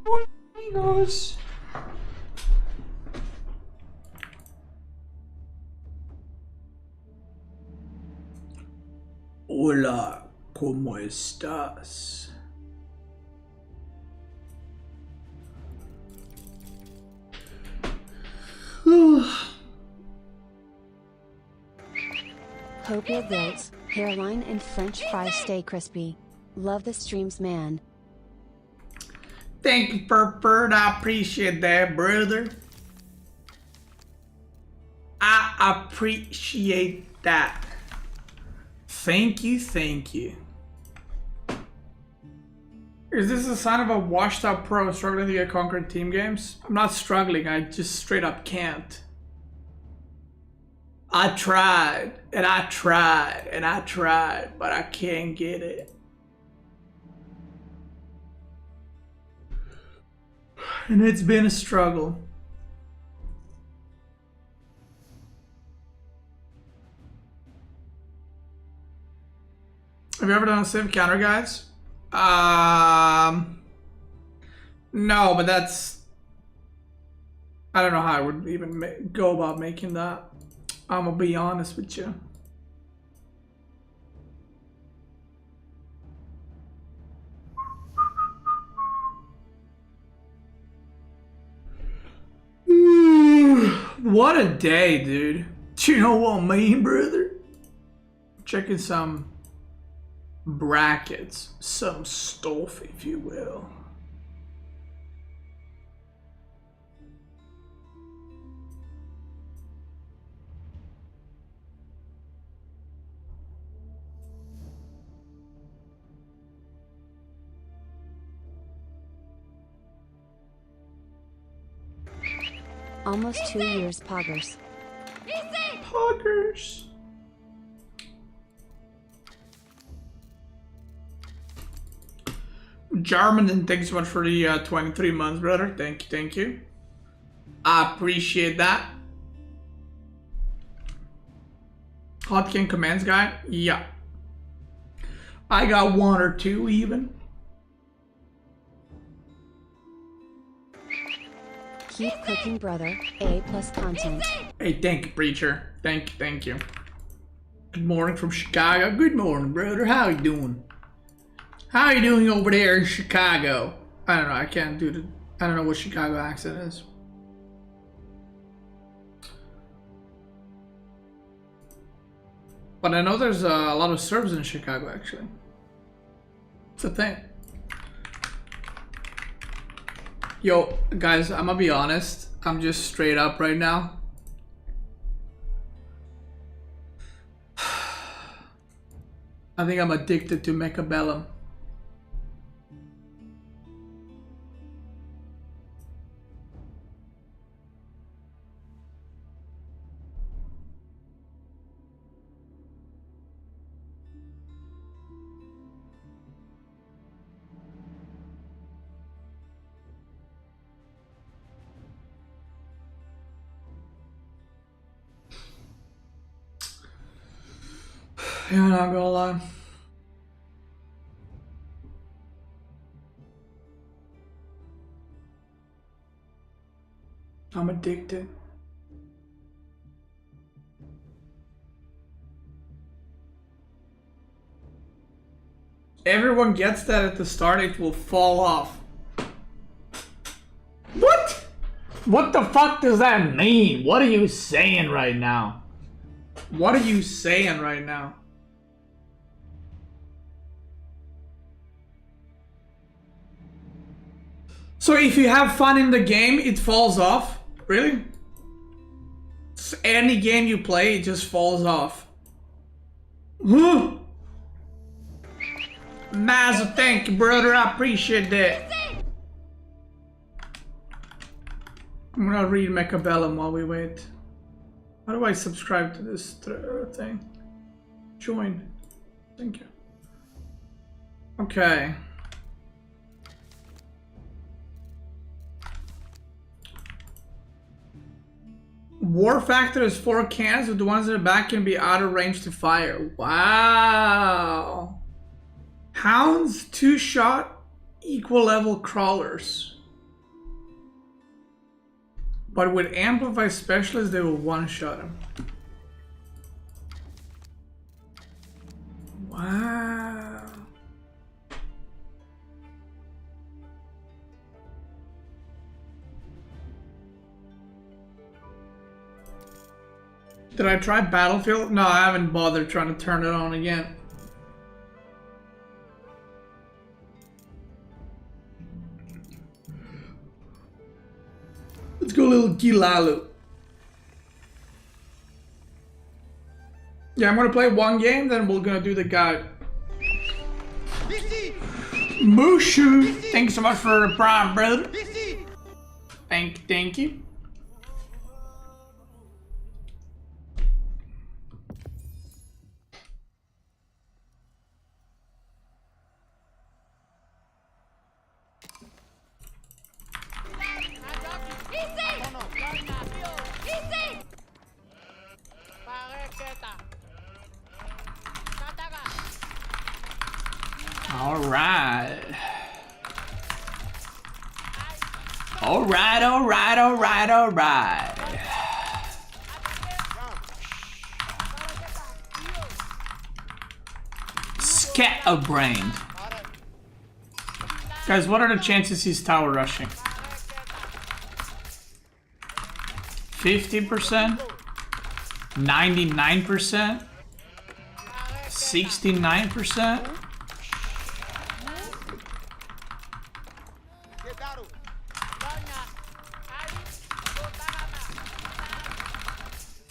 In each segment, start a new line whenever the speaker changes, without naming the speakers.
Hola, amigos. Hola, ¿cómo estás?
Hope your builds, hairline and french fries stay crispy. Love the streams, man.
Thank you, Purpurt. I appreciate that, brother. I appreciate that. Thank you, thank you. Is this a sign of a washed up pro struggling to get conquered team games? I'm not struggling, I just straight up can't. I tried, and I tried, and I tried, but I can't get it. And it's been a struggle. Have you ever done a Civ counter, guys? No, but that's... I don't know how I would even go about making that. I'm gonna be honest with you. What a day, dude. Do you know what I mean, brother? Checking some brackets, some stuff, if you will.
Almost 2 years, poggers.
Poggers. German, and thanks so much for the 23 months, brother. Thank you, thank you. I appreciate that. Hotkey commands guy? Yeah. I got 1 or 2 even.
Keep cooking, brother. A+ content.
Hey, thank you, preacher. Thank you. Good morning from Chicago. Good morning, brother. How you doing? How you doing over there in Chicago? I don't know. I can't do the... I don't know what Chicago accent is. But I know there's a lot of Serbs in Chicago, actually. It's a thing. Yo, guys, I'm gonna be honest. I'm just straight up right now. I think I'm addicted to Mechabellum. Yeah, I'm not gonna lie. I'm addicted. Everyone gets that at the start, it will fall off. What? What the fuck does that mean? What are you saying right now? What are you saying right now? So if you have fun in the game, it falls off? Really? So any game you play, it just falls off. Huh? Mazel, thank you, brother. I appreciate that. I'm gonna read Mechabellum while we wait. How do I subscribe to this thing? Join. Thank you. Okay. War factor is 4 cans, but the ones in the back can be out of range to fire. Wow. Hounds, 2-shot, equal level crawlers. But with Amplify Specialist, they will one-shot him. Wow. Did I try Battlefield? No, I haven't bothered trying to turn it on again. Let's go, little Gilalu. Yeah, I'm gonna play one game, then we're gonna do the guide. Mushu! Thanks so much for the prime, brother. Thank you. All right. Scatterbrained. Guys, what are the chances he's tower rushing? 50%? 99%? 69%?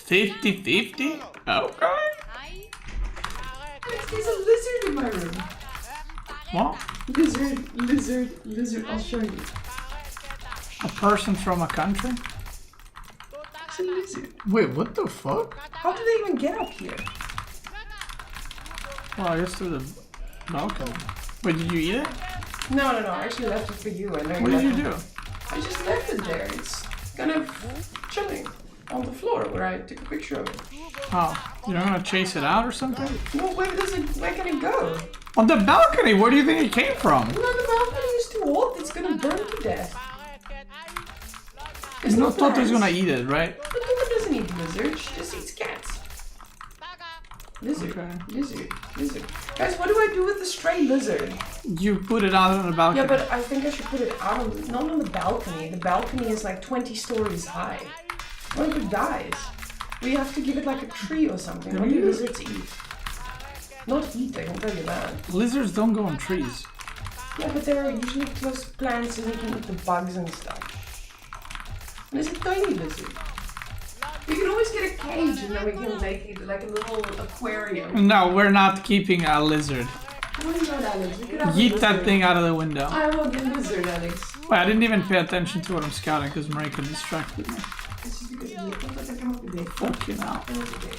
50-50? Okay.
There's a lizard in my room.
What?
Lizard, I'll show you.
A person from a country?
It's a lizard.
Wait, what the fuck?
How did they even get up here?
Well, I guess to the balcony. Wait, did you eat it?
No, I actually left it for you.
What did you do?
I just left it there. It's kind of chilling on the floor where I took a picture of it.
Oh, you're not gonna chase it out or something?
No, where can it go?
On the balcony? Where do you think it came from?
No, the balcony is too hot. It's gonna burn to death.
It's not thought he's gonna eat it, right?
But Nova doesn't eat lizards. She just eats cats. Lizard.
Okay.
Lizard. Guys, what do I do with the stray lizard?
You put it out on the balcony.
Yeah, but I think I should put it out on, not on the balcony. The balcony is like 20 stories high. What if it dies? We have to give it like a tree or something. What do lizards eat? Not eat, I can tell you that.
Lizards don't go on trees.
Yeah, but they're usually close to plants and they can eat the bugs and stuff. And it's a tiny lizard. We can always get a cage and then we can make it like a little aquarium.
No, we're not keeping a lizard.
Why not, Alex? We could have
Yeet that thing out of the window.
I want the lizard, Alex.
Wait, I didn't even pay attention to what I'm scouting because Marika distracted me.
It's just because it looks like I come up with it.
Fucking hell.
It was okay.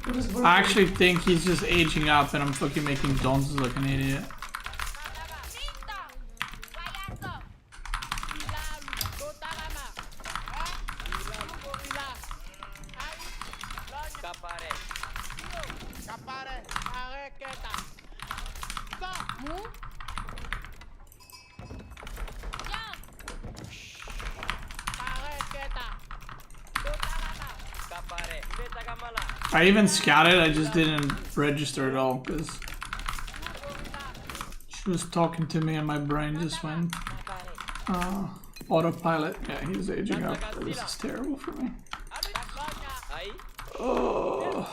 It was worth
I
it.
actually think he's just aging up and I'm fucking making dons like an idiot. I even scouted, I just didn't register at all because she was talking to me and my brain just went autopilot. Yeah, he's aging up. This is terrible for me. Oh.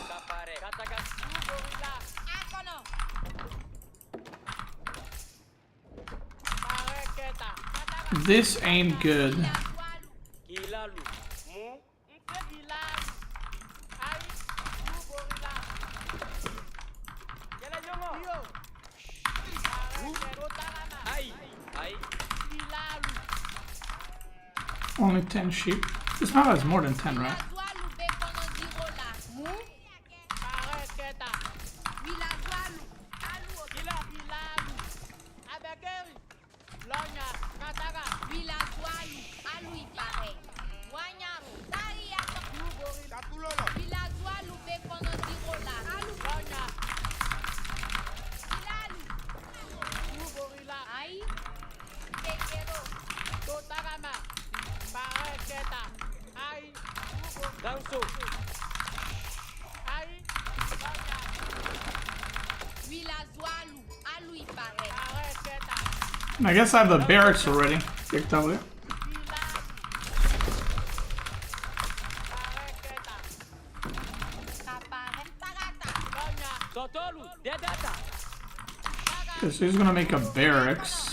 This ain't good. Only 10 sheep. This map has more than 10, right? I guess I have the barracks already. Picked up it. Okay, so he's gonna make a barracks.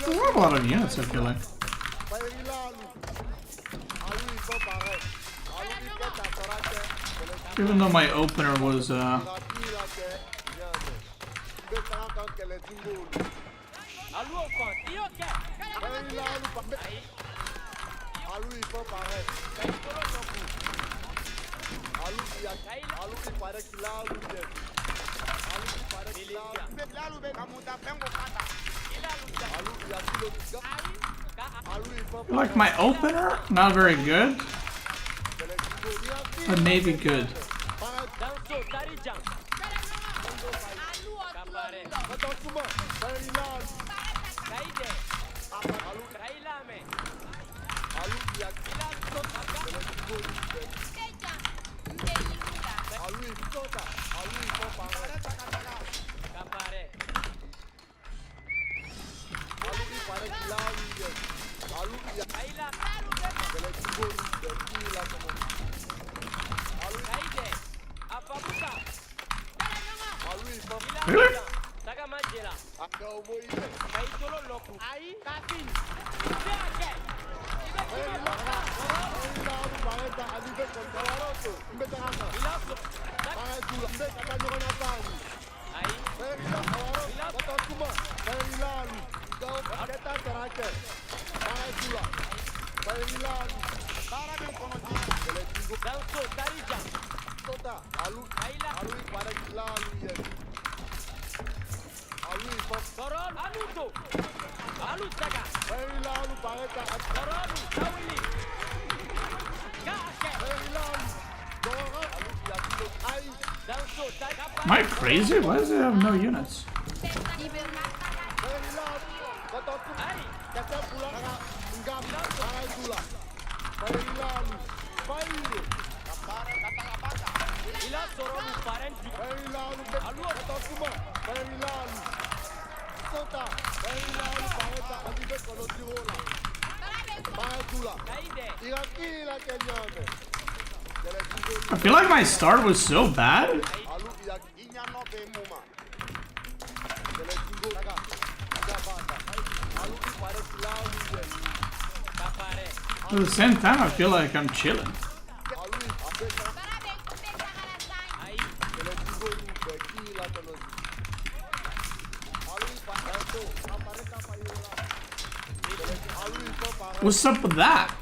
There are a lot of units, I feel like. Even though my opener was like my opener, not very good, but maybe good. Really? Am I crazy? Why does it have no units? I feel like my start was so bad. At the same time, I feel like I'm chilling. What's up with that?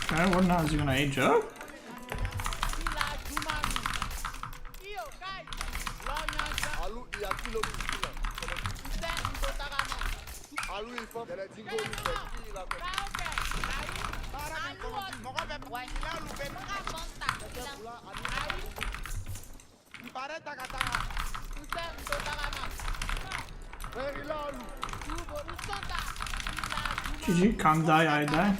Okay, what now? Is he gonna age up? GG, can't die, I die.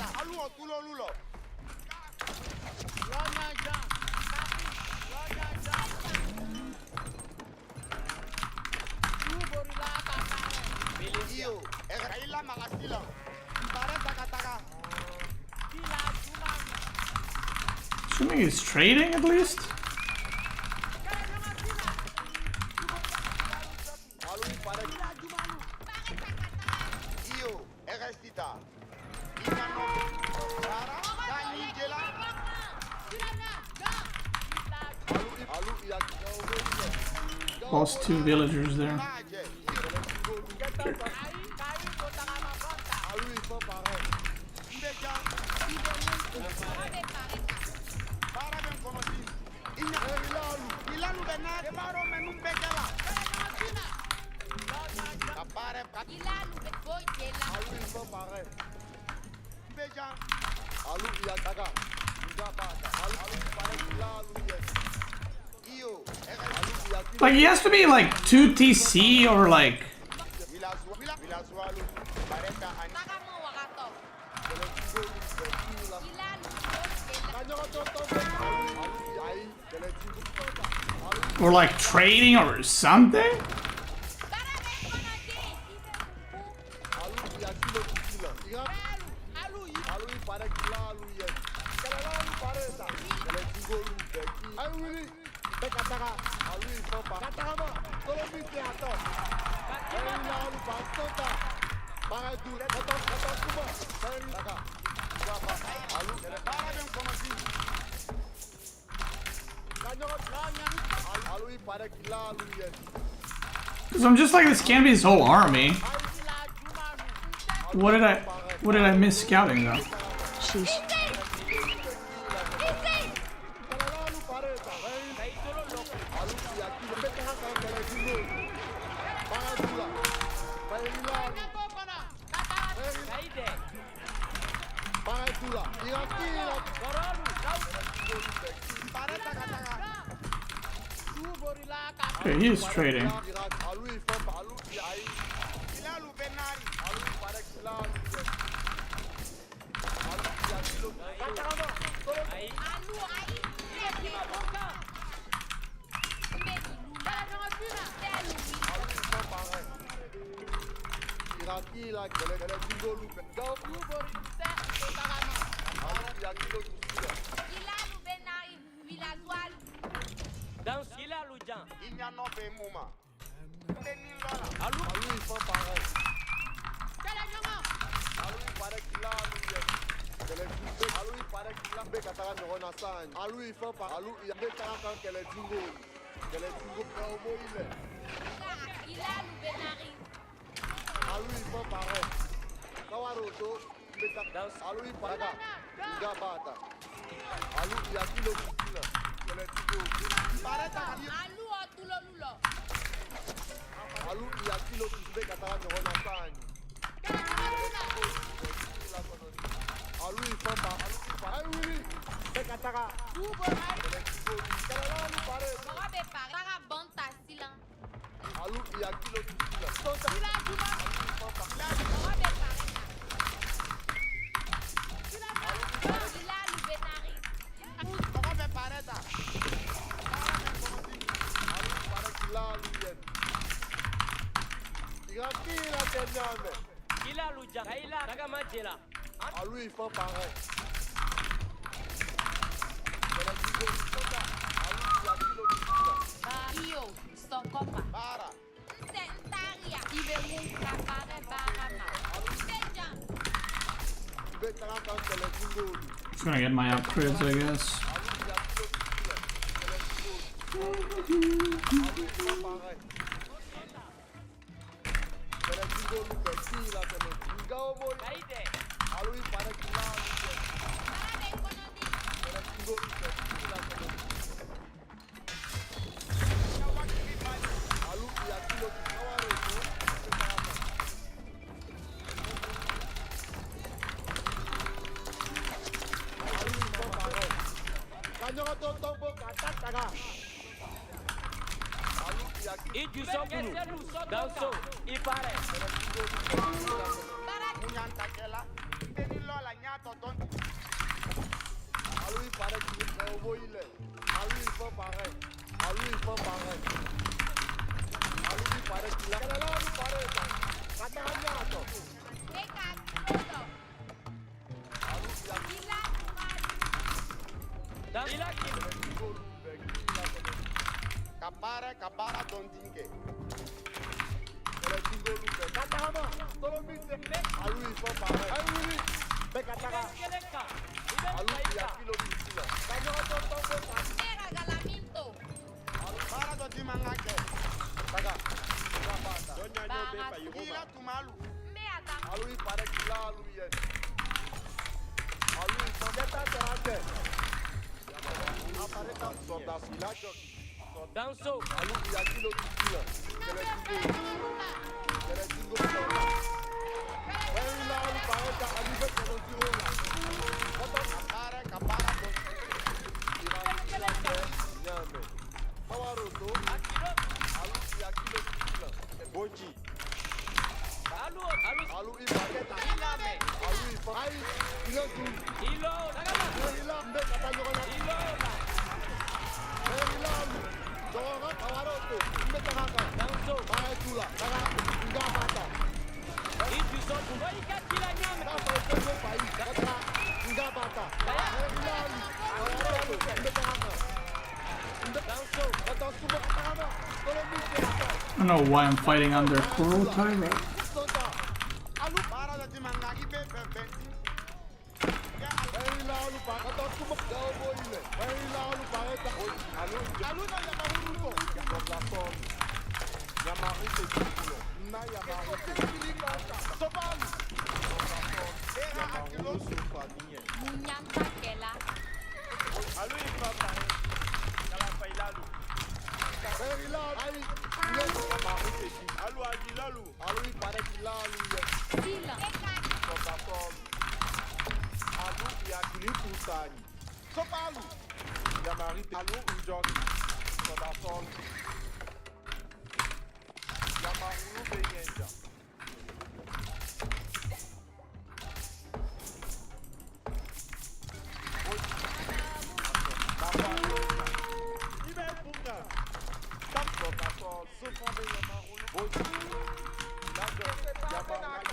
Assuming he's trading at least. Lost 2 villagers there. Like, he has to be like 2 TC or like. Or like trading or something? Because I'm just like, this can't be his whole army. What did I miss scouting though?
Sheesh.
Okay, he is trading. Just gonna get my upgrades, I guess. I don't know why I'm fighting under Coral Tyra.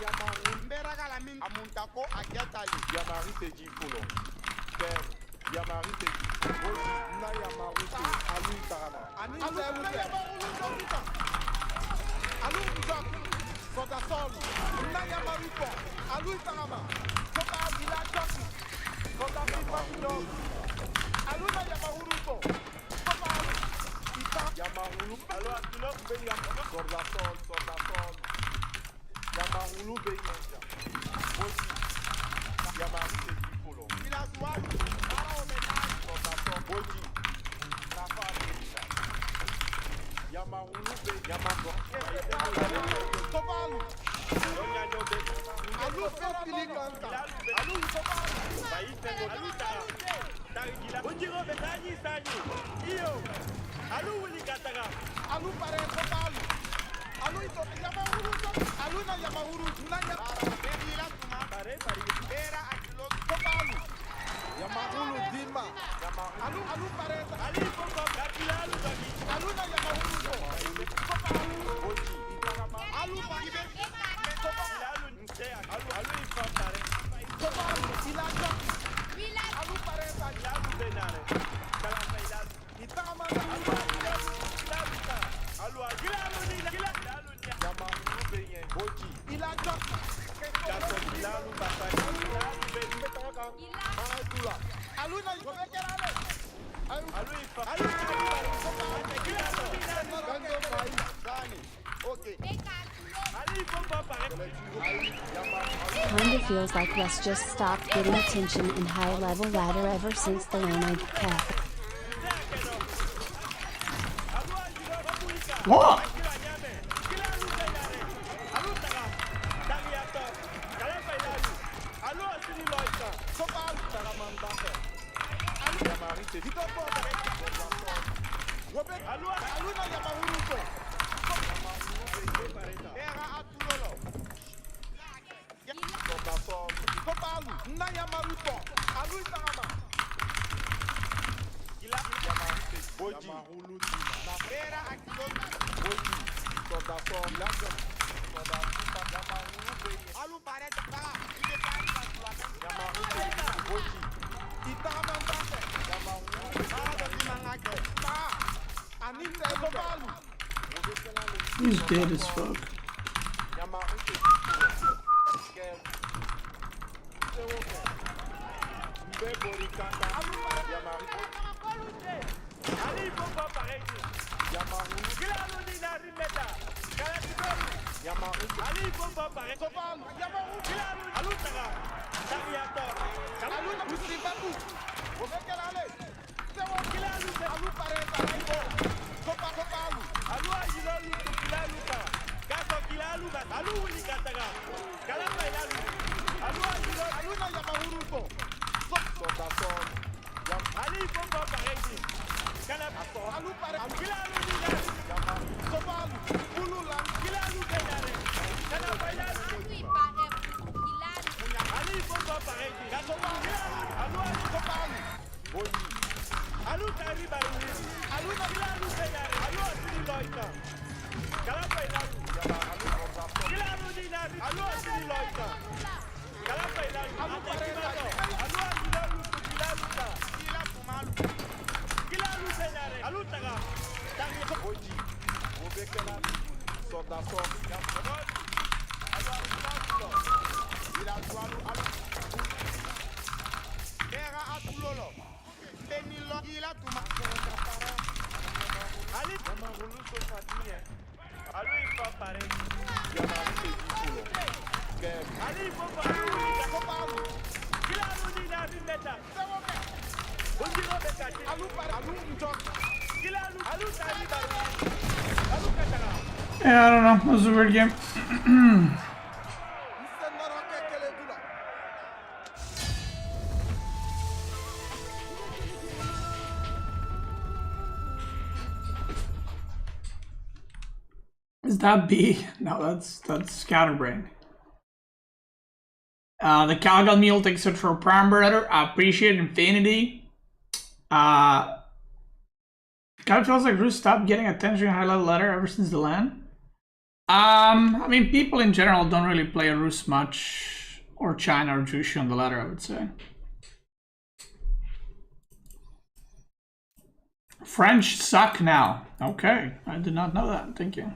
Yamaru Amuntako Agatali. Yamari Teji Polo. Ken. Yamari Teji. Na Yamarute. Alu Tarama. Alu Yamarute. Alu Mzak. Kodasol. Na Yamarupo. Alu Tarama. Koda Villa Jockey. Koda Fifano. Alu na Yamarupo. Koda Yamarulu. Alu Atilo Beyam. Kodasol. Yamarulu Beyanja. Boji. Yamari Teji Polo. Vilasual. Kodasol. Boji. Rafa Adelina. Yamarulu Beyamago. Kobalu. Alu Fefilikanta. Alu Kobalu. Baitego. Alu Tarigila. Ojiro Betani Sani. Iyo. Alu Wilikataga. Alu Pare Kobalu. Alu Ito Yamahuru. Alu na Yamahuru. Na Yamahuru. Bebila Tuma. Pare Pare. Era Akilo Kobalu. Yamahuru Dima. Alu Pare. Ali Koba. Kakila Alu Dagi. Alu na Yamahuru. Kobalu. Oji. Alu Pare. Alu Infantare. Kobalu. Ilaja. Alu Pare. Alu Benare. Kalasaila. Itamana. Alu Agilalu. Yamahuru Benye. Oji. Ilaja. Kato Ilalu Basai. Ilalu Benye. Alu. Alu na Yobekerale. Alu Infantare. Alu Okay.
Kinda feels like Russ just stopped getting attention in high level ladder ever since the LAN I kept.
What? He's dead as fuck. Yeah, I don't know. It was a weird game. Is that B? No, that's Scatterbrain. The Calgal Mule takes it for Prime Brother. I appreciate Infinity. Kind of feels like Roos stopped getting attention in high level ladder ever since the LAN. I mean, people in general don't really play Roos much Or China or Jushi on the latter, I would say. French suck now. Okay, I did not know that. Thank you.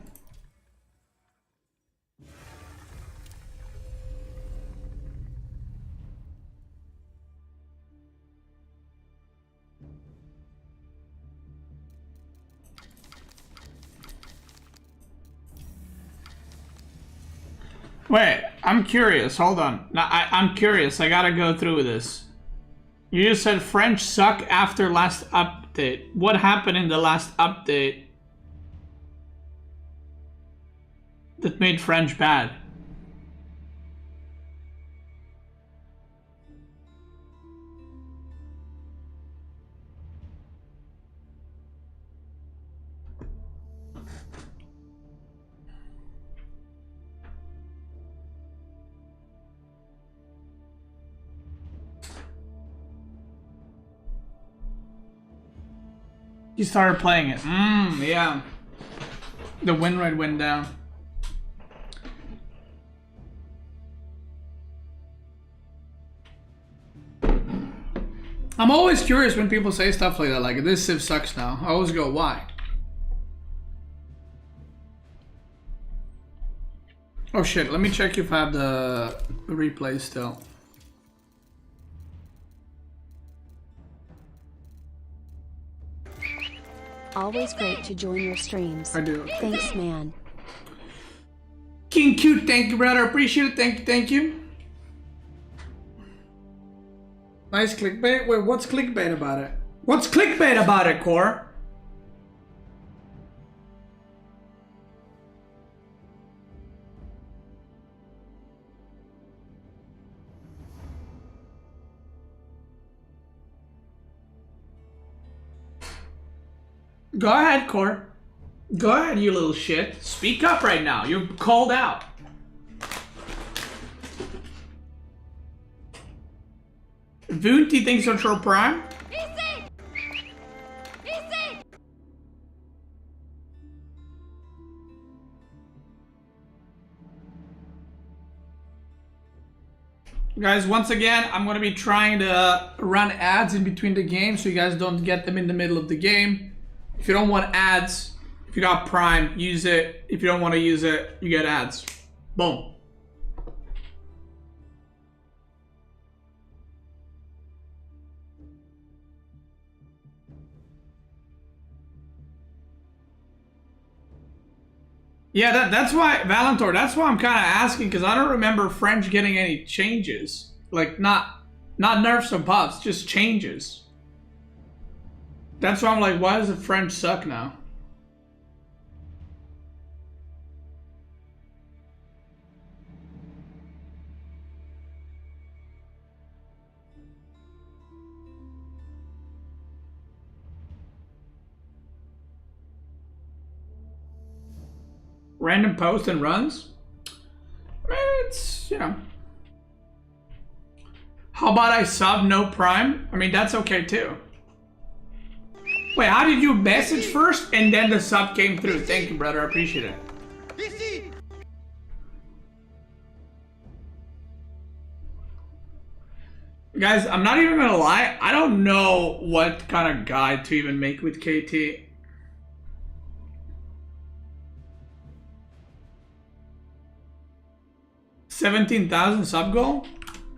Wait, I'm curious. Hold on. Now, I'm curious. I gotta go through this. You just said French suck after last update. What happened in the last update that made French bad? You started playing it. Yeah. The win rate went down. I'm always curious when people say stuff like that, like, this Civ sucks now. I always go, why? Oh shit, let me check if I have the replay still.
Always great to join your streams.
I do.
Thanks, man.
King Cute, thank you, brother. Appreciate it. Thank you. Nice clickbait. Wait, what's clickbait about it? What's clickbait about it, Core? Go ahead, Core. Go ahead, you little shit. Speak up right now. You're called out. Vunti thinks on Troll Prime. Guys, once again, I'm going to be trying to run ads in between the games so you guys don't get them in the middle of the game. If you don't want ads, if you got Prime, use it. If you don't want to use it, you get ads. Boom. Yeah, that's why, Valentor, that's why I'm kind of asking, because I don't remember French getting any changes. Like, not nerfs or buffs, just changes. That's why I'm like, why does the French suck now? Random post and runs? I mean, it's, you know. How about I sub no Prime? I mean, that's okay too. Wait, how did you message first and then the sub came through? Thank you, brother. I appreciate it. Guys, I'm not even gonna lie. I don't know what kind of guide to even make with KT. $17,000 sub goal?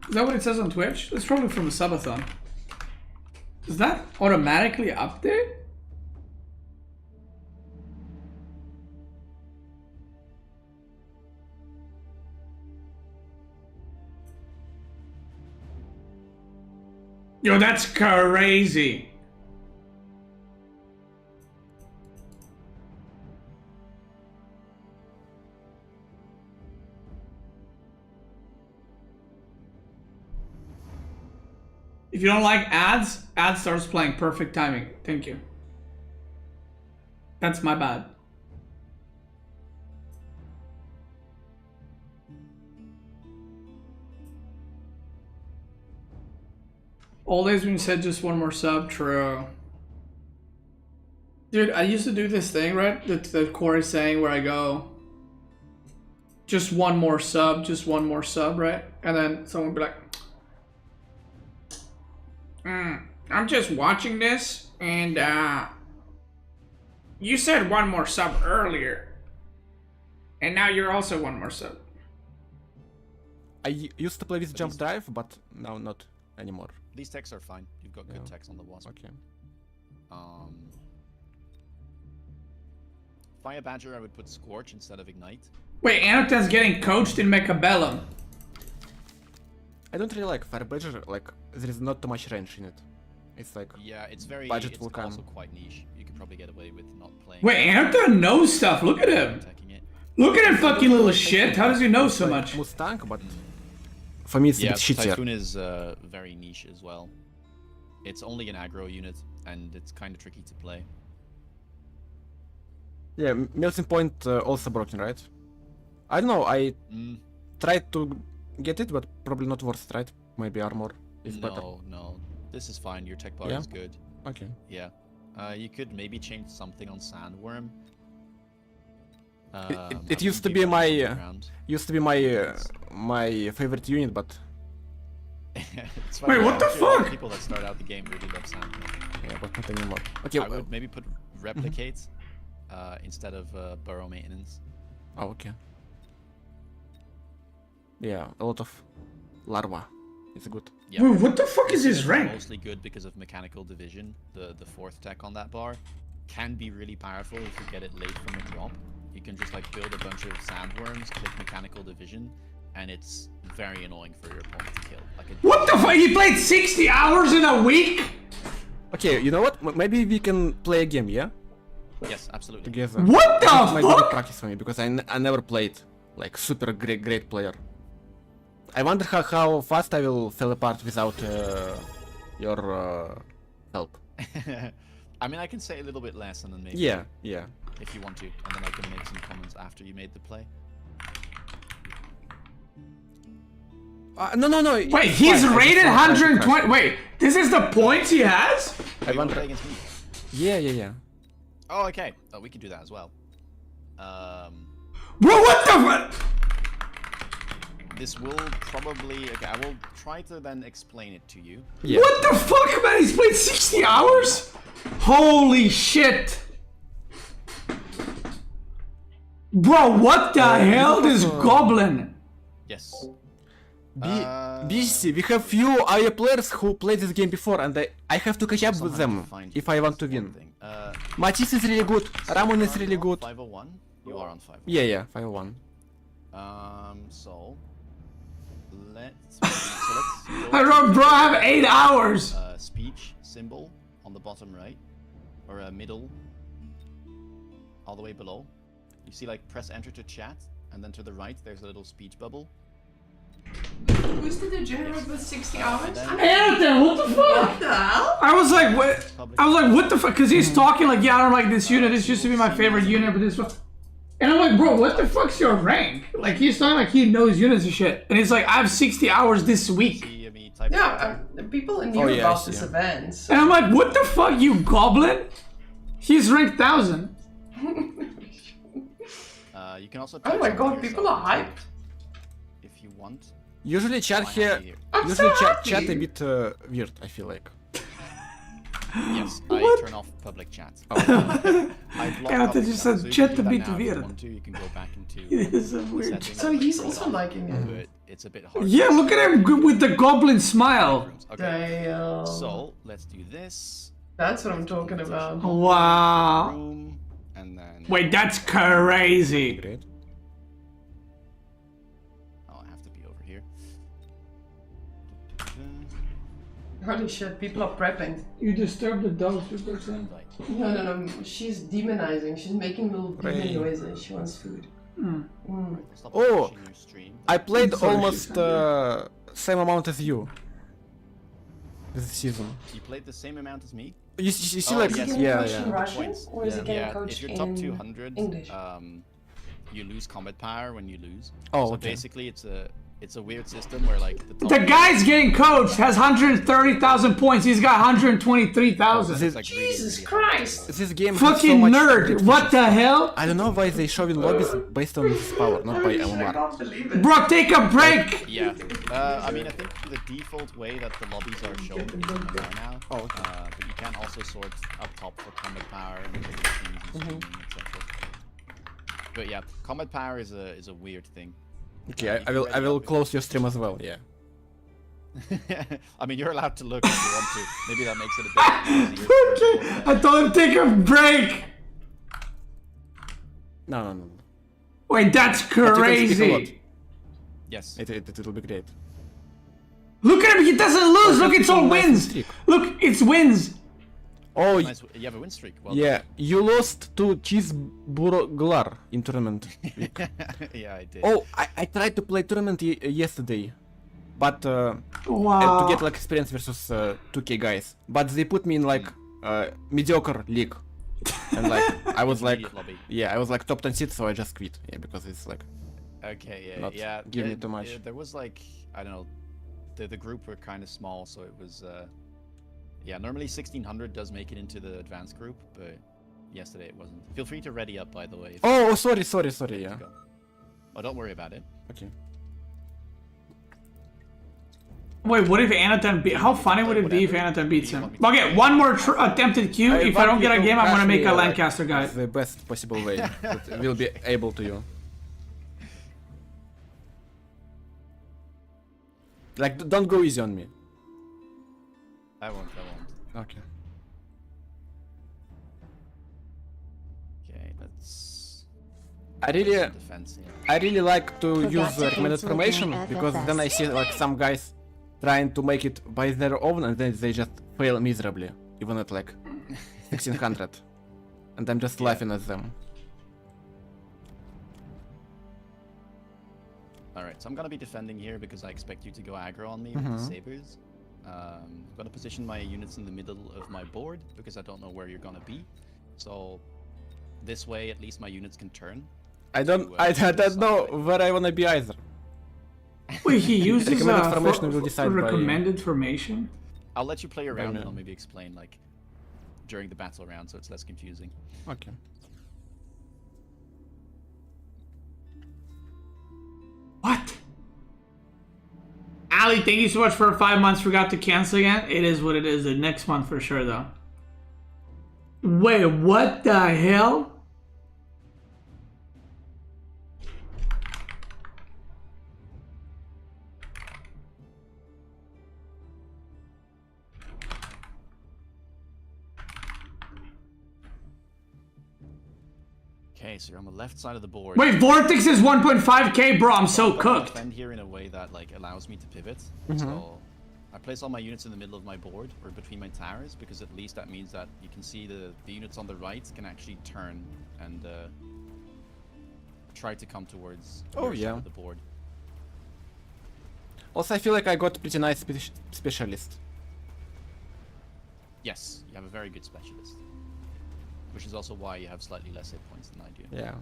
Is that what it says on Twitch? That's probably from the subathon. Does that automatically update? Yo, that's crazy. If you don't like ads, ad starts playing. Perfect timing. Thank you. That's my bad. All days when you said just one more sub, true. Dude, I used to do this thing, right? That Corey's saying where I go. just one more sub, right? And then someone would be like, I'm just watching this, and you said one more sub earlier, and now you're also one more sub.
I used to play with jump drive, but now not anymore.
These techs are fine. You've got good techs on the Wasp.
Okay.
Fire Badger, I would put Scorch instead of Ignite.
Wait, Anotan's getting coached in Mechabellum.
I don't really like Fire Badger, like, there is not too much range in it. It's like...
Yeah, it's very...
Budget
it's
Vulcan.
also quite niche. You could probably get away with not playing...
Wait, Anotan knows stuff. Look at him.
Attacking it.
Look at him, fucking little shit. How does he know so much?
Mustang, but... For me it's a
Yeah,
bit shittier.
Typhoon is very niche as well. It's only an aggro unit, and it's kind of tricky to play.
Yeah, Melting Point also broken, right? I don't know, I tried to get it, but probably not worth it, right? Maybe armor is better.
No. This is fine. Your tech bar
Yeah?
is good.
Okay.
Yeah. You could maybe change something on Sandworm.
It used to be my favorite unit, but
It's
Wait, what the
actually, a lot of
fuck?
People that start out the game really love Sandworm.
yeah, but not anymore. Okay.
I would maybe put Replicate instead of Burrow Maintenance.
Oh, okay. Yeah, a lot of larva. It's good.
Yeah.
Wait, what the fuck is his
It's
rank?
Mostly good because of Mechanical Division. The fourth tech on that bar can be really powerful if you get it late from a drop. You can just like build a bunch of sandworms, click Mechanical Division, and it's very annoying for your opponent to kill. Like
What the fuck? He played 60 hours in a week?
Okay, you know what? Maybe we can play a game, yeah?
Yes, absolutely.
Together.
What the
It might be good
fuck?
practice for me, because I never played like super great player. I wonder how fast I will fall apart without your help.
I mean, I can say a little bit less, and then maybe
Yeah.
if you want to, and then I can make some comments after you made the play.
No.
Wait, he's rated 120. Wait, this is the points he has?
Oh, you want to play against me?
Yeah.
Oh, okay. Oh, we can do that as well.
Bro, what the fuck?
This will probably... Okay, I will try to then explain it to you.
Yeah.
What the fuck, man? He's played 60 hours? Holy shit. Bro, what the hell? This goblin.
Yes.
BC, we have few other players who played this game before, and I have to catch up with them if I want to win. Matisse is really good, Ramon is really good.
501? You are on 501.
Yeah, 501.
So let's
I wrote, bro, I have 8 hours.
speech symbol on the bottom right, or middle, all the way below. You see, like, press enter to chat, and then to the right there's a little speech bubble.
Who's the degenerate with 60 hours?
Anthony, what the fuck?
What the hell?
I was like, what? I was like, what the fuck? Because he's talking like, yeah, I don't like this unit. This used to be my favorite unit, but this one. And I'm like, bro, what the fuck's your rank? Like, he's talking like he knows units and shit. And he's like, I have 60 hours this week.
Yeah, people knew
yeah,
about this event. So.
And I'm like, what the fuck, you goblin? He's ranked 1000.
You can also.
Oh my god, people are hyped.
If you want.
Usually chat here,
I'm
usually
so
chat a
happy.
bit weird, I feel like.
Yes, I turn off public chat. I block
Yeah,
public
just
chat,
said
so you
chat
can do
a
that
bit
now if you
weird.
want to. You can go back into
It is so
the
weird.
settings
So
and
he's
turn it
also
off.
liking it.
But it's a bit hard.
Yeah, look at him with the goblin smile.
Okay.
Damn.
So let's do this.
That's what I'm talking about.
Wow.
Room, and then.
Wait, that's crazy.
Great.
Oh, I have to be over here.
Holy shit, people are prepping.
You disturbed the dog, 2%.
Right.
No, she's demonizing. She's making little demon
Right.
noises. She wants food.
Stop
Oh,
watching your stream.
I played
Sorry,
almost
she's
same amount as you this season.
You played the same amount as me.
You see,
Oh,
like,
yes.
Is he getting
yeah,
coached in
yeah.
Russian
Points.
or is he getting
Yeah,
coached
if you're top
in
200,
English?
you lose combat power when you lose.
Oh,
so
okay.
basically, it's a it's a weird system where like
The guy's getting coached has 130,000 points. He's got 123,000.
This,
Jesus Christ!
this game has
Fucking
so much
nerd.
great
What
features.
the hell?
I don't know why they showing lobbies based on his power, not by MMR.
can't believe it.
Bro, take a break.
Yeah. I mean, I think the default way that the lobbies are shown is MMR now.
Oh, okay.
But you can also sort up top for combat power and teams and streaming, etc. But yeah, combat power is a weird thing.
Okay, I will close your stream as well. Yeah.
I mean, you're allowed to look if you want to. Maybe that makes it a bit easier.
I told him take a break.
No.
Wait, that's
But you can speak a lot.
crazy.
Yes.
It will be great.
Look at him. He doesn't lose. Look, it's all
nice
wins.
streak.
Look, it's wins.
Oh,
Nice. You have a win streak. Well
yeah, you lost to Cheeseburger in tournament.
done. Yeah, I did.
Oh, I tried to play tournament yesterday, but
Wow.
to get like experience versus 2K guys. But they put me in like mediocre league, and like I was like,
Intermediate lobby.
yeah, I was like top 10 seed, so I just quit. Yeah, because it's like
Okay, yeah,
Not
yeah.
give me
yeah,
too much.
yeah, there was like, I don't know, the group were kind of small, so it was, yeah, normally 1600 does make it into the advanced group, but yesterday it wasn't. Feel free to ready up, by the way. If
oh sorry, yeah.
go. Oh, don't worry about it.
Okay.
Wait, what if Anatan beat? How funny would it be if Anatan beats him? Okay, one more attempted Q. If I don't get a game, I'm gonna make a Lancaster guy.
The best possible way that will be able to you. Like, don't go easy on me.
I won't.
Okay.
Okay, let's...
I really,
some defense here.
I really like to
Forgot
use
to
recommended
cancel
formation
again,
because then I see like some guys trying to make it by their own and then they just fail miserably, even at like 1600, and I'm just laughing at them.
Alright, so I'm gonna be defending here because I expect you to go aggro on me with the sabers. I'm gonna position my units in the middle of my board because I don't know where you're gonna be. So this way, at least my units can turn.
I don't know where I wanna be either.
Wait, he uses
Recommended formation will decide by-
recommended formation?
I'll let you play around
no.
and I'll maybe explain like during the battle round so it's less confusing.
Okay.
What? Ali, thank you so much for 5 months. Forgot to cancel again. It is what it is. The next month for sure, though. Wait, what the hell?
Okay, so you're on the left side of the board.
Wait, Vortex is 1.5k, bro. I'm so
I'm gonna
cooked.
defend here in a way that like allows me to pivot. So I place all my units in the middle of my board or between my towers because at least that means that you can see the units on the right can actually turn and try to come towards your side of the board.
Also, I feel like I got pretty nice specialist.
Yes, you have a very good specialist. Which is also why you have slightly less hit points than I do.
Yeah.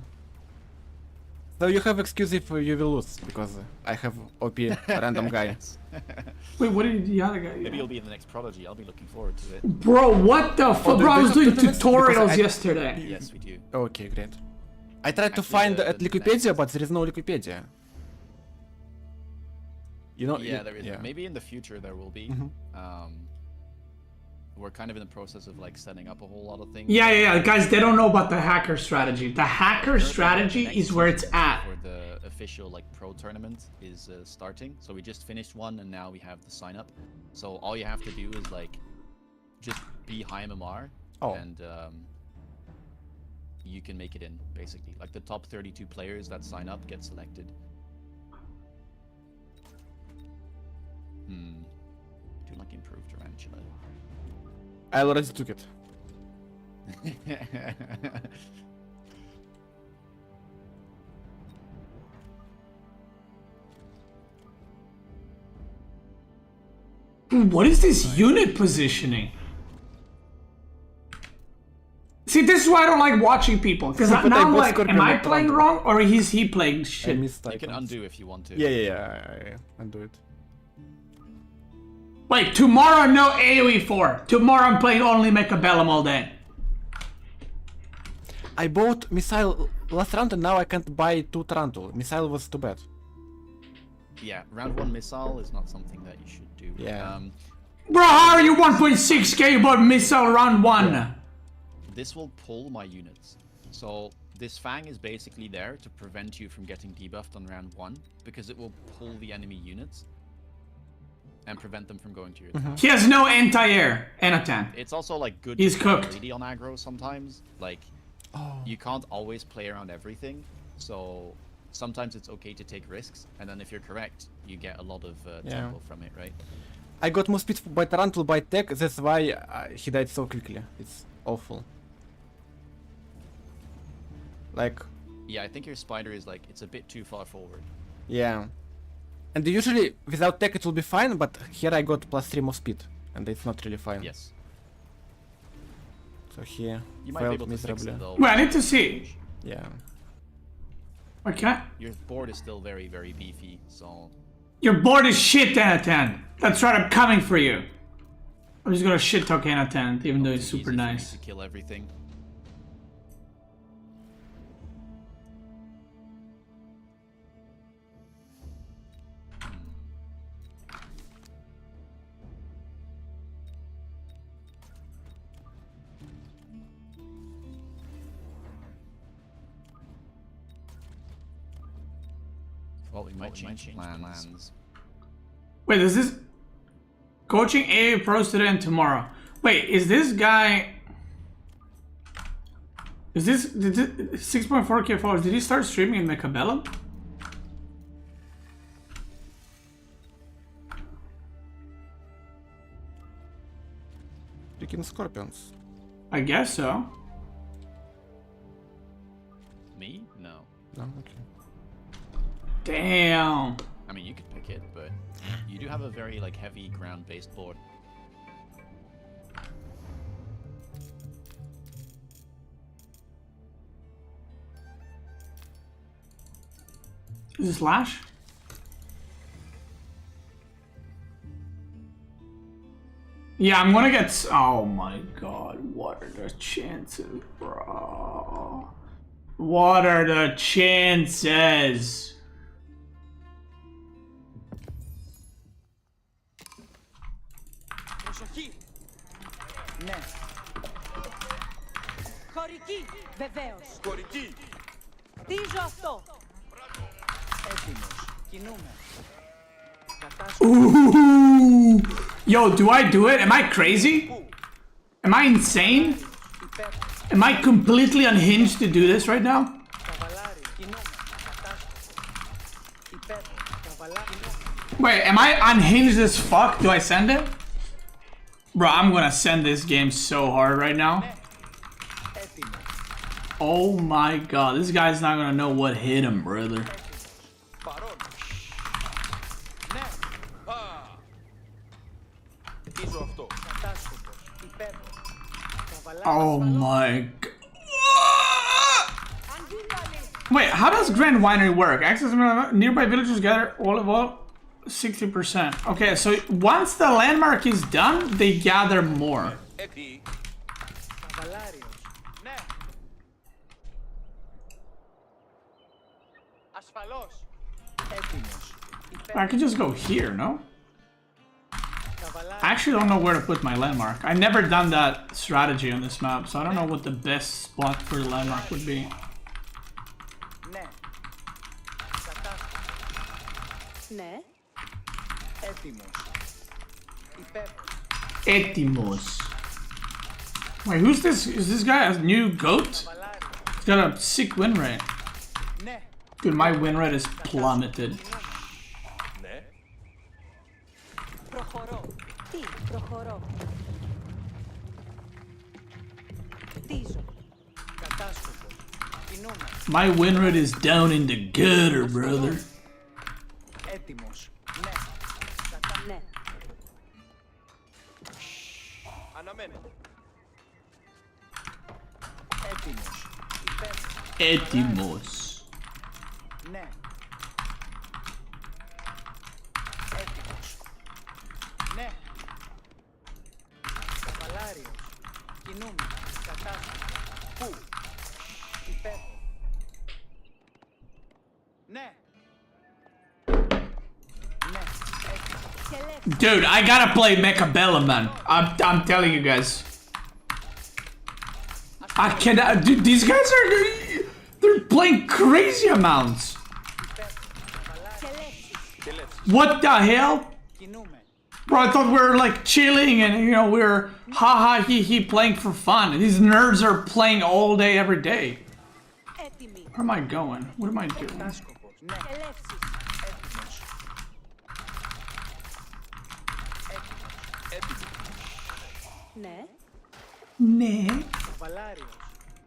So you have excuse if you will lose because I have OP random guy.
Yes.
Wait, what did the other guy
Maybe
do?
you'll be in the next Prodigy. I'll be looking forward to it.
Bro, what the fuck? Bro, I was doing
because
tutorials
I-
yesterday.
Yes, we do.
Okay, great. I tried to
Actually,
find
the
at
next-
Wikipedia, but there is no Wikipedia. You know?
Yeah, there is.
Yeah.
Maybe in the future there will be. We're kind of in the process of like setting up a whole lot of things.
Yeah. Guys, they don't know about the hacker strategy. The hacker
Currently,
strategy
the next
is where it's
season
at.
For the official like pro tournament is starting. So we just finished one and now we have the sign up. So all you have to do is like just be high MMR and you can make it in basically. Like the top 32 players that sign up get selected. Do like improved tarantula.
I already took it.
What is this unit positioning? See, this is why I don't like watching people. Because
But
now
I
I'm
bought
like,
Scorpion
am I
with
playing
Tarantul.
wrong or is he playing
I
shit?
missed
You can
items.
undo if you want to.
Yeah, I'll do it.
Wait, tomorrow no AoE 4. Tomorrow I'm playing only Mechabellum all day.
I bought Missile last round and now I can't buy 2 Tarantul. Missile was too bad.
Yeah, round 1 missile is not something that you should do.
Yeah.
Bro, how are you 1.6k about missile round 1?
This will pull my units. So this Fang is basically there to prevent you from getting debuffed on round 1 because it will pull the enemy units and prevent them from going to your town.
He has no anti-air. Anatan.
It's also like good
He's
to be
cooked.
greedy on aggro sometimes. Like you can't always play around everything. So sometimes it's okay to take risks, and then if you're correct, you get a lot of tempo from it, right?
I got more speed by Tarantul by tech, that's why he died so quickly. It's awful. Like,
Yeah, I think your spider is like, it's a bit too far forward.
yeah. And usually without tech it will be fine, but here I got +3 more speed, and it's not really fine.
Yes.
So here,
You might be
failed
able to fix
miserably.
it though.
Wait, I need to see.
Yeah.
Wait, can I?
Your board is still very, very beefy, so...
Your board is shit, Anatan. That's right, I'm coming for you. I'm just gonna shit talk Anatan, even though he's
it's
super
easy for me
nice.
to kill everything. Well, we might change plans.
Wait, is this... Coaching AA pros today and tomorrow. Wait, is this guy... Is this... 6.4k followers, did he start streaming in Mechabellum?
Freaking scorpions.
I guess so.
Me? No.
No, okay.
Damn.
I mean, you could pick it, but you do have a very like heavy ground-based board.
Is this Lash? Yeah, I'm gonna get... Oh my god, what are the chances, bro? What are the chances?
Προσοχή! Ναι. Χωρική, βεβαίως.
Χωρική.
Χτίζω αυτό. Έτοιμος. Κινούμε.
Ooh. Yo, do I do it? Am I crazy? Am I insane? Am I completely unhinged to do this right now?
Καβαλάρι, κινούμε. Κατάσταση. Υπέρ. Καβαλάρι.
Wait, am I unhinged as fuck? Do I send it? Bro, I'm gonna send this game so hard right now.
Έτοιμος.
Oh my god, this guy's not gonna know what hit him, brother.
Παρόν. Ναι. Α. Χτίζω αυτό.
Κατάσκοπος. Υπέρ. Καβαλάρι.
Oh my god. Wait, how does Grand Winery work? Access nearby villagers gather all of all 60%. Okay, so once the landmark is done, they gather more.
Εκεί.
Καβαλάριος.
Ναι.
Ασφαλώς. Έτοιμος. Υπέρ.
I could just go here, no?
Καβαλάρι.
I actually don't know where to put my landmark. I've never done that strategy on this map, so I don't know what the best spot for the landmark would be.
Ναι. Κατάσκοπος. Ναι. Έτοιμος. Υπέρ.
Etimos. Wait, who's this? Is this guy a new goat?
Καβαλάρι.
He's got a sick win rate.
Ναι.
Dude, my win rate is plummeted.
Ναι.
Προχωρώ. Τι, προχωρώ. Χτίζω. Κατάσκοπος. Κινούμε.
My win rate is down in the gutter, brother.
Έτοιμος. Ναι. Ναι.
Αναμένω.
Έτοιμος. Υπέροχο.
Έτοιμος.
Ναι. Έτοιμος. Ναι. Καβαλάριος. Κινούμε. Κατάσταση. Πού. Υπέροχο. Ναι. Ναι. Έτοιμος.
Dude, I gotta play Mechabellum, man. I'm telling you guys. I cannot. Dude, these guys are. They're playing crazy amounts. What the hell?
Κινούμε.
Bro, I thought we were like chilling and, you know, we were haha he playing for fun. These nerds are playing all day, every day.
Έτοιμοι.
Where am I going? What am I doing?
Κατάσκοπος. Ναι.
Ελεύσεις.
Έτοιμος.
Ναι.
Ναι.
Καβαλάριος.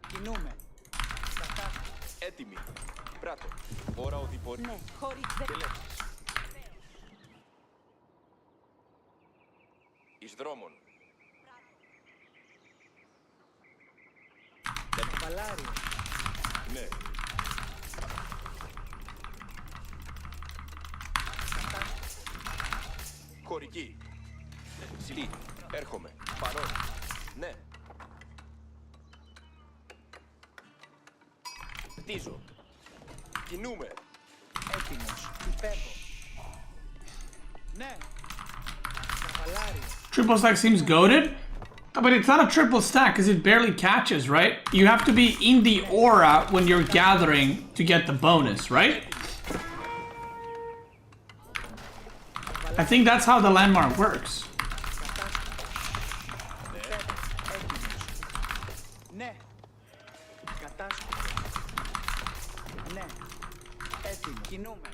Κινούμε. Κατάσκοπος.
Έτοιμοι. Πράτο. Ώρα οδηπορία.
Ναι. Χωρίς δε...
Τελεύσεις. Εις δρόμων.
Καβαλάριος.
Ναι. Χωρική. Συλλή. Έρχομαι. Παρόν. Ναι. Χτίζω. Κινούμε.
Έτοιμος. Υπέροχο. Ναι. Καβαλάριος.
Triple stack seems goated. But it's not a triple stack because it barely catches, right? You have to be in the aura when you're gathering to get the bonus, right? I think that's how the landmark works.
Ναι. Κατάσκοπος. Ναι. Έτοιμο. Κινούμε.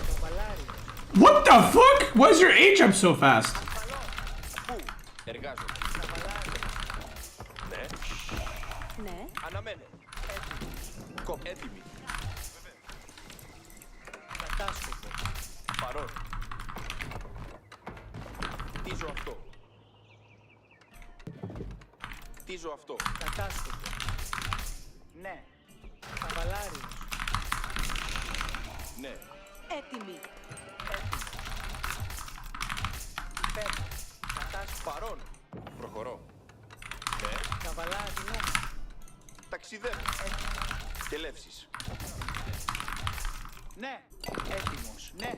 Καβαλάριος.
What the fuck? Why is your age up so fast?
Πού. Εργάζομαι. Ναι.
Ναι.
Αναμένω. Έτοιμοι.
Κατάσκοπος.
Παρόν. Χτίζω αυτό. Χτίζω αυτό.
Κατάσκοπος. Ναι. Καβαλάριος.
Ναι.
Έτοιμοι.
Υπέροχο. Κατάσκοπος.
Παρόν. Προχωρώ. Ναι.
Καβαλάριος. Ναι.
Ταξιδεύω. Τελεύσεις.
Ναι. Έτοιμος. Ναι.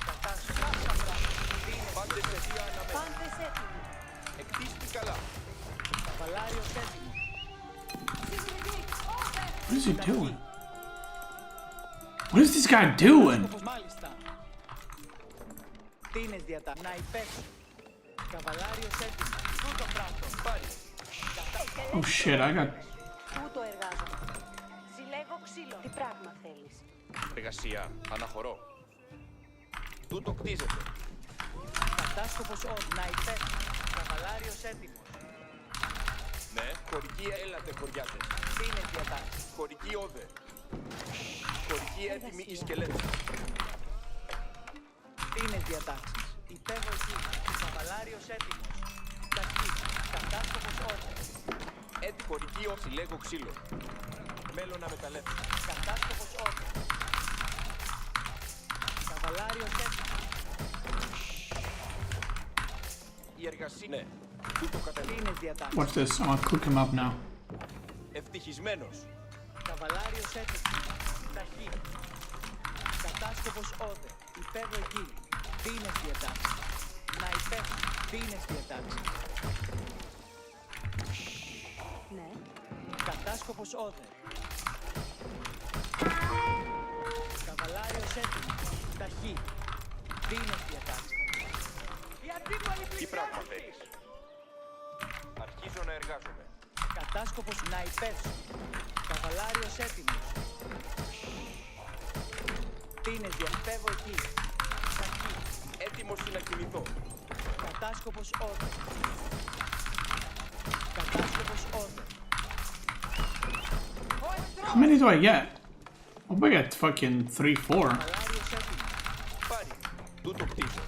Κατάσκοπος.
Πάντες εσύ αναμένω.
Πάντες έτοιμοι.
Εκτίστη καλά.
Καβαλάριος έτοιμο.
What is he doing? What is this guy doing?
Όπως μάλιστα. Τίνες διατά. Να υπέσου. Καβαλάριος έτοιμο. Τούτο πράττο. Πάρει.
Oh shit, I got...
Τούτο εργάζομαι. Συλλέγω ξύλο. Τι πράγμα θέλεις?
Εργασία. Αναχωρώ. Τούτο κτίζεται.
Κατάσκοπος όρ. Να υπέσου. Καβαλάριος έτοιμος.
Ναι. Χωρική έλατε χωριάτες.
Τίνες διατάξεις.
Χωρική όδε. Χωρική έτοιμη η σκελέτη.
Τίνες διατάξεις. Υπέβω εκεί. Καβαλάριος έτοιμος. Ταχύ. Κατάσκοπος όρ.
Έτι χωρική όση λέγω ξύλο. Μέλλον να μεταλλεύσω.
Κατάσκοπος όρ. Καβαλάριος έτοιμος.
Η εργασία. Ναι. Τούτο κατεβεί.
Τίνες διατάξεις.
Watch this, I'm gonna cook him up now.
Ευτυχισμένος.
Καβαλάριος έτοιμος. Ταχύ. Κατάσκοπος όδε. Υπέβω εκεί. Τίνες διατάξεις. Να υπέβω. Τίνες διατάξεις.
Ναι.
Κατάσκοπος όδε. Καβαλάριος έτοιμος. Ταχύ. Τίνες διατάξεις.
Τι πράγμα θέλεις. Αρχίζω να εργάζομαι.
Κατάσκοπος να υπέσου. Καβαλάριος έτοιμος. Τίνες διαπέβω εκεί. Ταχύ.
Έτοιμος να κινηθώ.
Κατάσκοπος όδε. Κατάσκοπος όδε.
How many do I get? I hope I get fucking 3-4.
Καβαλάριος έτοιμος.
Πάρει. Τούτο κτίζω.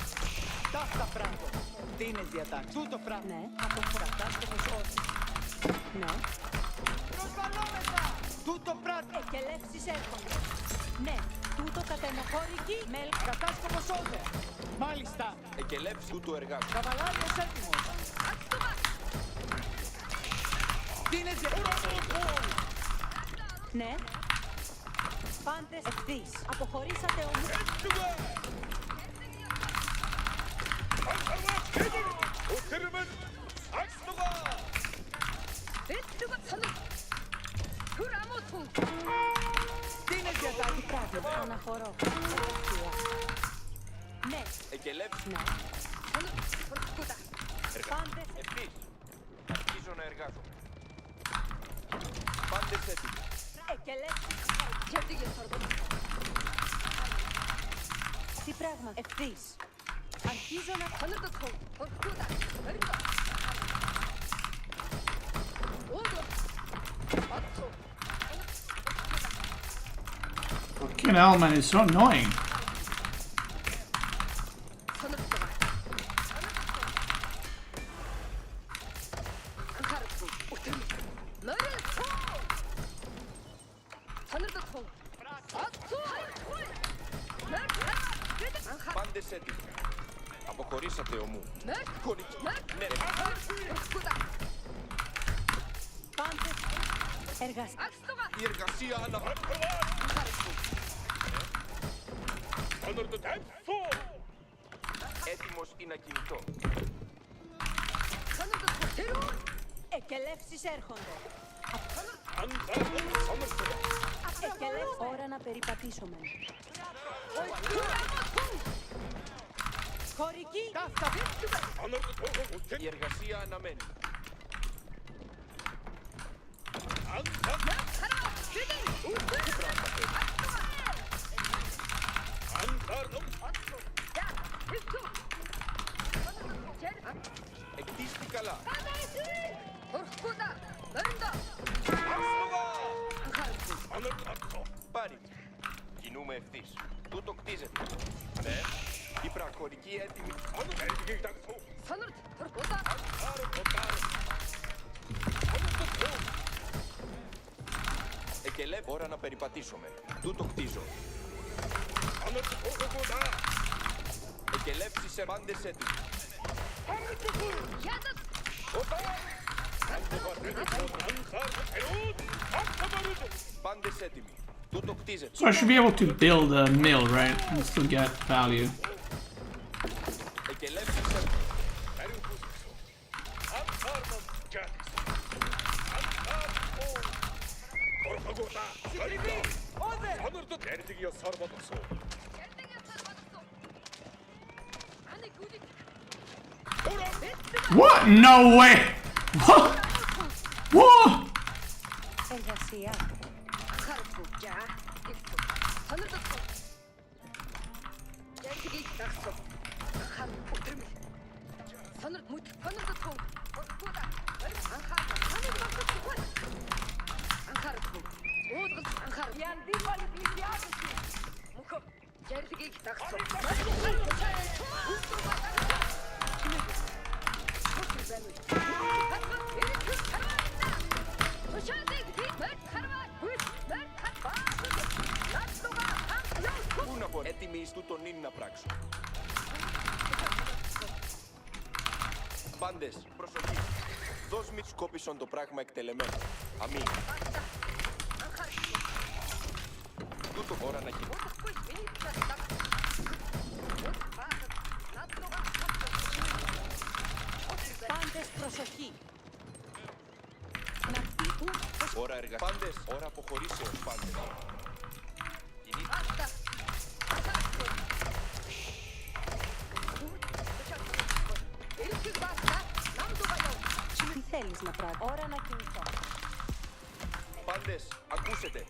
Ταύτα πράγμα. Τι είναι διατάξει. Τούτο πράγμα.
Ναι.
Αποχωρά. Κατάστοχος όρος.
Ναι.
Προσβαλόμεθα. Τούτο πράγμα.
Εκελεύσεις έρχονται. Ναι. Τούτο κατενοχώρικη μέλ.
Κατάστοχος όρος. Μάλιστα.
Εκελεύση του εργάζου.
Καβαλάριος έτοιμος. Τι είναι διατάξει.
Ναι. Πάντες ευθύς. Αποχωρήσατε όμως.
Τι είναι διατάξει.
Πράγμα. Αναχωρώ. Εργασία. Ναι.
Εκελεύση.
Ναι. Πάντες
Ευθύς. Αρχίζω να εργάζομαι. Πάντες έτοιμοι.
εκελεύσεις. Τι πράγμα. Ευθύς. Αρχίζω να...
Fucking hell, man, it's so annoying.
Πάντες έτοιμοι. Αποχωρήσατε ομού. Χωρική. Ναι.
Πάντες εργασία.
Η εργασία ανα... Έτοιμος ή να κινηθώ.
Εκελεύσεις έρχονται. Εκελεύσεις. Ώρα να περιπατήσουμε. Χωρική.
Η εργασία αναμένει. Εκτίστη καλά. Πάρει. Κινούμε ευθύς. Τούτο κτίζεται. Ναι. Η πραχωρική έτοιμη. Εκελεύ. Ώρα να περιπατήσουμε. Τούτο κτίζω. Εκελεύσεις σε πάντες έτοιμοι. Πάντες έτοιμοι. Τούτο κτίζεται.
So I should be able to build a mill, right? And still get value.
Εκελεύσεις σε...
What? No way! What? What?
Εργασία.
Πού να πω, έτοιμοι εις τούτον είναι να πράξω. Πάντες, προσοχή. Δώσ' μη σκόπισον το πράγμα εκτελεμένο. Αμήν. Τούτο ώρα να γίνει.
Πάντες προσοχή. Να φύγουν.
Ώρα εργα... Πάντες, ώρα αποχωρήσεως πάντες. Κινείτε.
Τι θέλεις να πράξεις. Ώρα να κινηθώ.
Πάντες, ακούσετε.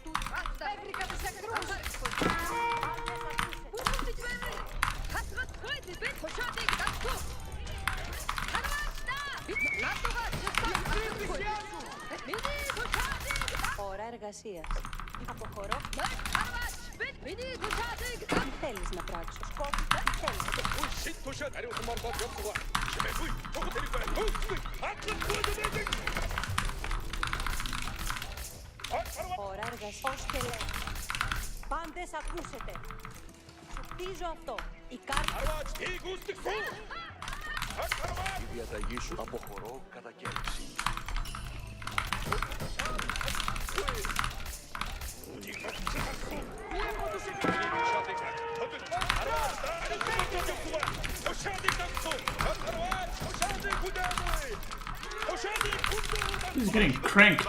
Έβρικα τους εχθρούς. Ώρα εργασίας. Αποχωρώ. θέλεις να πράξω? Τι θέλεις? Ώρα εργασίας. Ως και λέει. Πάντες ακούσετε. Σου χτίζω αυτό. Η κάρτα...
Η διαταγή σου αποχωρώ κατά κέρδηση.
He's getting cranked.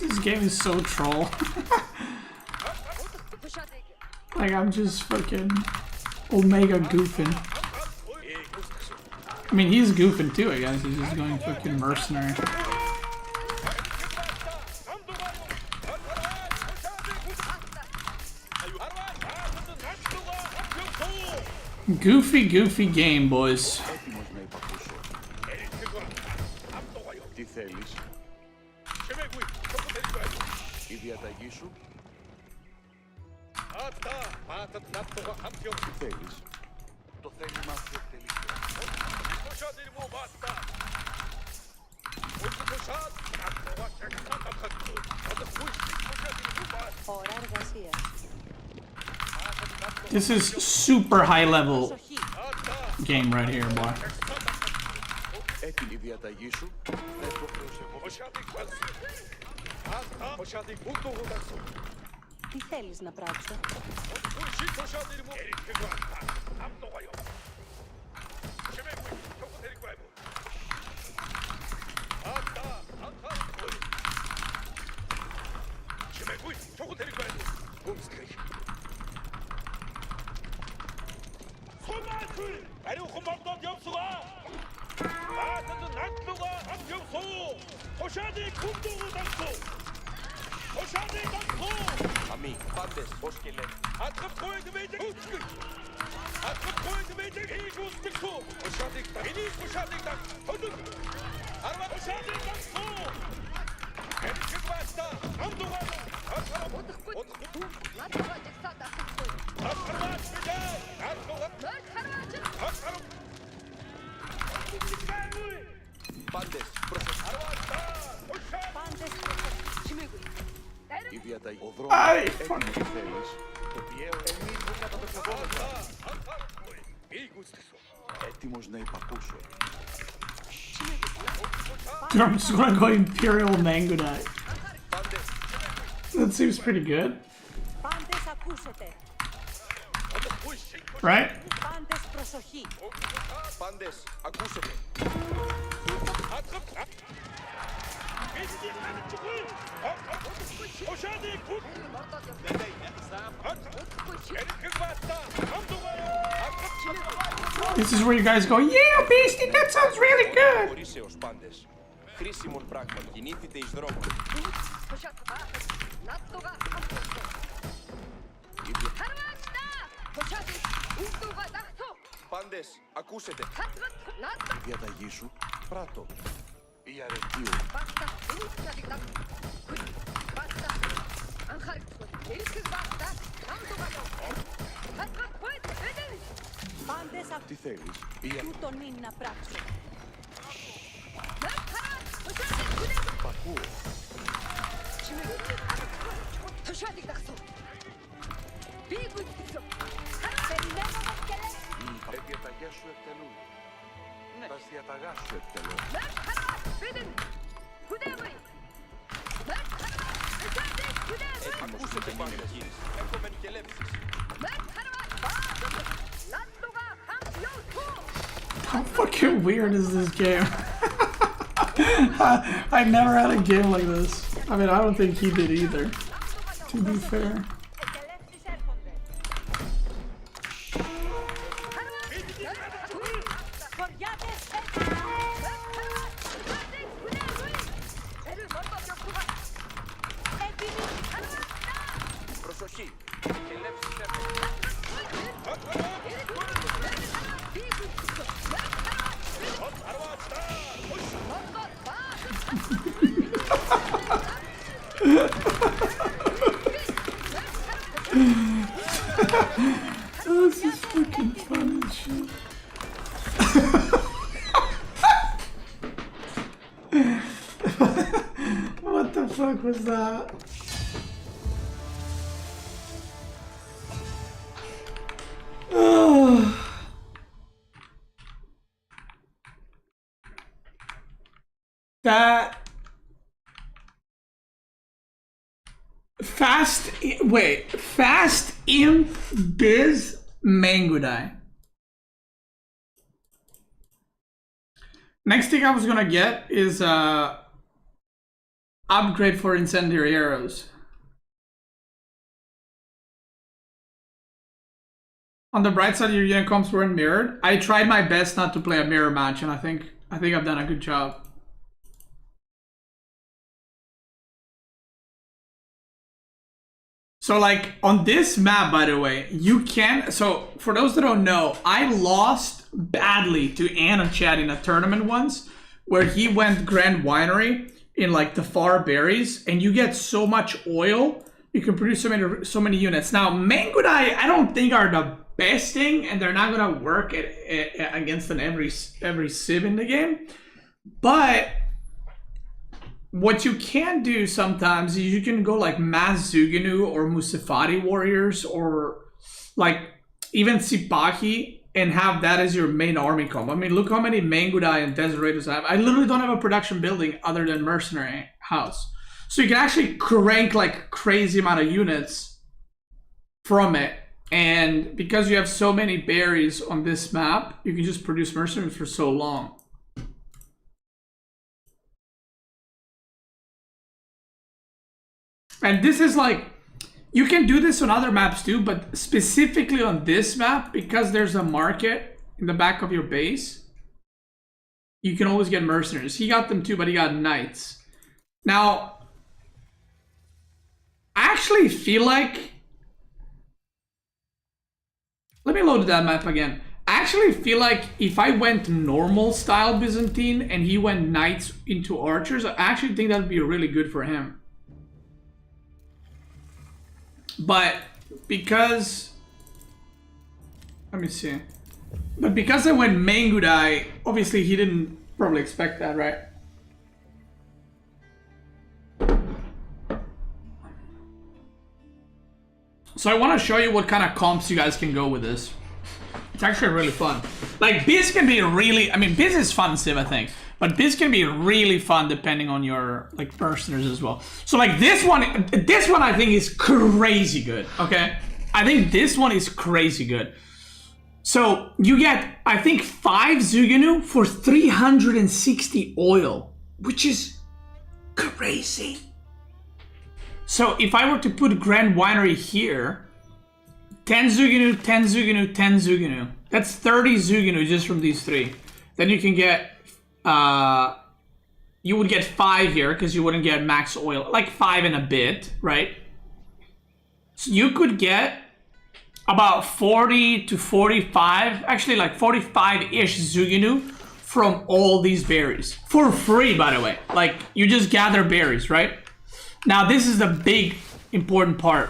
This game is so troll. Like, I'm just fucking Omega goofing. I mean, he's goofing too, I guess. He's just going fucking mercenary. Goofy game, boys.
Τι θέλεις? Η διαταγή σου. Τι θέλεις? Το θέλημά σου εκτελείται.
Ώρα εργασίας.
This is super high level game right here, boy.
Έτοιμη η διαταγή σου. Δεν το προσεχώ.
Τι θέλεις να πράξω?
Αμοί, πάντες, ως και λέμε. Πάντες, η διαταγή. Ο δρόμος έτοιμος τι θέλεις. Το πιέο εμείς δεν καταπευθευόμεθα. Έτοιμος να υπακούσω.
Dude, I'm just gonna go Imperial Mango Knight. That seems pretty good.
Πάντες ακούσετε.
Right?
Πάντες προσοχή.
Πάντες, ακούσετε.
This is where you guys go, yeah, Beastie, that sounds really good.
Χωρίσεως πάντες. Χρήσιμον πράγμα. Κινήθητε εις δρόμο. Πάντες, ακούσετε. Η διαταγή σου, πράττω. Η αρετίου.
Πάντες
Τι θέλεις?
τούτον είναι να πράξω.
Πακούω. Τα διαταγές σου εκτελούν. Τα διαταγάς σου εκτελούν. Ακούσετε πάντες. Έχουμε κελέψεις.
How fucking weird is this game? I never had a game like this. I mean, I don't think he did either, to be fair.
Προσοχή. Κελέψεις έρχονται.
Oh, this is fucking fun as shit. What the fuck was that? Oh. That fast imp biz Mangudai. Next thing I was gonna get is upgrade for incendiary arrows. On the bright side, your unit comps weren't mirrored. I tried my best not to play a mirror match, and I think I've done a good job. So like on this map, by the way, you can, so for those that don't know, I lost badly to Anna Chad in a tournament once where he went Grand Winery in like the far berries and you get so much oil, you can produce so many units. Now, Mangudai, I don't think are the best thing and they're not gonna work against an every civ in the game, but what you can do sometimes is you can go like Mass Zuginu or Musafati warriors or like even Sipaki and have that as your main army comp. I mean, look how many Mangudai and Desirators I have. I literally don't have a production building other than Mercenary House. So you can actually crank like crazy amount of units from it. And because you have so many berries on this map, you can just produce mercenaries for so long. And this is like, you can do this on other maps too, but specifically on this map, because there's a market in the back of your base, you can always get mercenaries. He got them too, but he got knights. Now, I actually feel like, let me load that map again. I actually feel like if I went normal style Byzantine and he went knights into archers, I actually think that would be really good for him. But because, let me see. But because I went Mangudai, obviously he didn't probably expect that, right? So I want to show you what kind of comps you guys can go with this. It's actually really fun. Like Biz can be really, I mean, Biz is fun civ, I think. But this can be really fun depending on your like mercenaries as well. So like this one I think is crazy good, okay? I think this one is crazy good. So you get, I think 5 Zuginu for 360 oil, which is crazy. So if I were to put Grand Winery here, 10 Zuginu, 10 Zuginu, 10 Zuginu. That's 30 Zuginu just from these three. Then you can get you would get 5 here because you wouldn't get max oil, like 5 and a bit, right? So you could get about 40 to 45, actually like 45-ish Zuginu from all these berries. For free, by the way. Like, you just gather berries, right? Now, this is the big important part.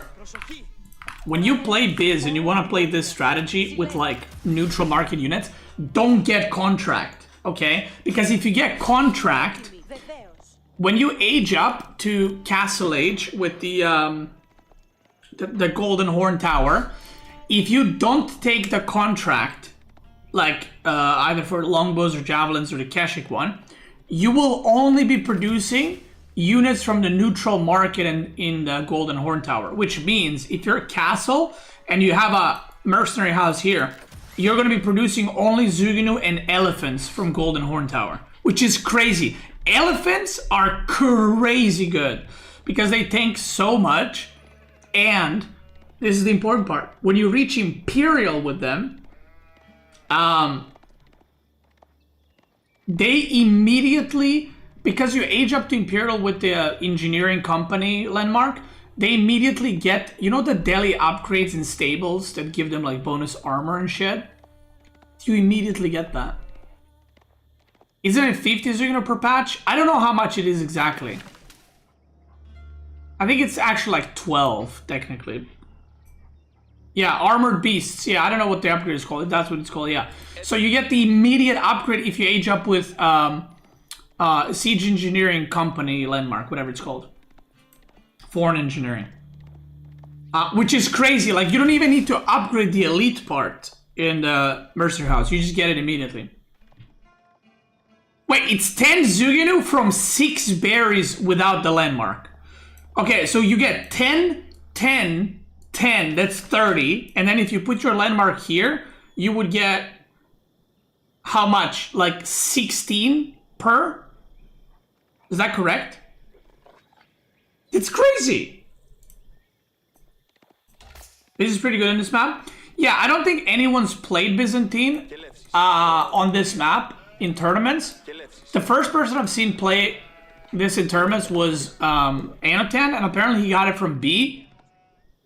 When you play Biz and you want to play this strategy with like neutral market units, don't get contract. Okay, because if you get contract, when you age up to Castle Age with the Golden Horn Tower, if you don't take the contract, like either for longbows or javelins or the Keshik one, you will only be producing units from the neutral market in the Golden Horn Tower, which means if you're a castle and you have a mercenary house here, you're going to be producing only Zuginu and elephants from Golden Horn Tower, which is crazy. Elephants are crazy good because they tank so much, and this is the important part. When you reach Imperial with them, they immediately, because you age up to Imperial with the engineering company landmark, they immediately get, you know, the daily upgrades in stables that give them like bonus armor and shit? You immediately get that. Isn't it 50 Zugino per patch? I don't know how much it is exactly. I think it's actually like 12, technically. Yeah, armored beasts. Yeah, I don't know what the upgrade is called. That's what it's called, yeah. So you get the immediate upgrade if you age up with Siege Engineering Company landmark, whatever it's called. Foreign Engineering. Which is crazy. Like, you don't even need to upgrade the elite part in the Mercer House. You just get it immediately. Wait, it's 10 Zuginu from 6 berries without the landmark. Okay, so you get 10, 10, 10, that's 30. And then if you put your landmark here, you would get how much? Like 16 per? Is that correct? It's crazy. This is pretty good in this map. Yeah, I don't think anyone's played Byzantine on this map in tournaments. The first person I've seen play this in tournaments was Anotan, and apparently he got it from B.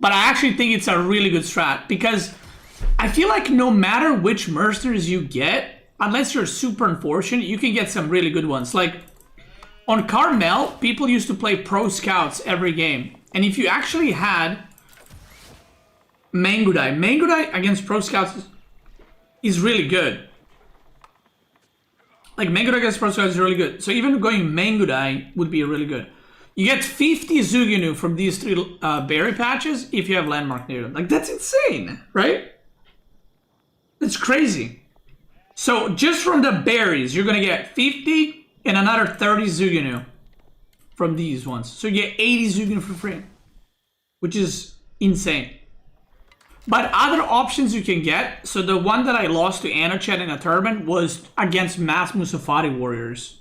But I actually think it's a really good strat, because I feel like no matter which mercenaries you get, unless you're super unfortunate, you can get some really good ones. Like, on Carmel, people used to play pro scouts every game. And if you actually had Mangudai against pro scouts is really good. Like, Mangudai against pro scouts is really good. So even going Mangudai would be really good. You get 50 Zuginu from these 3 berry patches if you have landmark near them. Like, that's insane, right? That's crazy. So just from the berries, you're gonna get 50 and another 30 Zuginu from these ones. So you get 80 Zuginu for free, which is insane. But other options you can get, so the one that I lost to Anochet in a tournament was against Mass Musafati Warriors.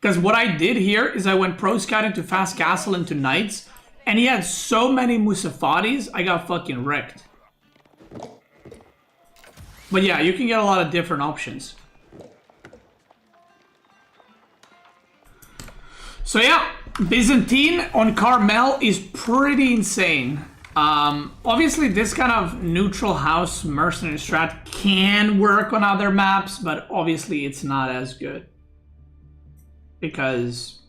Because what I did here is I went pro scouting to Fast Castle and to Knights, and he had so many Musafatis, I got fucking wrecked. But yeah, you can get a lot of different options. So yeah, Byzantine on Carmel is pretty insane. Obviously this kind of neutral house mercenary strat can work on other maps, but obviously it's not as good. Because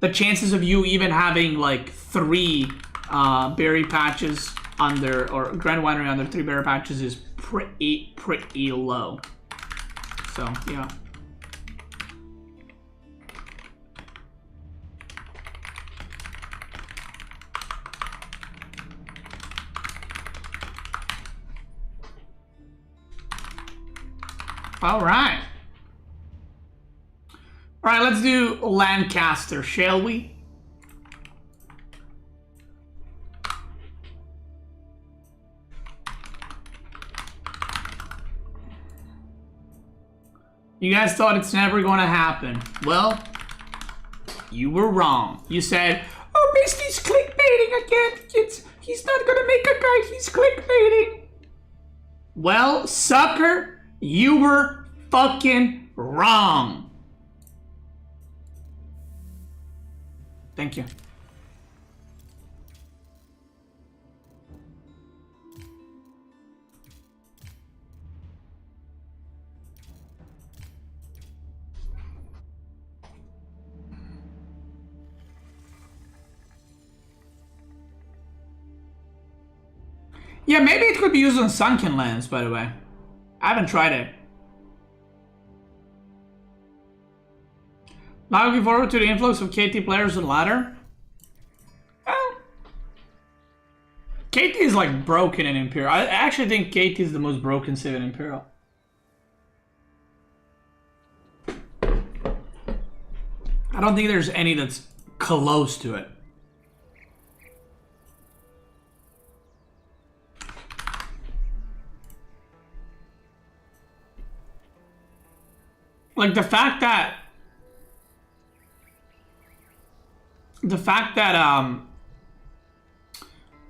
the chances of you even having like 3 berry patches under, or Grand Winery under 3 berry patches is pretty low. So yeah. All right. All right, let's do Lancaster, shall we? You guys thought it's never going to happen. Well, you were wrong. You said, oh, Misty's clickbaiting again. He's not going to make a guide. He's clickbaiting. Well, sucker, you were fucking wrong. Thank you. Yeah, maybe it could be used on Sunken Lands, by the way. I haven't tried it. Not looking forward to the influx of KT players on ladder. Well, KT is like broken in Imperial. I actually think KT is the most broken civ in Imperial. I don't think there's any that's close to it. Like the fact that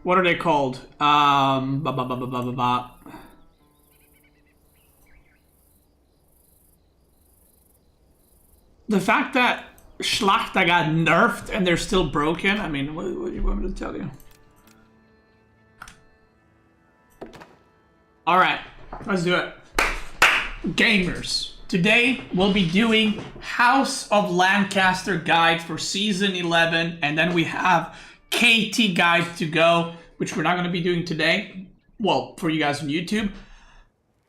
what are they called? The fact that Schlachta got nerfed and they're still broken. I mean, what do you want me to tell you? All right, let's do it. Gamers. Today, we'll be doing House of Lancaster guide for Season 11, and then we have KT guide to go, which we're not going to be doing today. well, for you guys on YouTube.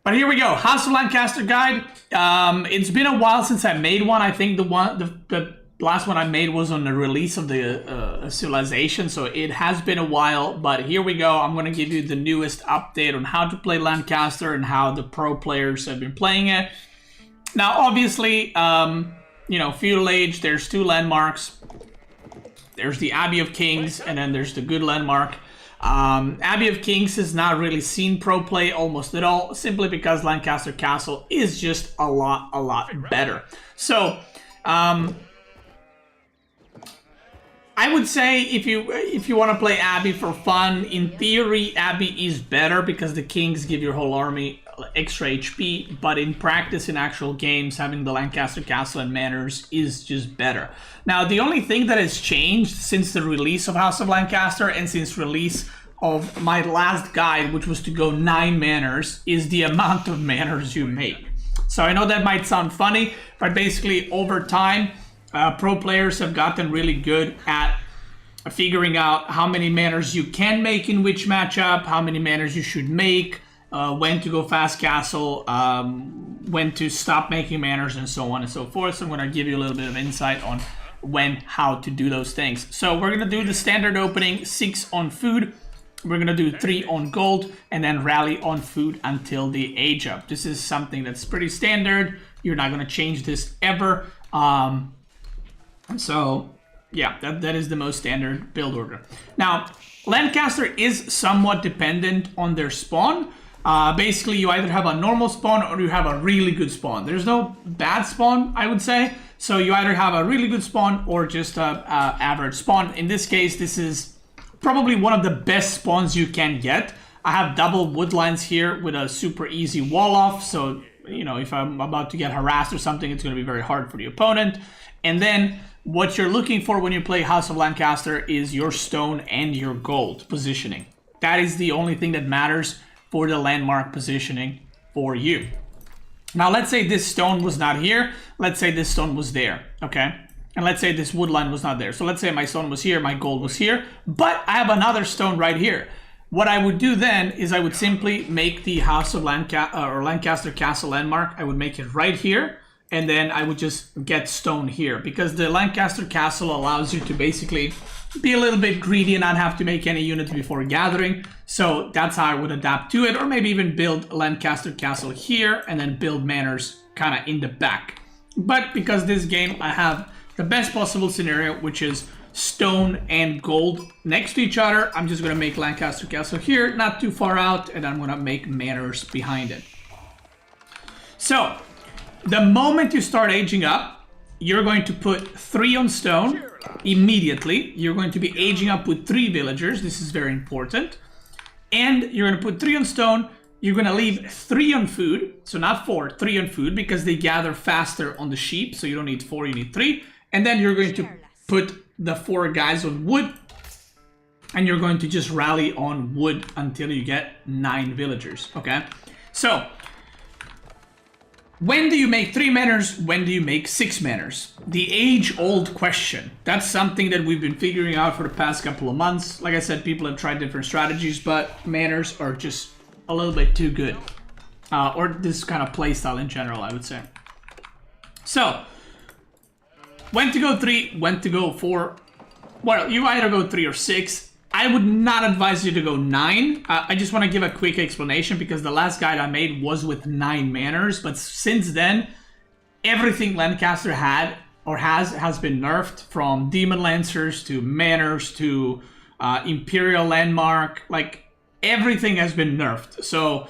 But here we go, House of Lancaster guide. It's been a while since I made one. I think the last one I made was on the release of the Civilization, so it has been a while. But here we go. I'm going to give you the newest update on how to play Lancaster and how the pro players have been playing it. Now, obviously, you know, feudal age. There's 2 landmarks. There's the Abbey of Kings, and then there's the good landmark. Abbey of Kings has not really seen pro play almost at all, simply because Lancaster Castle is just a lot better. So, I would say if you want to play Abbey for fun, in theory, Abbey is better because the Kings give your whole army extra HP, but in practice, in actual games, having the Lancaster Castle and Manors is just better. Now, the only thing that has changed since the release of House of Lancaster and since release of my last guide, which was to go 9 manors, is the amount of manors you make. So I know that might sound funny, but basically over time, pro players have gotten really good at figuring out how many manors you can make in which matchup, how many manors you should make, when to go fast castle, when to stop making manors, and so on and so forth. So I'm going to give you a little bit of insight on how to do those things. So we're going to do the standard opening, 6 on food. We're going to do 3 on gold, and then rally on food until the age up. This is something that's pretty standard. You're not going to change this ever. So yeah, that is the most standard build order. Now, Lancaster is somewhat dependent on their spawn. Basically, you either have a normal spawn or you have a really good spawn. There's no bad spawn, I would say. So you either have a really good spawn or just a average spawn. In this case, this is probably one of the best spawns you can get. I have double wood lines here with a super easy wall off. So, you know, if I'm about to get harassed or something, it's going to be very hard for the opponent. And then what you're looking for when you play House of Lancaster is your stone and your gold positioning. That is the only thing that matters for the landmark positioning for you. Now, let's say this stone was not here. Let's say this stone was there, okay? And let's say this wood line was not there. So let's say my stone was here, my gold was here, but I have another stone right here. What I would do then is I would simply make the House of Lancaster Castle landmark. I would make it right here, and then I would just get stone here, because the Lancaster Castle allows you to basically be a little bit greedy and not have to make any units before gathering. So that's how I would adapt to it, or maybe even build Lancaster Castle here and then build manors kind of in the back. But because this game I have the best possible scenario, which is stone and gold next to each other, I'm just going to make Lancaster Castle here, not too far out, and I'm going to make manors behind it. So the moment you start aging up, you're going to put 3 on stone immediately. You're going to be aging up with 3 villagers. This is very important. And you're going to put 3 on stone. You're going to leave 3 on food. So not 4, 3 on food, because they gather faster on the sheep. So you don't need 4, you need 3. And then you're going to put the 4 guys on wood. And you're going to just rally on wood until you get 9 villagers. Okay? So when do you make 3 manors? When do you make 6 manors? The age-old question. That's something that we've been figuring out for the past couple of months. Like I said, people have tried different strategies, but manors are just a little bit too good. Or this kind of playstyle in general, I would say. So, when to go 3, when to go 4. Well, you either go 3 or 6. I would not advise you to go 9. I just want to give a quick explanation, because the last guide I made was with 9 manors, but since then, everything Lancaster had or has been nerfed, from Demon Lancers to manors to Imperial Landmark. Like, everything has been nerfed. So,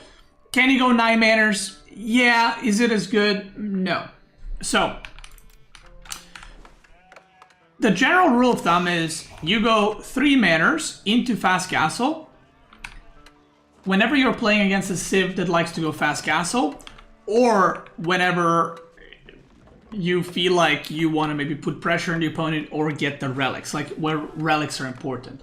can you go 9 manors? Yeah. Is it as good? No. So, the general rule of thumb is you go 3 manors into fast castle whenever you're playing against a civ that likes to go fast castle, or whenever you feel like you want to maybe put pressure on the opponent or get the relics, like where relics are important.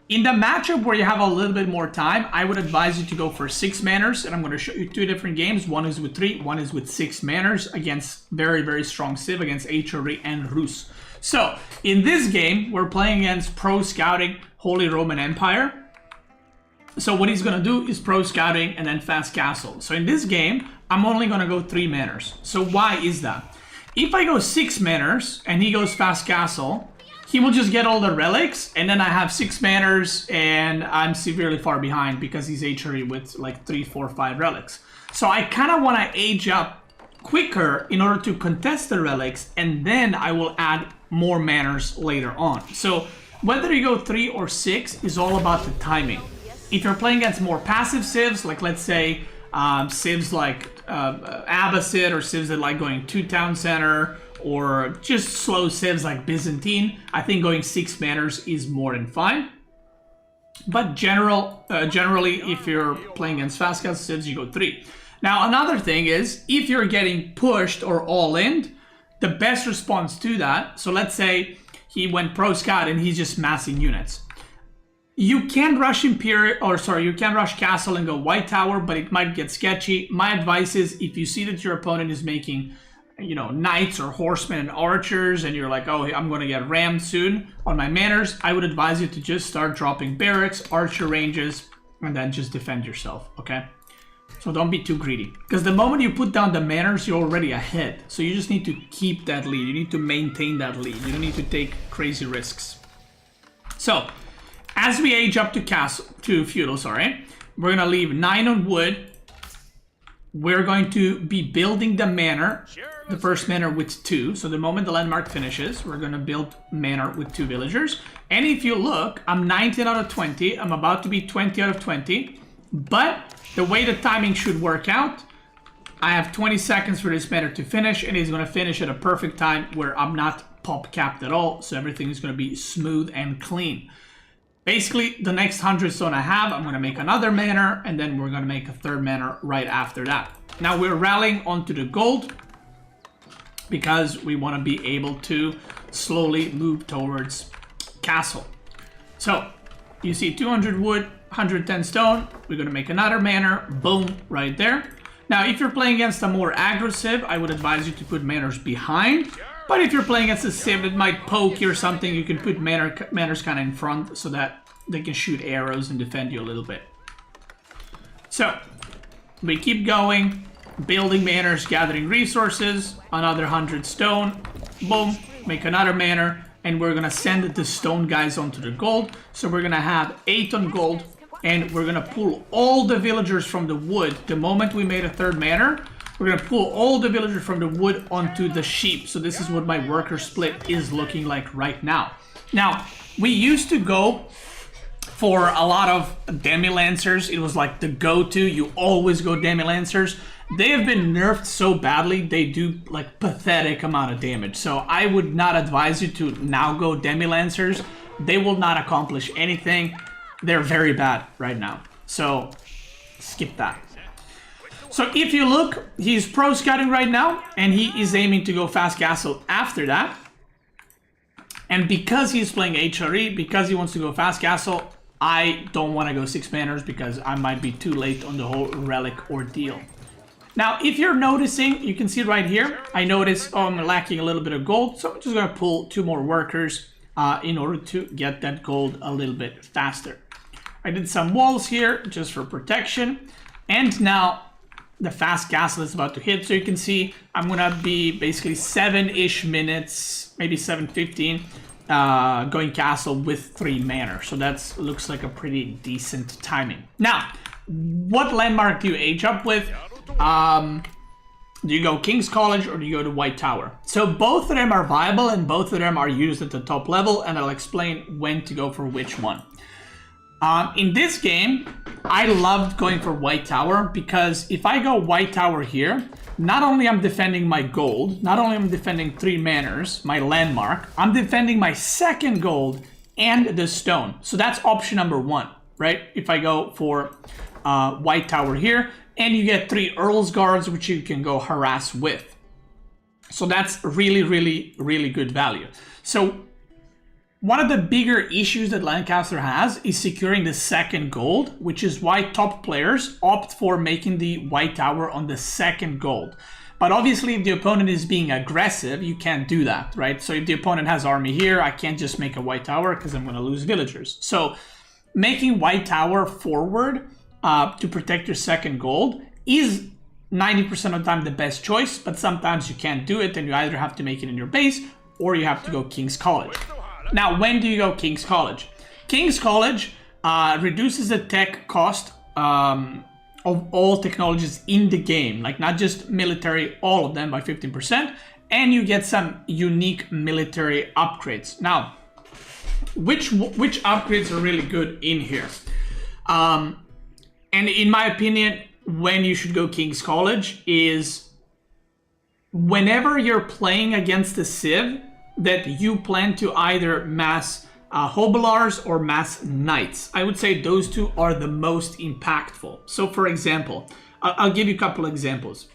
In the matchup where you have a little bit more time, I would advise you to go for 6 manors, and I'm going to show you 2 different games. One is with 3, one is with 6 manors against very, very strong civ, against HRE and Rus. So, in this game, we're playing against Pro Scouting Holy Roman Empire. So what he's gonna do is pro scouting and then fast castle. So in this game, I'm only gonna go 3 manners. So why is that? If I go 6 manners and he goes fast castle, he will just get all the relics, and then I have 6 manners and I'm severely far behind because he's HRE with like 3, 4, 5 relics. So I kind of want to age up quicker in order to contest the relics, and then I will add more manners later on. So whether you go 3 or 6 is all about the timing. If you're playing against more passive civs, like let's say civs like Abbasid, or civs that like going to town center, or just slow civs like Byzantine, I think going 6 manners is more than fine. But generally, if you're playing against fast castle civs, you go 3. Now, another thing is, if you're getting pushed or all-in, the best response to that, so let's say he went pro scout and he's just massing units. You can rush you can rush castle and go white tower, but it might get sketchy. My advice is, if you see that your opponent is making, you know, knights or horsemen and archers, and you're like, oh, I'm going to get rammed soon on my manners, I would advise you to just start dropping barracks, archer ranges, and then just defend yourself, okay? So don't be too greedy, because the moment you put down the manners, you're already ahead. So you just need to keep that lead. You need to maintain that lead. You don't need to take crazy risks. So as we age up to feudal, we're gonna leave 9 on wood. We're going to be building the manor, the first manor with 2. So the moment the landmark finishes, we're gonna build manor with 2 villagers. And if you look, I'm 19 out of 20. I'm about to be 20 out of 20. But the way the timing should work out, I have 20 seconds for this manor to finish, and he's gonna finish at a perfect time where I'm not pop capped at all. So everything is gonna be smooth and clean. Basically, the next 100 stone I have, I'm gonna make another manor, and then we're gonna make a 3rd manor right after that. Now we're rallying onto the gold because we wanna be able to slowly move towards castle. So you see 200 wood, 110 stone, we're gonna make another manor, boom, right there. Now, if you're playing against a more aggressive, I would advise you to put manors behind. But if you're playing against a civ that might poke you or something, you can put manors kind of in front so that they can shoot arrows and defend you a little bit. So, we keep going, building manors, gathering resources, another 100 stone, boom, make another manor, and we're gonna send the stone guys onto the gold. So we're gonna have 8 on gold, and we're gonna pull all the villagers from the wood. The moment we made a 3rd manor, we're gonna pull all the villagers from the wood onto the sheep. So this is what my worker split is looking like right now. Now, we used to go for a lot of demi-lancers. It was like the go-to, you always go demi-lancers. They have been nerfed so badly, they do like pathetic amount of damage. So I would not advise you to now go demi-lancers. They will not accomplish anything. They're very bad right now. So skip that. So if you look, he's pro scouting right now, and he is aiming to go fast castle after that. And because he's playing HRE, because he wants to go fast castle, I don't want to go 6 manors because I might be too late on the whole relic ordeal. Now, if you're noticing, you can see right here, I notice I'm lacking a little bit of gold, so I'm just going to pull 2 more workers in order to get that gold a little bit faster. I did some walls here just for protection, and now the fast castle is about to hit. So you can see I'm gonna be basically 7-ish minutes, maybe 7:15, going castle with 3 manor. So that looks like a pretty decent timing. Now, what landmark do you age up with? Do you go King's College or do you go to White Tower? So both of them are viable and both of them are used at the top level, and I'll explain when to go for which one. In this game, I loved going for White Tower because if I go White Tower here, not only I'm defending my gold, not only I'm defending 3 manors, my landmark, I'm defending my 2nd gold and the stone. So that's option number 1, right? If I go for White Tower here, and you get 3 Earl's Guards, which you can go harass with. So that's really, really, really good value. So one of the bigger issues that Lancaster has is securing the 2nd gold, which is why top players opt for making the White Tower on the 2nd gold. But obviously, if the opponent is being aggressive, you can't do that, right? So if the opponent has army here, I can't just make a White Tower because I'm going to lose villagers. So making White Tower forward to protect your second gold is 90% of the time the best choice, but sometimes you can't do it and you either have to make it in your base or you have to go King's College. Now, when do you go King's College? King's College reduces the tech cost of all technologies in the game, like not just military, all of them by 15%, and you get some unique military upgrades. Now, which upgrades are really good in here? And in my opinion, when you should go King's College is whenever you're playing against a civ that you plan to either mass Hobilars or mass Knights. I would say those two are the most impactful. So for example, I'll give you a couple examples.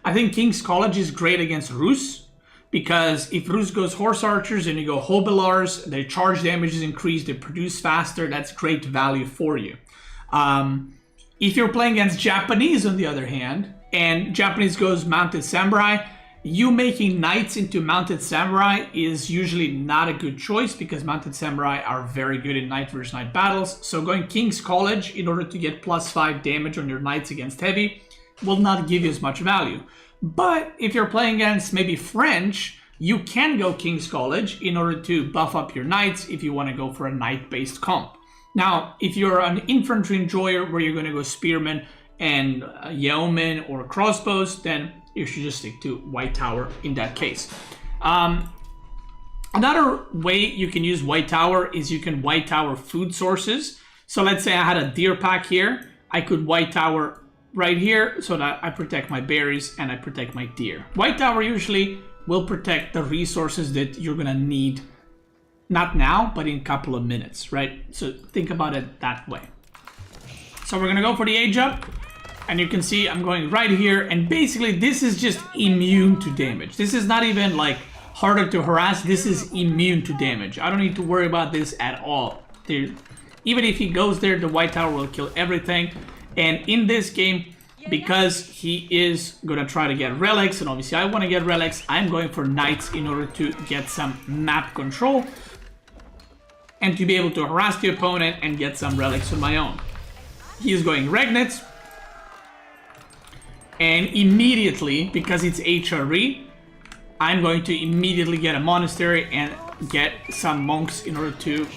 I think King's College is great against Rus, because if Rus goes Horse Archers and you go Hobilars, their charge damage is increased, they produce faster, that's great value for you. If you're playing against Japanese on the other hand, and Japanese goes Mounted Samurai, you making Knights into Mounted Samurai is usually not a good choice because Mounted Samurai are very good in Knight versus Knight battles. So going King's College in order to get +5 damage on your Knights against heavy will not give you as much value. But if you're playing against maybe French, you can go King's College in order to buff up your Knights if you want to go for a Knight-based comp. Now, if you're an infantry enjoyer where you're going to go Spearmen and Yeomen or Crossbows, then you should just stick to White Tower in that case. Another way you can use White Tower is you can White Tower food sources. So let's say I had a deer pack here. I could White Tower right here so that I protect my berries and I protect my deer. White Tower usually will protect the resources that you're gonna need, not now, but in a couple of minutes, right? So think about it that way. So we're gonna go for the age up. And you can see I'm going right here, and basically this is just immune to damage. This is not even like harder to harass, this is immune to damage. I don't need to worry about this at all. Even if he goes there, the White Tower will kill everything. And in this game, because he is gonna try to get relics, and obviously I want to get relics, I'm going for Knights in order to get some map control and to be able to harass the opponent and get some relics of my own. He is going Regnets. And immediately, because it's HRE, I'm going to immediately get a monastery and get some monks in order to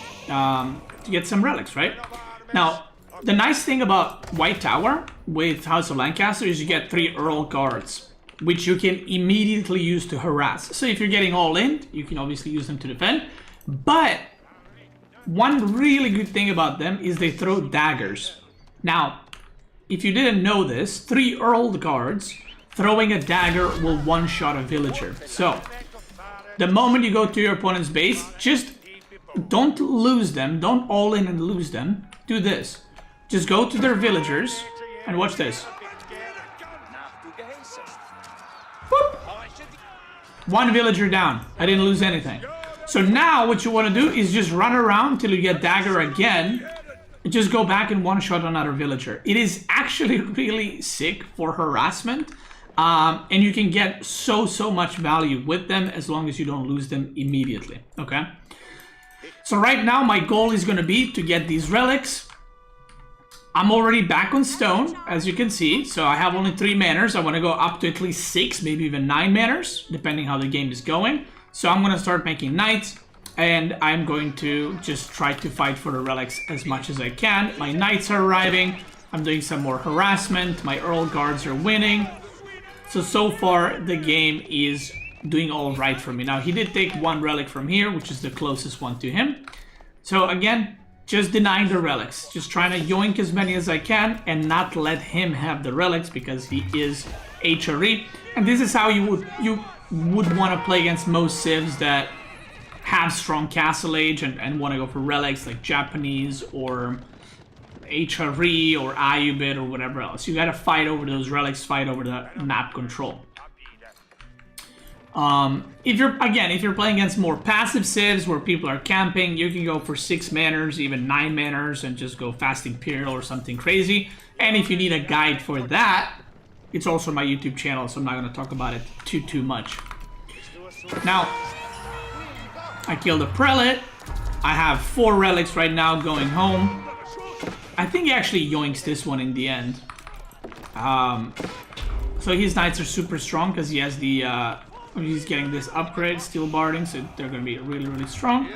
get some relics, right? Now, the nice thing about White Tower with House of Lancaster is you get 3 Earl Guards, which you can immediately use to harass. So if you're getting all in, you can obviously use them to defend. But one really good thing about them is they throw daggers. Now, if you didn't know this, 3 Earl Guards throwing a dagger will one-shot a villager. So, the moment you go to your opponent's base, just don't lose them. Don't all in and lose them. Do this. Just go to their villagers and watch this. Whoop. 1 villager down. I didn't lose anything. So now what you want to do is just run around till you get dagger again. Just go back and one-shot another villager. It is actually really sick for harassment. And you can get so much value with them as long as you don't lose them immediately. Okay? So right now my goal is going to be to get these relics. I'm already back on stone, as you can see. So I have only 3 manners. I want to go up to at least 6, maybe even 9 manners, depending how the game is going. So I'm going to start making knights. And I'm going to just try to fight for the relics as much as I can. My knights are arriving. I'm doing some more harassment. My Earl Guards are winning. So far, the game is doing all right for me. Now, he did take 1 relic from here, which is the closest one to him. So again, just denying the relics. Just trying to yoink as many as I can and not let him have the relics because he is HRE. And this is how you would want to play against most civs that have strong castle age and want to go for relics like Japanese or HRE or Ayubit or whatever else. You gotta fight over those relics, fight over the map control. If you're playing against more passive civs where people are camping, you can go for 6 manners, even 9 manners, and just go Fast Imperial or something crazy. And if you need a guide for that, it's also on my YouTube channel, so I'm not gonna talk about it too much. Now, I killed a prelate. I have 4 relics right now going home. I think he actually yoinks this one in the end. So his knights are super strong because he has the he's getting this upgrade, steel barding, so they're gonna be really, really strong.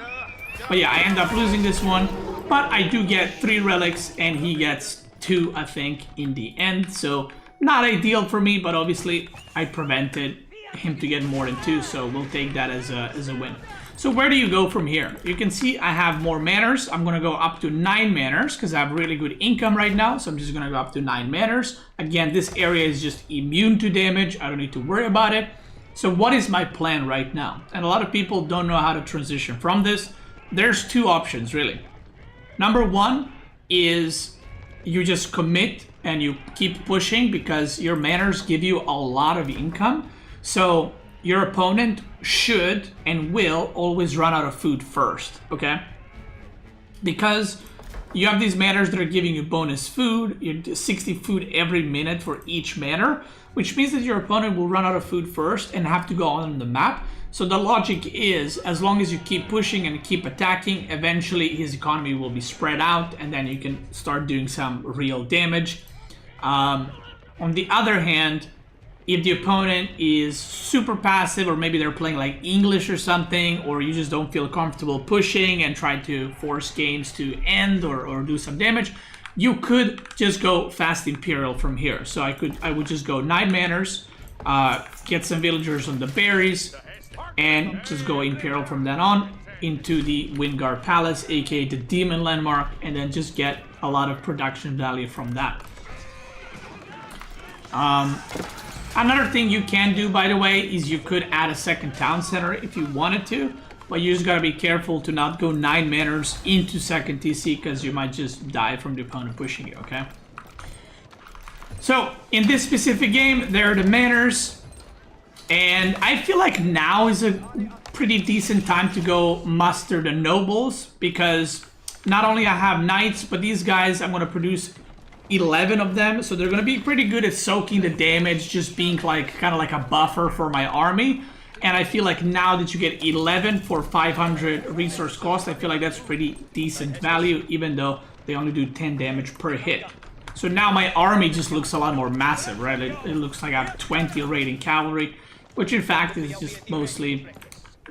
But yeah, I end up losing this one, but I do get 3 relics and he gets 2, I think, in the end. So not ideal for me, but obviously I prevented him to get more than 2, so we'll take that as a win. So where do you go from here? You can see I have more manors. I'm gonna go up to 9 manors because I have really good income right now. So I'm just gonna go up to 9 manors. Again, this area is just immune to damage. I don't need to worry about it. So what is my plan right now? And a lot of people don't know how to transition from this. There's 2 options really. Number 1 is you just commit and you keep pushing because your manors give you a lot of income. So your opponent should and will always run out of food first, okay? Because you have these manors that are giving you bonus food, you 60 food every minute for each manor, which means that your opponent will run out of food first and have to go on the map. So the logic is, as long as you keep pushing and keep attacking, eventually his economy will be spread out and then you can start doing some real damage. On the other hand, if the opponent is super passive, or maybe they're playing like English or something, or you just don't feel comfortable pushing and try to force games to end or do some damage, you could just go fast Imperial from here. So I would just go 9 manors, get some villagers on the berries, and just go Imperial from then on into the Wingard Palace, aka the Demon Landmark, and then just get a lot of production value from that. Another thing you can do, by the way, is you could add a second town center if you wanted to, but you just gotta be careful to not go 9 manors into second TC because you might just die from the opponent pushing you, okay? So, in this specific game, there are the manors, and I feel like now is a pretty decent time to go muster the nobles, because not only I have knights, but these guys, I'm gonna produce 11 of them, so they're gonna be pretty good at soaking the damage, just being like kind of like a buffer for my army. And I feel like now that you get 11 for 500 resource cost, I feel like that's pretty decent value, even though they only do 10 damage per hit. So now my army just looks a lot more massive, right? It looks like I have 20 raiding cavalry, which in fact is just mostly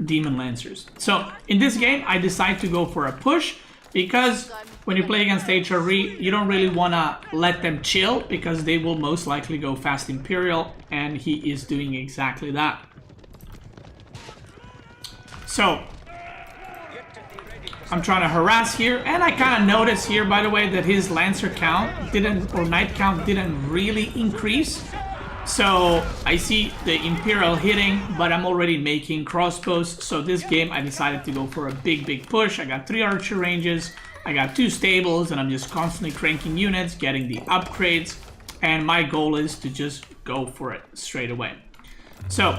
demon lancers. So in this game, I decide to go for a push, because when you play against HRE, you don't really want to let them chill, because they will most likely go fast Imperial, and he is doing exactly that. So, I'm trying to harass here, and I kind of noticed here, by the way, that his Lancer count didn't, or Knight count didn't really increase. So, I see the Imperial hitting, but I'm already making crossbows. So this game, I decided to go for a big push. I got 3 archer ranges, I got 2 stables, and I'm just constantly cranking units, getting the upgrades. And my goal is to just go for it straight away. So,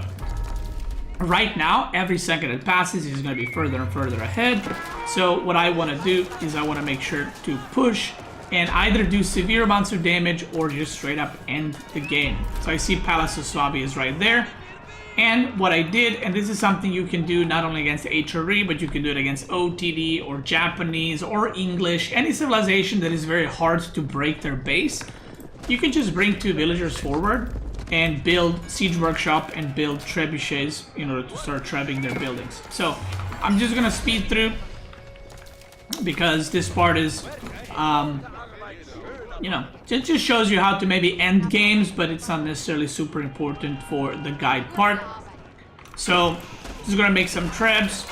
right now, every second it passes, he's going to be further and further ahead. So what I want to do is I want to make sure to push and either do severe amounts of damage or just straight up end the game. So I see Palace of Swabi is right there. And what I did, and this is something you can do not only against HRE, but you can do it against OTD or Japanese or English, any civilization that is very hard to break their base. You can just bring 2 villagers forward and build Siege Workshop and build trebuchets in order to start trebbing their buildings. So I'm just gonna speed through because this part is, you know, it just shows you how to maybe end games, but it's not necessarily super important for the guide part. So just gonna make some trebs.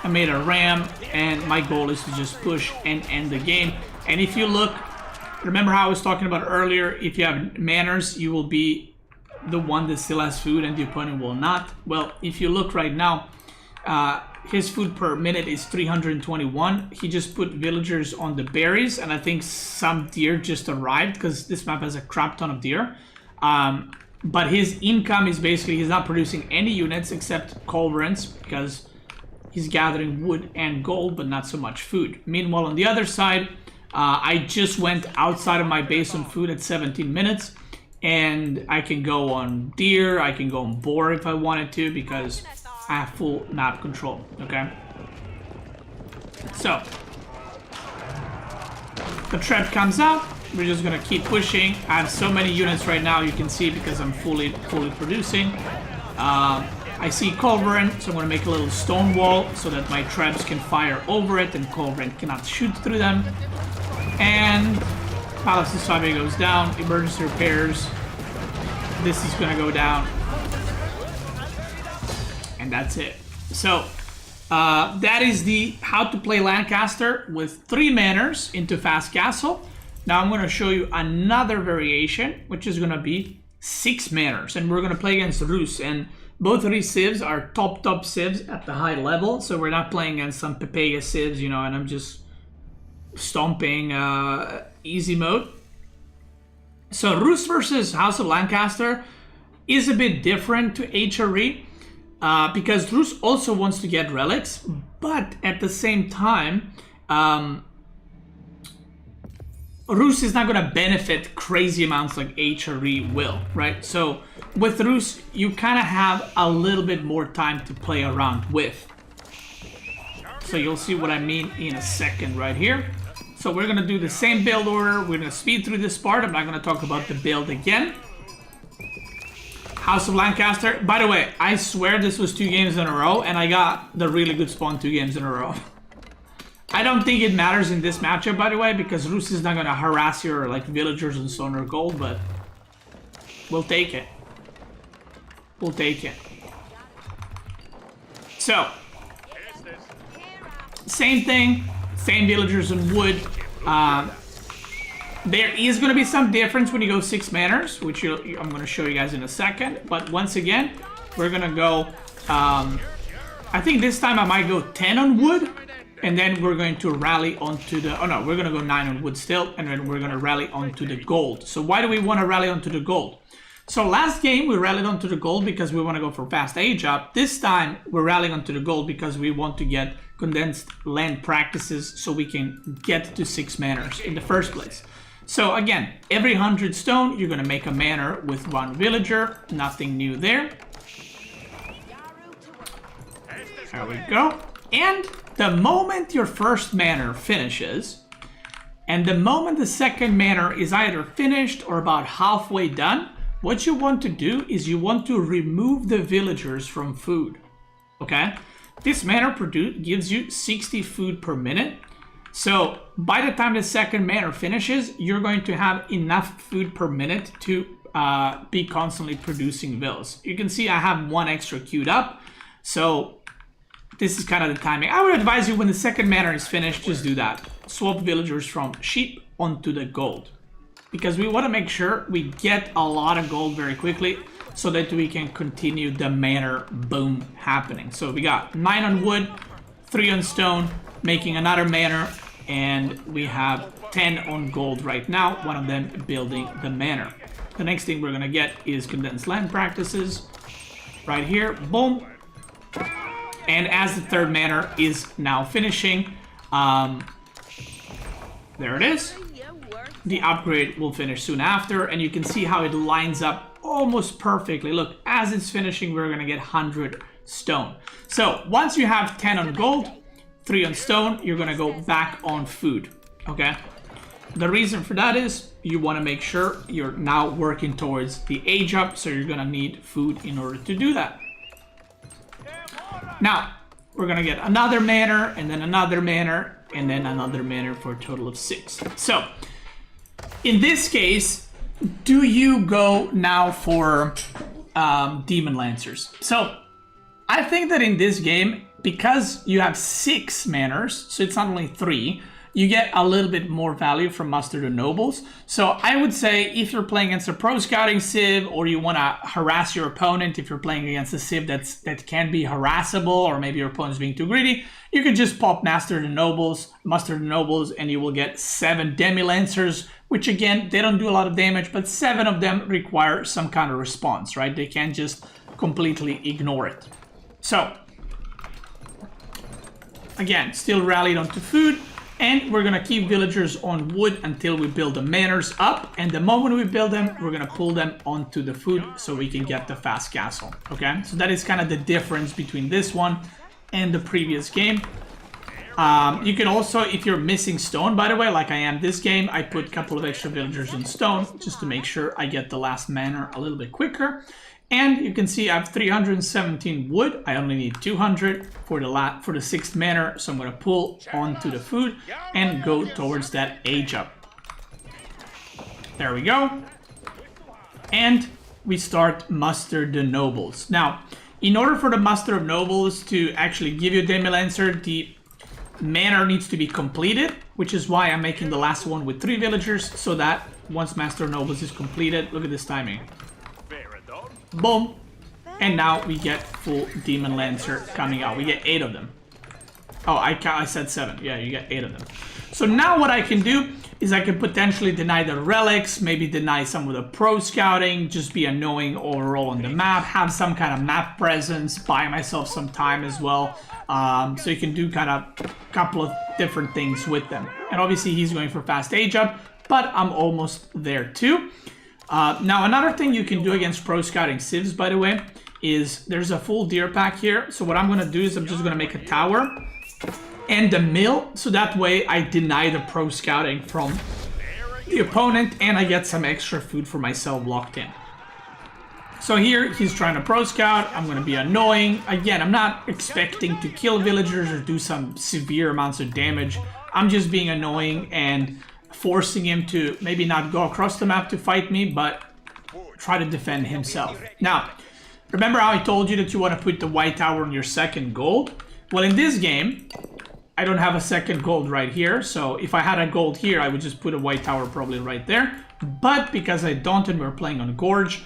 I made a ram, and my goal is to just push and end the game. And if you look, remember how I was talking about earlier, if you have manors, you will be the one that still has food and the opponent will not. Well, if you look right now, his food per minute is 321. He just put villagers on the berries, and I think some deer just arrived because this map has a crap ton of deer. But his income is basically, he's not producing any units except culverins because he's gathering wood and gold, but not so much food. Meanwhile, on the other side, I just went outside of my base on food at 17 minutes. And I can go on deer, I can go on boar if I wanted to, because I have full map control, okay? So the trap comes out. We're just gonna keep pushing. I have so many units right now, you can see, because I'm fully producing. I see Culverin, so I'm gonna make a little stone wall so that my traps can fire over it and Culverin cannot shoot through them. And Palace of Sabia goes down. Emergency repairs. This is gonna go down. And that's it. So that is the how to play Lancaster with 3 manners into Fast Castle. Now I'm gonna show you another variation, which is gonna be 6 manners, and we're gonna play against Rus. And both of these civs are top civs at the high level, so we're not playing against some Pepega civs, you know, and I'm just stomping easy mode. So Rus versus House of Lancaster is a bit different to HRE because Rus also wants to get relics, but at the same time, Rus is not going to benefit crazy amounts like HRE will, right? So with Rus, you kind of have a little bit more time to play around with. So you'll see what I mean in a second right here. So we're going to do the same build order. We're going to speed through this part. I'm not going to talk about the build again. House of Lancaster. By the way, I swear this was 2 games in a row, and I got the really good spawn 2 games in a row. I don't think it matters in this matchup, by the way, because Rus is not going to harass your like villagers and stone or gold, but we'll take it. We'll take it. So, same thing, same villagers and wood. There is going to be some difference when you go 6 manners, which I'm going to show you guys in a second. But once again, we're going to go, I think this time I might go 10 on wood. And then we're going to rally onto the... Oh no, we're going to go 9 on wood still. And then we're going to rally onto the gold. So why do we want to rally onto the gold? So last game we rallied onto the gold because we want to go for fast age up. This time we're rallying onto the gold because we want to get condensed land practices so we can get to 6 manners in the first place. So again, every 100 stone you're going to make a manor with 1 villager. Nothing new there. There we go. And the moment your first manor finishes, and the moment the second manor is either finished or about halfway done, what you want to do is you want to remove the villagers from food. Okay? This manor gives you 60 food per minute. So by the time the second manor finishes, you're going to have enough food per minute to be constantly producing villas. You can see I have 1 extra queued up. So this is kind of the timing. I would advise you when the second manor is finished, just do that. Swap villagers from sheep onto the gold. Because we want to make sure we get a lot of gold very quickly so that we can continue the manor boom happening. So we got 9 on wood, 3 on stone, making another manor, and we have 10 on gold right now, one of them building the manor. The next thing we're going to get is condensed land practices. Right here, boom. And as the third manor is now finishing, there it is. The upgrade will finish soon after, and you can see how it lines up almost perfectly. Look, as it's finishing, we're gonna get 100 stone. So once you have 10 on gold, 3 on stone, you're gonna go back on food, okay? The reason for that is you wanna make sure you're now working towards the age up, so you're gonna need food in order to do that. Now, we're gonna get another manor, and then another manor, and then another manor for a total of 6. So, in this case, do you go now for Demon Lancers? So, I think that in this game, because you have 6 manors, so it's not only 3, you get a little bit more value from Muster the Nobles. So I would say if you're playing against a pro scouting civ, or you want to harass your opponent, if you're playing against a civ that can be harassable, or maybe your opponent's being too greedy, you can just pop Muster the Nobles, and you will get 7 Demi Lancers, which again, they don't do a lot of damage, but 7 of them require some kind of response, right? They can't just completely ignore it. So, again, still rallied onto food. And we're gonna keep villagers on wood until we build the manors up. And the moment we build them, we're gonna pull them onto the food so we can get the fast castle, okay? So that is kind of the difference between this one and the previous game. You can also, if you're missing stone, by the way, like I am this game, I put a couple of extra villagers in stone just to make sure I get the last manor a little bit quicker. And you can see I have 317 wood. I only need 200 for the sixth manor, so I'm gonna pull onto the food and go towards that age up. There we go. And we start muster the nobles. Now, in order for the muster of nobles to actually give you a Demi-Lancer, the manor needs to be completed, which is why I'm making the last one with 3 villagers, so that once Master of Nobles is completed, look at this timing. Boom. And now we get full Demon Lancer coming out. We get 8 of them. Oh, I said 7. Yeah, you get 8 of them. So now what I can do is I can potentially deny the relics, maybe deny some of the pro scouting, just be annoying overall on the map, have some kind of map presence, buy myself some time as well. So you can do kind of a couple of different things with them. And obviously he's going for fast age up, but I'm almost there too. Now another thing you can do against pro scouting civs, by the way, is there's a full deer pack here. So what I'm going to do is I'm just going to make a tower and a mill, so that way I deny the pro scouting from the opponent and I get some extra food for myself locked in. So here he's trying to pro scout. I'm going to be annoying. Again, I'm not expecting to kill villagers or do some severe amounts of damage. I'm just being annoying and forcing him to maybe not go across the map to fight me, but try to defend himself. Now, remember how I told you that you want to put the white tower on your second gold? Well, in this game, I don't have a second gold right here, so if I had a gold here, I would just put a white tower probably right there. But because I don't and we're playing on Gorge,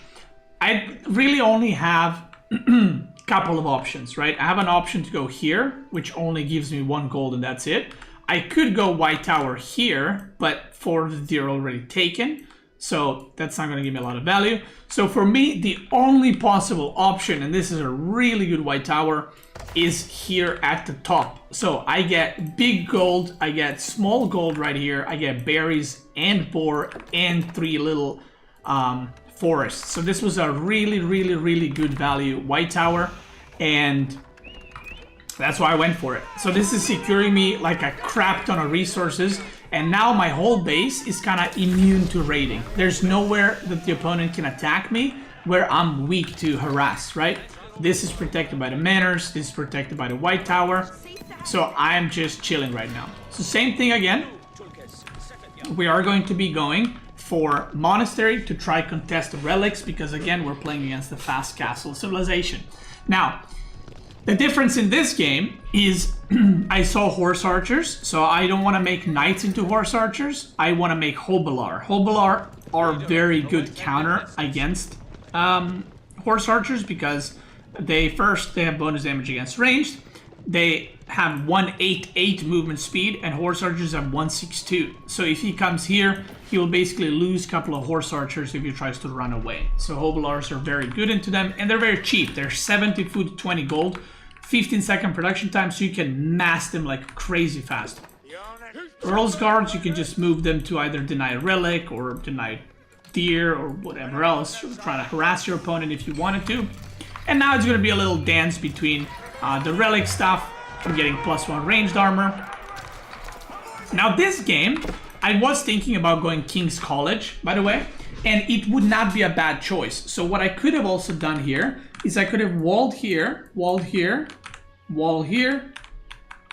I really only have a couple of options, right? I have an option to go here, which only gives me 1 gold and that's it. I could go white tower here, but 4 of the deer already taken, so that's not going to give me a lot of value. So for me, the only possible option, and this is a really good white tower, is here at the top. So I get big gold, I get small gold right here, I get berries and boar and 3 little forests. So this was a really good value white tower, and that's why I went for it. So this is securing me like a crap ton of resources, and now my whole base is kind of immune to raiding. There's nowhere that the opponent can attack me where I'm weak to harass, right? This is protected by the manors, this is protected by the white tower, so I'm just chilling right now. So same thing again, we are going to be going for monastery to try contest the relics, because again we're playing against the fast castle civilization. Now, the difference in this game is I saw horse archers, so I don't want to make knights into horse archers. I want to make hobelar. Hobelar are very good counter against horse archers, because they have bonus damage against ranged. They have 188 movement speed, and horse archers have 162. So if he comes here, he will basically lose a couple of horse archers if he tries to run away. So hobelars are very good into them, and they're very cheap. They're 70 food, 20 gold, 15-second production time, so you can mass them like crazy fast. Earl's Guards, you can just move them to either deny relic or deny deer or whatever else. You're trying to harass your opponent if you wanted to. And now it's going to be a little dance between the relic stuff. I'm getting +1 ranged armor. Now this game, I was thinking about going King's College, by the way, and it would not be a bad choice. So what I could have also done here is I could have walled here, wall here,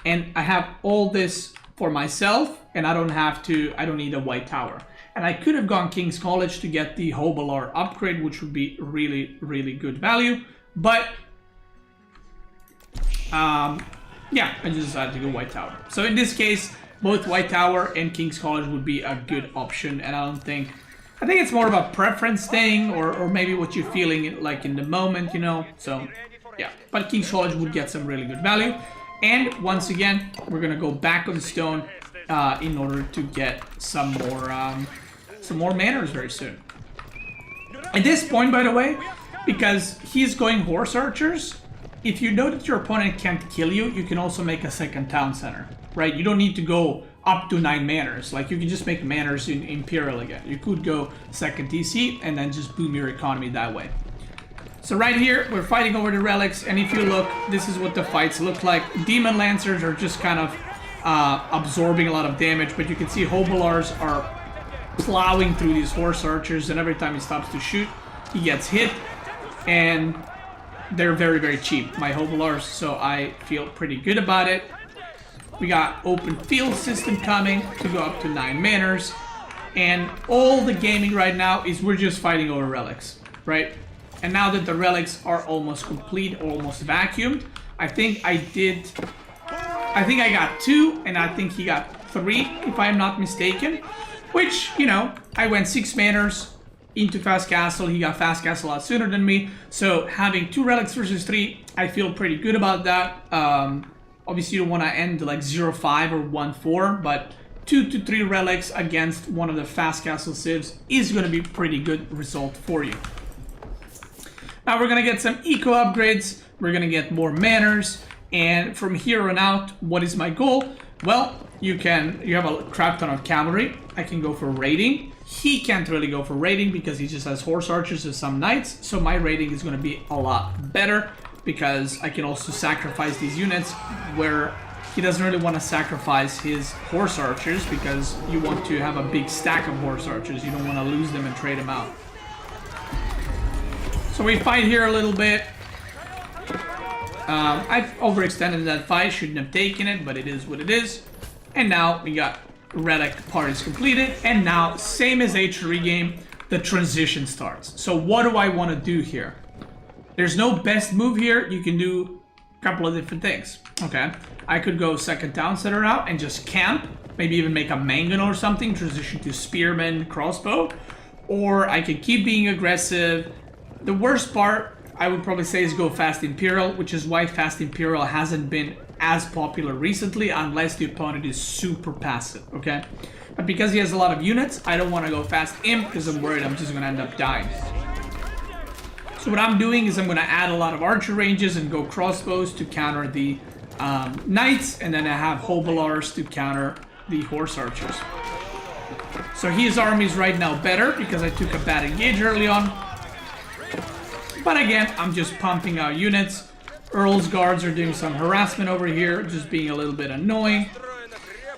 and I have all this for myself, and I don't need a white tower. And I could have gone King's College to get the Hobelar upgrade, which would be really good value. But, yeah, I just decided to go white tower. So in this case, both white tower and King's College would be a good option, and I think it's more of a preference thing, or maybe what you're feeling like in the moment, you know. So yeah, but King's College would get some really good value. And once again, we're gonna go back on stone in order to get some more manors very soon. At this point, by the way, because he's going horse archers, if you know that your opponent can't kill you, you can also make a second town center, right? You don't need to go up to 9 manors. Like, you can just make manors in Imperial again. You could go second TC and then just boom your economy that way. So right here, we're fighting over the relics, and if you look, this is what the fights look like. Demon Lancers are just kind of absorbing a lot of damage, but you can see Hobolars are plowing through these horse archers, and every time he stops to shoot, he gets hit, and they're very, very cheap, my Hobolars, so I feel pretty good about it. We got open field system coming to go up to 9 manors, and all the gaming right now is we're just fighting over relics, right? And now that the relics are almost complete, almost vacuumed, I think I got 2, and I think he got 3, if I'm not mistaken. Which, you know, I went 6 manors into Fast Castle. He got Fast Castle a lot sooner than me. So having 2 relics versus 3, I feel pretty good about that. Obviously, you don't want to end like 0-5 or 1-4, but 2 to 3 relics against one of the Fast Castle civs is going to be a pretty good result for you. Now we're going to get some eco upgrades. We're going to get more manors. And from here on out, what is my goal? Well, you have a crap ton of cavalry. I can go for raiding. He can't really go for raiding because he just has horse archers and some knights. So my raiding is going to be a lot better because I can also sacrifice these units where he doesn't really want to sacrifice his horse archers because you want to have a big stack of horse archers. You don't want to lose them and trade them out. So we fight here a little bit. I've overextended that fight, shouldn't have taken it, but it is what it is. And now we got relic parties completed, and now, same as H3 game, the transition starts. So what do I want to do here? There's no best move here. You can do a couple of different things. Okay, I could go second town center out and just camp, maybe even make a Mangon or something, transition to spearman, crossbow, or I could keep being aggressive. The worst part, I would probably say, is go Fast Imperial, which is why Fast Imperial hasn't been as popular recently unless the opponent is super passive, okay? But because he has a lot of units, I don't want to go Fast Imp because I'm worried I'm just going to end up dying. So what I'm doing is I'm going to add a lot of archer ranges and go crossbows to counter the knights, and then I have Hobolars to counter the horse archers. So his army is right now better because I took a bad engage early on. But again, I'm just pumping out units. Earl's guards are doing some harassment over here, just being a little bit annoying.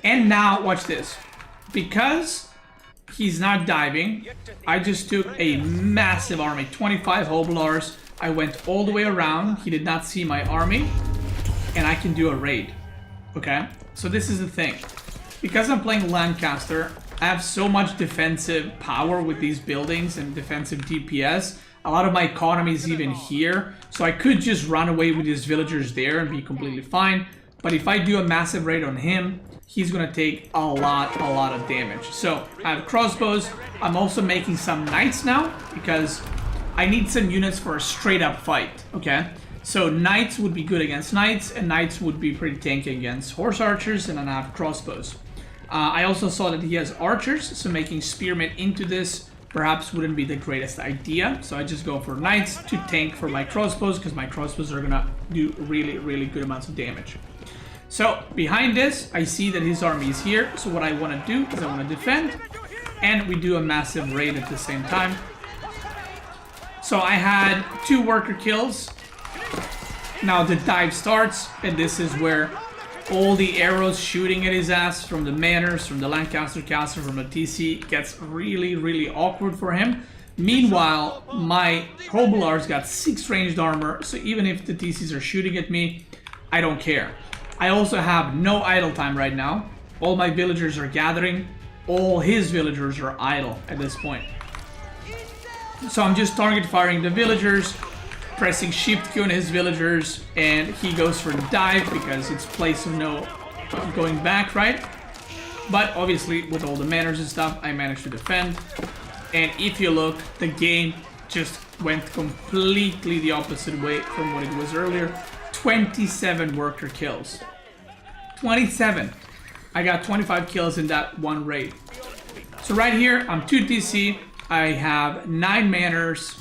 And now, watch this. Because he's not diving, I just took a massive army, 25 Hobolars. I went all the way around. He did not see my army. And I can do a raid. Okay? So this is the thing. Because I'm playing Lancaster, I have so much defensive power with these buildings and defensive DPS. A lot of my economy is even here, so I could just run away with his villagers there and be completely fine. But if I do a massive raid on him, he's gonna take a lot of damage. So I have crossbows. I'm also making some knights now because I need some units for a straight up fight, okay? So knights would be good against knights, and knights would be pretty tanky against horse archers, and then I have crossbows. I also saw that he has archers, so making spearmen into this perhaps wouldn't be the greatest idea. So I just go for knights to tank for my crossbows, because my crossbows are gonna do really good amounts of damage. So behind this, I see that his army is here. So what I want to do is I want to defend, and we do a massive raid at the same time. So I had 2 worker kills. Now the dive starts, and this is where all the arrows shooting at his ass from the manors, from the Lancaster Castle, from the TC gets really awkward for him. Meanwhile, my Hobolars got 6 ranged armor, so even if the TCs are shooting at me, I don't care. I also have no idle time right now. All my villagers are gathering. All his villagers are idle at this point. So I'm just target firing the villagers, pressing shift Q on his villagers, and he goes for the dive because it's place of no going back, right? But obviously with all the manors and stuff, I managed to defend. And if you look, the game just went completely the opposite way from what it was earlier. 27 worker kills. 27. I got 25 kills in that one raid. So right here, I'm 2 TC. I have 9 manors.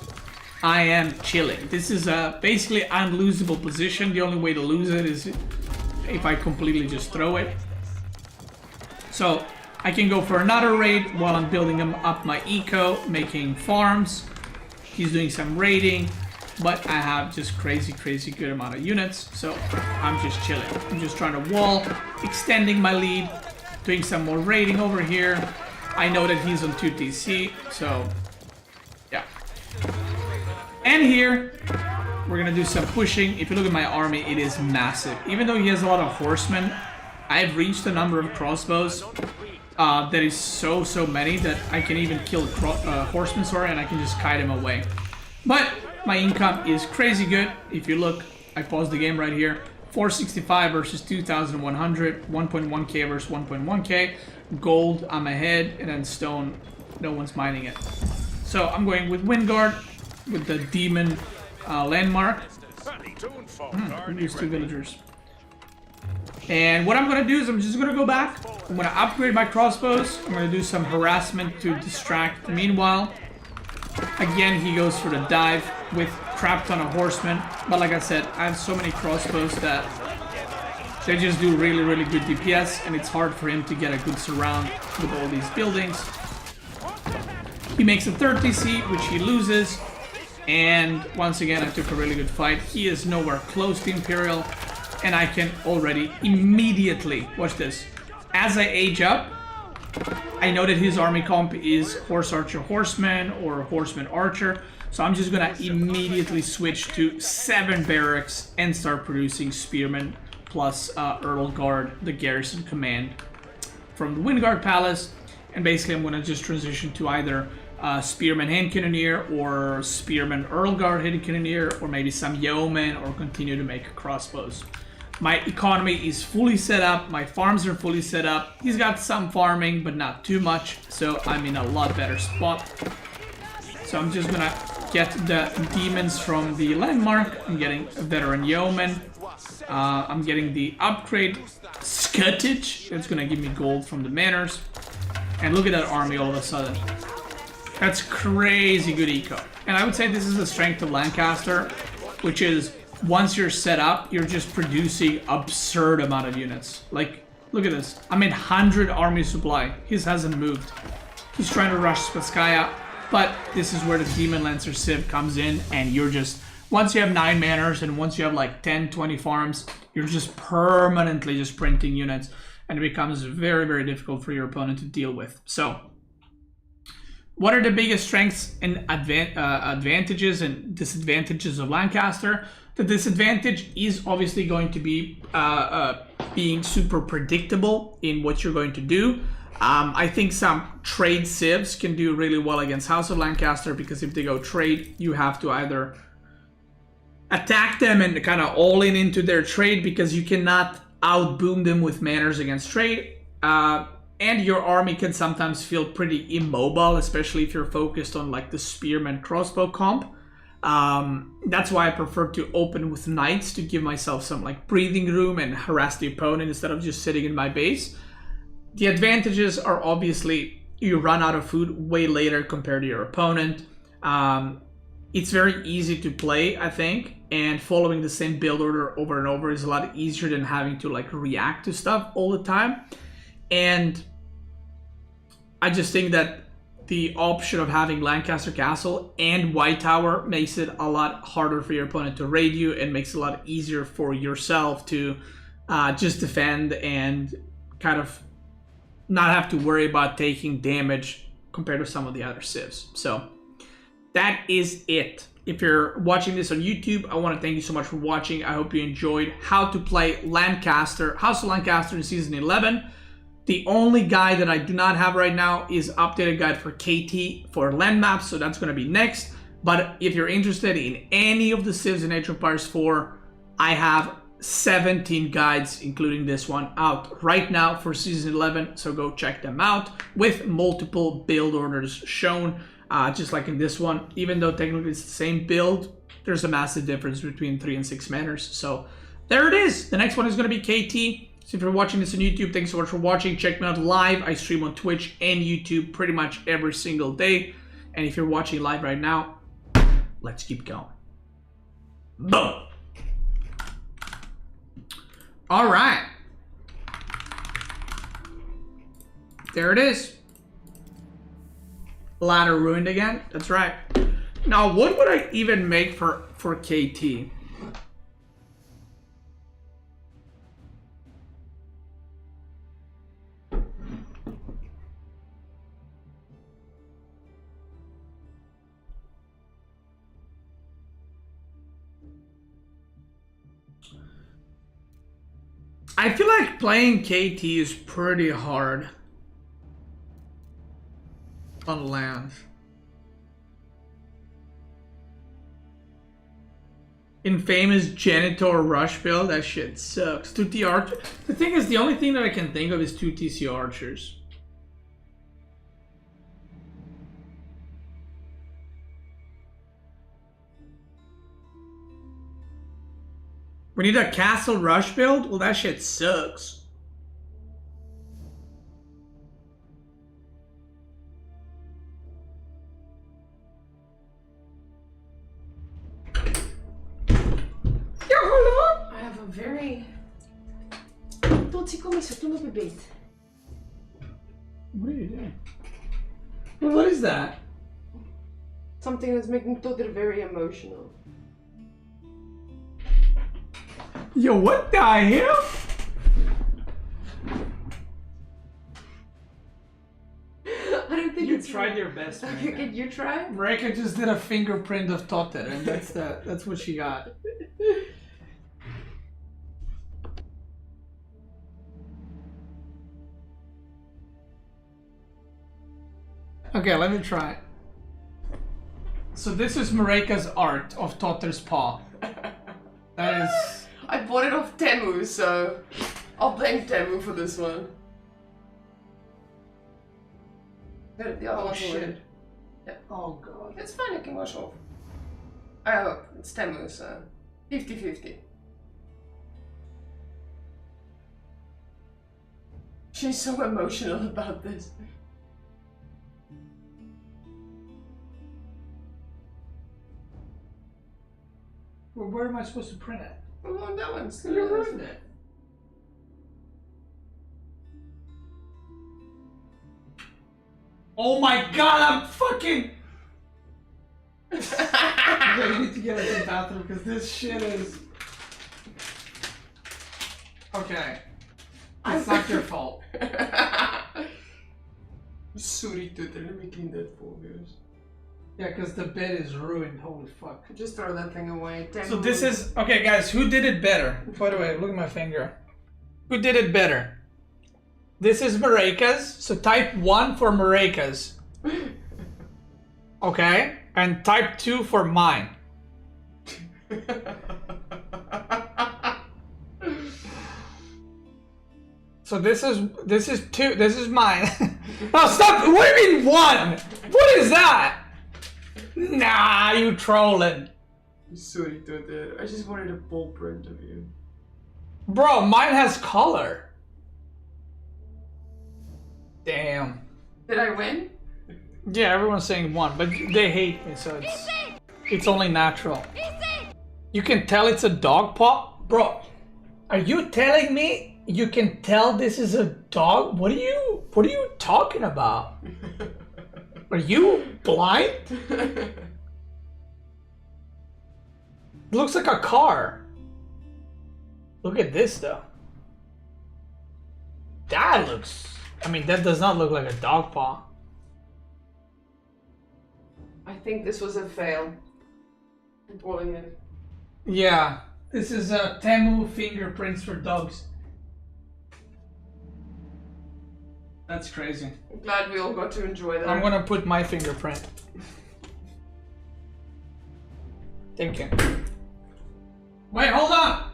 I am chilling. This is a basically unlosable position. The only way to lose it is if I completely just throw it. So I can go for another raid while I'm building up my eco, making farms. He's doing some raiding. but I have just crazy good amount of units, so I'm just chilling. I'm just trying to wall, extending my lead, doing some more raiding over here. I know that he's on 2 TC, so yeah. And here, we're gonna do some pushing. If you look at my army, it is massive. Even though he has a lot of horsemen, I've reached a number of crossbows that is so many that I can even kill horsemen, sorry, and I can just kite him away. But my income is crazy good. If you look, I paused the game right here. 465 versus 2,100, 1.1k versus 1.1k. Gold, I'm ahead, and then stone, no one's mining it. So I'm going with Windguard, with the demon landmark. Use 2 villagers. And what I'm gonna do is I'm just gonna go back. I'm gonna upgrade my crossbows. I'm gonna do some harassment to distract. Meanwhile, again, he goes for the dive with crap ton of horsemen. But like I said, I have so many crossbows that they just do really good DPS, and it's hard for him to get a good surround with all these buildings. He makes a 3rd TC, which he loses. And once again, I took a really good fight. He is nowhere close to Imperial. And I can already immediately, watch this, as I age up, I know that his army comp is Horse Archer Horseman or Horseman Archer. So I'm just gonna immediately switch to 7 barracks and start producing Spearmen plus Earl Guard, the garrison command from the Windguard Palace. And basically I'm gonna just transition to either Spearman Hand Cannoneer or Spearman Earl Guard Hand Cannoneer, or maybe some Yeoman, or continue to make crossbows. My economy is fully set up, my farms are fully set up. He's got some farming, but not too much, so I'm in a lot better spot. So I'm just gonna get the demons from the landmark. I'm getting a veteran yeoman. I'm getting the upgrade Scutage. It's gonna give me gold from the manors. And look at that army all of a sudden. That's crazy good eco. And I would say this is the strength of Lancaster, which is once you're set up, you're just producing absurd amount of units. Like, look at this. I'm in 100 army supply. His hasn't moved. He's trying to rush Spasskaya, but this is where the Demon Lancer Civ comes in, and you're just, once you have 9 manors and once you have like 10, 20 farms, you're just permanently just printing units, and it becomes very difficult for your opponent to deal with. So, what are the biggest strengths and advantages and disadvantages of Lancaster? The disadvantage is obviously going to be being super predictable in what you're going to do. I think some trade civs can do really well against House of Lancaster, because if they go trade, you have to either attack them and kind of all in into their trade, because you cannot outboom them with manors against trade. And your army can sometimes feel pretty immobile, especially if you're focused on like the spearman crossbow comp. That's why I prefer to open with knights, to give myself some like breathing room and harass the opponent instead of just sitting in my base. The advantages are obviously you run out of food way later compared to your opponent. It's very easy to play, I think, and following the same build order over and over is a lot easier than having to like react to stuff all the time. And I just think that the option of having Lancaster Castle and White Tower makes it a lot harder for your opponent to raid you, and makes it a lot easier for yourself to just defend and kind of not have to worry about taking damage compared to some of the other civs. So that is it. If you're watching this on YouTube, I want to thank you so much for watching. I hope you enjoyed how to play Lancaster, House of Lancaster in Season 11. The only guide that I do not have right now is updated guide for KT for land maps, so that's going to be next. But if you're interested in any of the civs in Age of Empires 4, I have 17 guides, including this one, out right now for Season 11, so go check them out, with multiple build orders shown, just like in this one. Even though technically it's the same build, there's a massive difference between 3 and 6 manors. So there it is. The next one is going to be KT. So if you're watching this on YouTube, thanks so much for watching. Check me out live. I stream on Twitch and YouTube pretty much every single day. And if you're watching live right now, let's keep going. Boom! All right. There it is. Ladder ruined again. That's right. Now, what would I even make for for KT. I feel like playing KT is pretty hard on land. Infamous Janitor Rush build, that shit sucks. 2T Archer. The thing is, the only thing that I can think of is 2TC Archers. We need a Castle Rush build? Well, that shit sucks.
I have a very... Tot kom eens, toen op een beet.
What are you doing? What is that?
Something that's making Totter very emotional.
Yo, what the hell?
I don't think
You
it's
tried your best,
Okay,
Marika.
can you try?
Marika just did a fingerprint of Totter, and that's what she got. Okay, let me try. So this is Marika's art of Totter's paw. That is...
I bought it off Temu, so I'll blame Temu for this one. The other one's
shit.
ordered. Yeah.
Oh god.
It's fine, it can wash off. I hope. It's Temu, so 50-50. She's so emotional about this.
Well, where am I supposed to print it?
Oh, that one's
You ruined it. Oh my god, I'm fucking... Okay, you need to get out of the bathroom because this shit is... Okay. It's not your fault.
Sorry, Tutor, let me clean that for you.
Yeah, because the bed is ruined, holy fuck.
Just throw that thing away.
So this is... Okay guys, who did it better? By the way, look at my finger. Who did it better? This is Marika's, so type 1 for Marika's. Okay? And type 2 for mine. So this is 2, this is mine. Oh stop! What do you mean 1? What is that? Nah, you trolling.
Sorry, Tutor. I just wanted a ball print of you.
Bro, mine has color. Damn.
Did I win?
Yeah, everyone's saying 1, but they hate me, so it's only natural. You can tell it's a dog paw? Bro, are you telling me you can tell this is a dog? What are you talking about? Are you blind? Looks like a car. Look at this though. That looks... I mean, that does not look like a dog paw.
I think this was a fail. I'm pulling it.
Yeah, this is Temu fingerprints for dogs. That's crazy.
I'm glad we all got to enjoy that.
I'm gonna put my fingerprint. Thank you. Wait, hold on!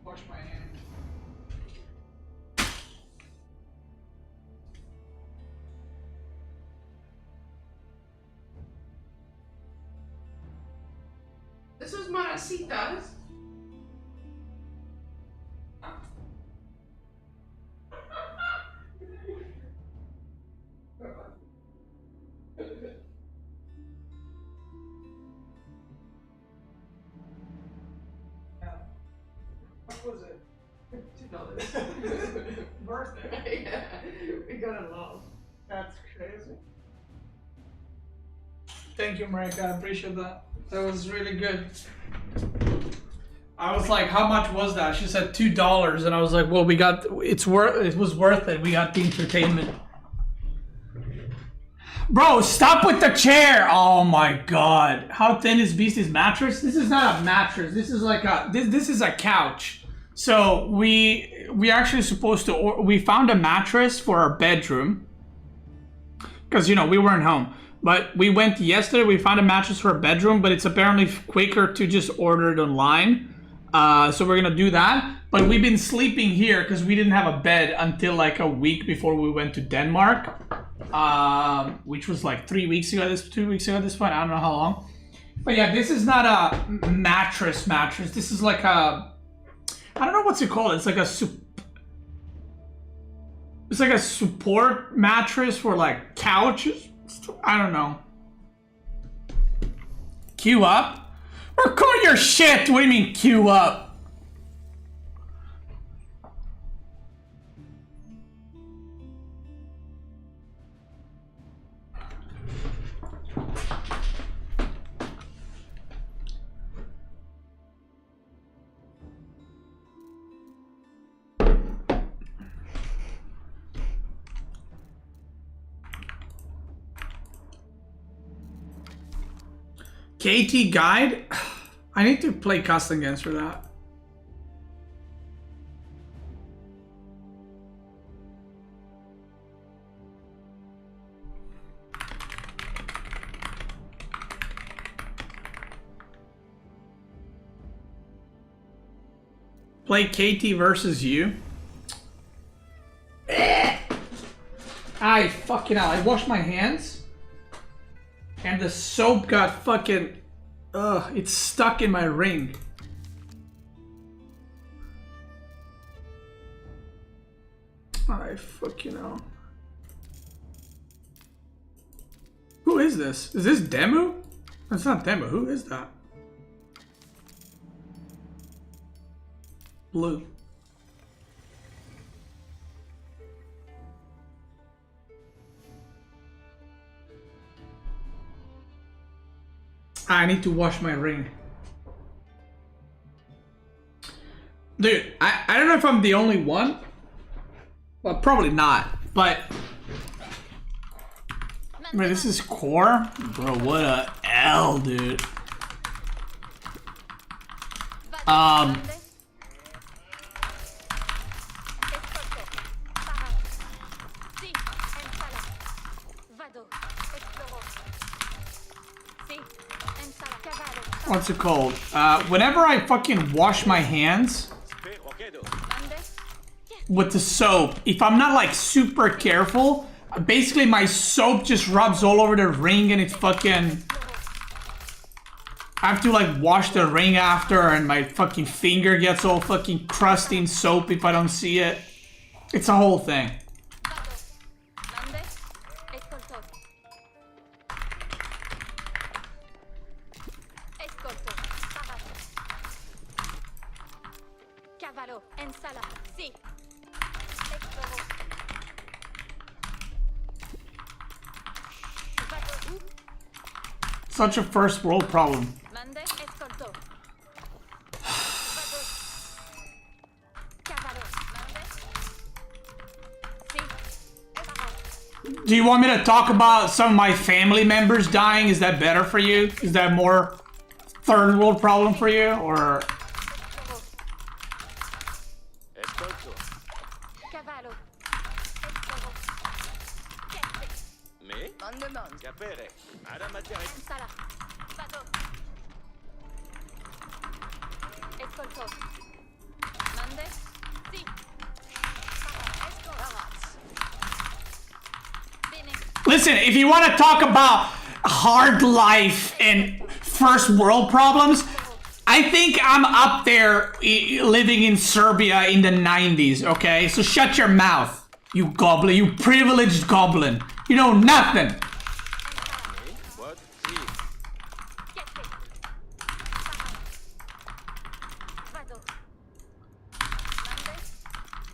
Wash my hands.
This was Maracita's.
What was it? Birthday. Yeah, we got it love. That's crazy. Thank you, Marika. I appreciate that. That was really good. I was like, how much was that? She said $2, and I was like, well, we got it was worth it. We got the entertainment. Bro, stop with the chair! Oh my god. How thin is Beastie's mattress? This is not a mattress. This is like a this is a couch. So we actually supposed to we found a mattress for our bedroom. Cause you know we weren't home. But we went yesterday, we found a mattress for our bedroom, but it's apparently quicker to just order it online. So we're gonna do that. But we've been sleeping here because we didn't have a bed until like a week before we went to Denmark. Which was like 2 weeks ago at this point. I don't know how long. But yeah, this is not a mattress. This is like a, I don't know what's it called. It's like a support mattress for like couches. I don't know. Queue up? Record your shit! What do you mean queue up? KT Guide? I need to play custom games for that. Play KT versus you? I fucking hell, I washed my hands. And the soap got fucking, it's stuck in my ring. I fucking know. Who is this? Is this Demu? That's not Demu. Who is that? Blue. I need to wash my ring. Dude, I don't know if I'm the only one. Well, probably not, but... I mean, this is core? Bro, what a L, dude. What's it called? Whenever I fucking wash my hands with the soap, if I'm not like super careful, basically my soap just rubs all over the ring and it's fucking... I have to like wash the ring after and my fucking finger gets all fucking crusty in soap if I don't see it. It's a whole thing. Such a first world problem. Do you want me to talk about some of my family members dying? Is that better for you? Is that more third world problem for you, or? Listen, if you want to talk about hard life and first world problems, I think I'm up there living in Serbia in the 90s, okay? So shut your mouth, you goblin, you privileged goblin. You know nothing.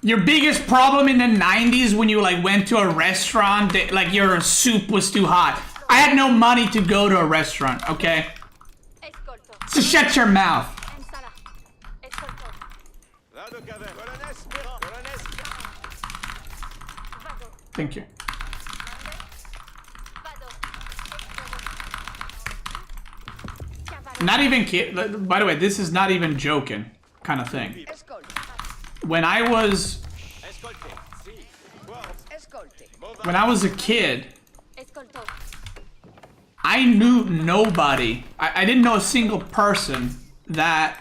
Your biggest problem in the 90s when you like went to a restaurant, that, like your soup was too hot. I had no money to go to a restaurant, okay? So shut your mouth.
Vado cavern. Colonnes, colonnes.
Thank you. Not even kid. By the way, this is not even joking kind of thing. When I was a kid, I knew nobody. I didn't know a single person that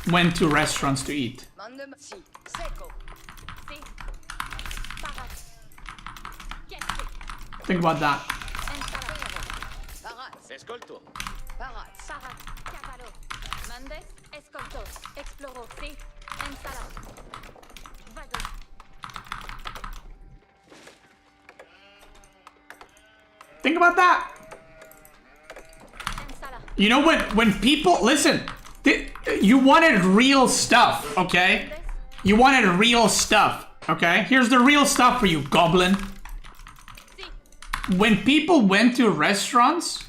went to restaurants to eat. Think about that.
Escolto.
Think about that. You know when people listen, you wanted real stuff, okay? You wanted real stuff, okay? Here's the real stuff for you, goblin. When people went to restaurants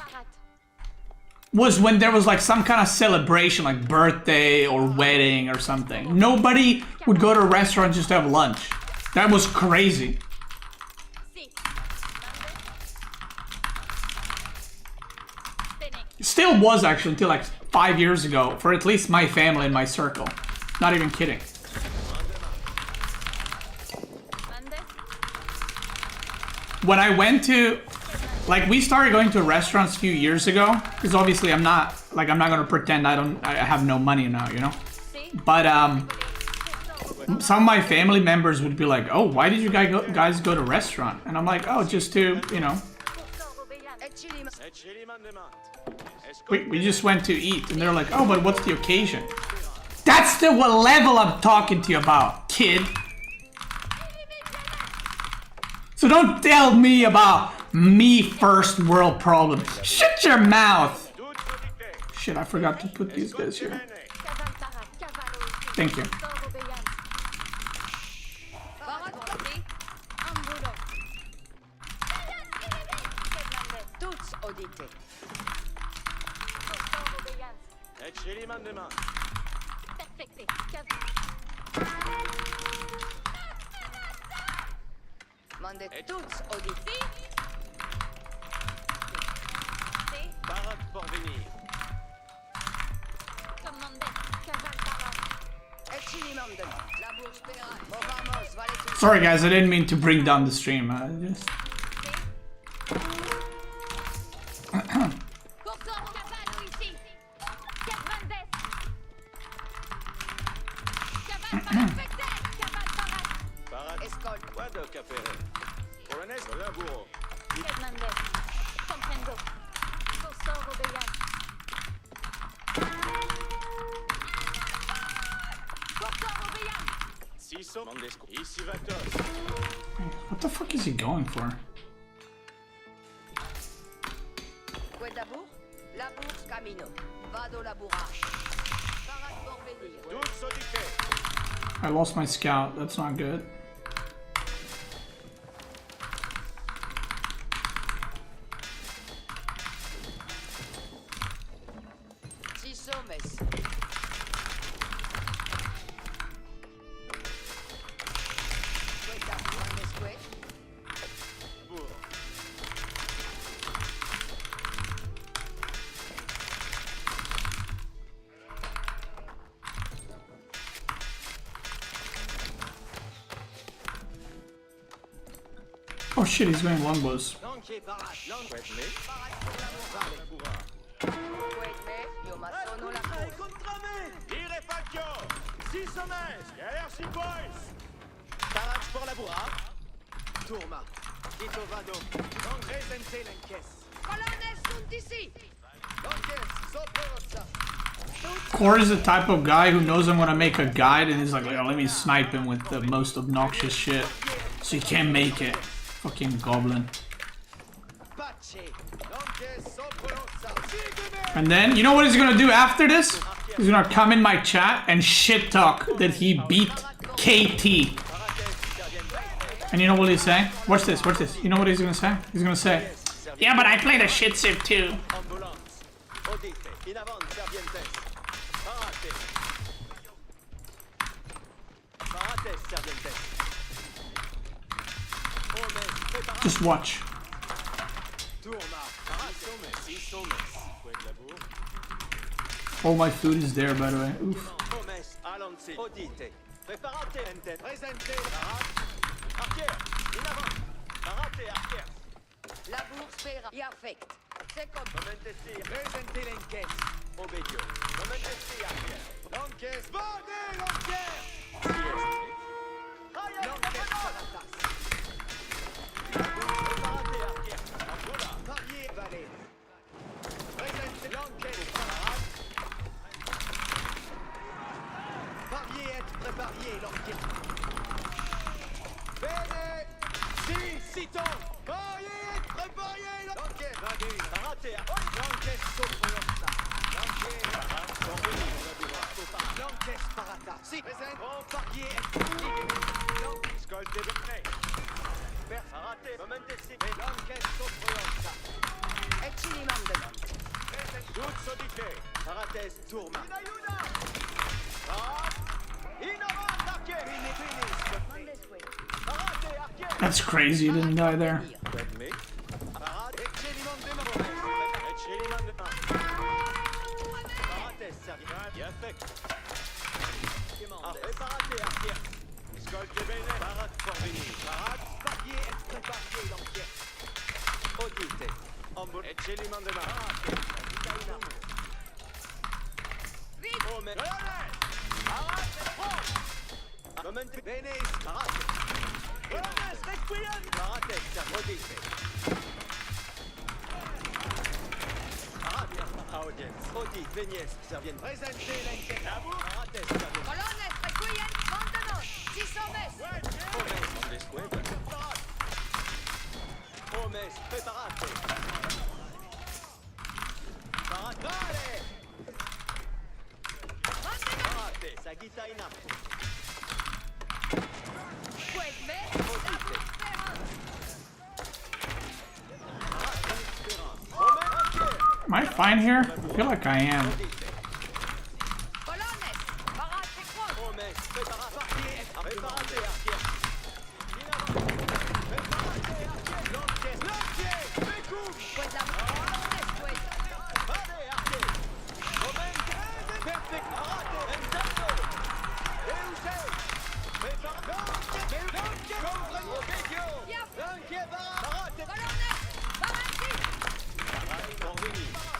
was when there was like some kind of celebration, like birthday or wedding or something. Nobody would go to a restaurant just to have lunch. That was crazy. It still was actually until like 5 years ago for at least my family and my circle. Not even kidding. When I went to, like, we started going to restaurants a few years ago, because obviously I'm not gonna pretend I have no money now, you know? But some of my family members would be like, oh, why did you guys go to restaurant? And I'm like, oh, just to, you know, we just went to eat. And they're like, oh, but what's the occasion? That's the what level I'm talking to you about, kid. So don't tell me about me first world problem. Shut your mouth. Shit, I forgot to put these guys here. Thank you. Sorry guys, I didn't mean to bring down the stream. Just... What the fuck is he going for? I lost my scout, that's not good. Oh shit, he's going longbows. Core is the type of guy who knows I'm gonna make a guide and he's like, oh, let me snipe him with the most obnoxious shit so he can't make it. Fucking goblin. And then, you know what he's gonna do after this? He's gonna come in my chat and shit talk that he beat KT. And you know what he's saying? Watch this, watch this. You know what he's gonna say? He's gonna say, yeah, but I played a shit civ too. Just watch. All my food is there, by the way. Oof.
La bourse paiera. Perfect. C'est comme. Presentez l'enquête. Obedio. L'enquête. L'enquête.
That's crazy, you didn't die there. Am I fine here? I feel like I am.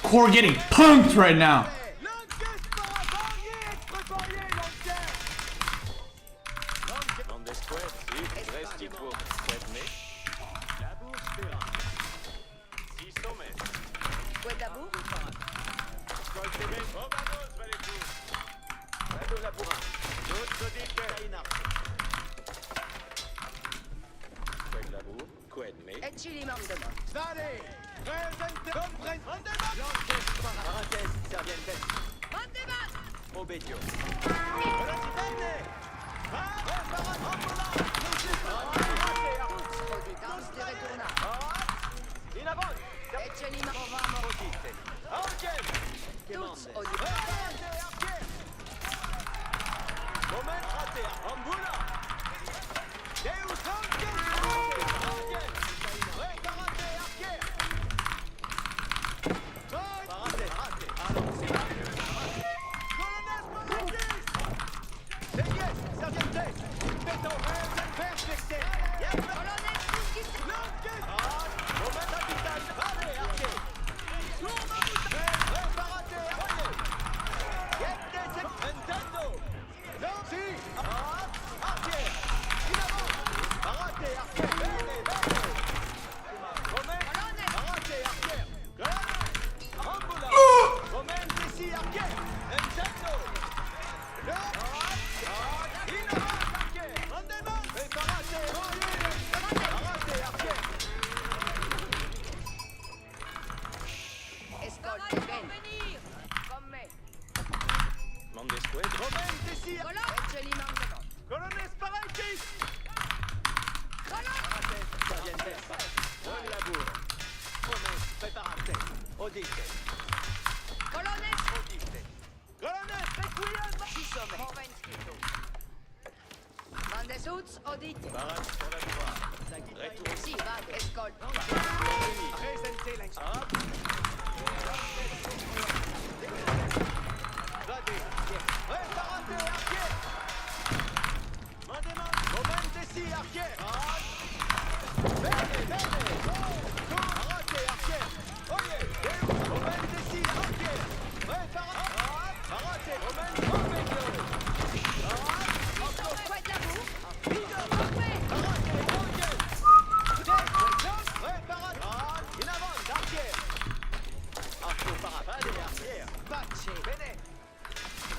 Core getting punked right now.
Odite.
Colonnes,
Odite.
Colonel, requiem!
ci sono. Movenskito. Mandesuts, odite.
Barrage sur la droite. Retour.
Si, vado. Escolto.
Presentez l'instrument. Vade.
Preparate, archer! Momentesi, archer! Bene, bene! Parate, archer! Oye! Momentesi, archer! Parate, momento!
Faites la boue.
In avanti, archer!
Arco parapade, arrière.
Pace, bene!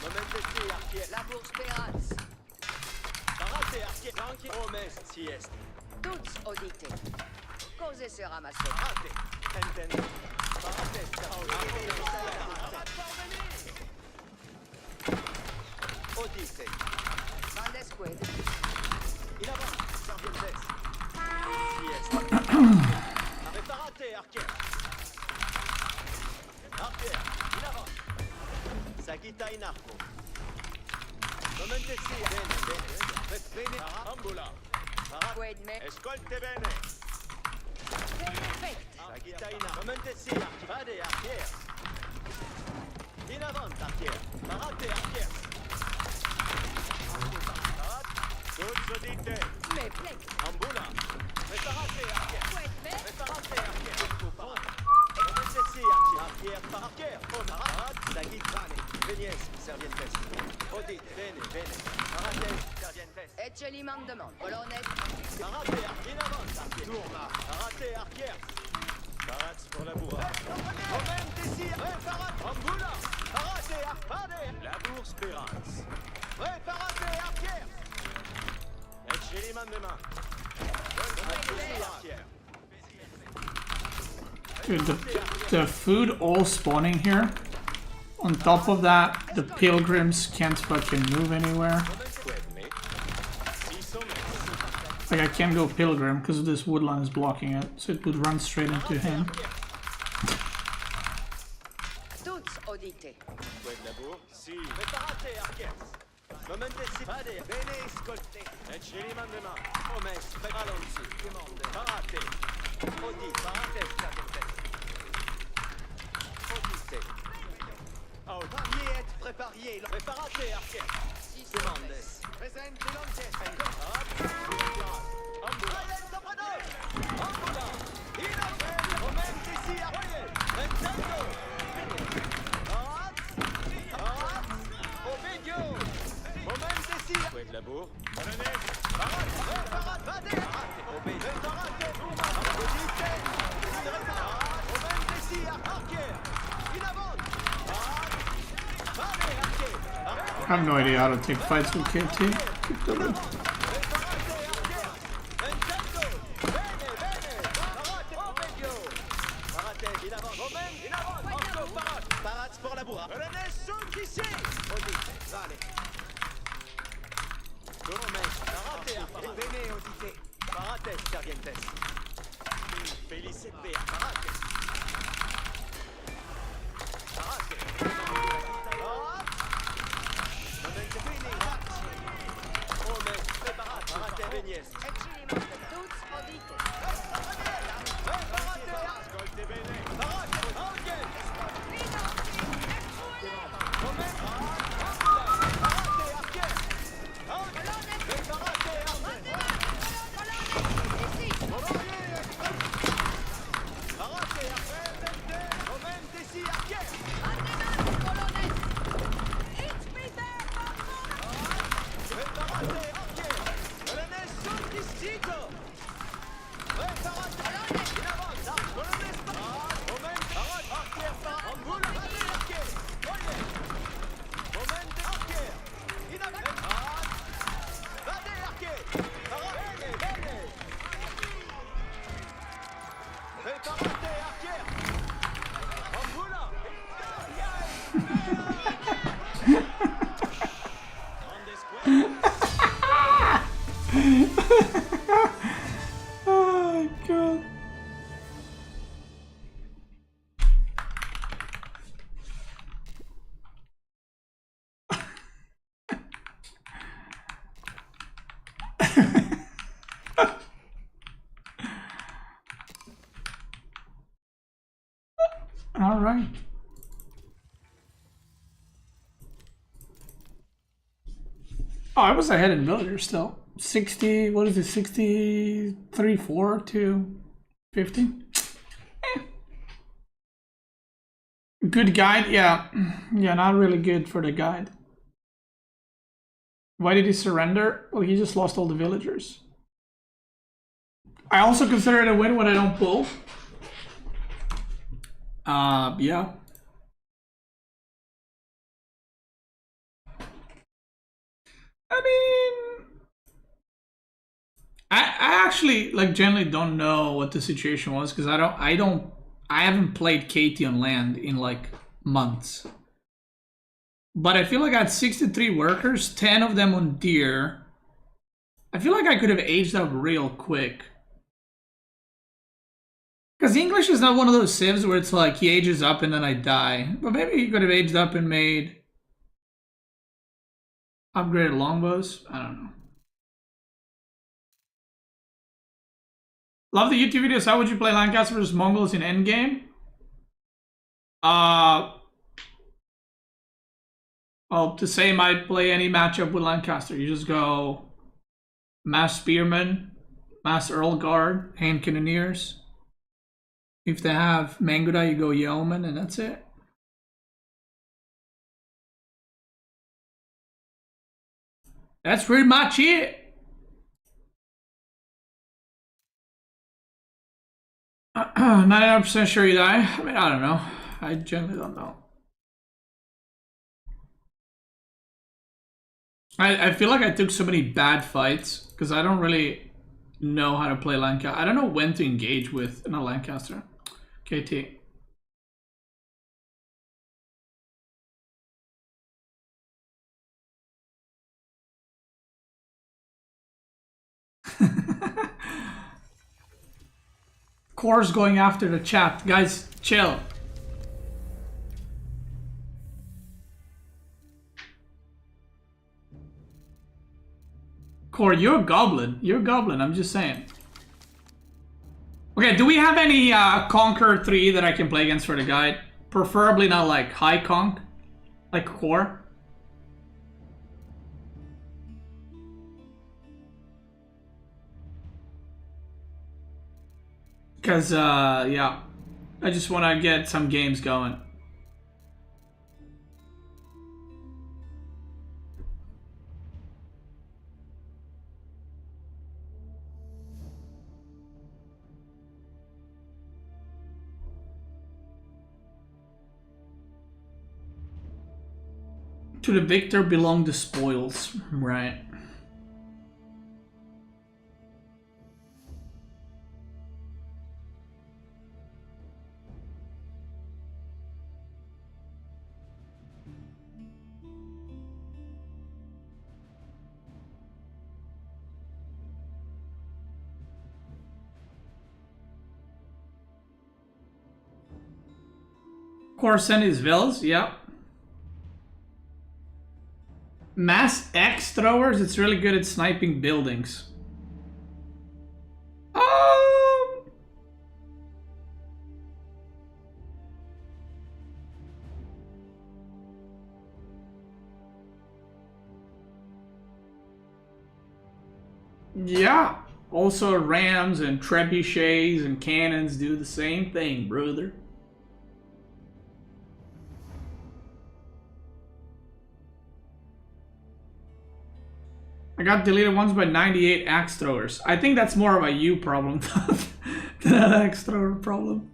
Momentesi, archer!
La bourse Speranza.
Parate, archer!
Promesse sieste.
Tuts, odite. Cose sera ma sua.
Parate. Entendu. Parate. Odite.
Mandesqued.
In avant. Sargentes. Sieste.
Preparate, archer! Archer, in avant!
Sagitta in arco.
Momentesi, bene, bene! Bene, ambola!
Qued me.
Escolte bene!
Perfect.
Sagitta in arco.
Momentesi, vade, archer! In avant, archer! Parate, archer! Tutti udite!
Me plec.
Ambola! Preparate, archer!
Qued me.
Preparate, archer! Momentesi, archer! Archer, par archer! Parate,
Sagitta. Venies. Servientes. Odite. Bene. Bene. Parate. Servientes.
Ecce li mandement. Colonnes.
parate, in avant, archer!
Tourna.
Parate, archer!
Barracks pour la bourrade.
Momentesi, preparate! Ambola! Parate, arpade!
La bourse Speranza.
Preparate, archer!
Ecce les mains de main.
Momentesi, archer!
Dude, the food all spawning here. On top of that, the pilgrims can't fucking move anywhere. Like I can't go pilgrim because this woodland is blocking it, so it would run straight into him.
Tuts, odite.
Quel la bourse.
Si, preparate, archer! Momentesi, vade, bene, escolte!
Ecce les mains de main.
Promesse, allons-y! Parate!
Odite. Parate. Servientes. Odite.
Pariez, prépariez! Preparate, archer!
Si
Demandes! Presente, lances! Ambola! Ambola! In appel! Momentesi, archer! Intendo! Obedio! Momentesi!
Quel la bourre.
Parate! Vade! Obedio! Parate! Odite! Momentesi, archer! In avant! Vade, archer!
I have no idea how to take fights with KT. Keep going.
Parate pour la bourre. Parate, Servientes.
Félicite B.
Parate. Parate.
Parate Venies.
Ecce li mandement. Tuts, odite.
Ascolte bene.
Oh god. right. Oh, I was ahead in villagers still. 60, what is it, 63, 4 to 50? Good guide, yeah. Yeah, not really good for the guide. Why did he surrender? Well, he just lost all the villagers. I also consider it a win when I don't pull. Yeah. I mean, I actually like generally don't know what the situation was because I haven't played KT on land in like months. But I feel like I had 63 workers, 10 of them on deer. I feel like I could have aged up real quick. Because English is not one of those civs where it's like he ages up and then I die. But maybe he could have aged up and made upgraded longbows. I don't know. Love the YouTube videos. How would you play Lancaster versus Mongols in endgame? Well, to say might play any matchup with Lancaster. You just go Mass Spearman, Mass Earl Guard, Hand Cannoneers. If they have Manguda, you go Yeoman, and that's it. That's pretty much it. 99% sure you die. I mean, I don't know. I generally don't know. I feel like I took so many bad fights because I don't really know how to play Lancaster. I don't know when to engage with a Lancaster. KT. Core's going after the chat. Guys, chill. Core, you're a goblin. You're a goblin, I'm just saying. Okay, do we have any Conquer 3 that I can play against for the guide? Preferably not like high conk, like Core. Because, yeah, I just want to get some games going. To the victor belong the spoils, right? Corson is Vels, yeah. Mass X throwers, it's really good at sniping buildings. Yeah. Also rams and trebuchets and cannons do the same thing, brother. I got deleted once by 98 axe throwers. I think that's more of a you problem than an axe thrower problem.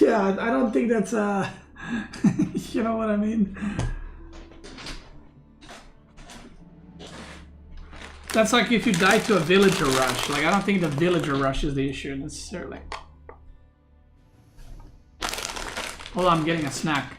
Yeah, I don't think that's you know what I mean? That's like if you die to a villager rush. Like, I don't think the villager rush is the issue necessarily. Hold on, I'm getting a snack.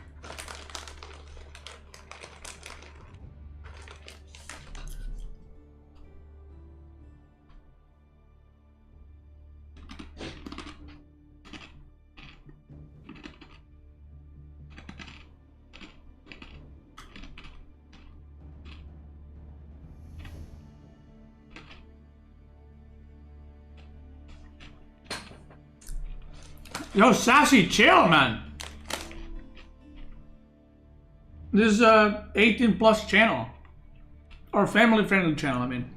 Yo, Sassy, chill, man. This is a 18 plus channel. Or family friendly channel, I mean.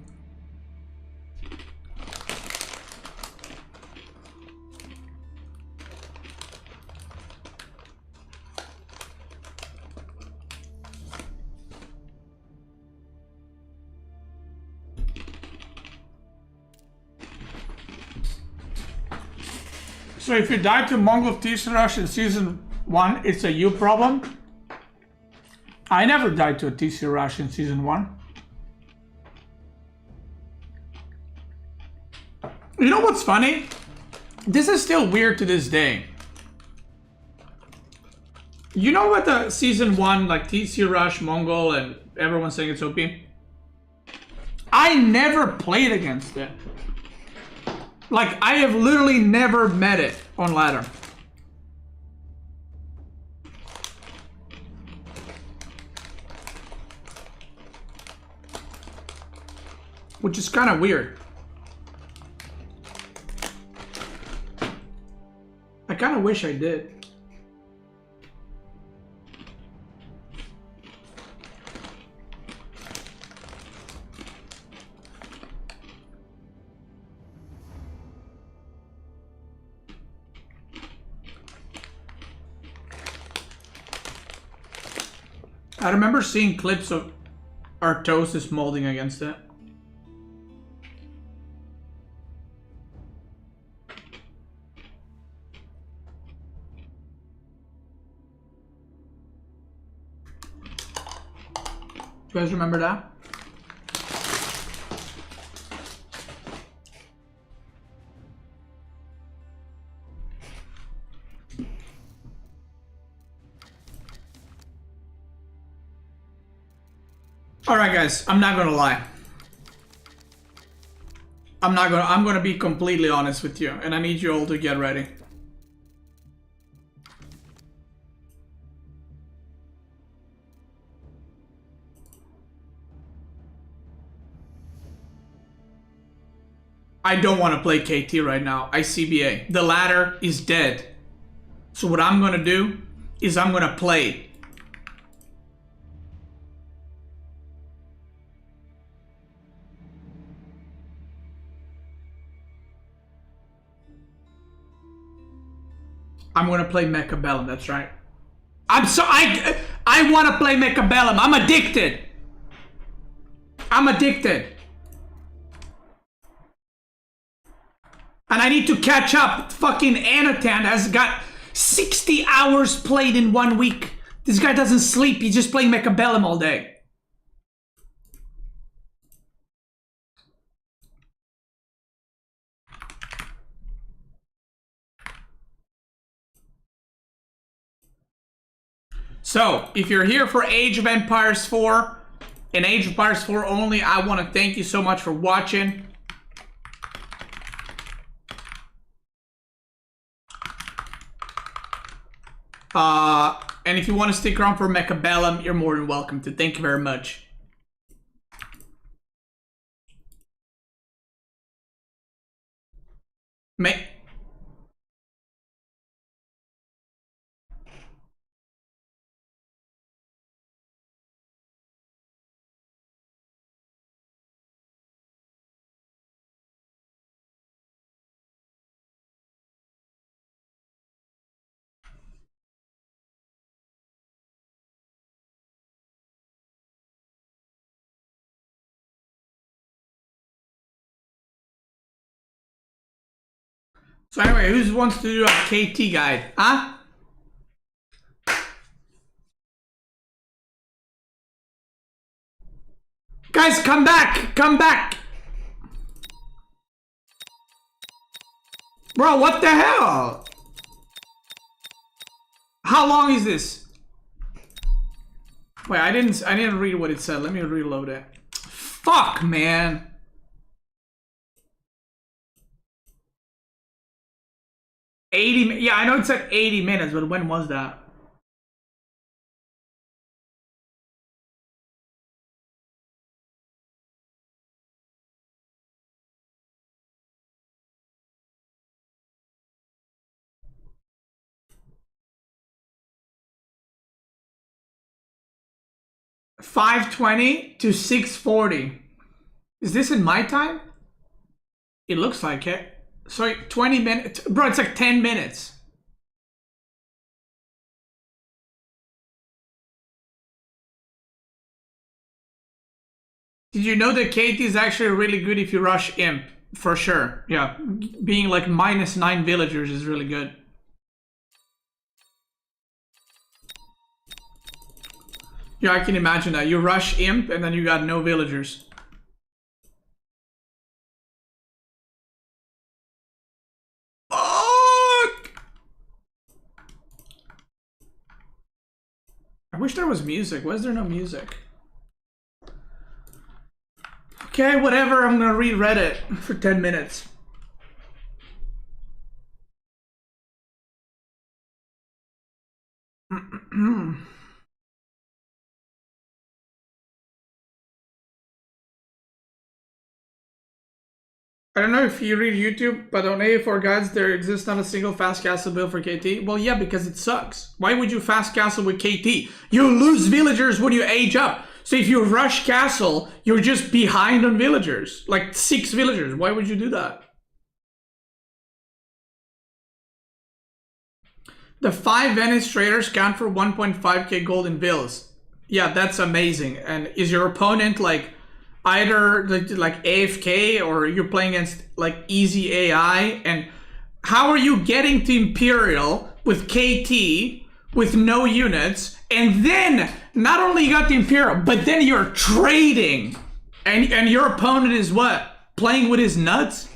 So if you die to Mongol TC Rush in season 1, it's a you problem? I never died to a TC Rush in season 1. You know what's funny? This is still weird to this day. You know what the season 1, like TC Rush, Mongol, and everyone's saying it's OP? I never played against it. Like, I have literally never met it on ladder. Which is kind of weird. I kind of wish I did. I remember seeing clips of Artosis molding against it. You guys remember that? Alright guys, I'm not gonna lie. I'm gonna be completely honest with you, and I need you all to get ready. I don't want to play KT right now. ICBA. The ladder is dead. So what I'm gonna do is I'm gonna play. I'm gonna play Mechabellum, that's right. I wanna play Mechabellum. I'm addicted. I'm addicted. And I need to catch up. Fucking Anatan has got 60 hours played in 1 week. This guy doesn't sleep. He's just playing Mechabellum all day. So, if you're here for Age of Empires 4 and Age of Empires 4 only, I want to thank you so much for watching. And if you want to stick around for Mechabellum, you're more than welcome to. Thank you very much. So anyway, who wants to do a KT guide? Huh? Guys, come back! Come back! Bro, what the hell? How long is this? Wait, I didn't read what it said. Let me reload it. Fuck, man. Yeah, I know it said 80 minutes, but when was that? 5:20 to 6:40. Is this in my time? It looks like it. Sorry, 20 minutes. Bro, it's like 10 minutes. Did you know that KT is actually really good if you rush Imp? For sure. Yeah. Being like -9 villagers is really good. Yeah, I can imagine that. You rush Imp and then you got no villagers. Fuck! I wish there was music. Why is there no music? Okay, whatever. I'm gonna read Reddit for 10 minutes. I don't know if you read YouTube, but on A4 Guides, there exists not a single fast castle build for KT. Well, yeah, because it sucks. Why would you fast castle with KT? You lose villagers when you age up. So if you rush castle, you're just behind on villagers. Like 6 villagers. Why would you do that? The 5 Venice traders count for 1.5k gold in bills. Yeah, that's amazing. And is your opponent like either like AFK or you're playing against like easy AI? And how are you getting to Imperial with KT with no units? And then not only you got the Imperial, but then you're trading. And your opponent is what? Playing with his nuts?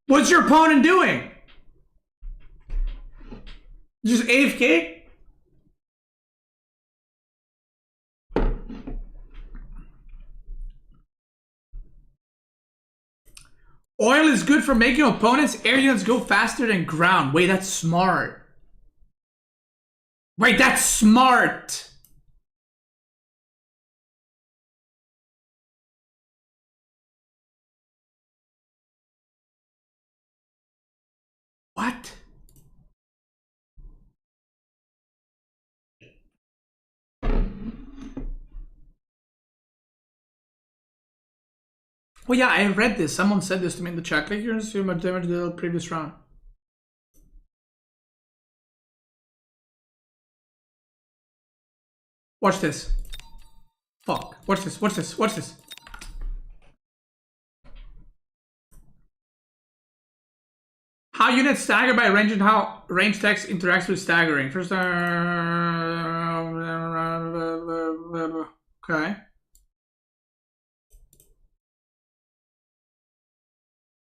What's your opponent doing? Just AFK? Oil is good for making opponents' air units go faster than ground. Wait, that's smart. Wait, that's smart. What? Well, yeah, I read this. Someone said this to me in the chat. Click here and see how much damage did the previous round. Watch this. Fuck. Watch this. Watch this. Watch this. How units stagger by range and how range text interacts with staggering. First, okay.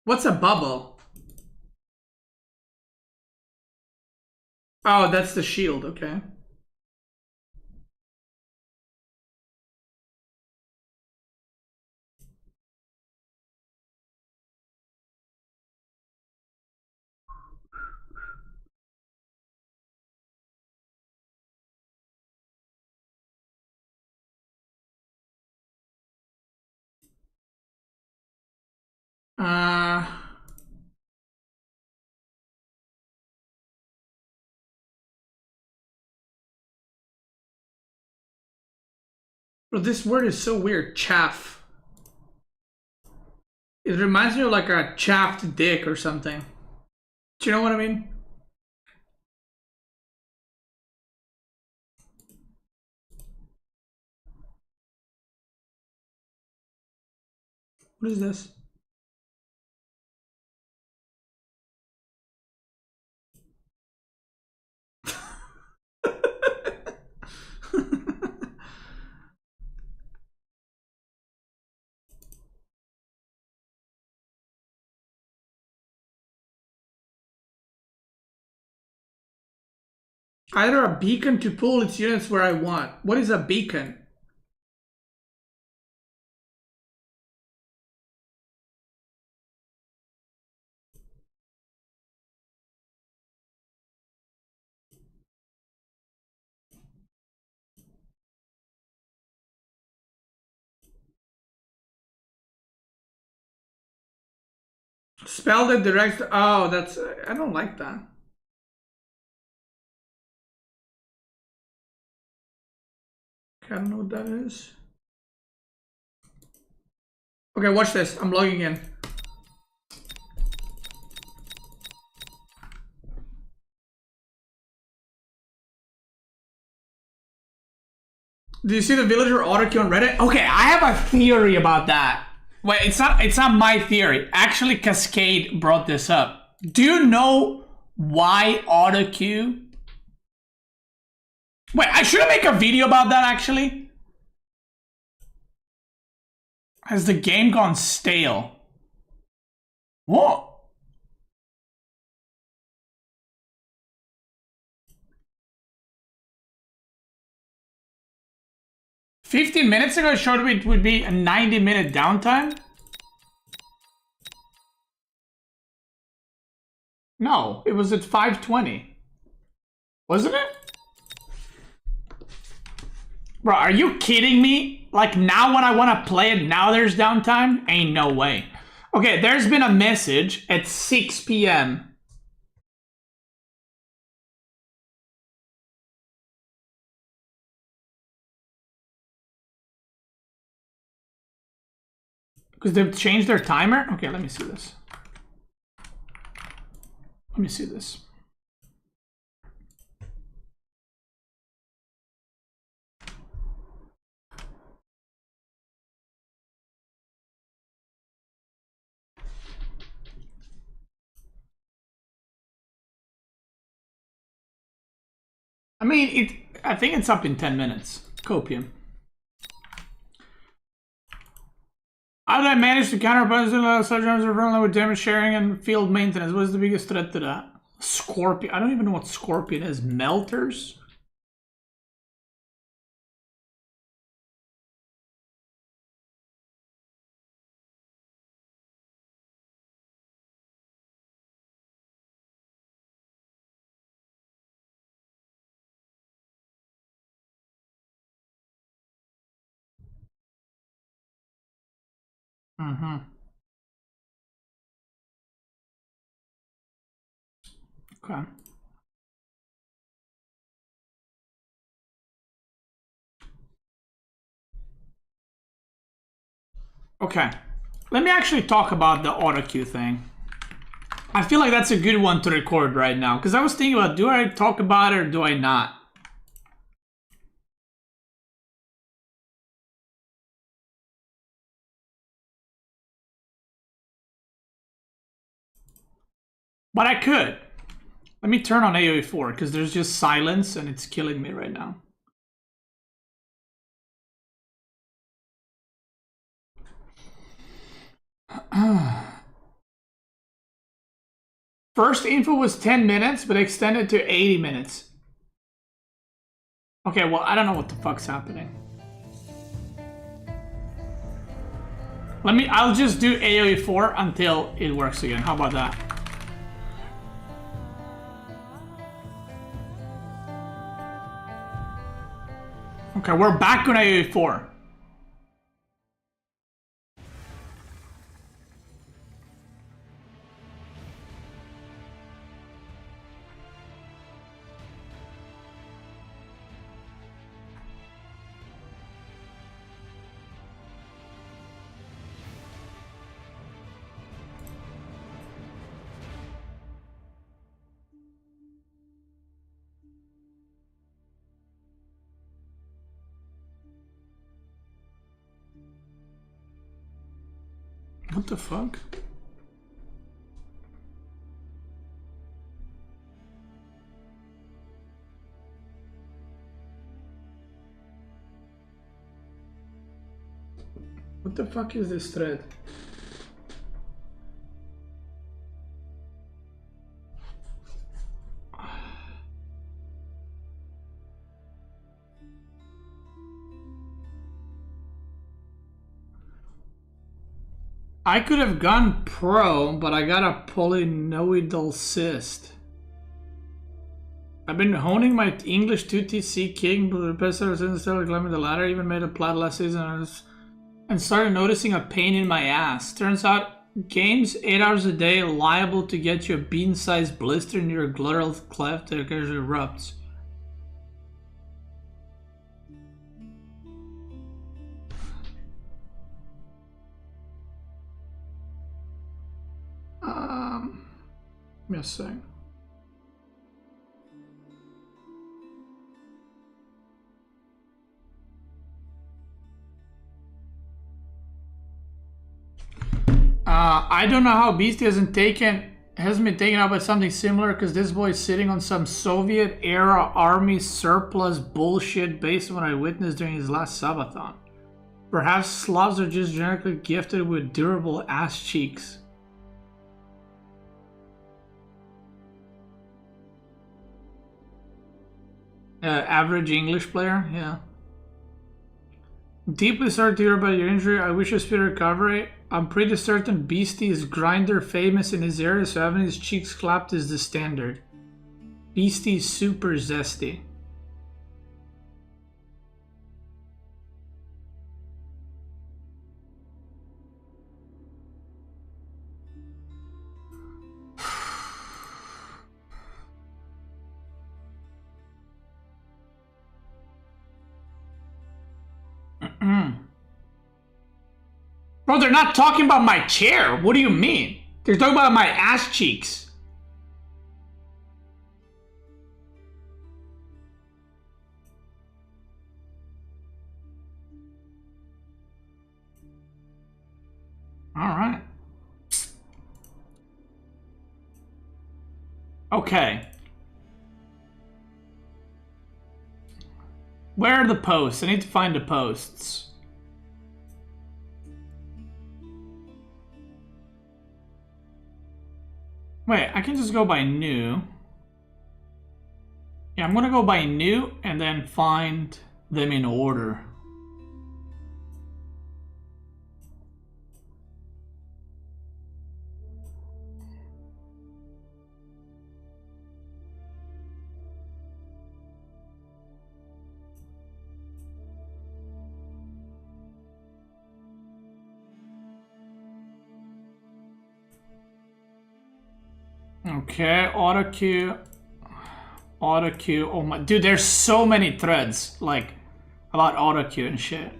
What's a bubble? Oh, that's the shield. Okay. Bro, this word is so weird. Chaff. It reminds me of like a chaffed dick or something. Do you know what I mean? What is this? Either a beacon to pull its units where I want. What is a beacon? Spell that directs. Oh, that's. I don't like that. I don't know what that is. Okay, watch this. I'm logging in. Do you see the villager auto queue on Reddit? Okay, I have a theory about that. Wait, it's not my theory. Actually, Cascade brought this up. Do you know why auto queue? Wait, I should make a video about that actually. Has the game gone stale? What? "15 minutes ago, it showed it would be a 90-minute downtime." No, it was at 5:20. Wasn't it? Bro, are you kidding me? Like now when I want to play it, now there's downtime? Ain't no way. Okay, there's been a message at 6 p.m. Because they've changed their timer? Okay, let me see this. Let me see this. I mean, I think it's up in 10 minutes. Copium. How did I manage to counter opponents sometimes running with damage sharing and field maintenance? What is the biggest threat to that? Scorpion. I don't even know what Scorpion is. Melters? Mm-hmm. Okay. Okay. Let me actually talk about the auto queue thing. I feel like that's a good one to record right now. Because I was thinking about, do I talk about it or do I not? But I could. Let me turn on AoE 4 because there's just silence and it's killing me right now. First info was 10 minutes, but extended to 80 minutes. Okay, well, I don't know what the fuck's happening. I'll just do AoE 4 until it works again. How about that? Okay, we're back on AoE 4. What the fuck? What the fuck is this thread? I could have gone pro, but I got a polynoidal cyst. I've been honing my English 2TC king, but the best ever since I climbing the ladder, even made a plat last season, and started noticing a pain in my ass. Turns out, games 8 hours a day are liable to get you a bean-sized blister in your glottal cleft that erupts. Yes, sir. I don't know how Beastie hasn't been taken out by something similar, because this boy is sitting on some Soviet era army surplus bullshit based on what I witnessed during his last subathon. Perhaps Slavs are just generically gifted with durable ass cheeks. Average English player, yeah. Deeply sorry to hear about your injury. I wish you a speedy recovery. I'm pretty certain Beastie is grinder famous in his area, so having his cheeks clapped is the standard. Beastie is super zesty. Bro, they're not talking about my chair. What do you mean? They're talking about my ass cheeks. All right. Okay. Where are the posts? I need to find the posts. Wait, I can just go by new. Yeah, I'm gonna go by new and then find them in order. Okay, auto queue. Auto queue. Oh my dude, there's so many threads like about auto queue and shit.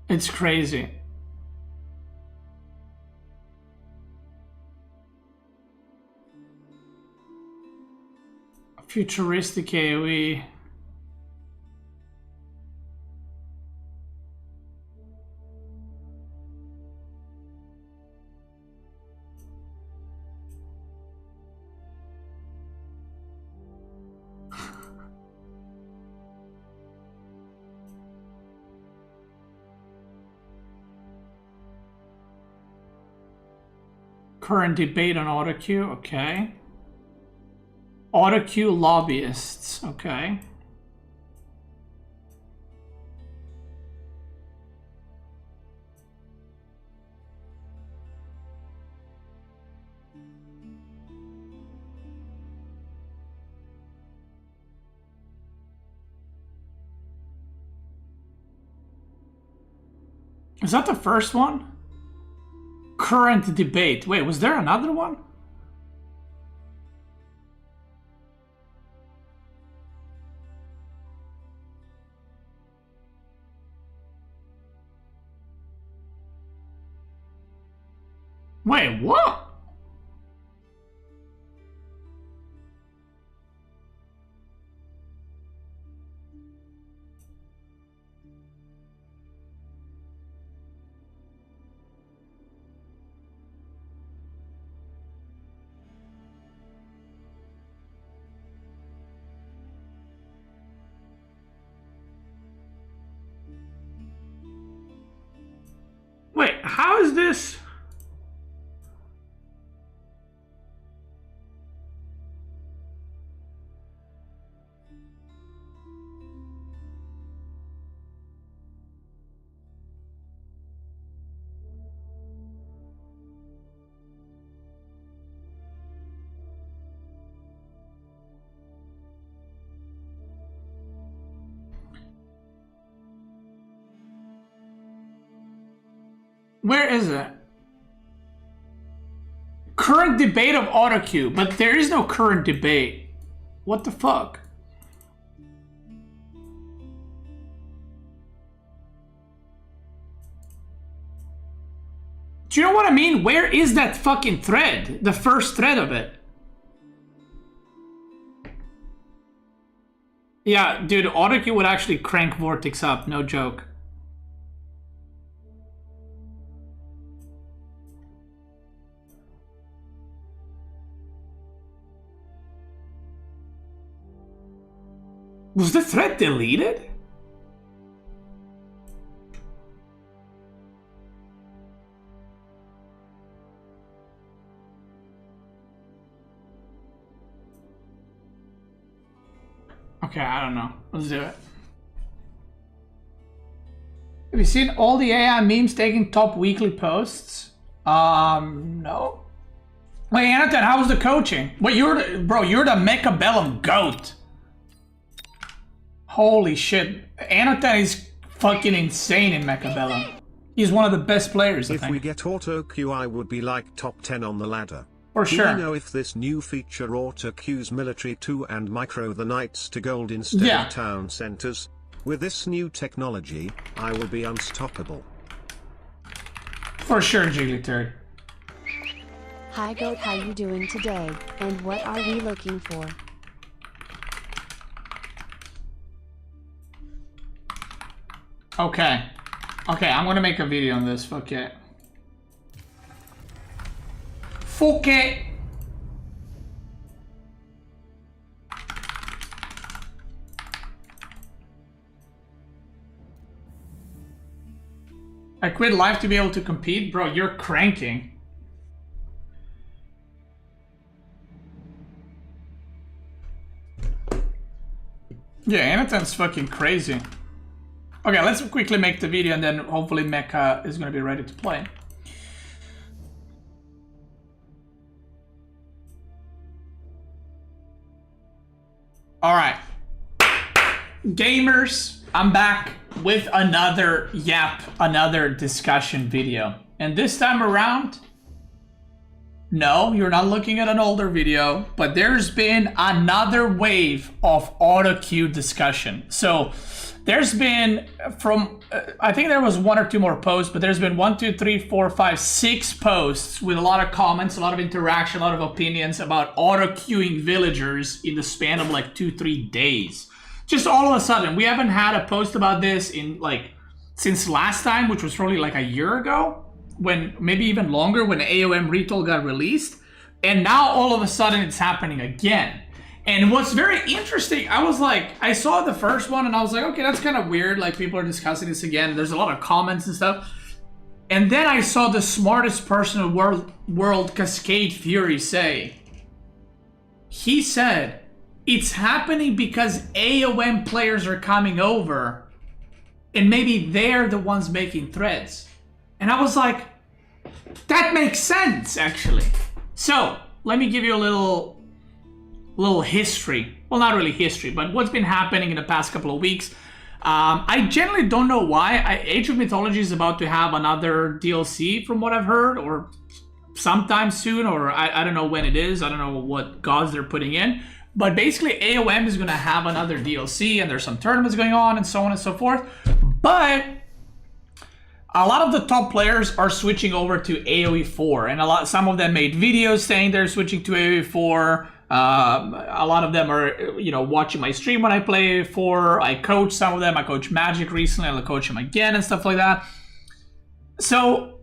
It's crazy. Futuristic AoE. Current debate on auto queue, okay. Auto queue lobbyists, okay. Is that the first one? Current debate. Wait, was there another one? Wait, what? Wait, how is this? Where is it? Current debate of auto queue, but there is no current debate. What the fuck? Do you know what I mean? Where is that fucking thread? The first thread of it. Yeah, dude, autocue would actually crank Vortex up, no joke. Was the thread deleted? Okay, I don't know. Let's do it. Have you seen all the AI memes taking top weekly posts? No. Wait, Anathan, how was the coaching? Wait, you're the Mechabellum GOAT. Holy shit. Anathan is fucking insane in Mechabellum. He's one of the best players, I think.
If we get auto queue, I would be like top 10 on the ladder.
For
Do
sure.
you know if this new feature auto queues military 2 and micro the knights to gold instead of town centers? With this new technology, I will be unstoppable.
For sure, Jigglyturd.
Hi Goat, how you doing today, and what are we looking for?
Okay. Okay, I'm gonna make a video on this, fuck it. Fuck it! I quit live to be able to compete? Bro, you're cranking. Yeah, Anaton's fucking crazy. Okay, let's quickly make the video and then hopefully Mecha is gonna be ready to play. Alright. Gamers, I'm back with another discussion video. And this time around, no, you're not looking at an older video, but there's been another wave of auto queue discussion. So there's been I think there was 1 or 2 more posts, but there's been 1, 2, 3, 4, 5, 6 posts with a lot of comments, a lot of interaction, a lot of opinions about auto queuing villagers in the span of like 2-3 days. Just all of a sudden, we haven't had a post about this in like since last time, which was probably like a year ago, when maybe even longer, when AOM Retool got released, and now all of a sudden it's happening again. And what's very interesting, I saw the first one and I was like, okay, that's kind of weird. Like, people are discussing this again. There's a lot of comments and stuff. And then I saw the smartest person in the world, Cascade Fury, say, he said, it's happening because AOM players are coming over and maybe they're the ones making threads. And I was like, that makes sense, actually. So, let me give you a little history. Well, not really history, but what's been happening in the past couple of weeks. I generally don't know why. Age of Mythology is about to have another DLC from what I've heard, or sometime soon, or I don't know when it is. I don't know what gods they're putting in. But basically, AOM is going to have another DLC, and there's some tournaments going on, and so on and so forth. But a lot of the top players are switching over to AoE 4, and some of them made videos saying they're switching to AoE 4. A lot of them are, watching my stream when I play 4. I coach some of them. I coach Magic recently. I'll coach him again and stuff like that. So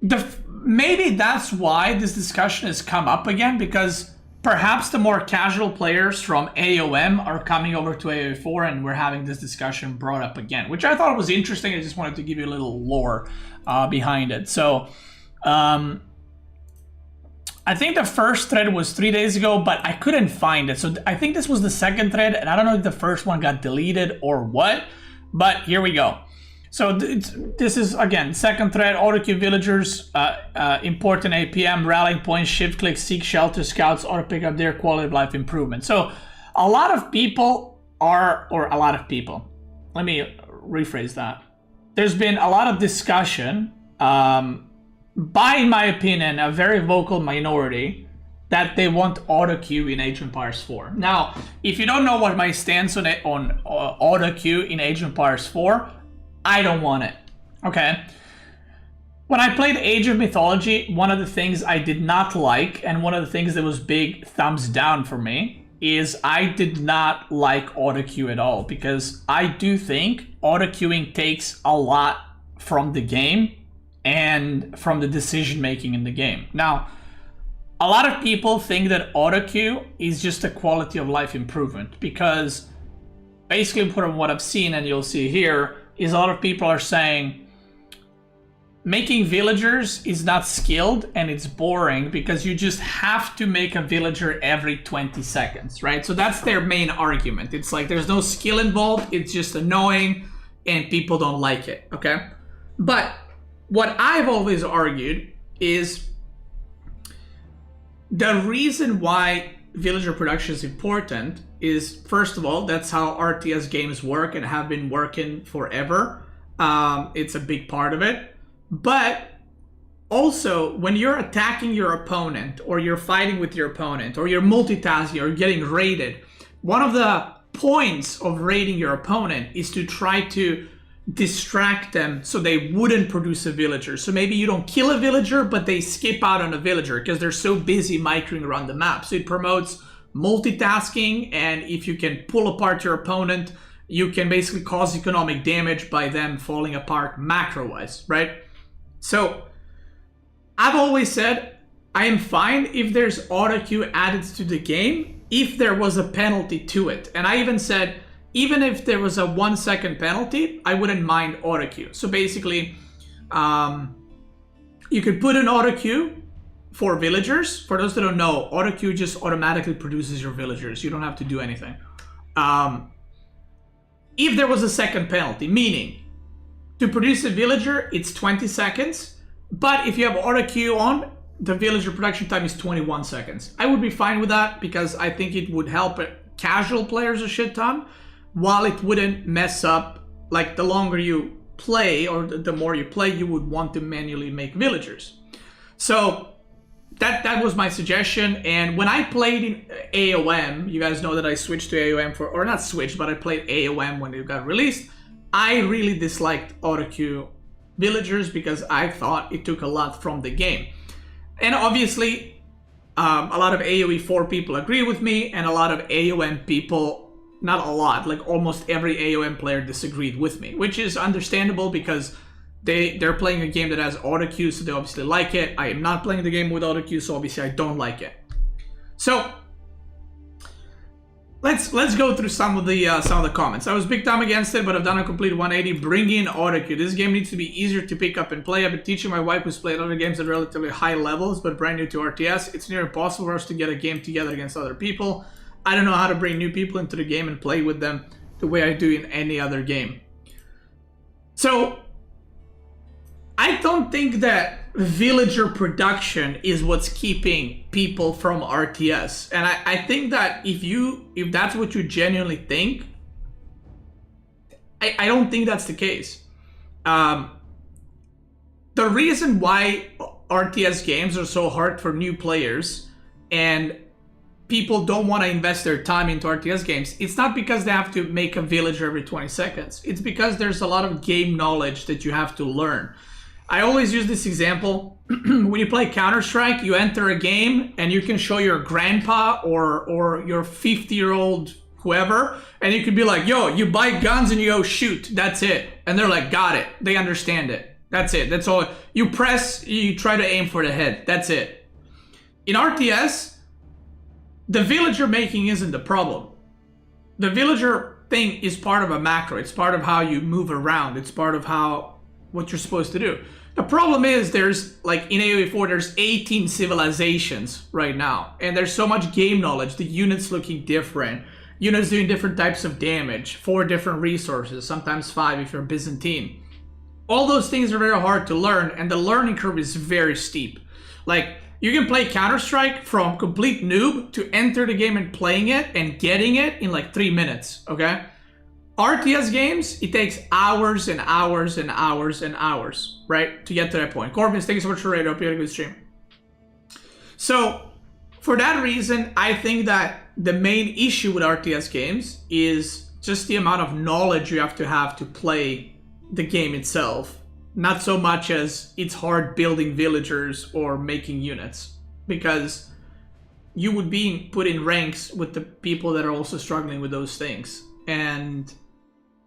maybe that's why this discussion has come up again, because perhaps the more casual players from AOM are coming over to AoE 4, and we're having this discussion brought up again, which I thought was interesting. I just wanted to give you a little lore behind it. So I think the first thread was 3 days ago, but I couldn't find it. So I think this was the second thread, and I don't know if the first one got deleted or what, but here we go. So this is, again, second thread, auto queue villagers, important APM, rallying points, shift click, seek shelter, scouts, auto pick up their quality of life improvement. So a lot of people let me rephrase that. There's been a lot of discussion, by, in my opinion, a very vocal minority, that they want auto queue in Age of Empires 4. Now, if you don't know what my stance on auto queue in Age of Empires 4, I don't want it. Okay. When I played Age of Mythology, one of the things I did not like, and one of the things that was big thumbs down for me, is I did not like autoqueue at all, because I do think autoqueuing takes a lot from the game and from the decision making in the game. Now, a lot of people think that autoqueue is just a quality of life improvement, because basically from what I've seen, and you'll see here, is a lot of people are saying making villagers is not skilled and it's boring because you just have to make a villager every 20 seconds, right? So that's their main argument. It's like there's no skill involved, it's just annoying and people don't like it, okay? But what I've always argued is the reason why villager production is important is, first of all, that's how RTS games work and have been working forever. It's a big part of it. But also, when you're attacking your opponent, or you're fighting with your opponent, or you're multitasking, or getting raided, one of the points of raiding your opponent is to try to distract them so they wouldn't produce a villager. So maybe you don't kill a villager, but they skip out on a villager because they're so busy microing around the map. So it promotes multitasking, and if you can pull apart your opponent, you can basically cause economic damage by them falling apart macro-wise, right? So I've always said I am fine if there's autoqueue added to the game if there was a penalty to it. And I even said, even if there was a 1 second penalty, I wouldn't mind autoqueue. So basically, you could put an autoqueue for villagers. For those that don't know, autoqueue just automatically produces your villagers. You don't have to do anything. If there was a second penalty, meaning to produce a villager, it's 20 seconds. But if you have autoqueue on, the villager production time is 21 seconds. I would be fine with that because I think it would help casual players a shit ton, while it wouldn't mess up, like the longer you play or the more you play, you would want to manually make villagers. So that was my suggestion. And when I played in AOM, you guys know that I switched to AOM for, or not switched, but I played AOM when it got released. I really disliked autoqueue villagers because I thought it took a lot from the game. And obviously, a lot of AoE 4 people agree with me, and a lot of AOM people, not a lot, like almost every AOM player disagreed with me, which is understandable because they're playing a game that has autoqueue, so they obviously like it. I am not playing the game with autoqueue, so obviously I don't like it. So let's go through some of the comments. I was big time against it, but I've done a complete 180. Bring in autoqueue. This game needs to be easier to pick up and play. I've been teaching my wife who's played other games at relatively high levels, but brand new to RTS. It's near impossible for us to get a game together against other people. I don't know how to bring new people into the game and play with them the way I do in any other game. So I don't think that villager production is what's keeping people from RTS. And I think that if that's what you genuinely think, I don't think that's the case. The reason why RTS games are so hard for new players and people don't want to invest their time into RTS games, it's not because they have to make a villager every 20 seconds. It's because there's a lot of game knowledge that you have to learn. I always use this example. When you play Counter-Strike, you enter a game and you can show your grandpa or your 50-year-old whoever, and you could be like, yo, you buy guns and you go shoot. That's it. And they're like, got it. They understand it. That's it. That's all. You press, you try to aim for the head. That's it. In RTS, the villager making isn't the problem. The villager thing is part of a macro. It's part of how you move around. It's part of what you're supposed to do. The problem is there's, like in AoE 4, there's 18 civilizations right now. And there's so much game knowledge. The units looking different. Units doing different types of damage. 4 different resources. Sometimes 5 if you're Byzantine. All those things are very hard to learn. And the learning curve is very steep. Like, you can play Counter-Strike from complete noob to enter the game and playing it and getting it in like 3 minutes. Okay? RTS games, it takes hours and hours and hours and hours, right, to get to that point. Corbin, thank you so much for raid. Hope you had a good stream. So, for that reason, I think that the main issue with RTS games is just the amount of knowledge you have to play the game itself not so much as it's hard building villagers or making units, because you would be put in ranks with the people that are also struggling with those things. And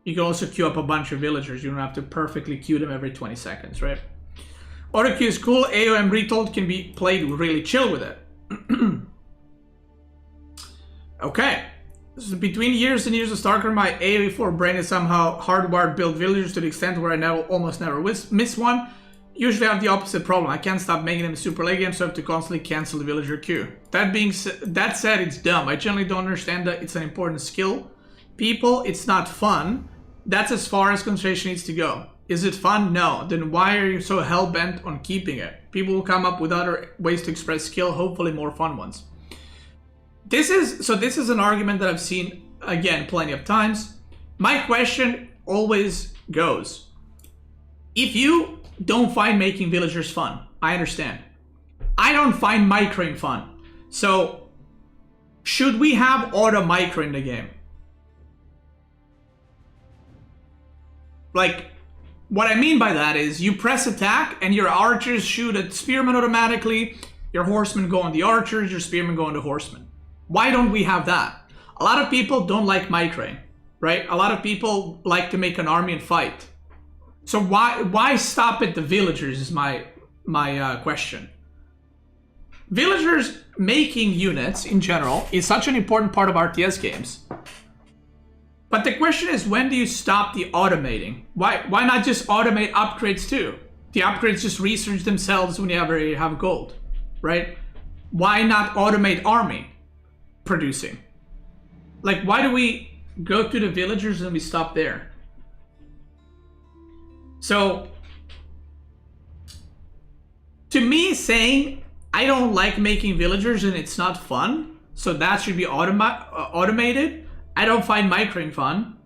you can also queue up a bunch of villagers. You don't have to perfectly queue them every 20 seconds, right? Auto queue is cool. AOM Retold can be played really chill with it. Okay. So between years and years of StarCraft, my AOE4 brain is somehow hardwired build villagers to the extent where I now almost never miss one. Usually I have the opposite problem. I can't stop making them super late games, so I have to constantly cancel the villager queue. That said, it's dumb. I generally don't understand that it's an important skill. People, it's not fun. That's as far as concentration needs to go. Is it fun? No. Then why are you so hell-bent on keeping it? People will come up with other ways to express skill, hopefully more fun ones. This is an argument that I've seen, again, plenty of times. My question always goes, if you don't find making villagers fun, I understand. I don't find microing fun. So, should we have auto micro in the game? Like, what I mean by that is you press attack and your archers shoot at spearmen automatically, your horsemen go on the archers, your spearmen go on the horsemen. Why don't we have that? A lot of people don't like microing, right? A lot of people like to make an army and fight. So why stop at the villagers is my question. Villagers making units in general is such an important part of RTS games. But the question is, when do you stop the automating? Why not just automate upgrades too? The upgrades just research themselves when you already have gold, right? Why not automate army producing? Like, why do we go to the villagers and we stop there? So, to me, saying I don't like making villagers and it's not fun, so that should be automated. I don't find microing fun,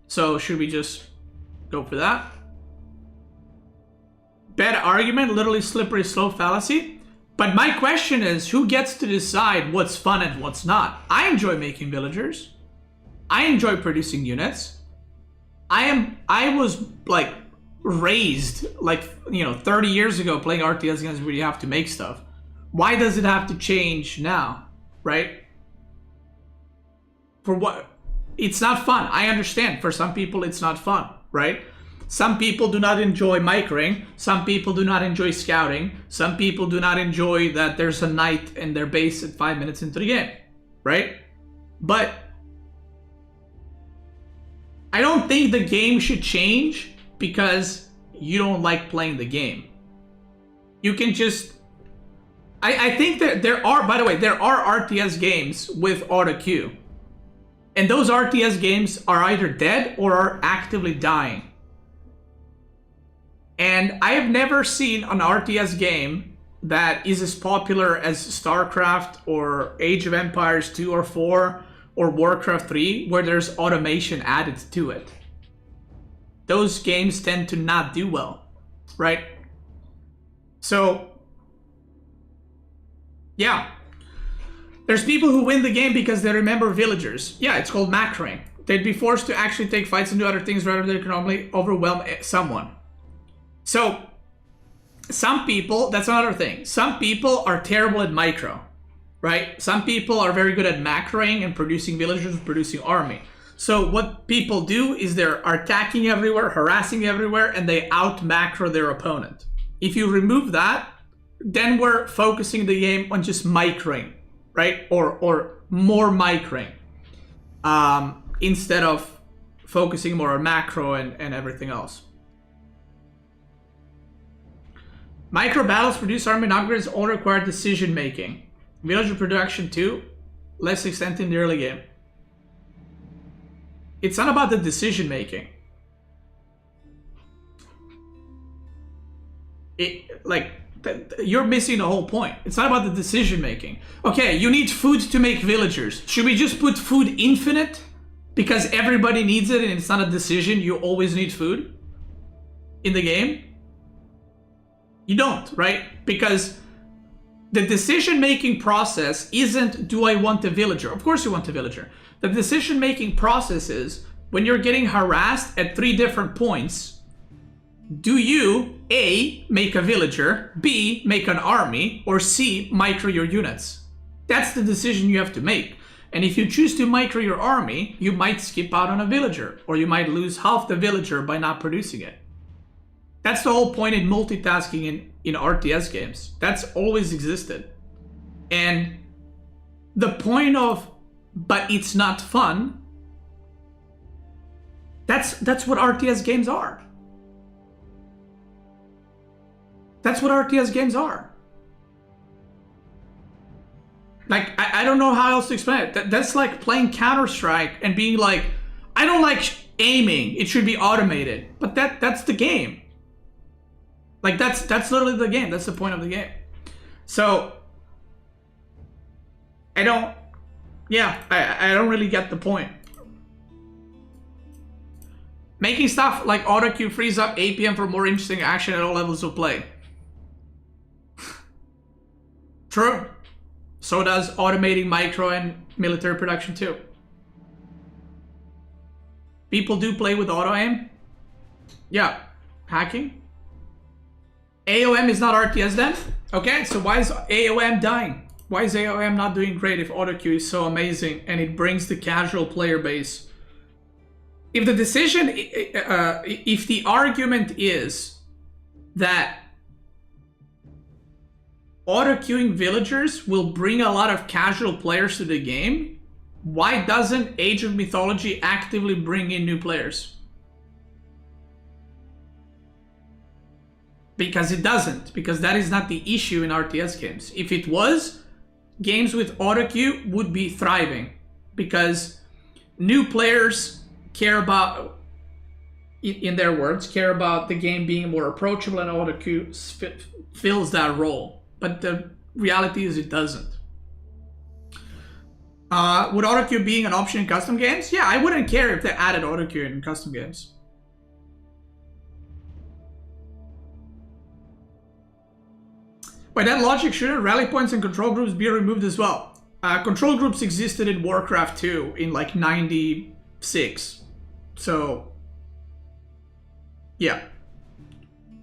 so should we just go for that? Bad argument, literally slippery slope fallacy. But my question is, who gets to decide what's fun and what's not? I enjoy making villagers. I enjoy producing units. I was like raised like, 30 years ago playing RTS games where you have to make stuff. Why does it have to change now, right? For what? It's not fun. I understand. For some people, it's not fun, right? Some people do not enjoy microing. Some people do not enjoy scouting. Some people do not enjoy that there's a knight in their base at 5 minutes into the game, right? But I don't think the game should change because you don't like playing the game. You can just... I think that there are, by the way, there are RTS games with auto queue. And those RTS games are either dead or are actively dying. And I have never seen an RTS game that is as popular as StarCraft or Age of Empires 2 or 4 or Warcraft 3 where there's automation added to it. Those games tend to not do well, right? So, yeah. There's people who win the game because they remember villagers. Yeah, it's called macroing. They'd be forced to actually take fights and do other things rather than economically overwhelm someone. So, some people, that's another thing. Some people are terrible at micro, right? Some people are very good at macroing and producing villagers, producing army. So what people do is they're attacking everywhere, harassing everywhere, and they out-macro their opponent. If you remove that, then we're focusing the game on just microing, right? Or more microing. Instead of focusing more on macro and everything else. Micro battles produce army and upgrades all require decision making. Villager production too, less extent in the early game. It's not about the decision making. You're missing the whole point. It's not about the decision making. Okay, you need food to make villagers. Should we just put food infinite? Because everybody needs it and it's not a decision, you always need food in the game? You don't, right? Because the decision-making process isn't, do I want a villager? Of course you want a villager. The decision-making process is, when you're getting harassed at 3 different points, Do you A, make a villager, B, make an army, or C, micro your units? That's the decision you have to make. And if you choose to micro your army, you might skip out on a villager, or you might lose half the villager by not producing it. That's the whole point in multitasking in RTS games. That's always existed. And the point of, but it's not fun, that's what RTS games are. That's what RTS games are. Like, I don't know how else to explain it. That's like playing Counter-Strike and being like, I don't like aiming, it should be automated. But that's the game. Like, that's literally the game. That's the point of the game. So, I don't really get the point. Making stuff like auto queue frees up APM for more interesting action at all levels of play. True. So does automating micro and military production too. People do play with auto aim. Yeah. Hacking. AOM is not RTS then? Okay, so why is AOM dying? Why is AOM not doing great if auto queue is so amazing and it brings the casual player base? If the decision, if the argument is that auto-queuing villagers will bring a lot of casual players to the game, why doesn't Age of Mythology actively bring in new players? Because it doesn't, because that is not the issue in RTS games. If it was, games with auto-queue would be thriving, because new players care about, in their words, care about the game being more approachable, and auto-queue fills that role. But the reality is it doesn't. Would auto-queue being an option in custom games? Yeah, I wouldn't care if they added auto-queue in custom games. By that logic, shouldn't rally points and control groups be removed as well? Control groups existed in Warcraft 2 in like 96. So, yeah.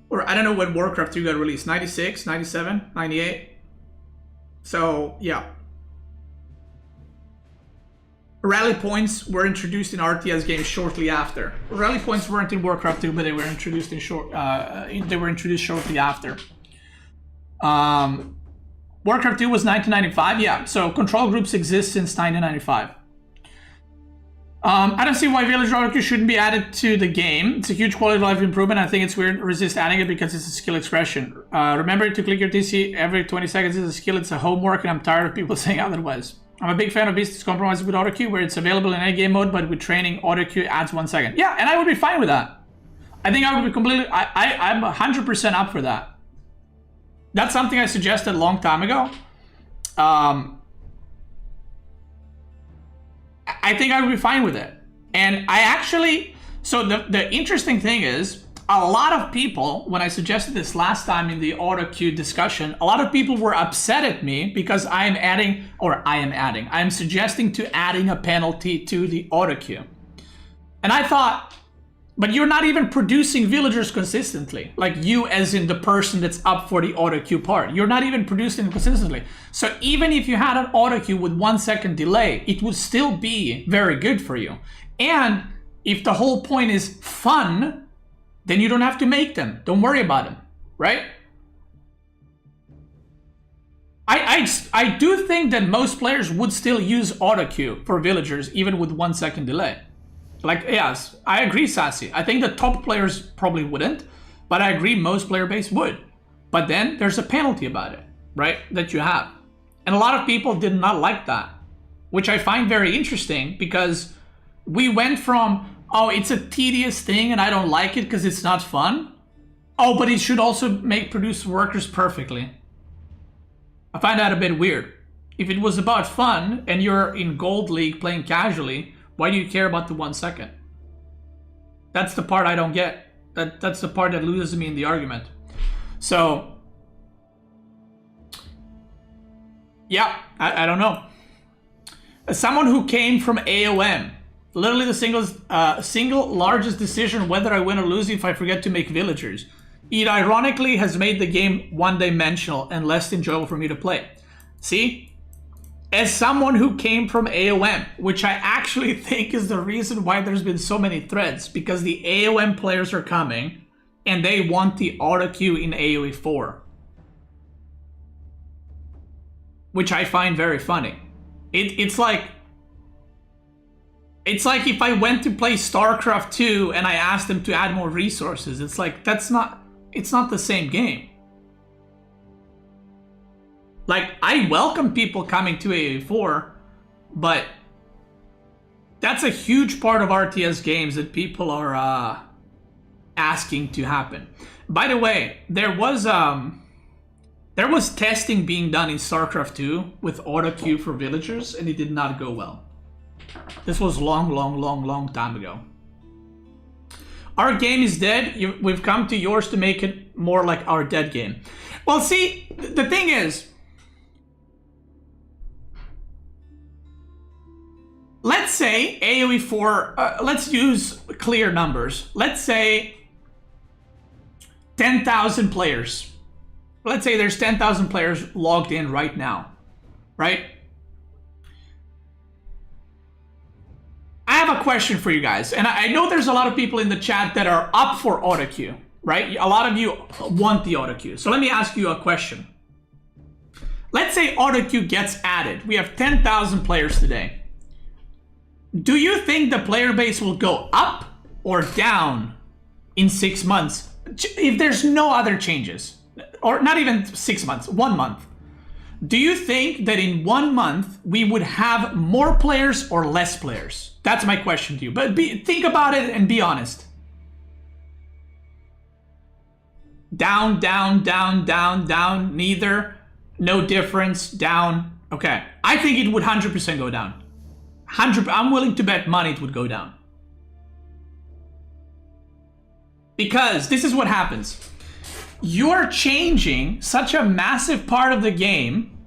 Or I don't know when Warcraft 2 got released. 96, 97, 98. So, yeah. Rally points were introduced in RTS games shortly after. Rally points weren't in Warcraft 2, but they were introduced in shortly after. Warcraft 2 was 1995, yeah. So control groups exist since 1995. I don't see why village auto queue shouldn't be added to the game. It's a huge quality of life improvement. I think it's weird to resist adding it because it's a skill expression. Remember to click your TC every 20 seconds is a skill. It's a homework, and I'm tired of people saying otherwise. I'm a big fan of Beast's compromise with auto queue, where it's available in any game mode, but with training, auto queue adds 1 second. Yeah, and I would be fine with that. I think I would be completely. I'm 100% up for that. That's something I suggested a long time ago. I think I would be fine with it. And I actually, so the interesting thing is, a lot of people, when I suggested this last time in the auto queue discussion, a lot of people were upset at me because I'm suggesting to adding a penalty to the auto queue. And I thought, but you're not even producing villagers consistently. Like you as in the person that's up for the auto queue part. You're not even producing consistently. So even if you had an auto queue with 1 second delay, it would still be very good for you. And if the whole point is fun, then you don't have to make them. Don't worry about them, right? I do think that most players would still use auto queue for villagers even with 1 second delay. Like, yes, I agree, Sassy. I think the top players probably wouldn't, but I agree most player base would. But then there's a penalty about it, right? That you have. And a lot of people did not like that, which I find very interesting because we went from, oh, it's a tedious thing and I don't like it because it's not fun. Oh, but it should also produce workers perfectly. I find that a bit weird. If it was about fun and you're in Gold League playing casually, why do you care about the 1 second? That's the part I don't get. That's the part that loses me in the argument. So, yeah, I don't know. As someone who came from AOM, Literally the single largest decision whether I win or lose if I forget to make villagers. It ironically has made the game one-dimensional and less enjoyable for me to play. See? As someone who came from AOM, which I actually think is the reason why there's been so many threads, because the AOM players are coming and they want the auto queue in AoE 4. Which I find very funny. It's like if I went to play StarCraft 2 and I asked them to add more resources. It's like, it's not the same game. Like, I welcome people coming to AoE4, but that's a huge part of RTS games that people are asking to happen. By the way, there was testing being done in StarCraft 2 with auto queue for villagers, and it did not go well. This was long time ago. Our game is dead. We've come to yours to make it more like our dead game. Well, see, the thing is, let's say AoE 4, let's use clear numbers. Let's say 10,000 players. Let's say there's 10,000 players logged in right now, right? I have a question for you guys, and I know there's a lot of people in the chat that are up for auto queue, right? A lot of you want the auto queue. So let me ask you a question. Let's say auto queue gets added. We have 10,000 players today. Do you think the player base will go up or down in 6 months if there's no other changes? Or not even 6 months, 1 month. Do you think that in 1 month we would have more players or less players? That's my question to you. But think about it and be honest. Down, neither, no difference, down. Okay, I think it would 100% go down. I'm willing to bet money it would go down. Because this is what happens. You're changing such a massive part of the game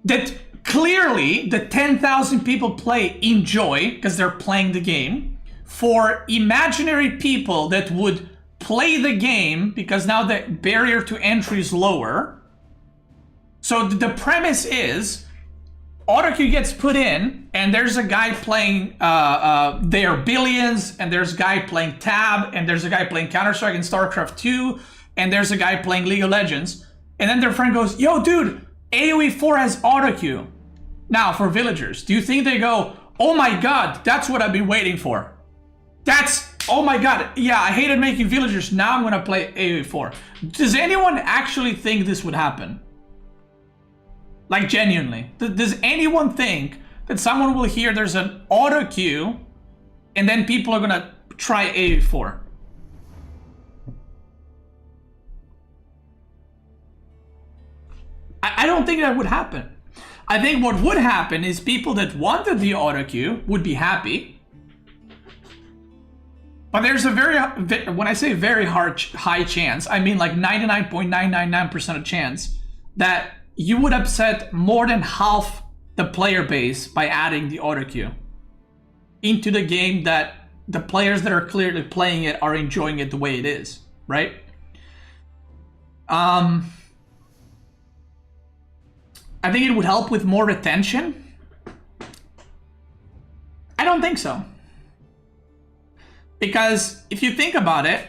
that clearly the 10,000 people enjoy because they're playing the game, for imaginary people that would play the game because now the barrier to entry is lower. So the premise is auto queue gets put in and there's a guy playing their Billions, and there's a guy playing Tab, and there's a guy playing Counter-Strike and StarCraft 2, and there's a guy playing League of Legends, and then their friend goes, yo dude, AoE 4 has auto queue now for villagers. Do you think they go, oh my god, that's what I've been waiting for? Oh my god, yeah, I hated making villagers, now I'm gonna play AoE 4. Does anyone actually think this would happen? Like, genuinely. Does anyone think that someone will hear there's an auto queue and then people are gonna try AoE 4? I don't think that would happen. I think what would happen is people that wanted the auto queue would be happy. But there's a when I say very high chance, I mean like 99.999% of chance that you would upset more than half the player base by adding the auto queue into the game that the players that are clearly playing it are enjoying it the way it is, right? I think it would help with more retention. I don't think so. Because if you think about it,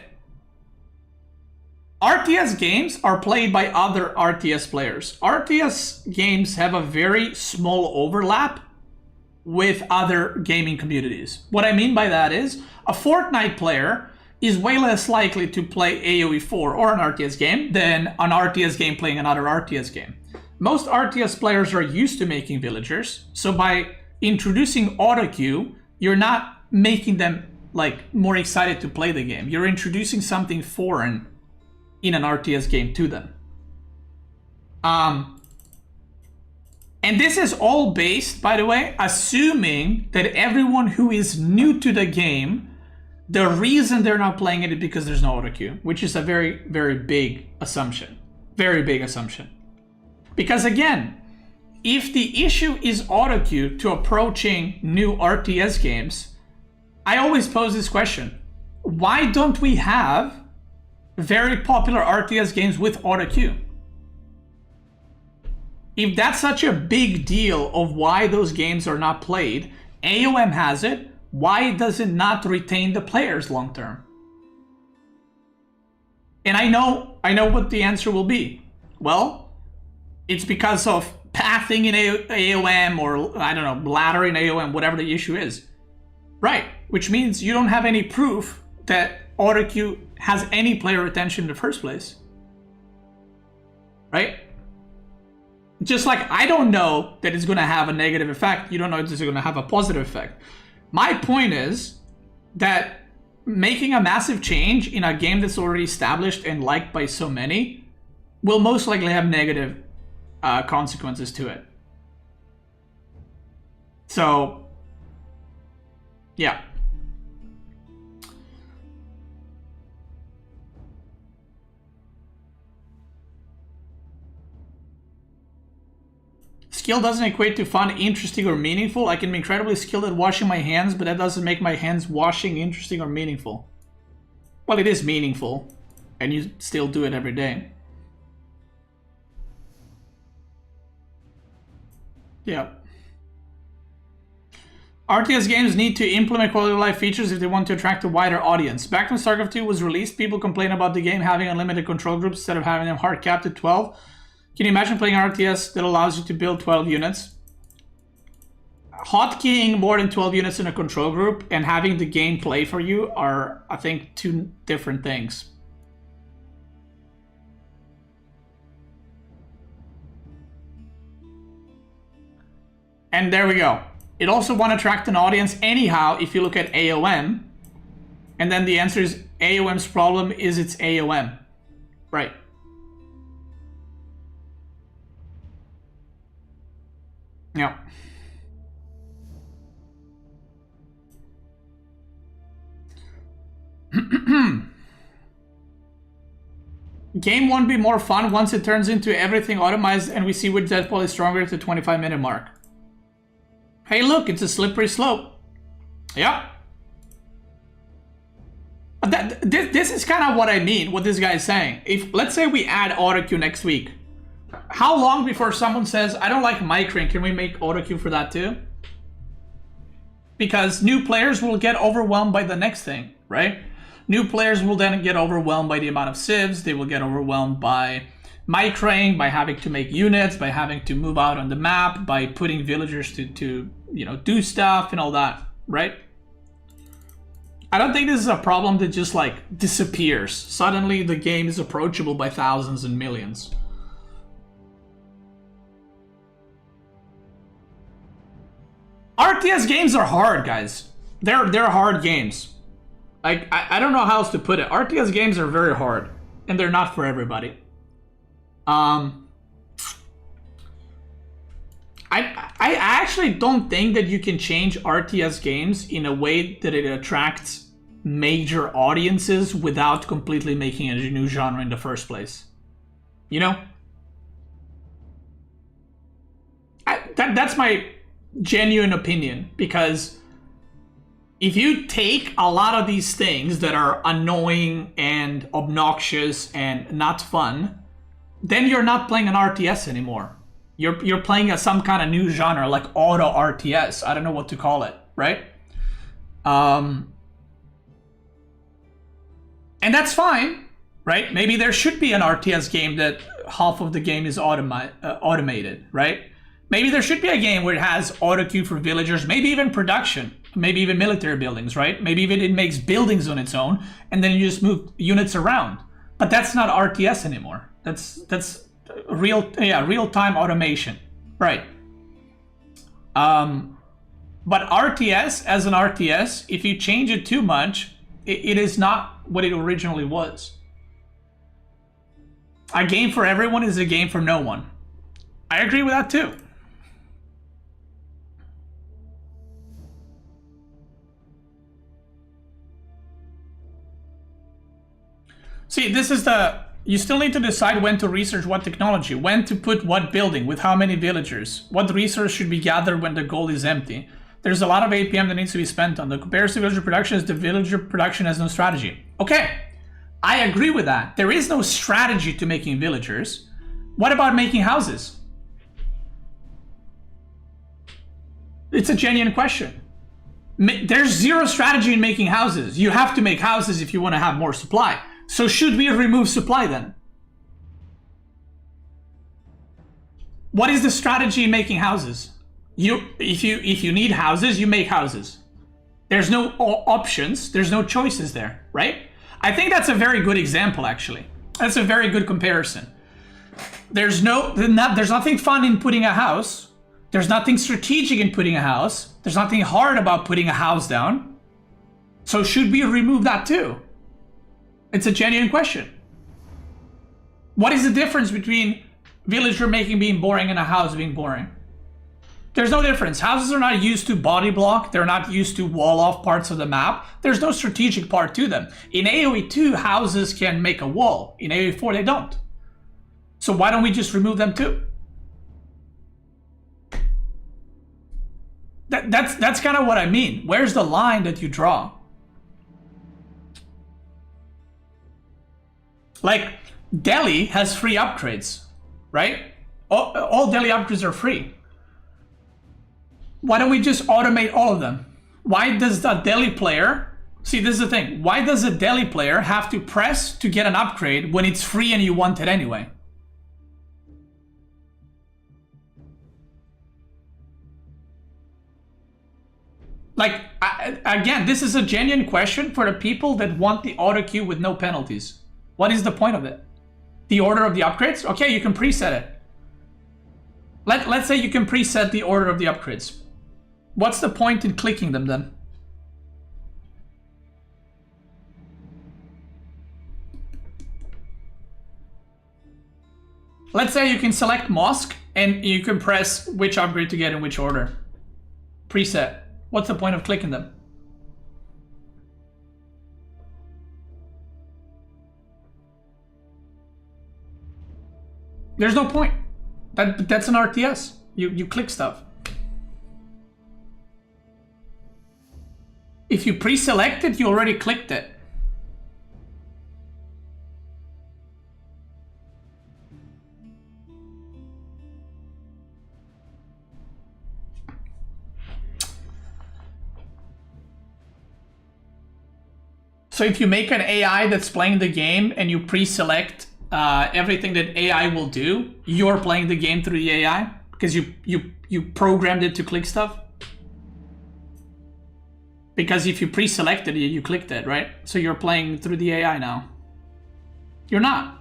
RTS games are played by other RTS players. RTS games have a very small overlap with other gaming communities. What I mean by that is, a Fortnite player is way less likely to play AoE 4 or an RTS game than an RTS game playing another RTS game. Most RTS players are used to making villagers, so by introducing auto queue, you're not making them like more excited to play the game. You're introducing something foreign in an RTS game to them. And this is all based, by the way, assuming that everyone who is new to the game, the reason they're not playing it is because there's no auto queue, which is a very, very big assumption. Very big assumption. Because again, if the issue is autocue to approaching new RTS games, I always pose this question. Why don't we have very popular RTS games with autocue? If that's such a big deal of why those games are not played, AOM has it, why does it not retain the players long term? And I know what the answer will be. Well, it's because of pathing in AOM, or I don't know, ladder in AOM, whatever the issue is. Right, which means you don't have any proof that autocue has any player retention in the first place. Right? Just like I don't know that it's going to have a negative effect, you don't know if it's going to have a positive effect. My point is that making a massive change in a game that's already established and liked by so many will most likely have negative consequences to it. So, yeah. Skill doesn't equate to fun, interesting, or meaningful. I can be incredibly skilled at washing my hands, but that doesn't make my hands washing interesting or meaningful. Well, it is meaningful, and you still do it every day. Yeah. RTS games need to implement quality of life features if they want to attract a wider audience. Back when StarCraft 2 was released, people complained about the game having unlimited control groups instead of having them hard capped at 12. Can you imagine playing RTS that allows you to build 12 units? Hotkeying more than 12 units in a control group and having the game play for you are, I think, two different things. And there we go. It also won't attract an audience anyhow if you look at AOM. And then the answer is AOM's problem is it's AOM. Right. Yeah. Game won't be more fun once it turns into everything automized and we see which Deadpool is stronger at the 25-minute mark. Hey, look, it's a slippery slope. Yeah. This is kind of what I mean, what this guy is saying. If, let's say we add autocue next week. How long before someone says, I don't like micring, can we make autocue for that too? Because new players will get overwhelmed by the next thing, right? New players will then get overwhelmed by the amount of civs, they will get overwhelmed by micring, by having to make units, by having to move out on the map, by putting villagers to you know, do stuff and all that, right? I don't think this is a problem that just like disappears. Suddenly the game is approachable by thousands and millions. RTS games are hard, guys. They're hard games. Like, I don't know how else to put it. RTS games are very hard, and they're not for everybody. I actually don't think that you can change RTS games in a way that it attracts major audiences without completely making a new genre in the first place. You know? That's my genuine opinion, because if you take a lot of these things that are annoying and obnoxious and not fun, then you're not playing an RTS anymore. You're playing some kind of new genre like auto RTS. I don't know what to call it, right? And that's fine, right? Maybe there should be an RTS game that half of the game is automated, right? Maybe there should be a game where it has autocue for villagers, maybe even production, maybe even military buildings, right? Maybe even it makes buildings on its own, and then you just move units around. But that's not RTS anymore. That's real-time automation, right? But RTS as an RTS, if you change it too much, it is not what it originally was. A game for everyone is a game for no one. I agree with that too. See, this is the You still need to decide when to research what technology, when to put what building, with how many villagers, what resource should be gathered when the gold is empty. There's a lot of APM that needs to be spent on. The comparison to villager production is the villager production has no strategy. Okay, I agree with that. There is no strategy to making villagers. What about making houses? It's a genuine question. There's zero strategy in making houses. You have to make houses if you want to have more supply. So should we remove supply then? What is the strategy in making houses? If you need houses, you make houses. There's no options. There's no choices there, right? I think that's a very good example, actually. That's a very good comparison. There's nothing fun in putting a house. There's nothing strategic in putting a house. There's nothing hard about putting a house down. So should we remove that too? It's a genuine question. What is the difference between villager making being boring and a house being boring? There's no difference. Houses are not used to body block. They're not used to wall off parts of the map. There's no strategic part to them. In AoE 2, houses can make a wall. In AoE 4, they don't. So why don't we just remove them too? That's kind of what I mean. Where's the line that you draw? Like, Delhi has free upgrades, right? All Delhi upgrades are free. Why don't we just automate all of them? Why does the Delhi player... See, this is the thing. Why does a Delhi player have to press to get an upgrade when it's free and you want it anyway? Like, again, this is a genuine question for the people that want the auto queue with no penalties. What is the point of it? The order of the upgrades? Okay, you can preset it. Let's say you can preset the order of the upgrades. What's the point in clicking them then? Let's say you can select mosque and you can press which upgrade to get in which order. Preset. What's the point of clicking them? There's no point. That's an RTS. You click stuff. If you pre-select it, you already clicked it. So if you make an AI that's playing the game and you pre-select everything that AI will do, you're playing the game through the AI because you programmed it to click stuff. Because if you pre-selected it, you clicked it, right? So you're playing through the AI now. You're not.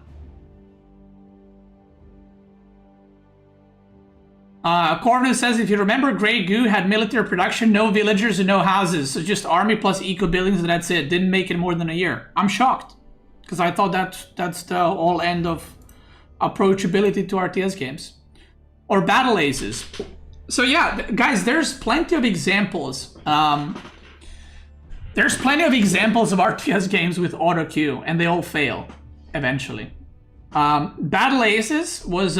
Corvin says, if you remember, Grey Goo had military production, no villagers and no houses. So just army plus eco buildings and that's it. Didn't make it more than a year. I'm shocked. Because I thought that's the whole end of approachability to RTS games. Or battle aces. So yeah, guys, there's plenty of examples. There's plenty of examples of RTS games with auto queue, and they all fail eventually. Battle Aces was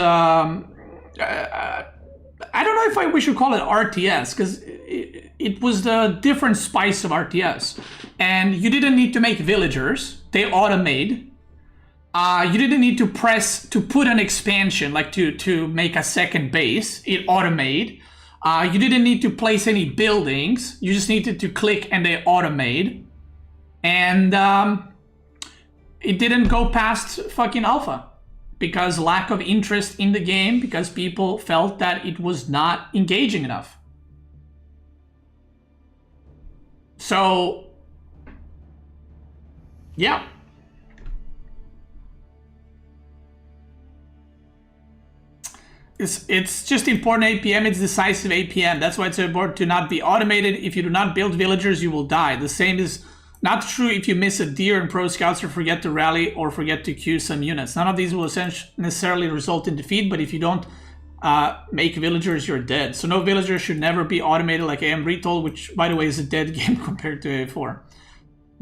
I don't know if we should call it RTS, because it was the different spice of RTS. And you didn't need to make villagers, they automate. You didn't need to press to put an expansion, like to make a second base, it automate. You didn't need to place any buildings, you just needed to click and they automate. And it didn't go past fucking alpha. Because lack of interest in the game, because people felt that it was not engaging enough. So, yeah. It's just important APM, it's decisive APM. That's why it's important to not be automated. If you do not build villagers, you will die. The same is not true if you miss a deer in pro scouts or forget to rally or forget to queue some units. None of these will necessarily result in defeat, but if you don't make villagers, you're dead. So no villagers should never be automated like AM Retold, which by the way is a dead game compared to A4.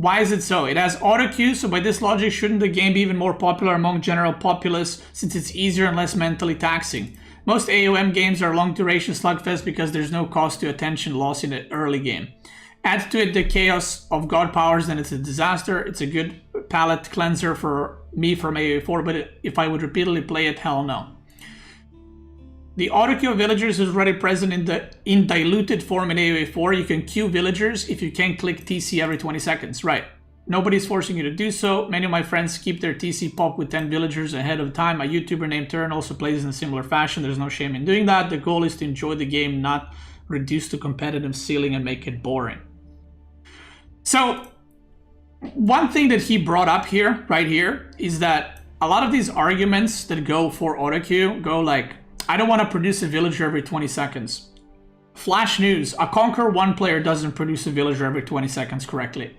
Why is it so? It has auto queue, so by this logic, shouldn't the game be even more popular among general populace since it's easier and less mentally taxing? Most AOM games are long duration slugfest because there's no cost to attention loss in the early game. Add to it the chaos of god powers, then it's a disaster. It's a good palate cleanser for me from AOE4, but if I would repeatedly play it, hell no. The auto queue of villagers is already present in diluted form in AOE4. You can queue villagers if you can click TC every 20 seconds. Right. Nobody's forcing you to do so. Many of my friends keep their TC pop with 10 villagers ahead of time. A YouTuber named Turn also plays in a similar fashion. There's no shame in doing that. The goal is to enjoy the game, not reduce the competitive ceiling and make it boring. So, one thing that he brought up here, right here, is that a lot of these arguments that go for auto queue go like, I don't want to produce a villager every 20 seconds. Flash news, a Conquer 1 player doesn't produce a villager every 20 seconds correctly.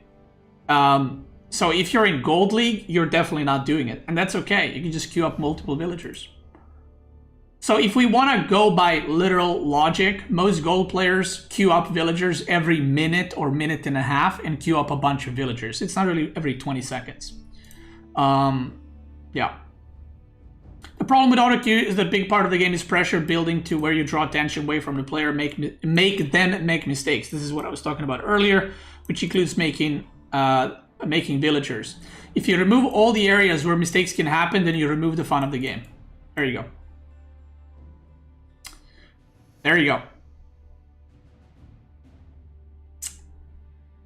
So if you're in Gold League, you're definitely not doing it. And that's okay, you can just queue up multiple villagers. So if we want to go by literal logic, most Gold players queue up villagers every minute or minute and a half and queue up a bunch of villagers. It's not really every 20 seconds. Yeah. The problem with auto queue is that a big part of the game is pressure building to where you draw attention away from the player, make them make mistakes. This is what I was talking about earlier, which includes making villagers. If you remove all the areas where mistakes can happen, then you remove the fun of the game. There you go. There you go.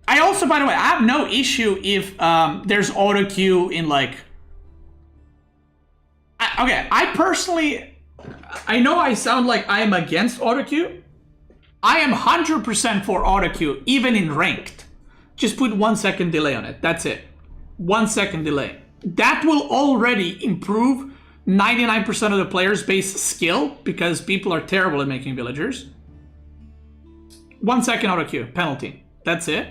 I also, by the way, I have no issue if there's auto queue in like... Okay, I personally... I know I sound like I am against auto queue. I am 100% for auto queue, even in ranked. Just put 1 second delay on it. That's it. 1 second delay. That will already improve 99% of the players' base skill because people are terrible at making villagers. 1 second auto queue, penalty. That's it.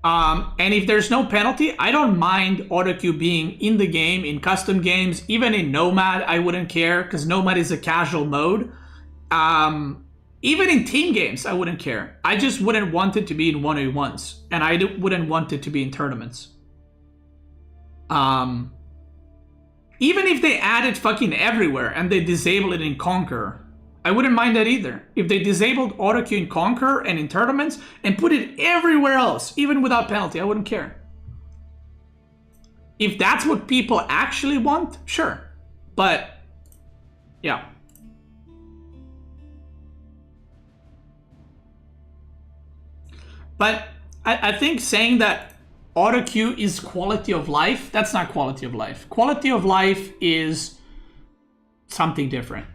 And if there's no penalty, I don't mind auto queue being in the game, in custom games, even in Nomad, I wouldn't care because Nomad is a casual mode. Even in team games, I wouldn't care. I just wouldn't want it to be in 1v1s, and I wouldn't want it to be in tournaments. Even if they add it fucking everywhere and they disable it in Conquer, I wouldn't mind that either. If they disabled auto queue in Conquer and in tournaments and put it everywhere else, even without penalty, I wouldn't care. If that's what people actually want, sure. But, yeah. But I think saying that auto queue is quality of life, that's not quality of life. Quality of life is something different.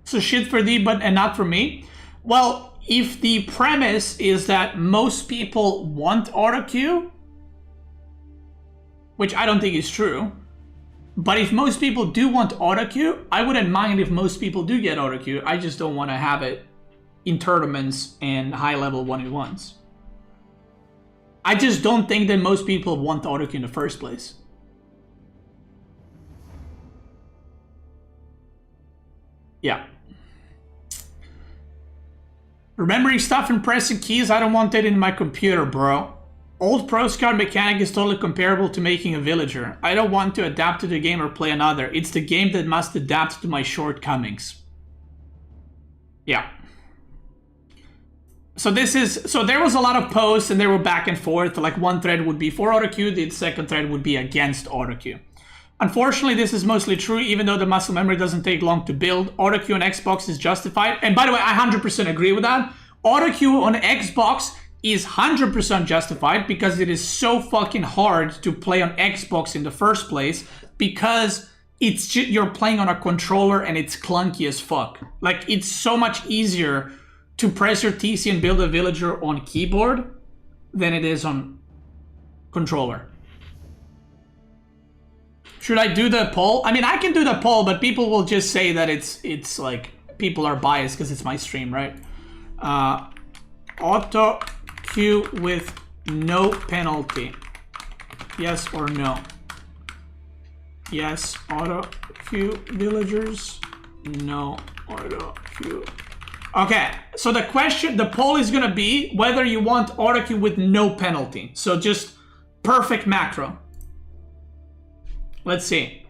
So shit for thee, but and not for me. Well, if the premise is that most people want auto queue, which I don't think is true, but if most people do want auto queue, I wouldn't mind if most people do get auto queue. I just don't want to have it in tournaments and high level 1v1s. I just don't think that most people want auto queue in the first place. Yeah. Remembering stuff and pressing keys, I don't want that in my computer, bro. Old pro scout mechanic is totally comparable to making a villager. I don't want to adapt to the game or play another. It's the game that must adapt to my shortcomings. Yeah. So there was a lot of posts and they were back and forth. Like one thread would be for auto queue, the second thread would be against auto queue. Unfortunately, this is mostly true, even though the muscle memory doesn't take long to build. Auto queue on Xbox is justified. And by the way, I 100% agree with that. Auto queue on Xbox is 100% justified because it is so fucking hard to play on Xbox in the first place because it's you're playing on a controller and it's clunky as fuck. Like, it's so much easier to press your TC and build a villager on keyboard than it is on controller. Should I do the poll? I mean, I can do the poll, but people will just say that it's like people are biased because it's my stream, right? Auto queue with no penalty. Yes or no? Yes, auto queue villagers. No, auto queue Okay, so the poll is gonna be whether you want auto queue with no penalty. So just perfect macro. Let's see.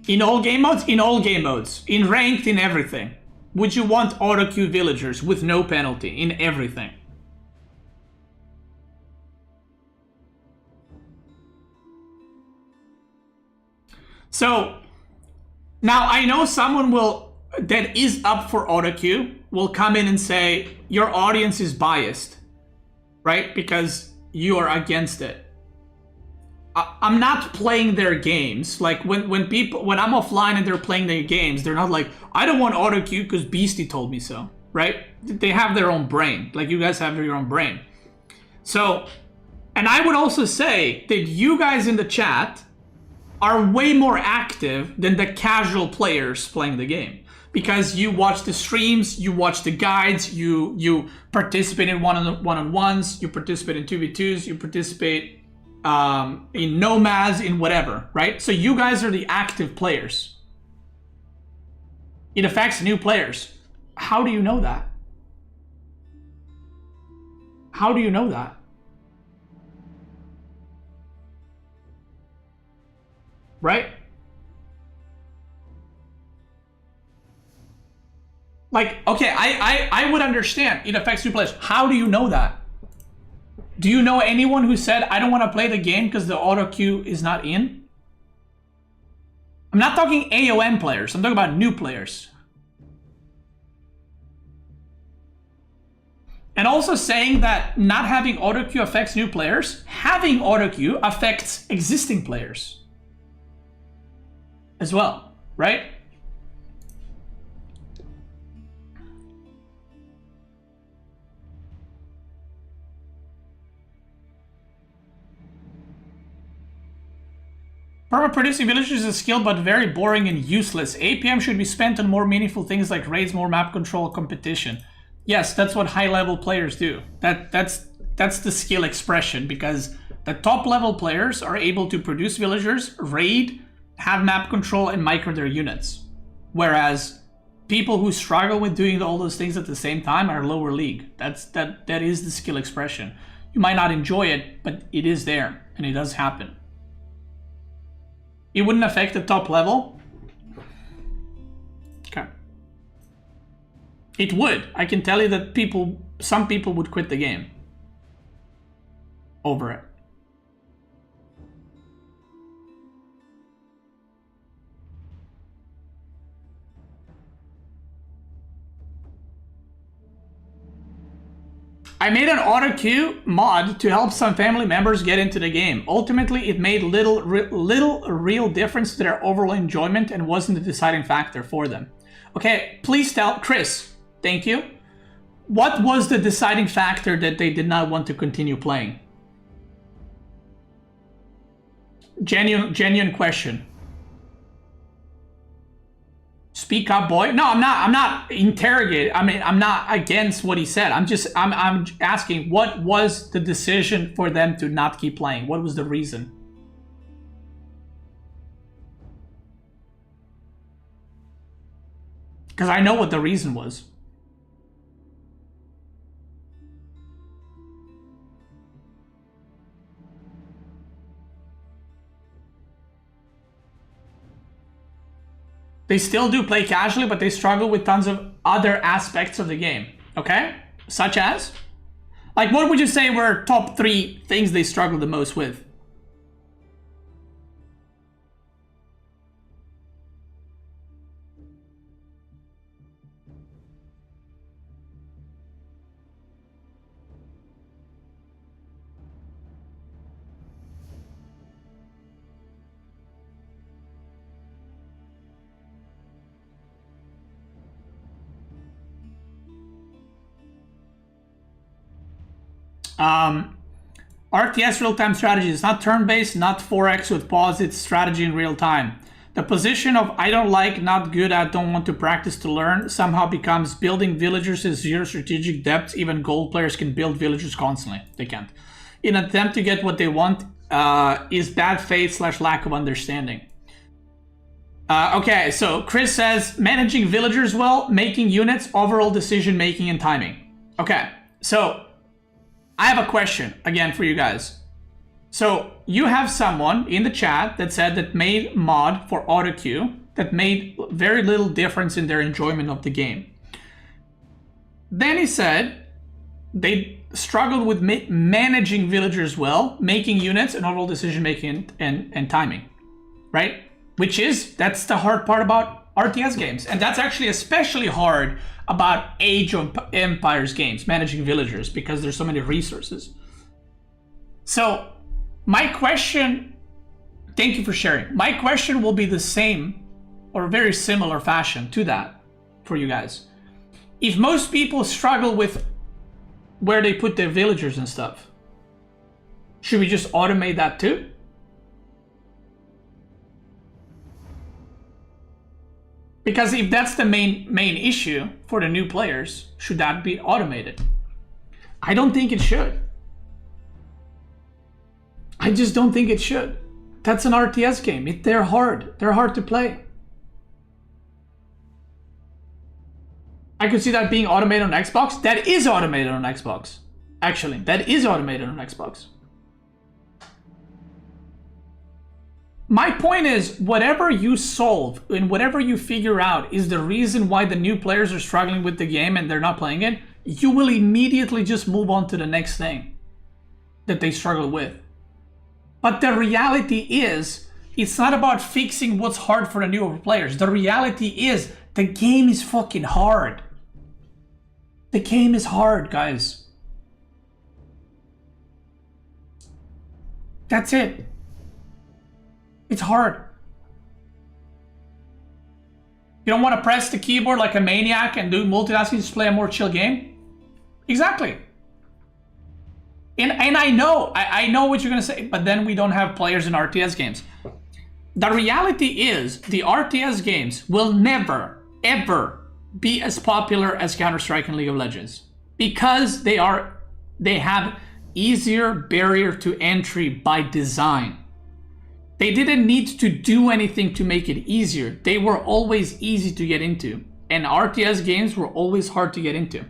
In all game modes? In all game modes. In ranked, in everything. Would you want auto queue villagers with no penalty? In everything. So, now I know someone that is up for auto queue will come in and say, your audience is biased, right? Because you are against it. I'm not playing their games. Like when I'm offline and they're playing their games, they're not like, I don't want auto queue because Beastie told me so, right? They have their own brain. Like you guys have your own brain. So, and I would also say that you guys in the chat are way more active than the casual players playing the game. Because you watch the streams, you watch the guides, you participate in one-on-ones, you participate in 2v2s, you participate in nomads, in whatever, right? So you guys are the active players. It affects new players. How do you know that? How do you know that? Right? Like, okay, I would understand it affects new players. How do you know that? Do you know anyone who said, I don't want to play the game because the auto queue is not in? I'm not talking AOM players. I'm talking about new players. And also saying that not having auto queue affects new players, having auto queue affects existing players as well, right? Perma-producing villagers is a skill but very boring and useless. APM should be spent on more meaningful things like raids, more map control, competition. Yes, that's what high-level players do. That's the skill expression, because the top-level players are able to produce villagers, raid, have map control, and micro their units. Whereas people who struggle with doing all those things at the same time are lower league. That is the skill expression. You might not enjoy it, but it is there, and it does happen. It wouldn't affect the top level? Okay. It would. I can tell you that some people would quit the game over it. I made an auto queue mod to help some family members get into the game. Ultimately, it made little real difference to their overall enjoyment and wasn't the deciding factor for them. Okay, please tell Chris. Thank you. What was the deciding factor that they did not want to continue playing? Genuine question. Speak up, boy. No, I'm not interrogating. I mean, I'm not against what he said. I'm asking, what was the decision for them to not keep playing? What was the reason? Because I know what the reason was. They still do play casually, but they struggle with tons of other aspects of the game. Okay? Such as? Like, what would you say were top 3 things they struggle the most with? RTS real-time strategy is not turn-based, not 4x with pause, it's strategy in real time. The position of I don't like, not good at, don't want to practice to learn somehow becomes building villagers is zero strategic depth. Even gold players can build villagers constantly. They can't. In an attempt to get what they want is bad faith / lack of understanding. Okay, so Chris says managing villagers well, making units, overall decision making and timing. Okay, so I have a question again for you guys. So you have someone in the chat that said that made mod for auto queue that made very little difference in their enjoyment of the game. Then he said they struggled with managing villagers well, making units, and overall decision making and timing, right? That's the hard part about RTS games. And that's actually especially hard about Age of Empires games, managing villagers, because there's so many resources. So my question, thank you for sharing. My question will be the same or very similar fashion to that for you guys. If most people struggle with where they put their villagers and stuff, should we just automate that too? Because if that's the main issue for the new players, should that be automated? I don't think it should. I just don't think it should. That's an RTS game. They're hard. They're hard to play. I could see that being automated on Xbox. That is automated on Xbox. Actually, that is automated on Xbox. My point is, whatever you solve and whatever you figure out is the reason why the new players are struggling with the game and they're not playing it, you will immediately just move on to the next thing that they struggle with. But the reality is, it's not about fixing what's hard for the newer players. The reality is, the game is fucking hard. The game is hard, guys. That's it. It's hard. You don't want to press the keyboard like a maniac and do multitasking, just play a more chill game? Exactly. And I know what you're going to say, but then we don't have players in RTS games. The reality is, the RTS games will never, ever be as popular as Counter-Strike and League of Legends. Because they have easier barrier to entry by design. They didn't need to do anything to make it easier. They were always easy to get into. And RTS games were always hard to get into.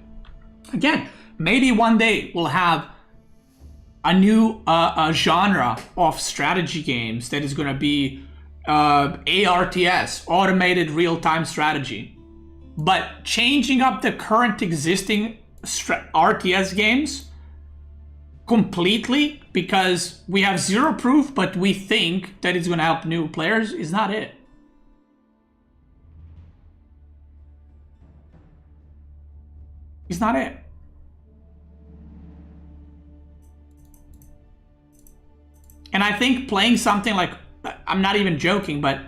Again, maybe one day we'll have a new genre of strategy games that is going to be ARTS, automated real-time strategy. But changing up the current existing RTS games completely because we have zero proof, but we think that it's going to help new players is not it. It's not it. And I think playing something like, I'm not even joking, but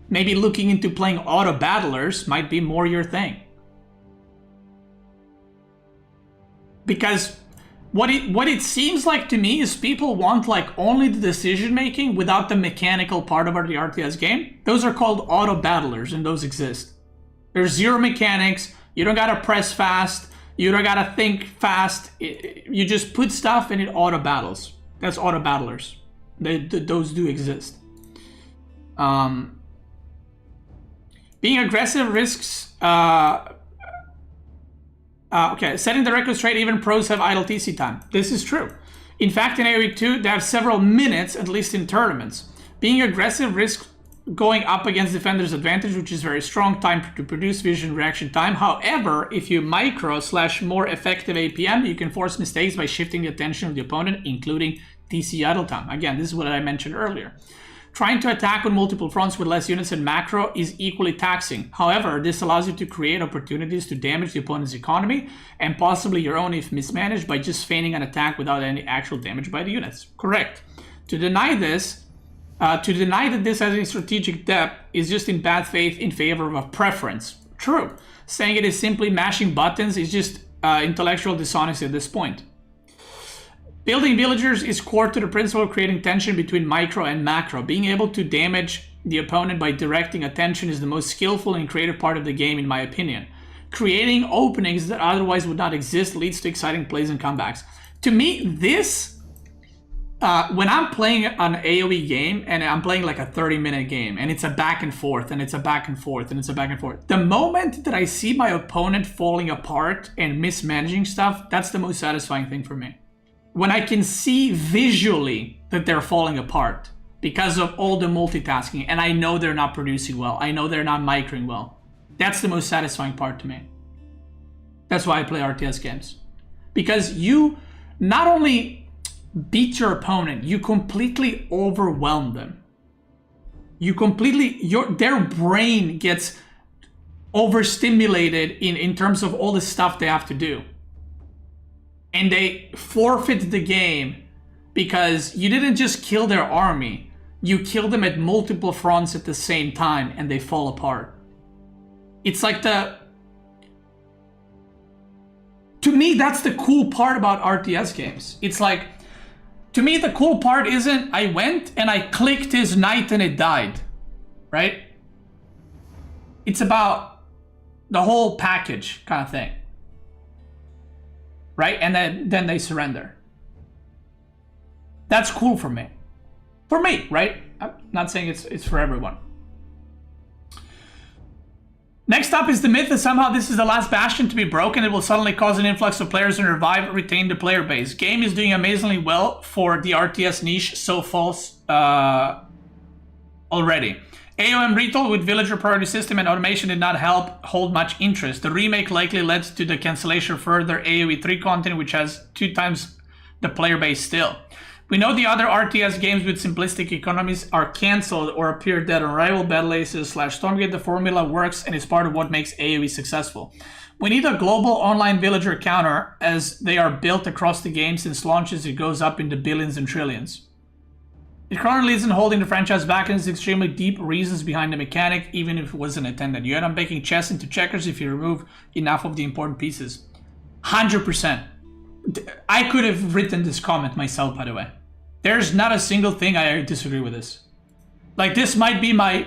maybe looking into playing auto battlers might be more your thing. Because what it seems like to me is people want like only the decision making without the mechanical part of the RTS game. Those are called auto battlers, and those exist. There's zero mechanics. You don't gotta press fast. You don't gotta think fast. You just put stuff and it auto battles. That's auto battlers. Those do exist. Being aggressive risks. Okay, setting the record straight, even pros have idle TC time. This is true. In fact, in AoE 2, they have several minutes, at least in tournaments. Being aggressive risks going up against defender's advantage, which is very strong, time to produce, vision, reaction time. However, if you micro / more effective APM, you can force mistakes by shifting the attention of the opponent, including TC idle time. Again, this is what I mentioned earlier. Trying to attack on multiple fronts with less units and macro is equally taxing. However, this allows you to create opportunities to damage the opponent's economy and possibly your own if mismanaged by just feigning an attack without any actual damage by the units. Correct. To deny that this has any strategic depth is just in bad faith in favor of a preference. True. Saying it is simply mashing buttons is just intellectual dishonesty at this point. Building villagers is core to the principle of creating tension between micro and macro. Being able to damage the opponent by directing attention is the most skillful and creative part of the game, in my opinion. Creating openings that otherwise would not exist leads to exciting plays and comebacks. To me, this, when I'm playing an AoE game and I'm playing like a 30-minute game and it's a back and forth and it's a back and forth and it's a back and forth, the moment that I see my opponent falling apart and mismanaging stuff, that's the most satisfying thing for me. When I can see visually that they're falling apart because of all the multitasking and I know they're not producing well, I know they're not microing well. That's the most satisfying part to me. That's why I play RTS games. Because you not only beat your opponent, you completely overwhelm them. You completely, their brain gets overstimulated in terms of all the stuff they have to do. And they forfeit the game because you didn't just kill their army, you kill them at multiple fronts at the same time and they fall apart. It's like to me, that's the cool part about RTS games. It's like, to me, the cool part isn't I went and I clicked his knight and it died, right? It's about the whole package kind of thing, right? And then they surrender. That's cool for me. For me, right? I'm not saying it's for everyone. Next up is the myth that somehow this is the last bastion to be broken. It will suddenly cause an influx of players and revive retain the player base. Game is doing amazingly well for the RTS niche, so false already. AOM retold with villager priority system and automation did not help hold much interest. The remake likely led to the cancellation of further AoE 3 content, which has 2 times the player base still. We know the other RTS games with simplistic economies are cancelled or appear dead on rival battle aces / Stormgate. The formula works and is part of what makes AoE successful. We need a global online villager counter as they are built across the game. Since launches it goes up into billions and trillions. It currently isn't holding the franchise back and there's extremely deep reasons behind the mechanic, even if it wasn't intended. You end up making chess into checkers if you remove enough of the important pieces. 100%. I could have written this comment myself, by the way. There's not a single thing I disagree with this. Like, this might be my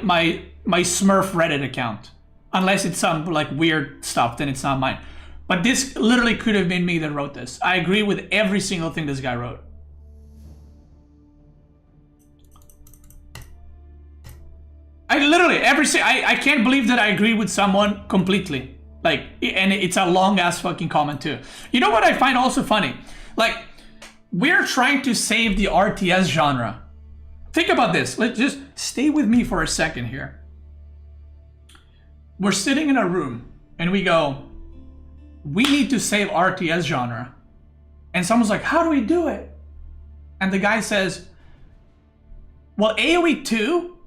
Smurf Reddit account. Unless it's some like weird stuff, then it's not mine. But this literally could have been me that wrote this. I agree with every single thing this guy wrote. I literally, I can't believe that I agree with someone completely. Like, and it's a long ass fucking comment too. You know what I find also funny? Like, we're trying to save the RTS genre. Think about this. Let's just stay with me for a second here. We're sitting in a room and we go, we need to save RTS genre. And someone's like, how do we do it? And the guy says, well, AoE 2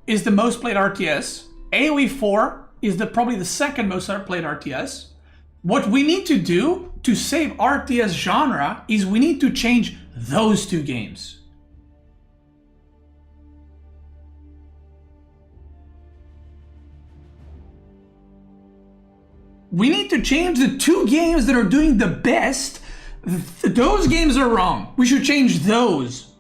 is the most played RTS. AoE 4 is probably the second most played RTS. What we need to do to save RTS genre is we need to change those 2 games. We need to change the 2 games that are doing the best. Those games are wrong. We should change those.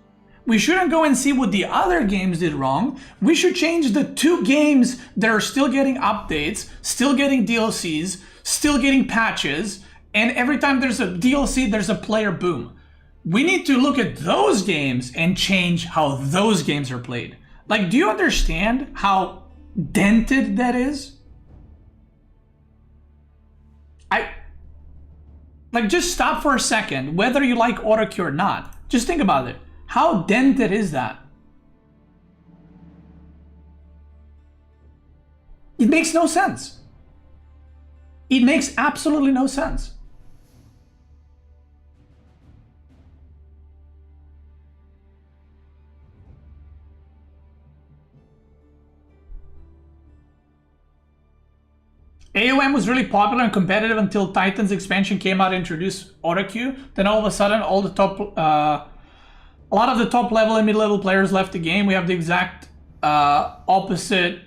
We shouldn't go and see what the other games did wrong. We should change the 2 games that are still getting updates, still getting DLCs, still getting patches, and every time there's a DLC, there's a player boom. We need to look at those games and change how those games are played. Like, do you understand how dented that is? Like, just stop for a second, whether you like autocue or not. Just think about it. How dented is that? It makes no sense. It makes absolutely no sense. AOM was really popular and competitive until Titan's expansion came out and introduced autoqueue. Then all of a sudden, a lot of the top level and mid-level players left the game. We have the exact opposite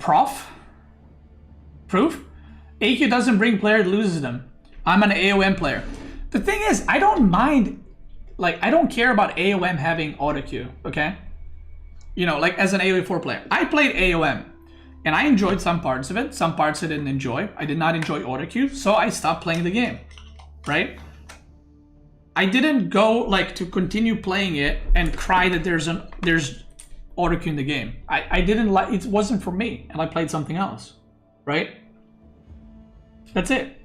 proof. AQ doesn't bring player, it loses them. I'm an AOM player. The thing is, I don't mind like, I don't care about AOM having auto queue, okay? You know, like as an AoE 4 player. I played AOM and I enjoyed some parts of it. Some parts I didn't enjoy. I did not enjoy auto queue, so I stopped playing the game, right? I didn't go like to continue playing it and cry that there's auto queue in the game. I didn't like, it wasn't for me, and I played something else, right? That's it.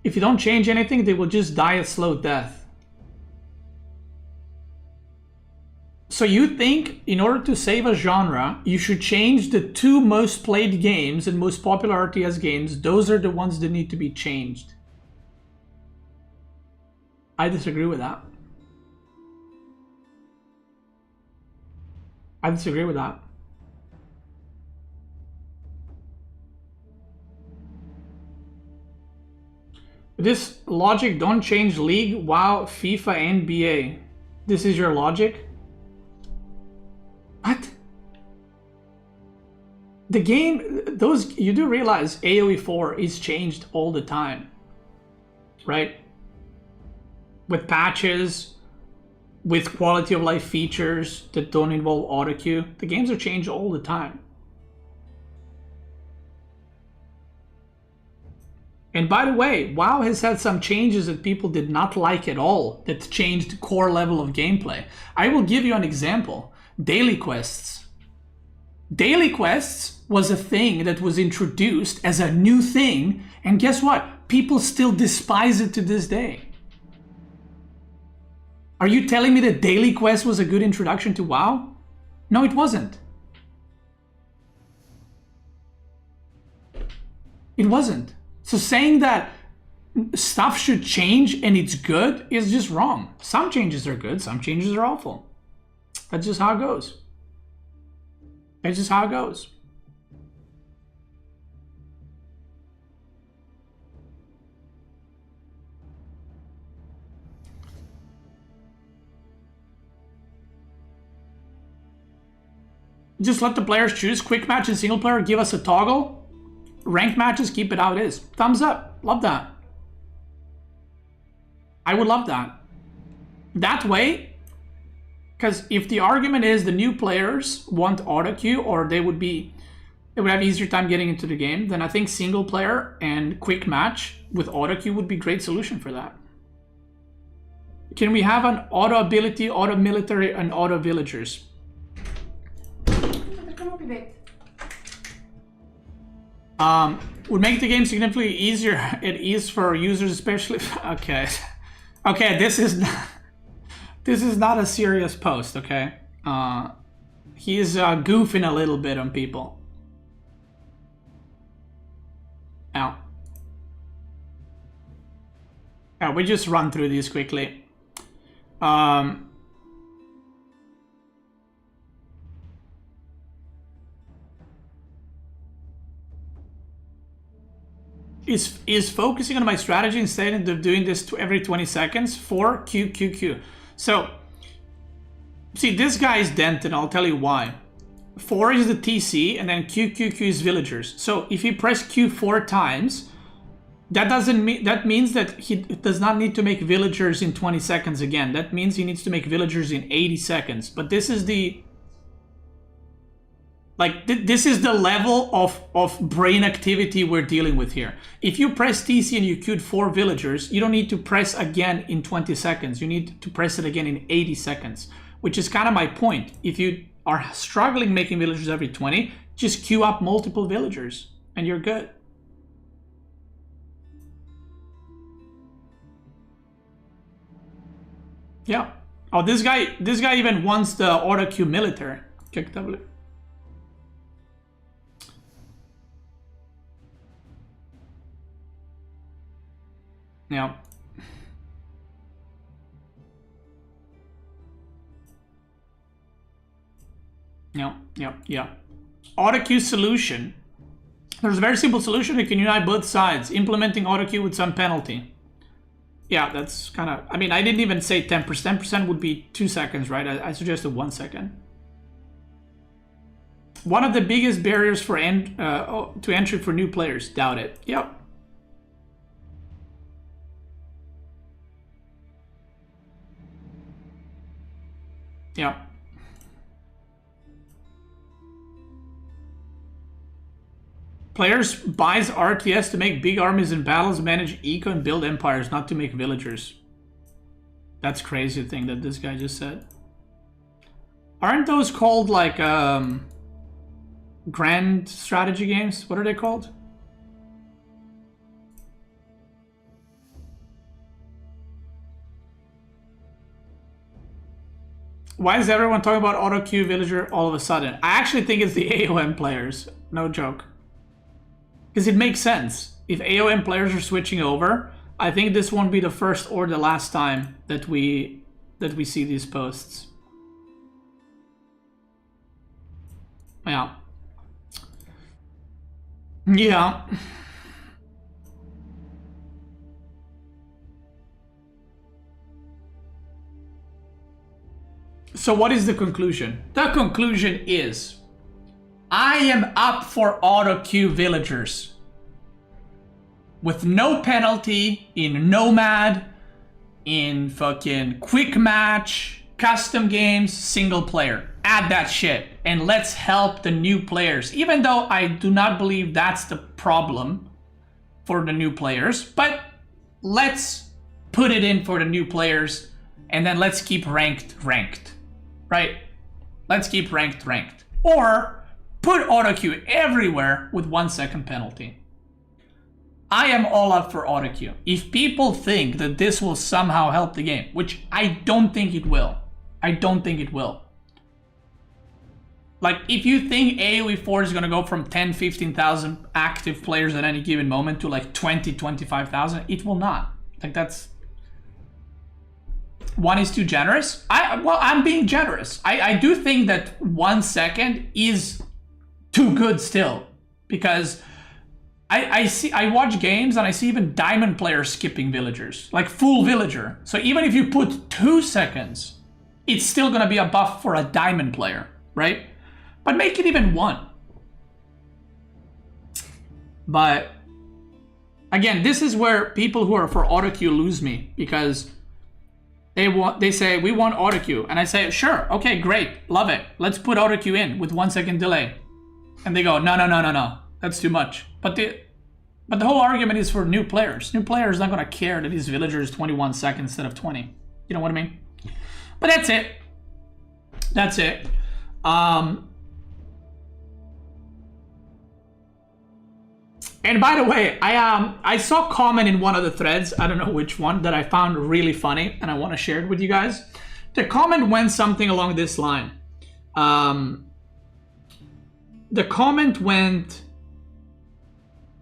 If you don't change anything, they will just die a slow death. So you think in order to save a genre, you should change the 2 most played games and most popular RTS games. Those are the ones that need to be changed. I disagree with that. I disagree with that. This logic, don't change League, WoW, FIFA, and BA. This is your logic? What? The game, those, you do realize AoE 4 is changed all the time, right? With patches, with quality of life features that don't involve auto queue. The games are changed all the time. And by the way, WoW has had some changes that people did not like at all, that changed the core level of gameplay. I will give you an example. Daily quests. Daily quests was a thing that was introduced as a new thing, and guess what? People still despise it to this day. Are you telling me that Daily Quest was a good introduction to WoW? No, it wasn't. It wasn't. So saying that stuff should change and it's good is just wrong. Some changes are good, some changes are awful. That's just how it goes. That's just how it goes. Just let the players choose. Quick match and single player, give us a toggle. Ranked matches, keep it how it is. Thumbs up. Love that. I would love that. That way, because if the argument is the new players want auto queue or they would have easier time getting into the game, then I think single player and quick match with auto queue would be a great solution for that. Can we have an auto ability, auto military, and auto villagers? Would make the game significantly easier at ease for users, especially. Okay, okay, this is not a serious post. Okay, he's goofing a little bit on people. Now, we just run through these quickly. Is focusing on my strategy instead of doing this every 20 seconds for QQQ. So, see, this guy is dented, I'll tell you why. 4 is the TC, and then QQQ is villagers. So, if he press Q 4 times, that means that he does not need to make villagers in 20 seconds again. That means he needs to make villagers in 80 seconds. But this is the... Like, this is the level of brain activity we're dealing with here. If you press TC and you queued 4 villagers, you don't need to press again in 20 seconds. You need to press it again in 80 seconds, which is kind of my point. If you are struggling making villagers every 20, just queue up multiple villagers and you're good. Yeah. Oh, this guy even wants the auto queue military. Check W. Yeah. Yeah. Auto queue solution. There's a very simple solution. You can unite both sides, implementing auto queue with some penalty. Yeah, that's kind of... I mean, I didn't even say 10%. 10% would be 2 seconds, right? I suggested 1 second. One of the biggest barriers for to entry for new players. Doubt it. Yep. Yeah. Players buys RTS to make big armies in battles, manage eco, and build empires, not to make villagers. That's crazy thing that this guy just said. Aren't those called like grand strategy games? What are they called? Why is everyone talking about auto queue villager all of a sudden? I actually think it's the AOM players. No joke. Because it makes sense. If AOM players are switching over, I think this won't be the first or the last time that we see these posts. Yeah. Yeah. So what is the conclusion? The conclusion is I am up for auto queue villagers with no penalty in Nomad, in fucking quick match, custom games, single player. Add that shit and let's help the new players. Even though I do not believe that's the problem for the new players, but let's put it in for the new players and then let's keep ranked, right? Let's keep ranked. Or put auto queue everywhere with 1 second penalty. I am all up for auto queue. If people think that this will somehow help the game, which I don't think it will. Like, if you think AoE 4 is gonna go from 10, 15,000 active players at any given moment to like 20, 25,000, it will not. Like, that's... One is too generous? Well, I'm being generous. I do think that 1 second is too good still. Because I watch games and I see even diamond players skipping villagers. Like full villager. So even if you put 2 seconds, it's still gonna be a buff for a diamond player, right? But make it even 1. But again, this is where people who are for auto queue lose me, because they say we want auto queue, and I say sure, okay, great, love it. Let's put auto queue in with 1 second delay, and they go no, that's too much. But the whole argument is for new players. New players not gonna care that his villager is 21 seconds instead of 20. You know what I mean? But that's it. That's it. And by the way, I saw a comment in one of the threads, I don't know which one, that I found really funny, and I want to share it with you guys. The comment went something along this line. The comment went,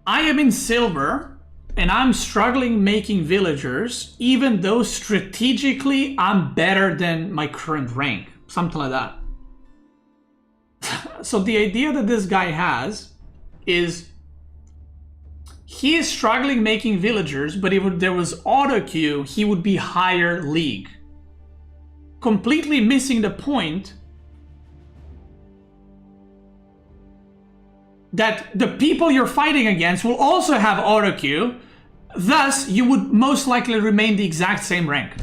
I am in silver, and I'm struggling making villagers, even though strategically I'm better than my current rank. Something like that. So the idea that this guy has is, he is struggling making villagers, but if there was auto queue, he would be higher league. Completely missing the point that the people you're fighting against will also have auto queue, thus you would most likely remain the exact same rank.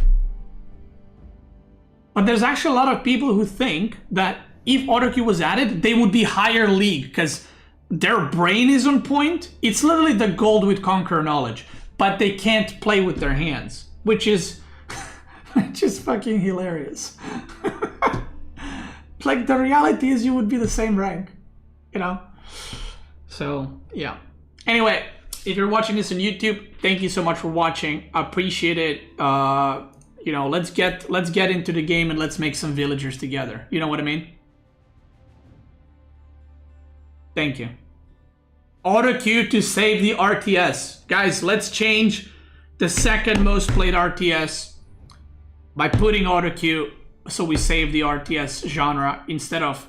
But there's actually a lot of people who think that if auto queue was added, they would be higher league, because their brain is on point. It's literally the gold with Conqueror knowledge, but they can't play with their hands, which is fucking hilarious. Like, the reality is you would be the same rank, you know? So, yeah. Anyway, if you're watching this on YouTube, thank you so much for watching. I appreciate it. You know, let's get into the game and let's make some villagers together. You know what I mean? Thank you. Auto queue to save the RTS. Guys, let's change the second most played RTS by putting auto queue so we save the RTS genre, instead of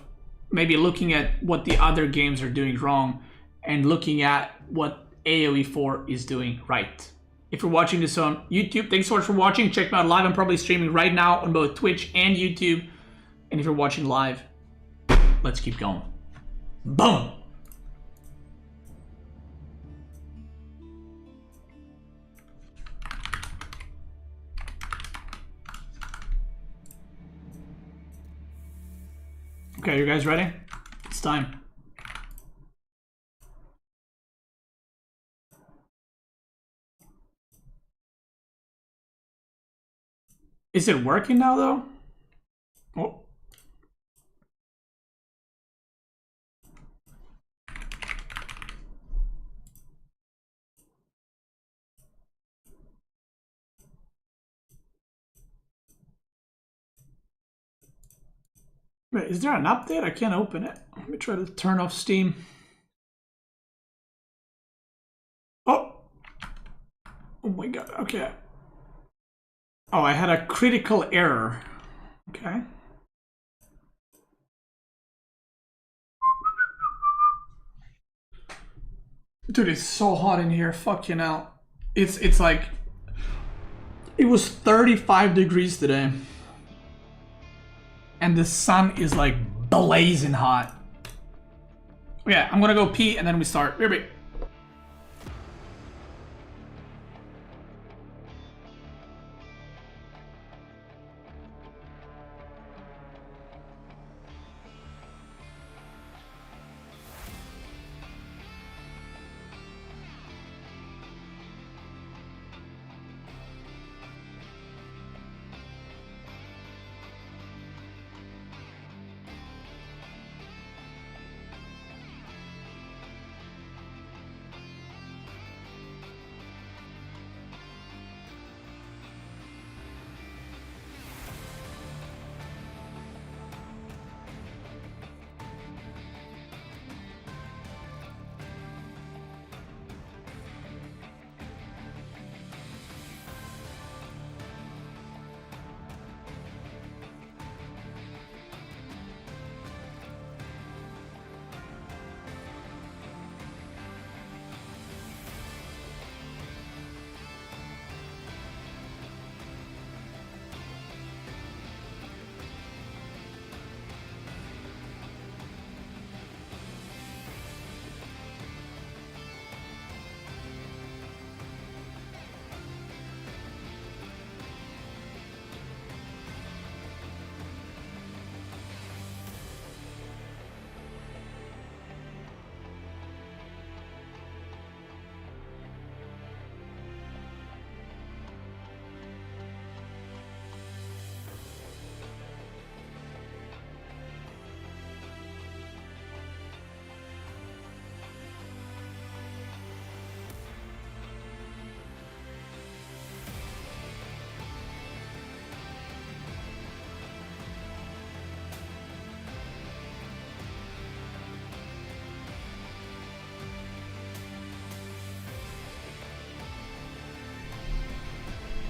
maybe looking at what the other games are doing wrong and looking at what AoE 4 is doing right. If you're watching this on YouTube, thanks so much for watching. Check me out live. I'm probably streaming right now on both Twitch and YouTube. And if you're watching live, let's keep going. Boom! Okay, you guys ready? It's time. Is it working now though? Oh. Wait, is there an update? I can't open it. Let me try to turn off Steam. Oh! Oh my god, okay. Oh, I had a critical error. Okay. Dude, it's so hot in here. Fucking hell. It's like... It was 35 degrees today. And the sun is like blazing hot. Okay, I'm gonna go pee and then we start. BRB.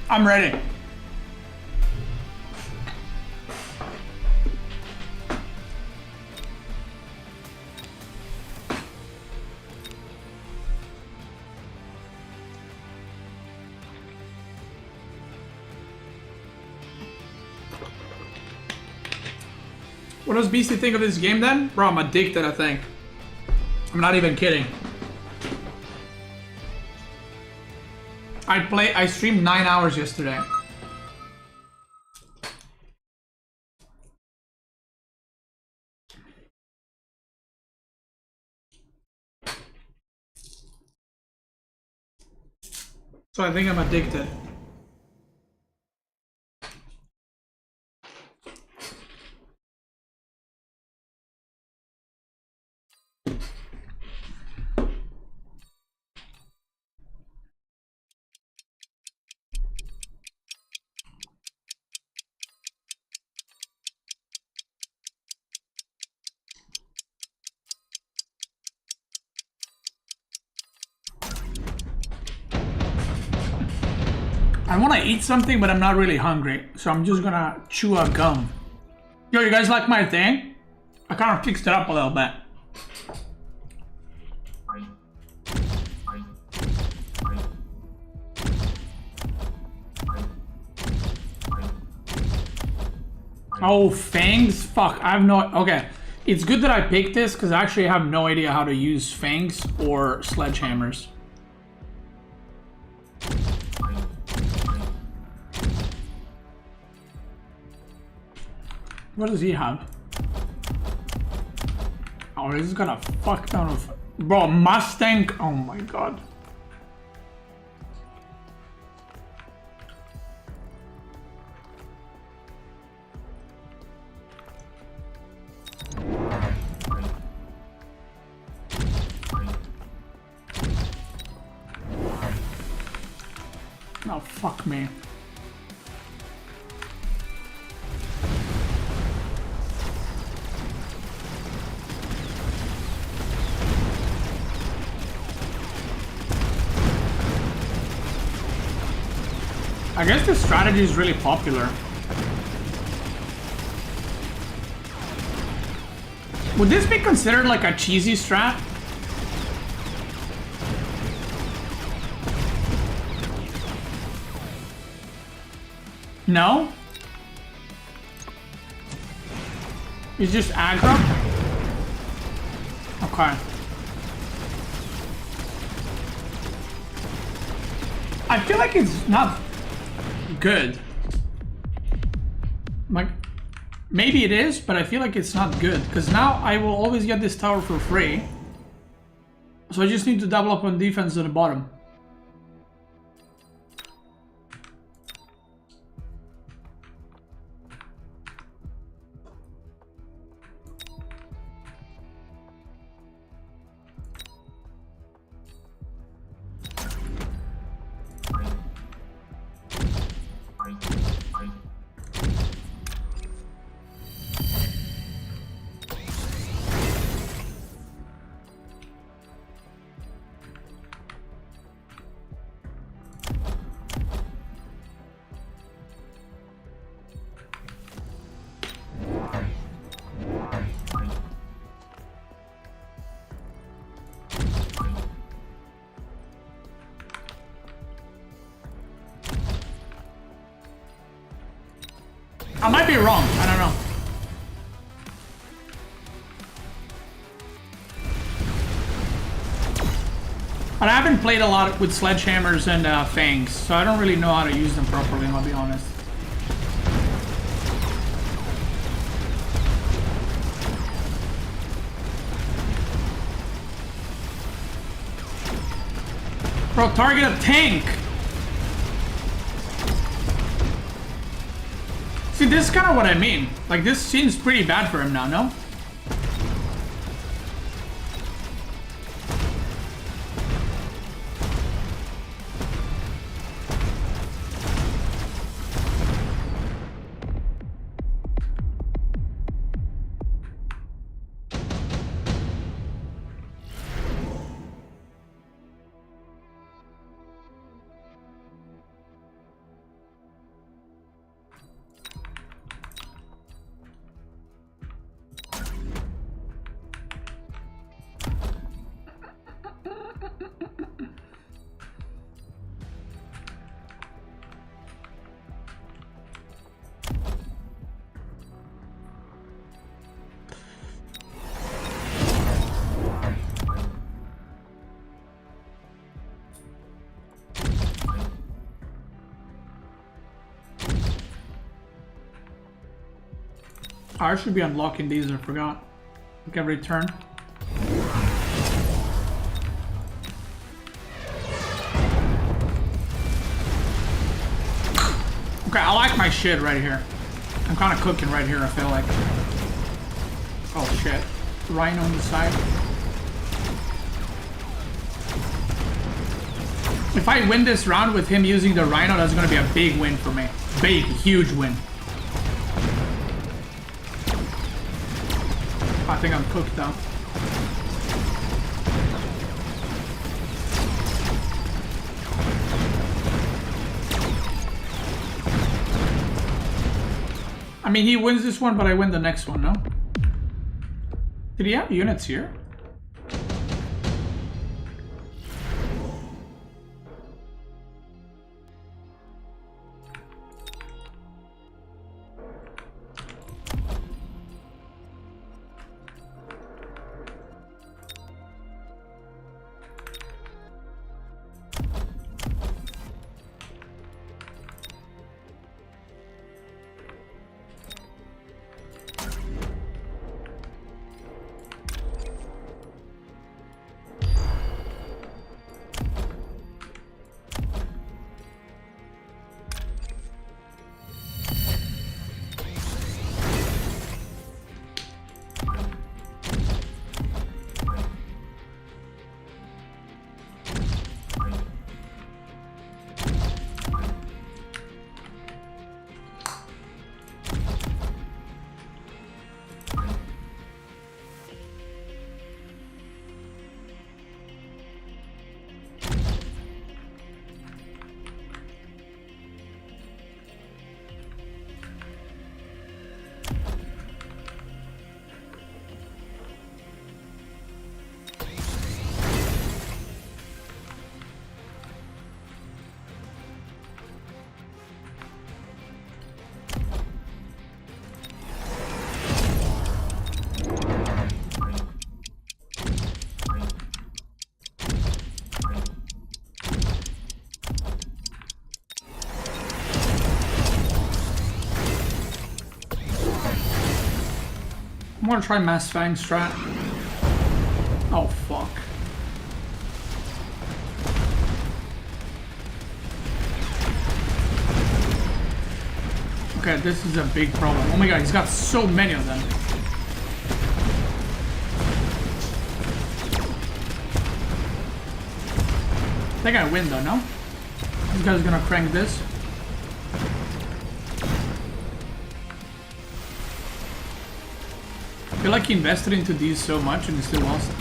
I'm ready. What does BC think of this game then? Bro, I'm addicted, I think. I'm not even kidding. I streamed 9 hours yesterday. So I think I'm addicted. I want to eat something, but I'm not really hungry, so I'm just gonna chew a gum. Yo, you guys like my thing? I kind of fixed it up a little bit. Oh, fangs? Fuck, I have no... Okay, it's good that I picked this, because I actually have no idea how to use fangs or sledgehammers. What does he have? Oh, this is gonna fuck ton of... Bro, Mustang! Oh my god. Oh, fuck me. I guess this strategy is really popular. Would this be considered like a cheesy strat? No? It's just aggro? Okay. I feel like it's not good. Like, maybe it is, but I feel like it's not good. Because now I will always get this tower for free. So I just need to double up on defense at the bottom. I might be wrong, I don't know. But I haven't played a lot with sledgehammers and fangs, so I don't really know how to use them properly, I'll be honest. Bro, target a tank! See, this is kind of what I mean. Like, this seems pretty bad for him now, no? I should be unlocking these, I forgot. Okay, return. Okay, I like my shit right here. I'm kind of cooking right here, I feel like. Oh shit. Rhino on the side. If I win this round with him using the Rhino, that's gonna be a big win for me. Big, huge win. I think I'm cooked though. I mean, he wins this one, but I win the next one, no? Did he have units here? wanna try Mass Fang strat. Oh fuck. Okay, this is a big problem. Oh my god, he's got so many of them. I think I win though, no? This guy's gonna crank this. I feel like he invested into these so much and he still lost.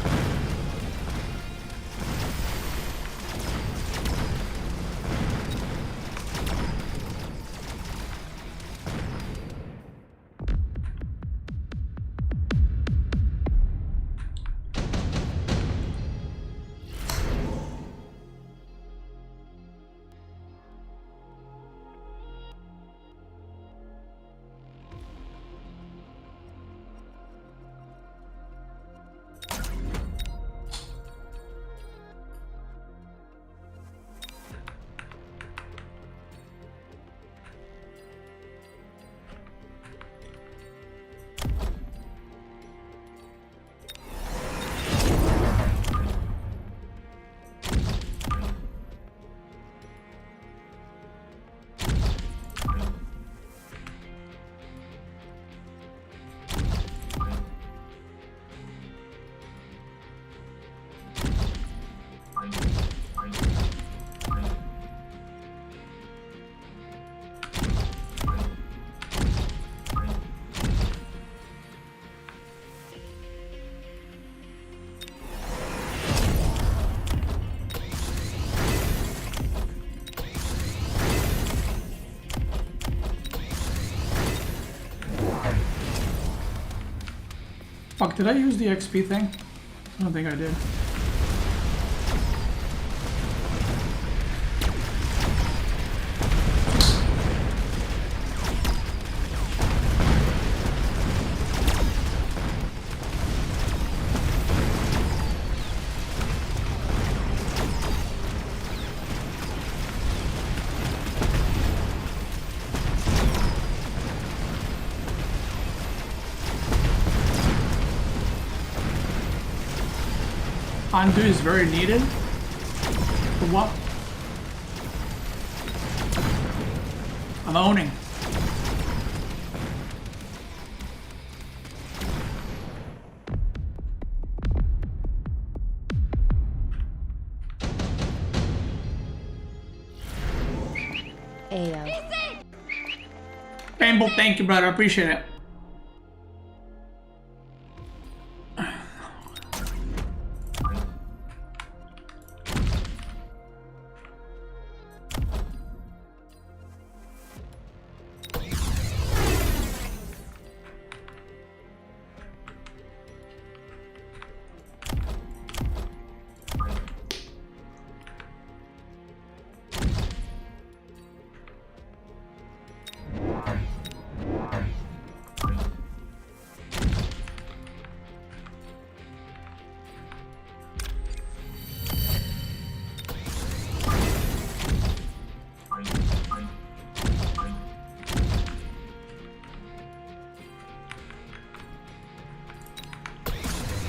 Fuck, did I use the XP thing? I don't think I did. Undo is very needed. For what? I'm owning.
Ayo.
Painful, thank you, brother. I appreciate it.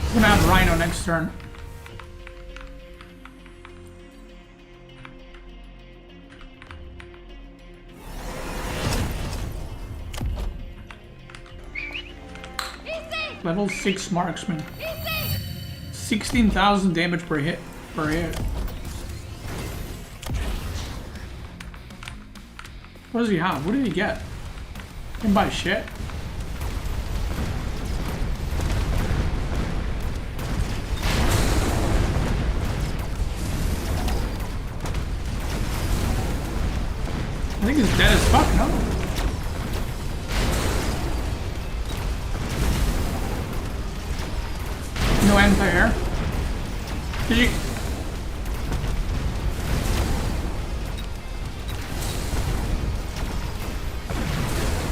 I'm gonna have Rhino next turn. Level 6 marksman. 16,000 damage per hit. What does he have? What did he get? He can buy shit. I think he's dead as fuck, no? No anti-air. Did you...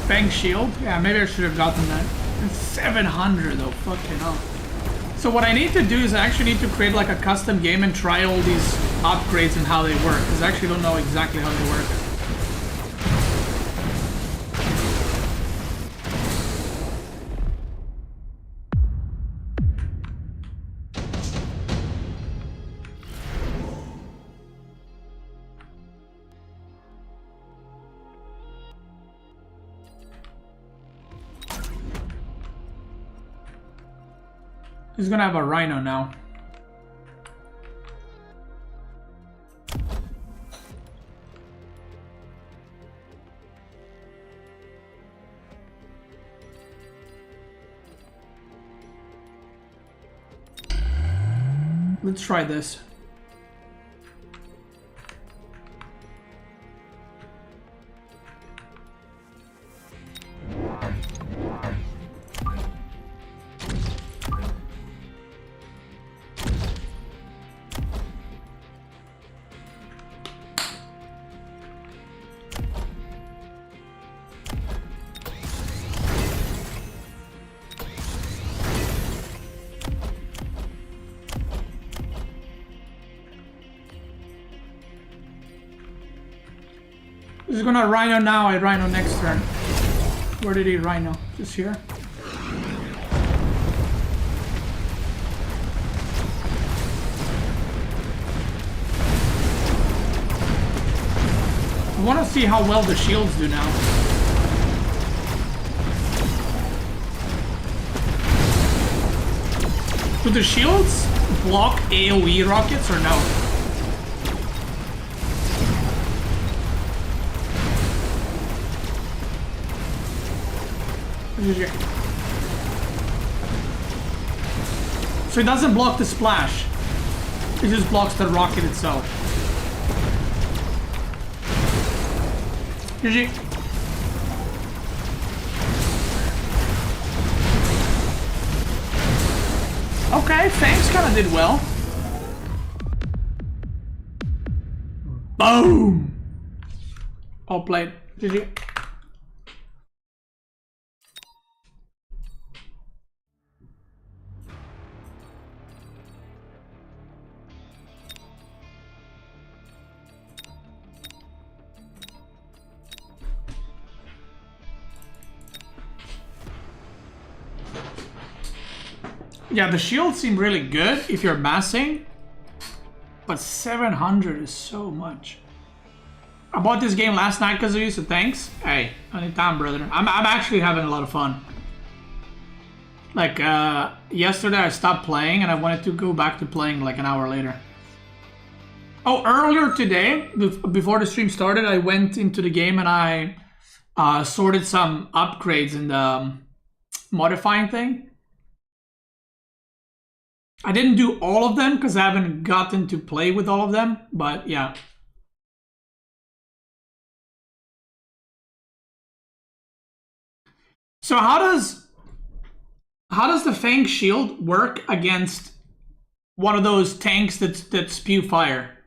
Bang shield? Yeah, maybe I should have gotten that. It's 700 though, fucking hell. So what I need to do is I actually need to create like a custom game and try all these upgrades and how they work, because I actually don't know exactly how they work. He's gonna have a rhino now. Let's try this. He's gonna rhino now, I rhino next turn. Where did he rhino? Just here? I wanna see how well the shields do now. Do the shields block AoE rockets or no? So it doesn't block the splash. It just blocks the rocket itself. GG. Okay, Fangs kinda did well. Boom! All played. GG. Yeah, the shields seem really good if you're massing, but 700 is so much. I bought this game last night because of you, so thanks. Hey, anytime, brother. I'm actually having a lot of fun. Like, yesterday I stopped playing and I wanted to go back to playing like an hour later. Oh, earlier today, before the stream started, I went into the game and I sorted some upgrades in the modifying thing. I didn't do all of them because I haven't gotten to play with all of them, but yeah. So how does the Fang shield work against one of those tanks that spew fire?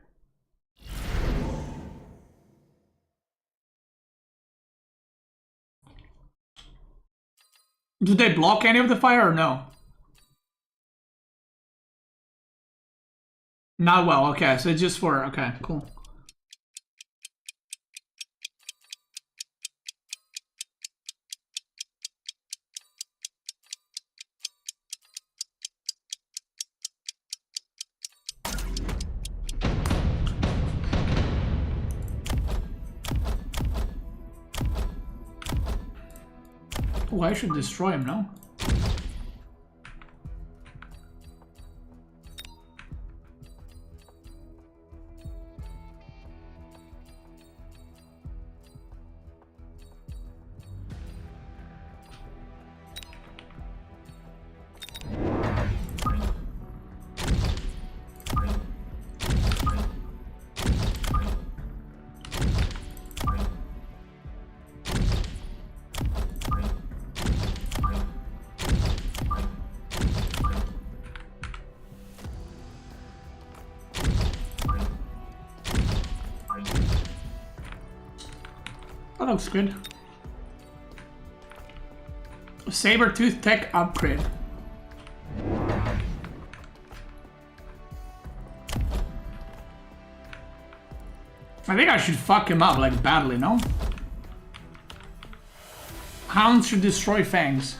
Do they block any of the fire or no? Not well, okay, so it's just for, okay, cool. Oh, I should destroy him, no? That looks good. Saber-tooth tech upgrade. I think I should fuck him up like badly, no? Hounds should destroy Fangs.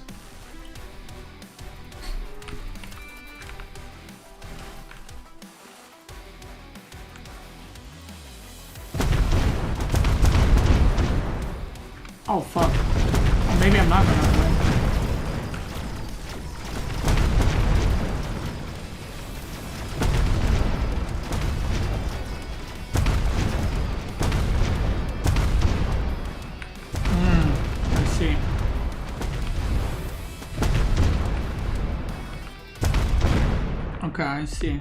Oh fuck. Maybe I'm not gonna win. Okay, I see.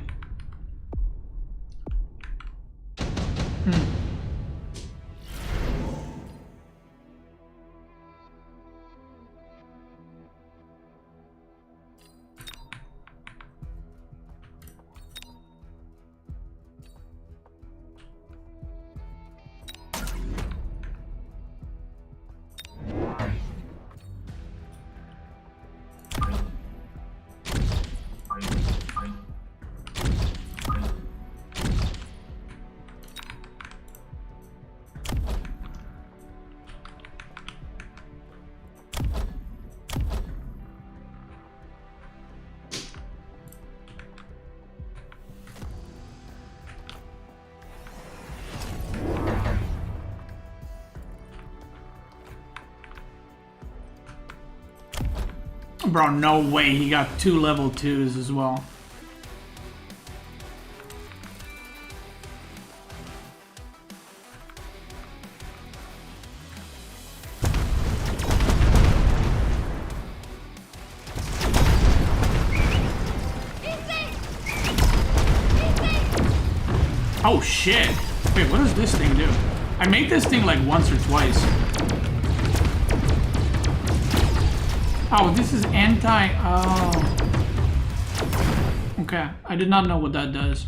Bro, no way he got 2 level 2s as well. Oh shit! Wait, what does this thing do? I made this thing like once or twice. Oh, this is anti... Oh. Okay, I did not know what that does.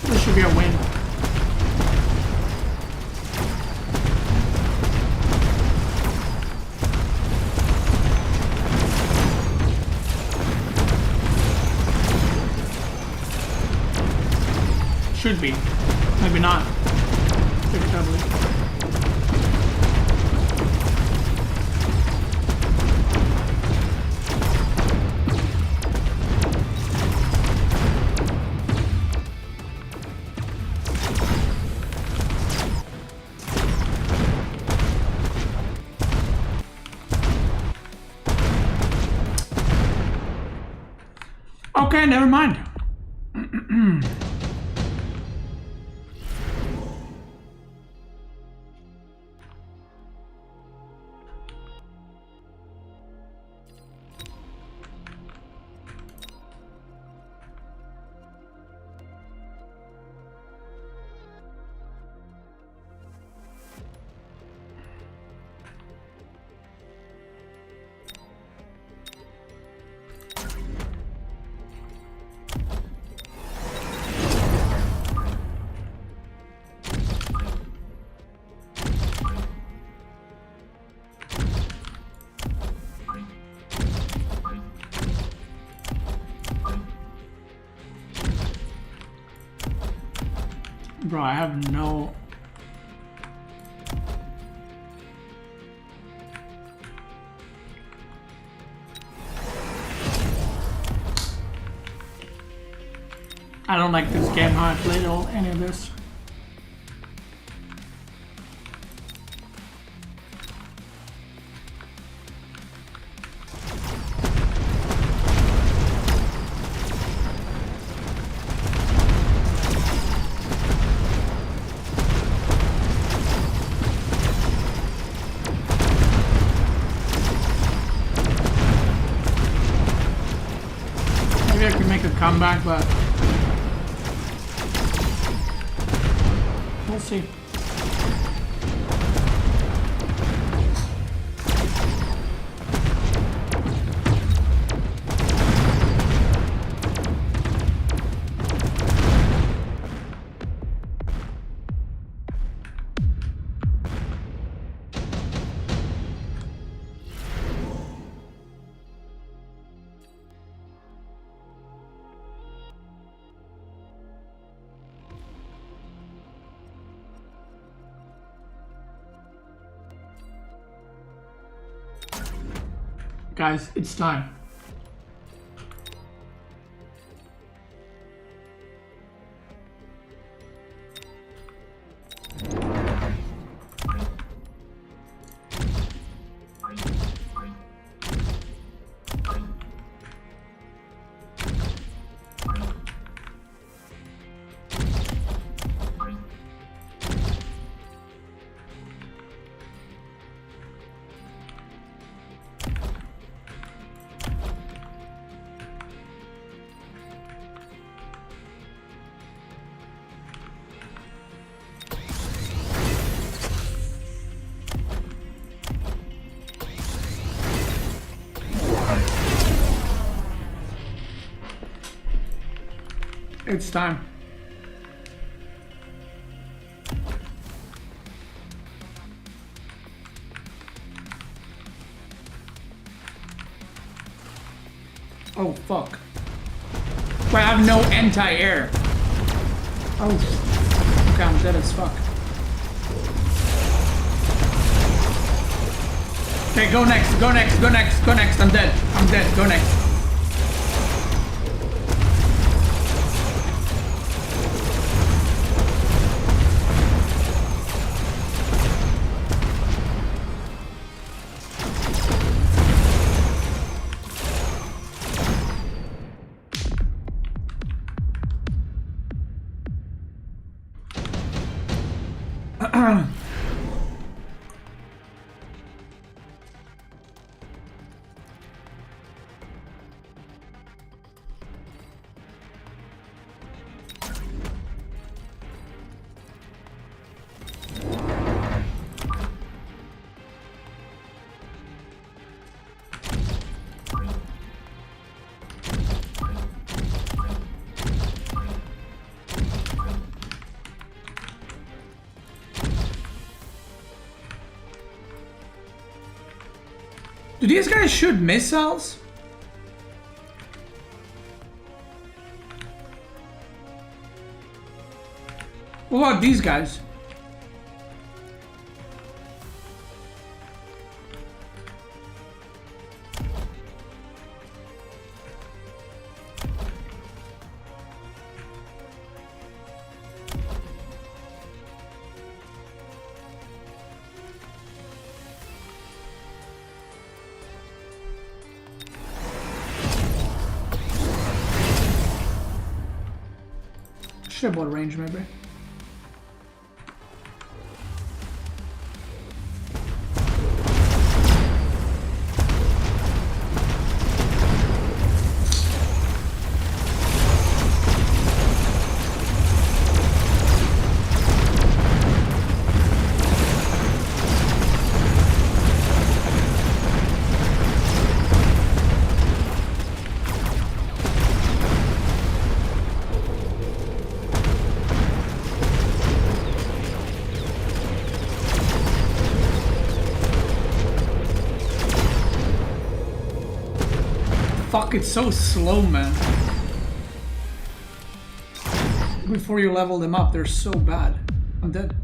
This should be a win. Should be. Maybe not. Probably. Okay, never mind. Bro, I have no... I don't like this game, how I played any of this. comeback, but we'll see. Guys, it's time. It's time. Oh fuck. Wait, I have no anti-air. Oh. Okay, I'm dead as fuck. Okay, go next, go next, go next, go next. I'm dead. I'm dead. Go next. Do these guys shoot missiles? What about these guys? Should have bought range maybe. Fuck, it's so slow, man. Before you level them up, they're so bad. I'm dead.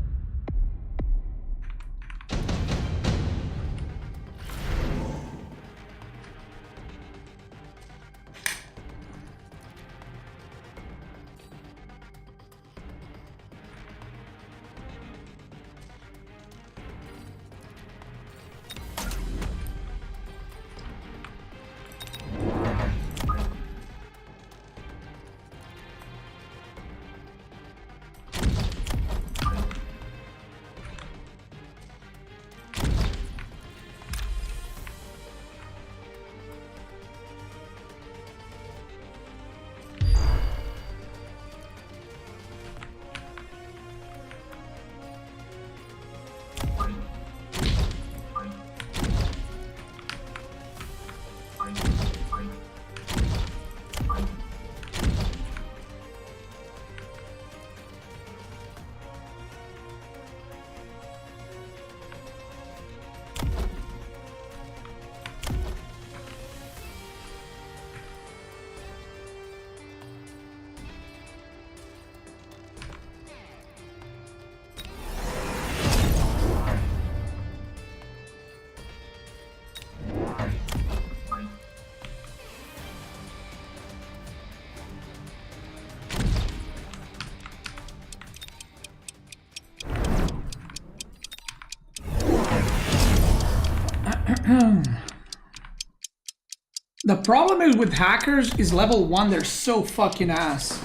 The problem is with hackers is level 1, they're so fucking ass.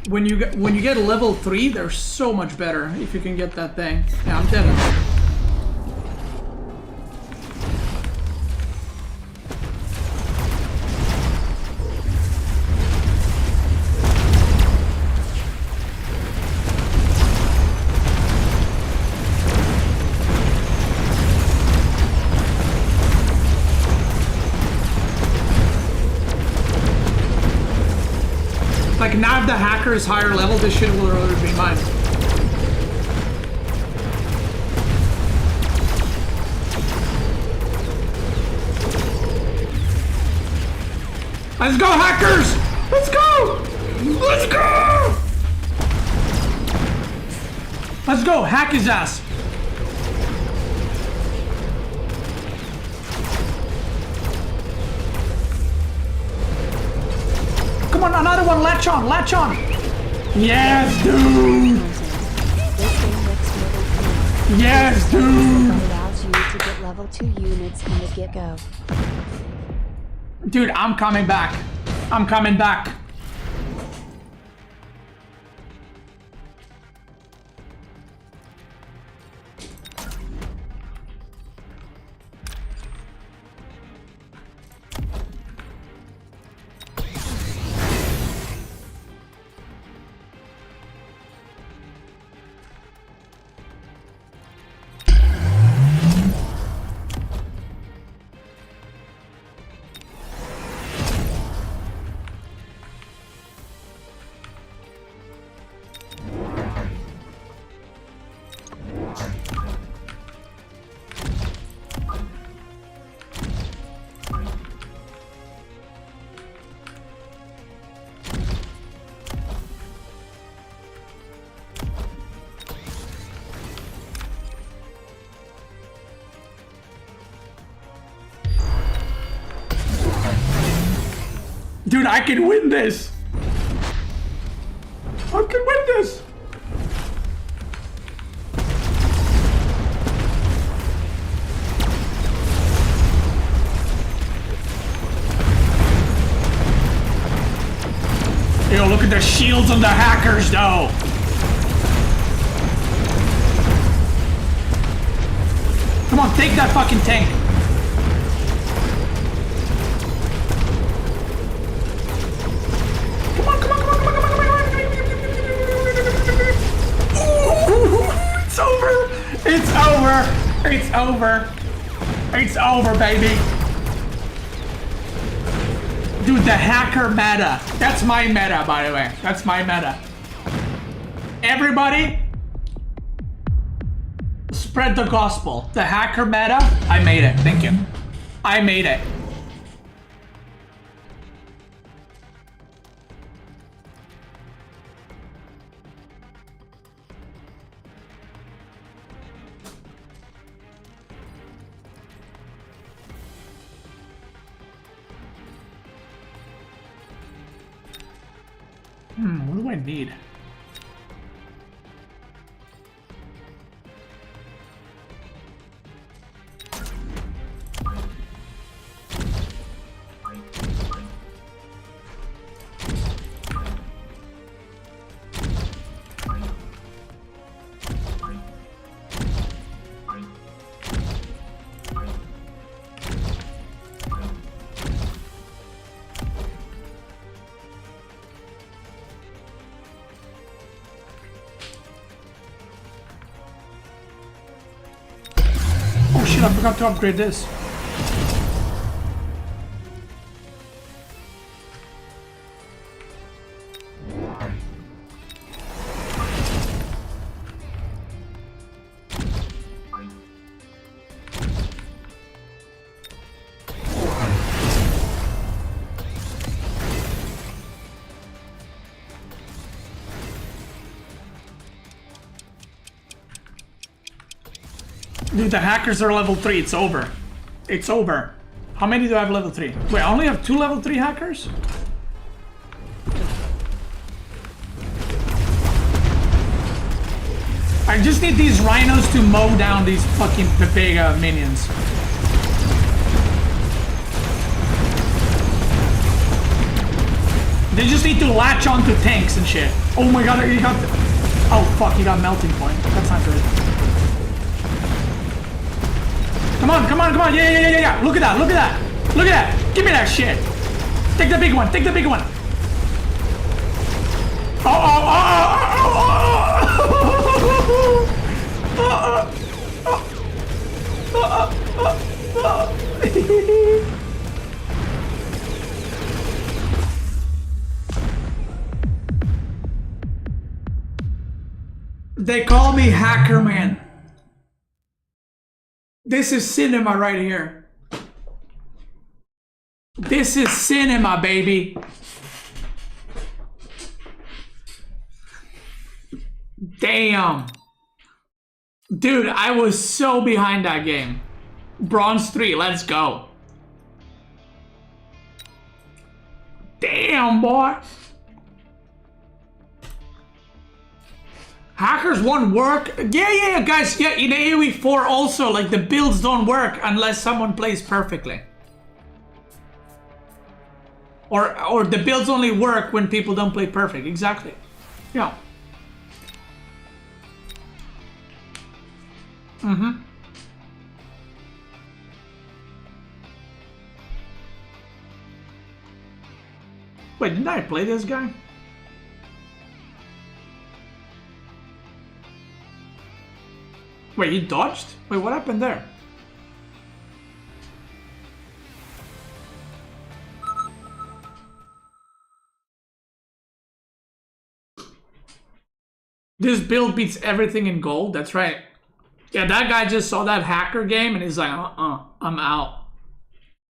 When you get level 3, they're so much better if you can get that thing. Yeah, I'm dead. Like, now if the hacker is higher level, this shit will rather be mine. Let's go, hackers! Let's go! Let's go! Let's go, hack his ass! Come on, another one, latch on, latch on! Yes, dude! Yes, dude!
Allows you to get level 2 units from the get-go.
Dude, I'm coming back. I'm coming back. Dude, I can win this! I can win this! Yo, look at the shields on the hackers, though! Come on, take that fucking tank! It's over! It's over! It's over, baby! Dude, the hacker meta. That's my meta, by the way. That's my meta. Everybody, spread the gospel. The hacker meta, I made it. Thank you. I made it. What do I need? Oh shit, I forgot to upgrade this. Dude, the hackers are level 3. It's over. It's over. How many do I have level 3? Wait, I only have 2 level 3 hackers? I just need these rhinos to mow down these fucking Pepega minions. They just need to latch onto tanks and shit. Oh my god, he got... Oh fuck, he got melting point. That's not good. Come on, come on, come on. Yeah. Look at that, look at that. Look at that. Give me that shit. Take the big one, take the big one. They call me Hacker Man. This is cinema right here. This is cinema, baby. Damn. Dude, I was so behind that game. Bronze 3, let's go. Damn, boy. Hackers won't work. Yeah, guys. Yeah, in AoE 4 also, like, the builds don't work unless someone plays perfectly. Or the builds only work when people don't play perfect. Exactly. Yeah. Wait, didn't I play this guy? Wait, he dodged? Wait, what happened there? This build beats everything in gold, that's right. Yeah, that guy just saw that hacker game and he's like, I'm out.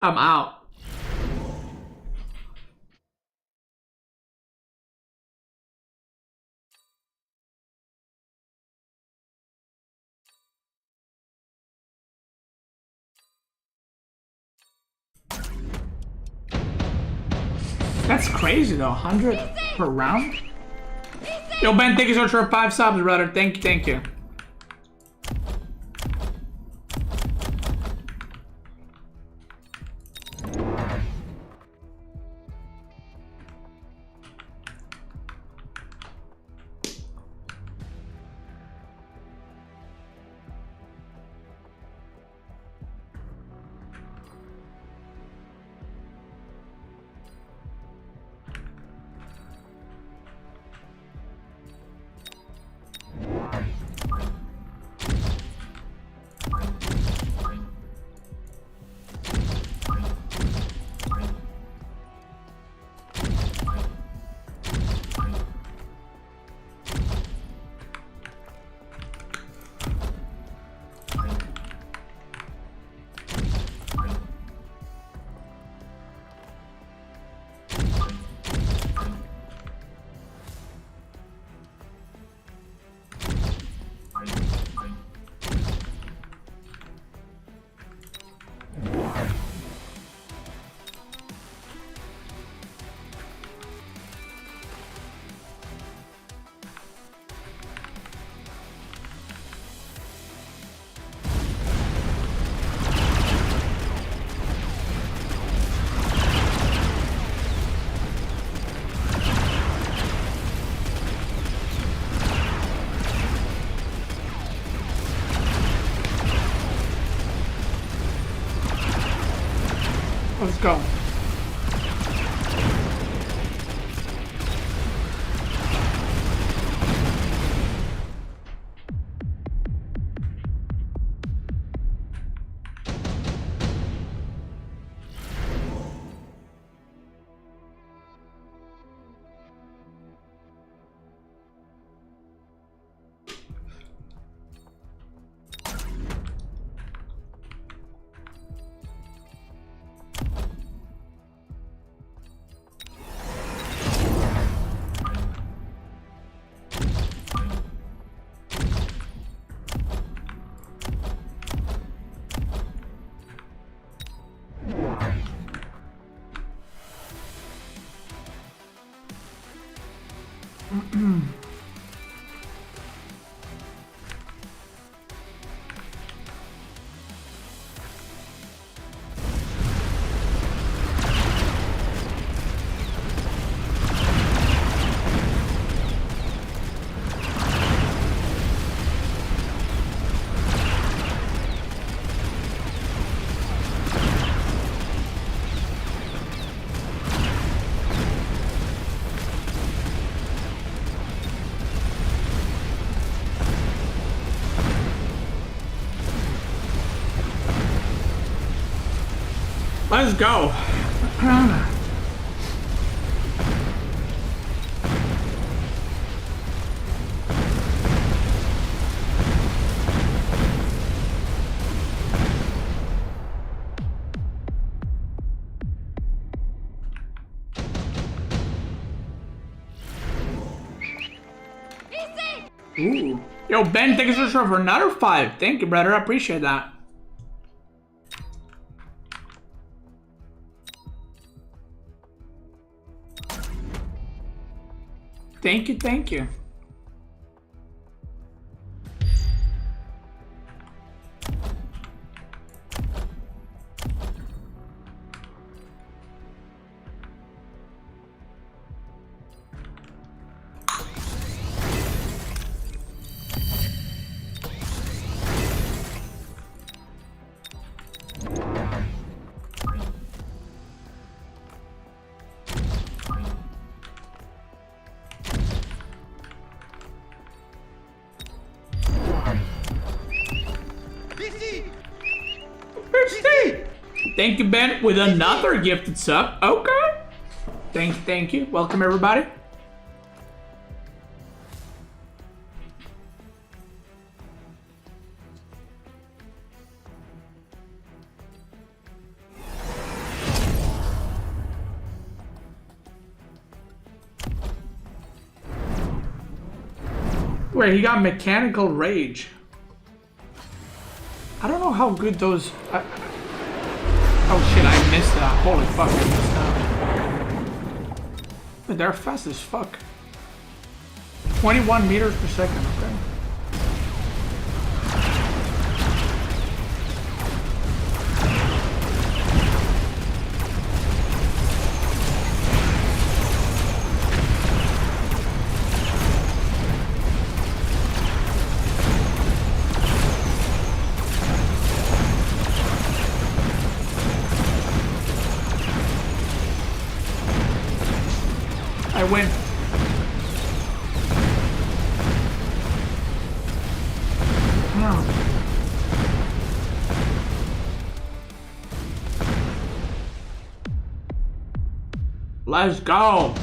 I'm out. That's crazy though, 100 per round? Yo, Ben, thank you so much for 5 subs, brother. Thank you. Let's go. Let's go. Ooh. Yo, Ben, thank you for another 5. Thank you, brother. I appreciate that. Thank you, thank you. Thank you, Ben, with another gifted sub. Okay. Thank you. Welcome, everybody. Wait, he got mechanical rage. I don't know how good those... Oh shit, I missed that. Holy fuck, I missed that. But they're fast as fuck. 21 meters per second, okay. I win. Let's go.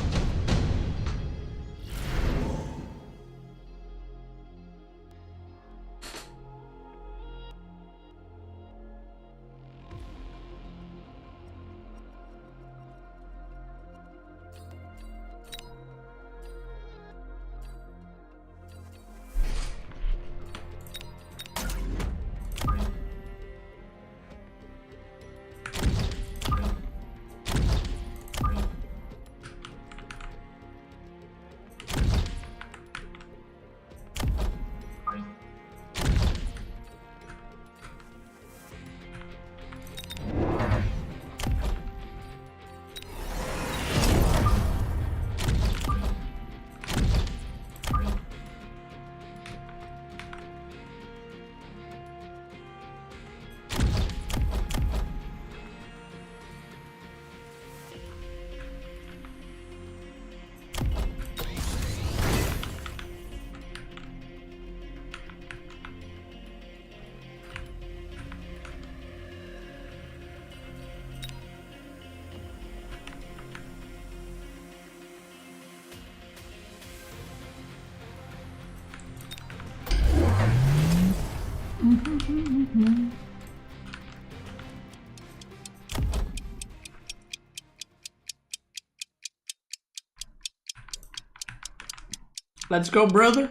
Let's go, brother.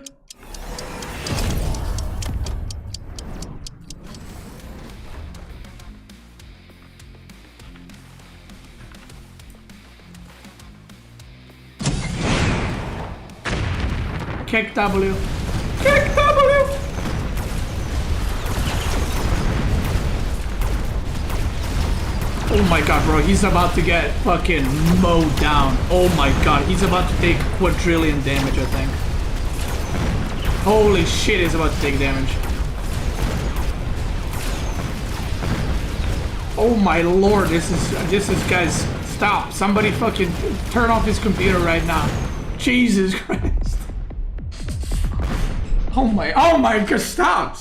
Kick W. Kick W! Oh my god, bro, he's about to get fucking mowed down. Oh my god, he's about to take quadrillion damage, I think. Holy shit, he's about to take damage. Oh my lord, this is guys, stop. Somebody fucking turn off his computer right now. Jesus Christ. Oh my god, stop.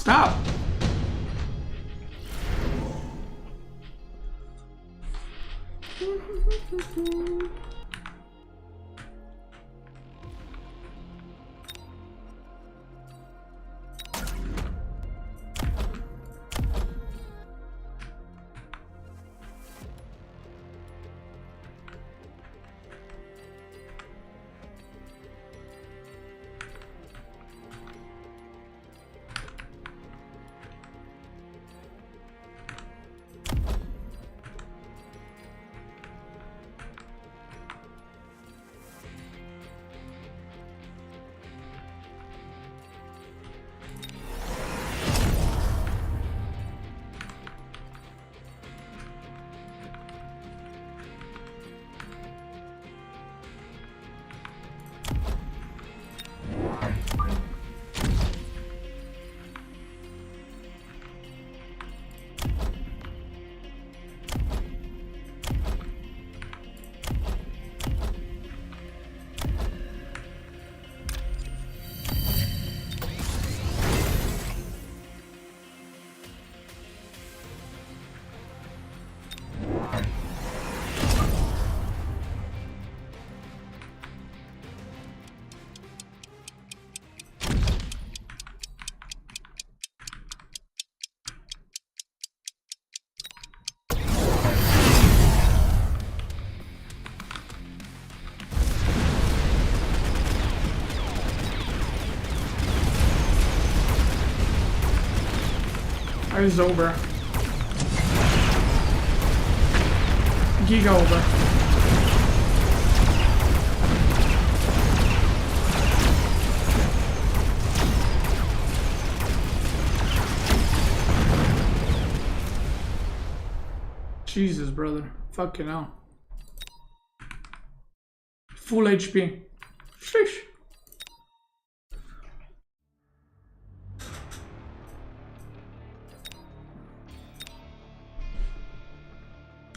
It's over. Giga over. Jesus, brother. Fucking hell. Full HP. Sheesh.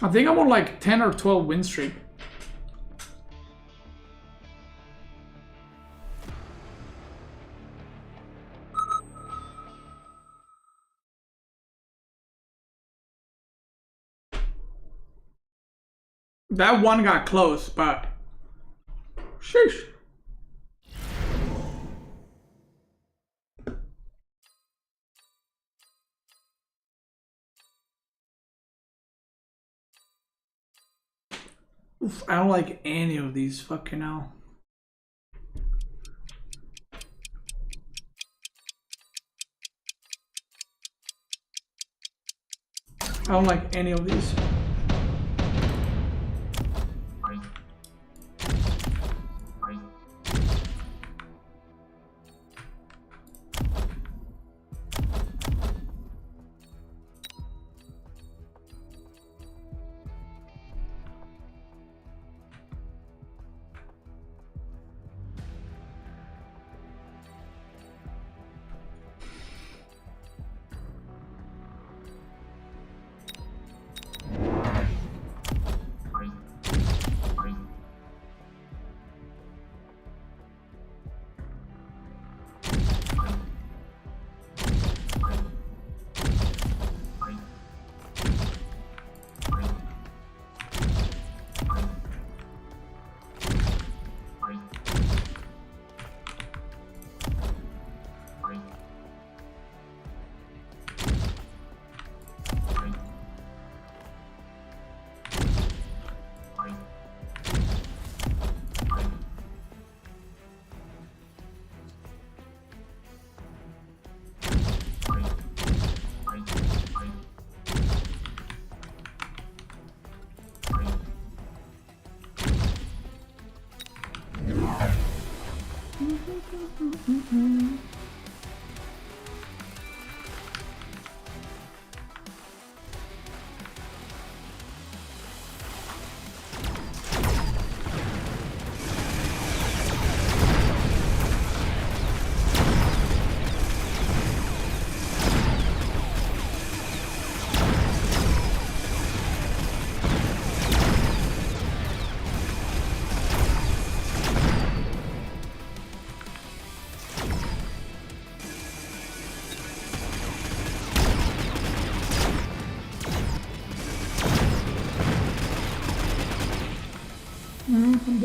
I think I'm on like 10 or 12 win streak. That one got close, but sheesh. Oof, I don't like any of these, fucking hell. I don't like any of these.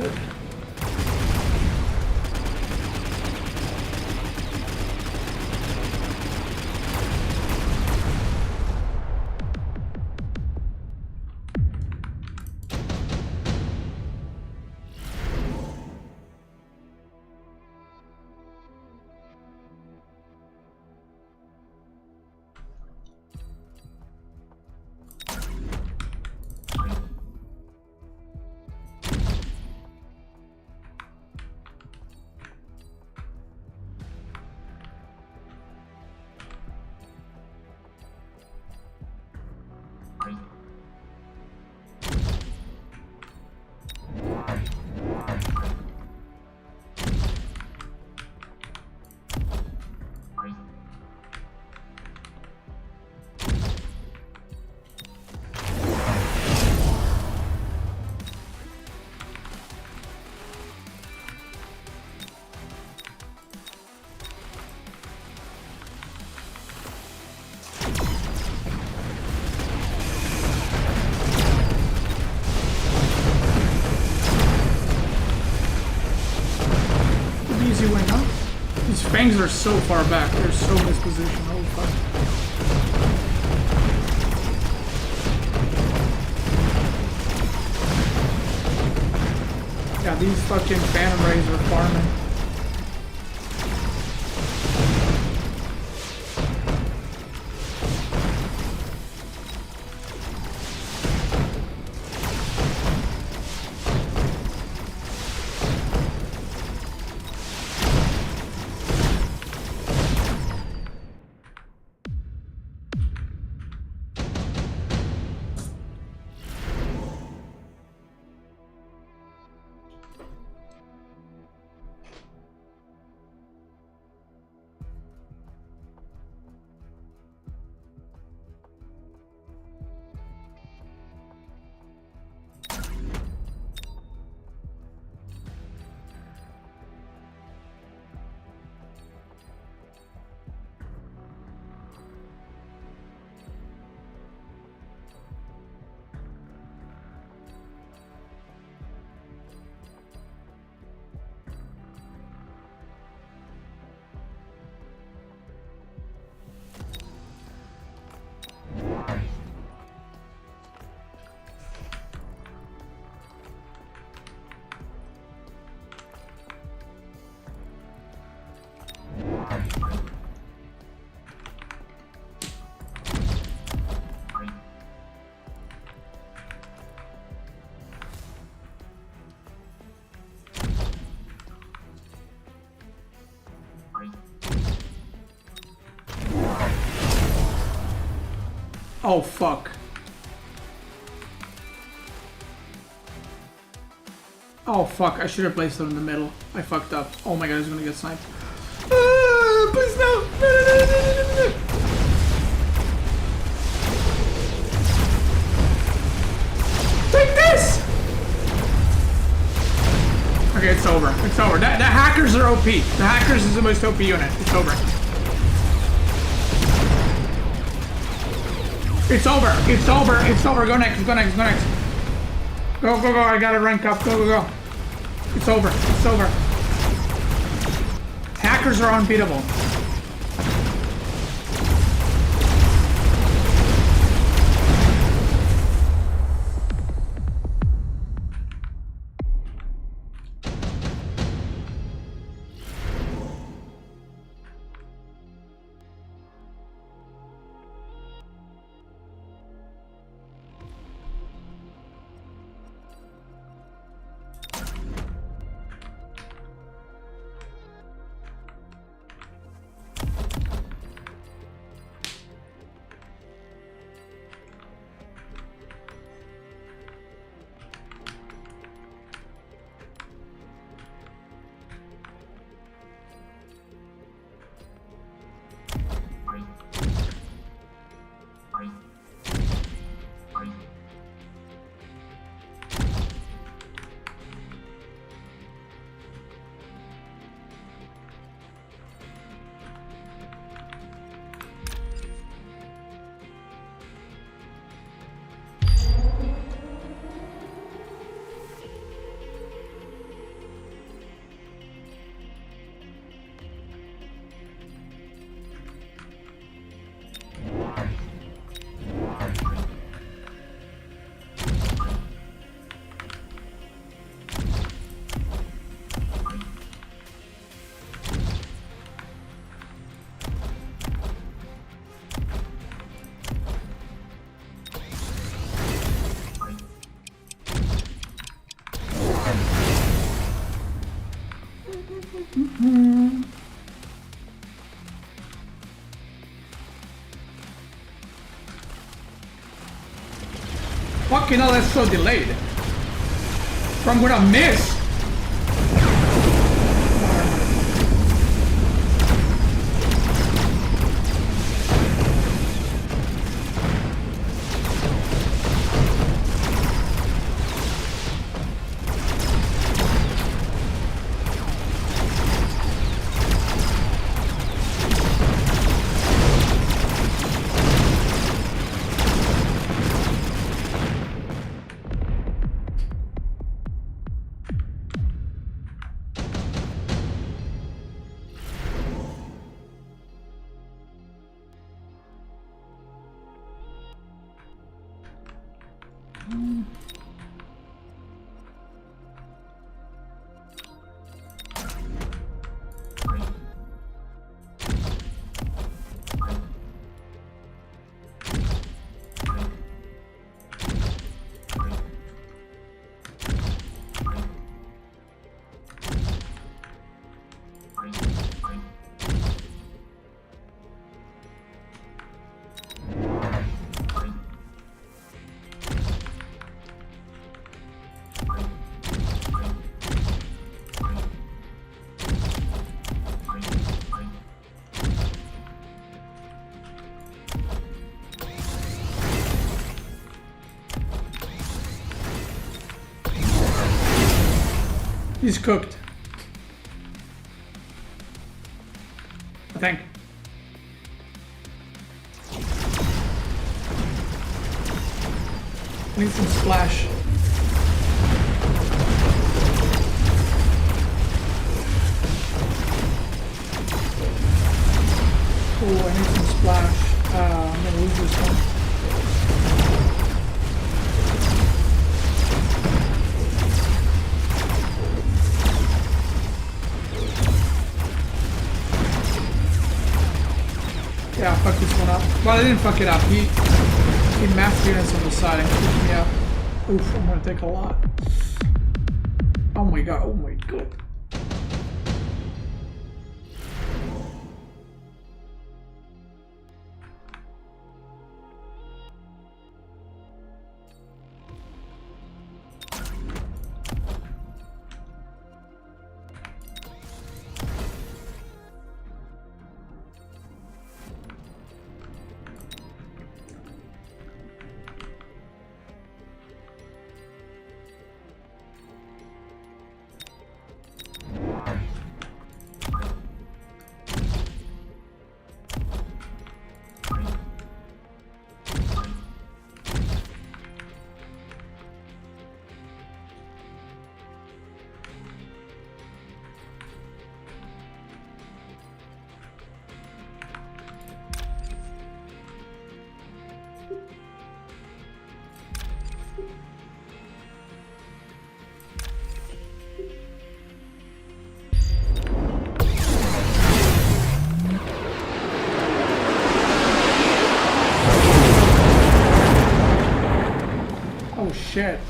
good.
Easy win, huh? These fangs are so far back. They're so mispositioned. Holy fuck. Yeah, these fucking Phantom Rays are farming. Oh fuck. Oh fuck, I should have placed them in the middle. I fucked up. Oh my god, he's gonna get sniped. Please no! No. Take this! Okay, it's over. It's over. The hackers are OP. The hackers is the most OP unit. It's over. It's over. It's over. It's over. Go next. Go next. Go next. Go, go, go. I gotta rank up. Go, go, go. It's over. It's over. Hackers are unbeatable. Fucking hell, that's so delayed. I'm gonna miss. He's cooked. I think. I need some splash. Oh, I need some splash. I'm gonna lose this one. Yeah, fuck this one up. Well, I didn't fuck it up. He mapped units on the side and kicked me out. Oof, I'm gonna take a lot. Oh my god, oh my god. Oh shit.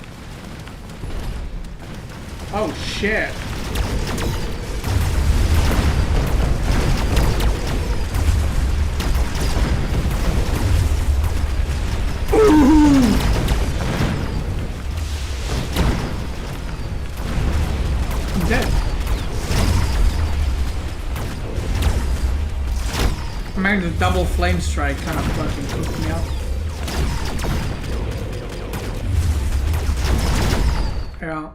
Oh shit. Ooh. I'm dead. I mean, the double flame strike kind of fucking cooked me up. Yeah.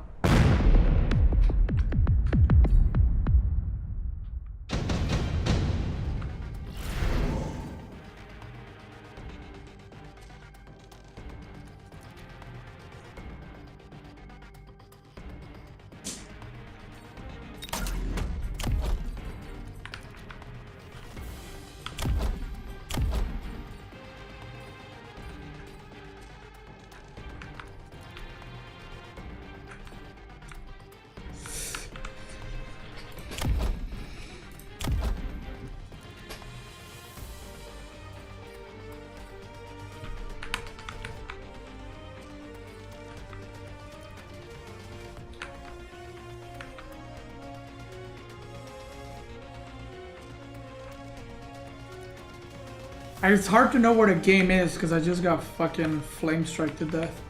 It's hard to know where the game is because I just got fucking flame strike to death.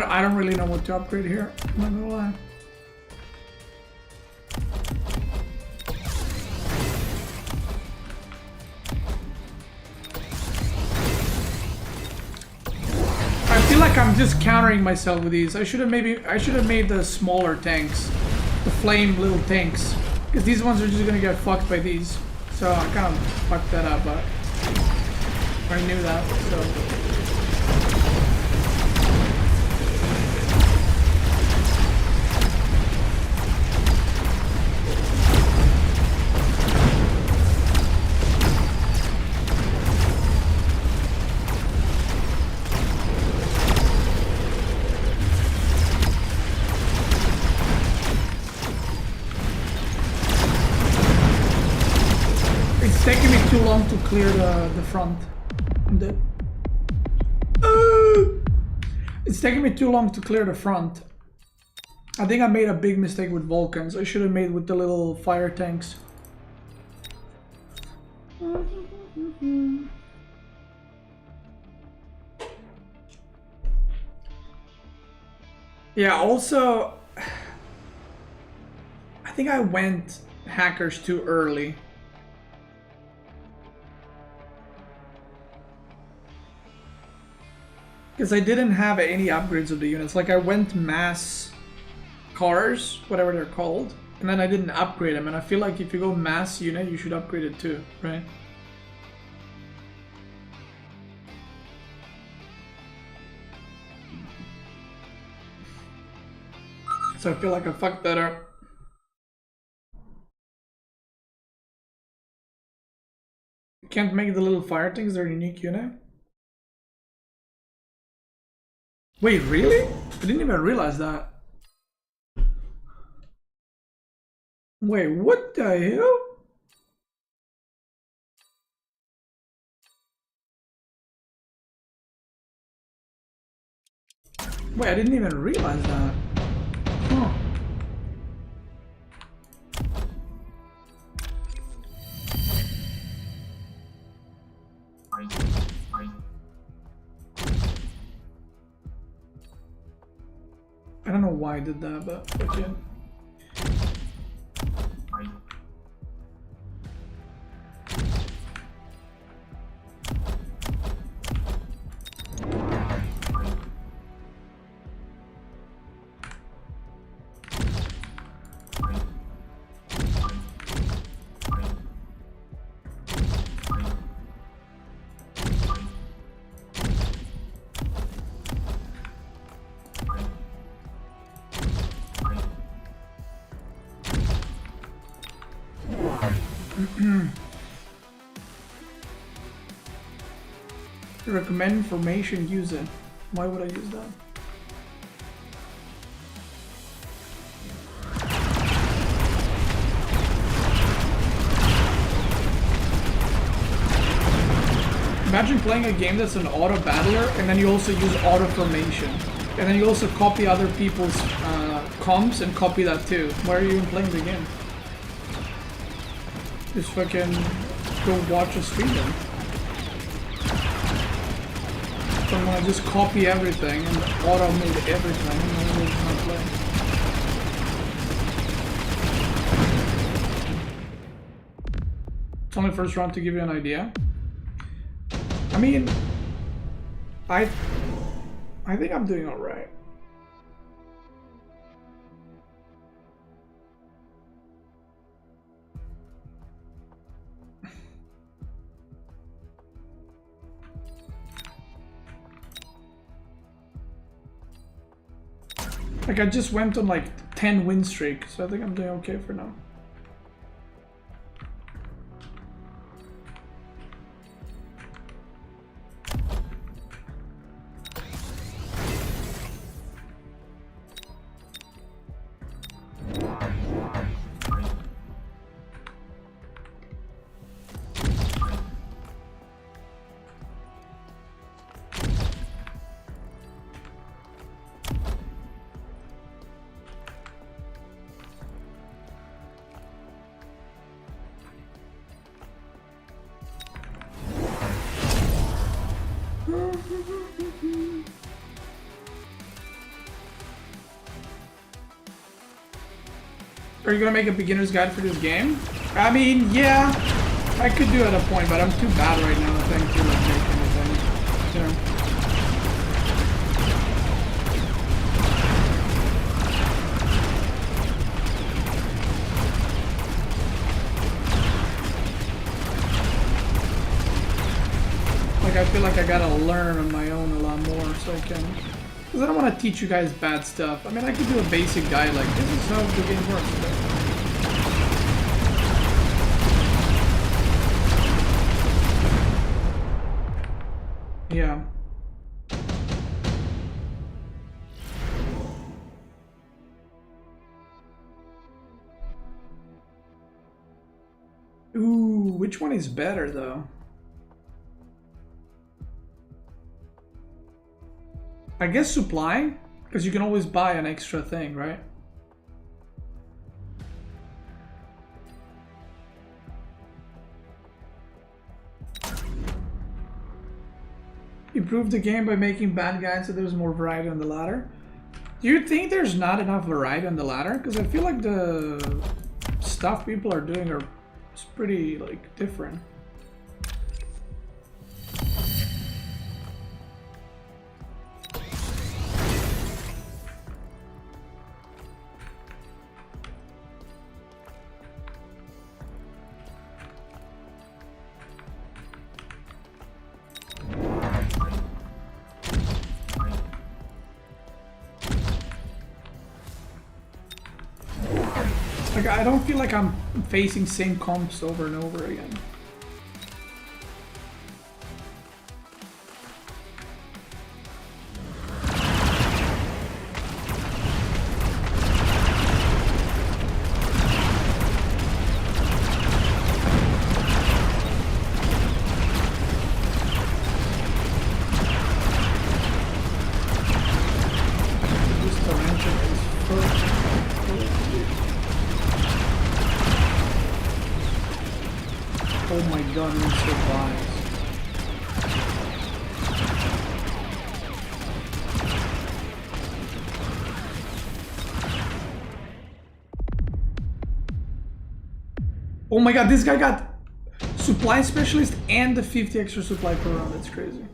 I don't really know what to upgrade here. I'm not gonna lie. I feel like I'm just countering myself with these. I should have made the smaller tanks, the flame little tanks, because these ones are just gonna get fucked by these. So I kind of fucked that up, but I knew that. So. It's taking me too long to clear the front. It's taking me too long to clear the front. I think I made a big mistake with Vulcans. I should have made with the little fire tanks. Yeah, also, I think I went hackers too early. Because I didn't have any upgrades of the units. Like I went mass cars, whatever they're called, and then I didn't upgrade them. And I feel like if you go mass unit, you should upgrade it too, right? So I feel like I fucked that up. Can't make the little fire things their unique unit? Wait, really? I didn't even realize that. Wait, what the hell? Wait, I didn't even realize that. Huh. I don't know why I did that, but okay. Recommend information, use it. Why would I use that? Imagine playing a game that's an auto battler and then you also use auto formation. And then you also copy other people's comps and copy that too. Why are you even playing the game? Just fucking go watch a stream then. So I'm gonna just copy everything and automate everything and then we'll just not play. It's only first round to give you an idea. I mean, I think I'm doing alright. Like I just went on like 10 win streak, so I think I'm doing okay for now. Are you gonna make a beginner's guide for this game? I mean, yeah, I could do at a point, but I'm too bad right now, I think, to like make anything. You know. Like, I feel like I gotta learn on my own a lot more so I can... Because I don't want to teach you guys bad stuff. I mean, I could do a basic guide like, this is how the game works. But... yeah. Ooh, which one is better though? I guess supply, because you can always buy an extra thing, right? Improve the game by making bad guides so there's more variety on the ladder. Do you think there's not enough variety on the ladder? Because I feel like the stuff people are doing is pretty like different. Like, I don't feel like I'm facing same comps over and over again. Oh my god, he survives. Oh my god, this guy got supply specialist and the 50 extra supply per round. That's crazy.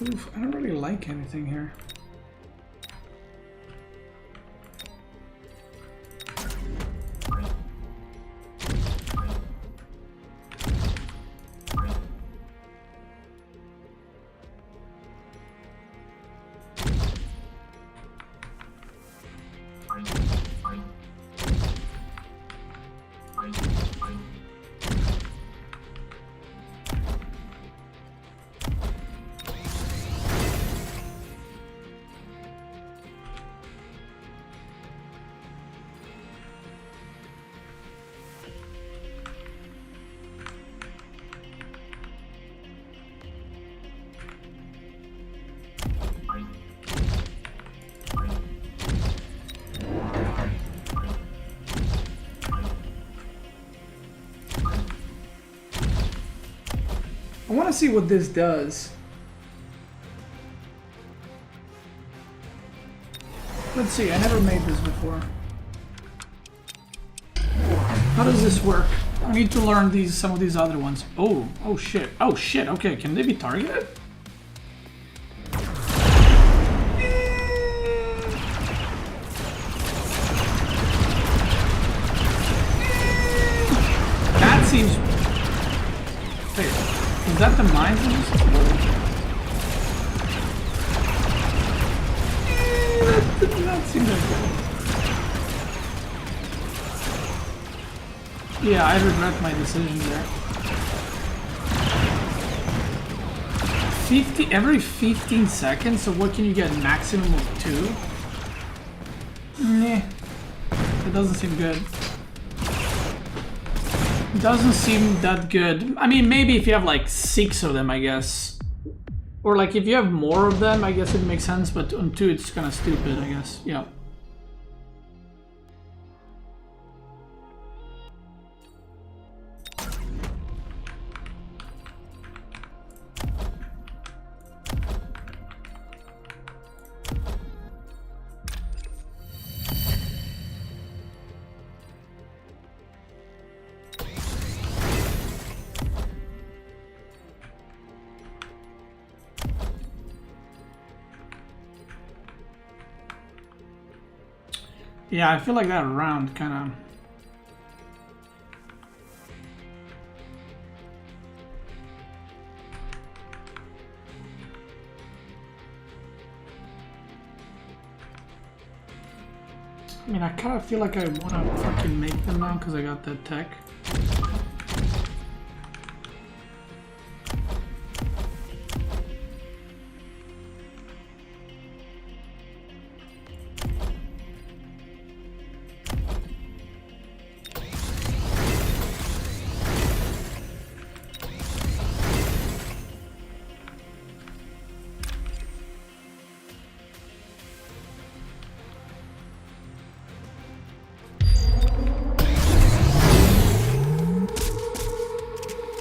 Oof, I don't really like anything here. I want to see what this does. Let's see, I never made this before. How does this work? I need to learn some of these other ones. Oh shit. Oh shit, okay, can they be targeted? That seems... Wait. Is that the mines in this? That did not seem that good. Yeah, I regret my decision there. 50 every 15 seconds, so what can you get? Maximum of 2? Nah. It doesn't seem good. Doesn't seem that good. I mean, maybe if you have like 6 of them, I guess. Or like if you have more of them, I guess it makes sense, but on 2 it's kind of stupid, I guess. Yeah. Yeah, I feel like that round kind of... I mean, I kind of feel like I want to fucking make them now because I got that tech.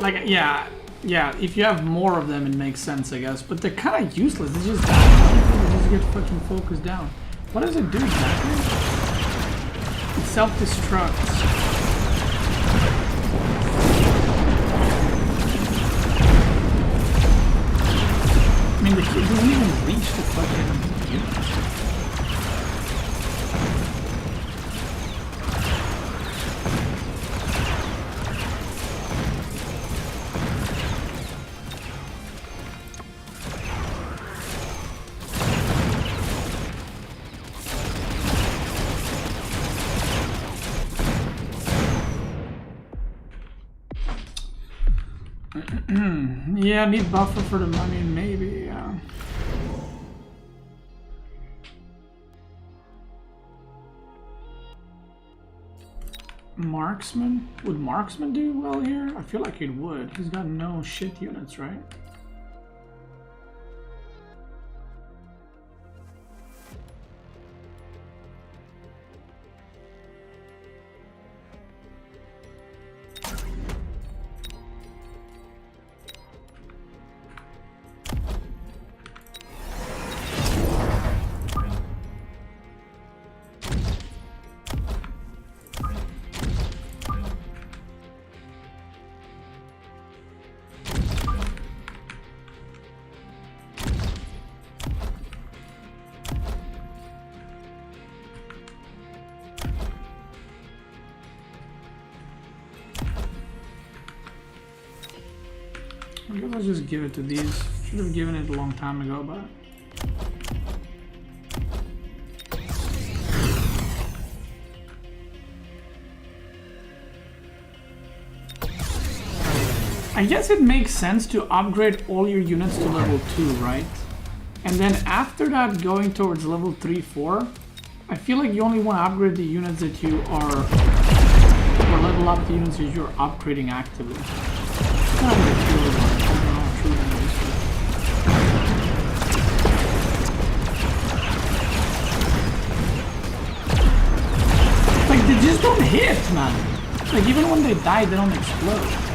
Like, yeah, if you have more of them, it makes sense, I guess. But they're kind of useless. They just die. They just get fucking focused down. What does it do exactly? It self-destructs. I mean, the kid doesn't even reach the fucking unit. Yeah, need buffer for the money, maybe, yeah. Marksman? Would Marksman do well here? I feel like it would. He's got no shit units, right? I guess I'll just give it to these. Should have given it a long time ago, but... I guess it makes sense to upgrade all your units to level 2, right? And then after that, going towards level 3, 4, I feel like you only want to upgrade the units that you are... or level up the units that you're upgrading actively. It's not really true, but I don't know how true that is. Like, they just don't hit, man. Like, even when they die, they don't explode.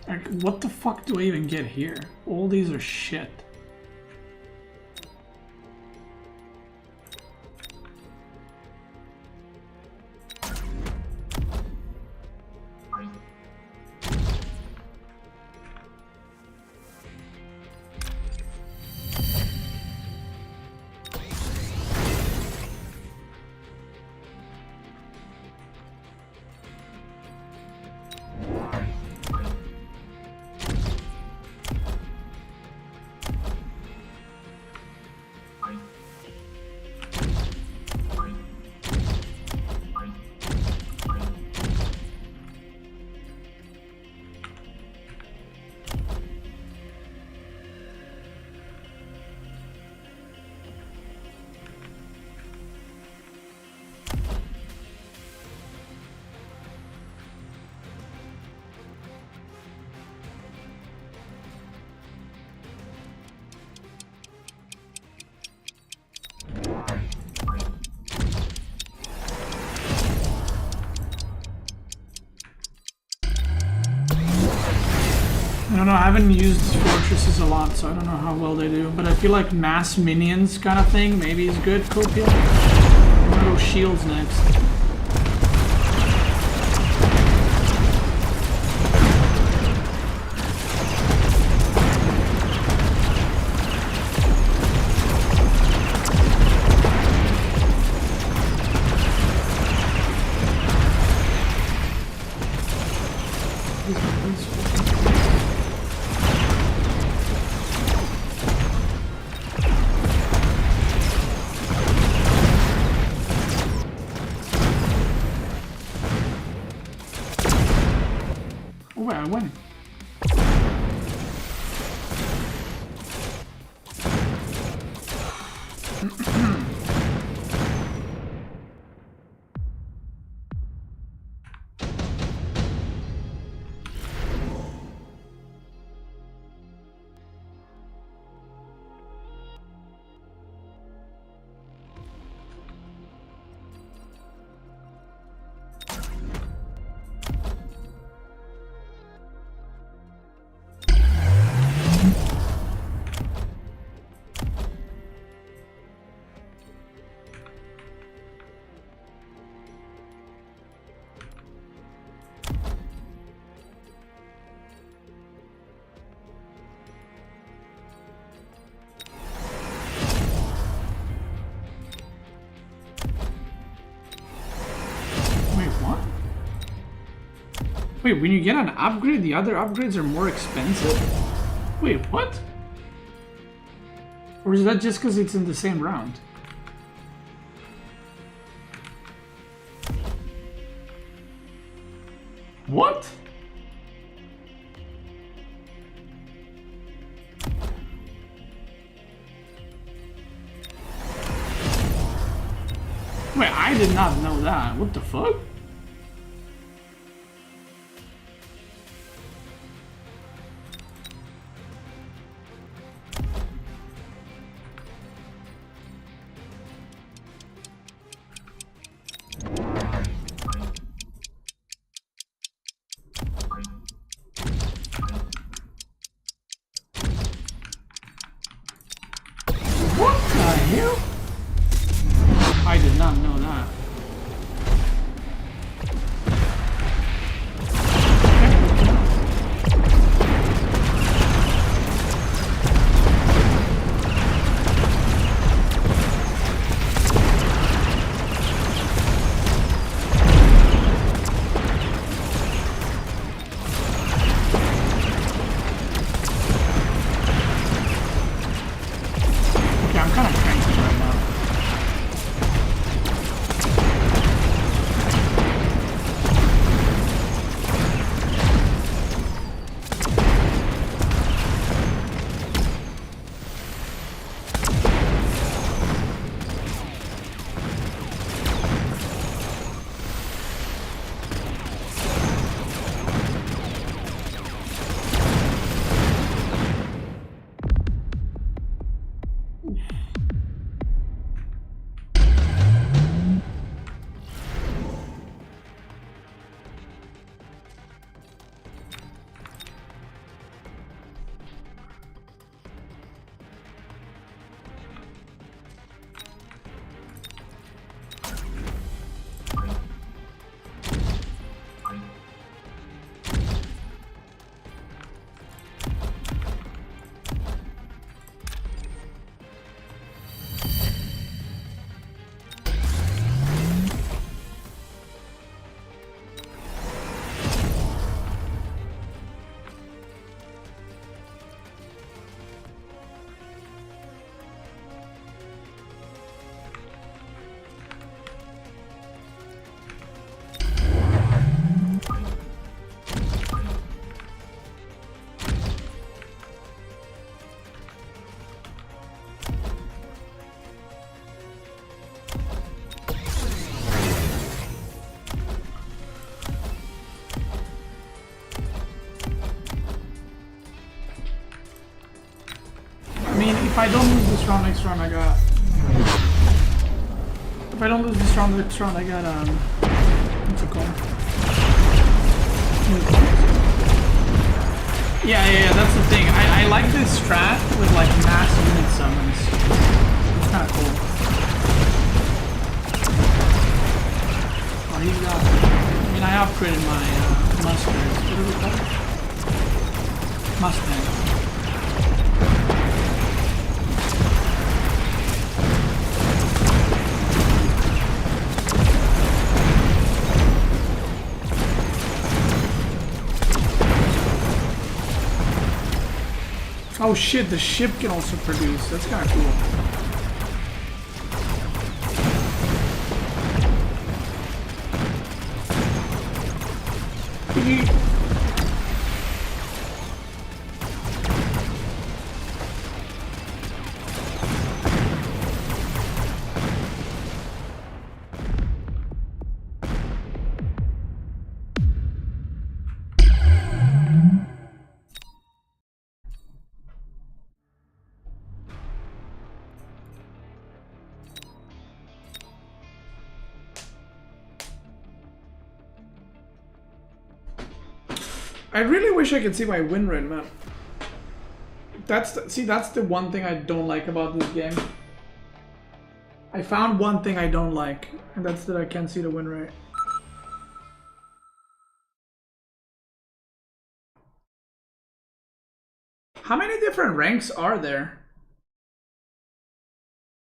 Like, what the fuck do I even get here? All these are shit. don't know, I haven't used fortresses a lot, so I don't know how well they do. But I feel like mass minions kind of thing maybe is good, Copium. I'm gonna go shields next. Oh wait, I win. Wait, when you get an upgrade, the other upgrades are more expensive? Wait, what? Or is that just because it's in the same round? What? Wait, I did not know that. What the fuck? What the hell? I did not know that. Okay, I'm kind of cranky right now. I mean, if I don't lose this round, next round I got... If I don't lose this round, next round I got, what's it called? Yeah, that's the thing. I like this strat with like mass unit summons. It's kind of cool. Oh, he's got. I mean, I upgraded my Mustangs. What are they called? Mustang. Oh shit, the ship can also produce. That's kind of cool. I really wish I could see my win rate, man. That's the one thing I don't like about this game. I found one thing I don't like, and that's that I can't see the win rate. How many different ranks are there?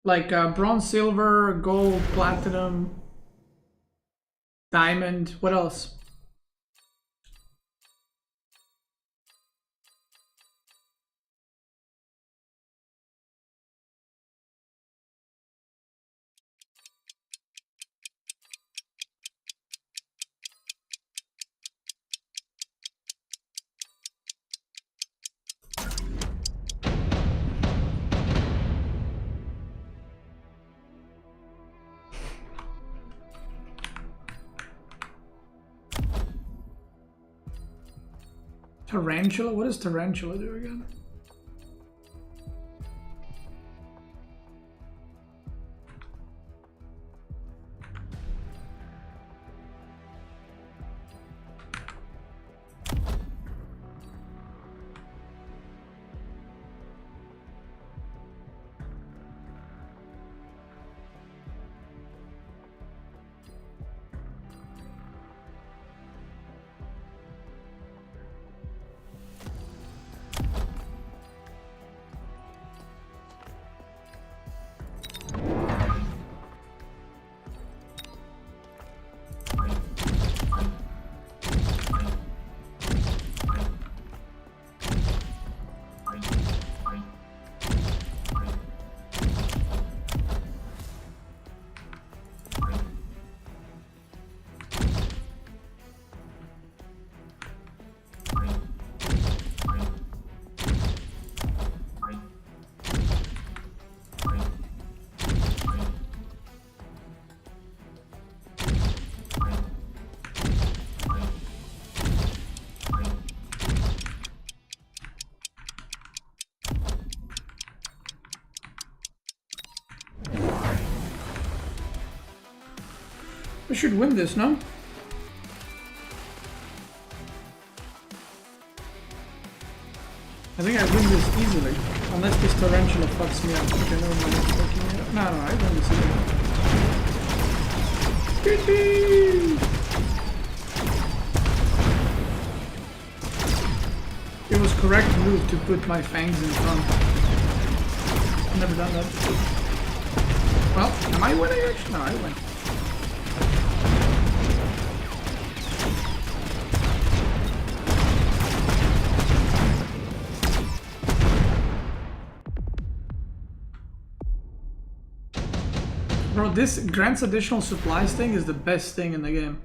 Like bronze, silver, gold, platinum, diamond, what else? Tarantula? What does Tarantula do again? We should win this, no? I think I win this easily. Unless this Tarantula fucks me up. Okay, no, fucking me up. No, I win this easily. It was correct move to put my fangs in front. I've never done that before. Well, am I winning actually? No, I win. Bro, this grants additional supplies thing is the best thing in the game.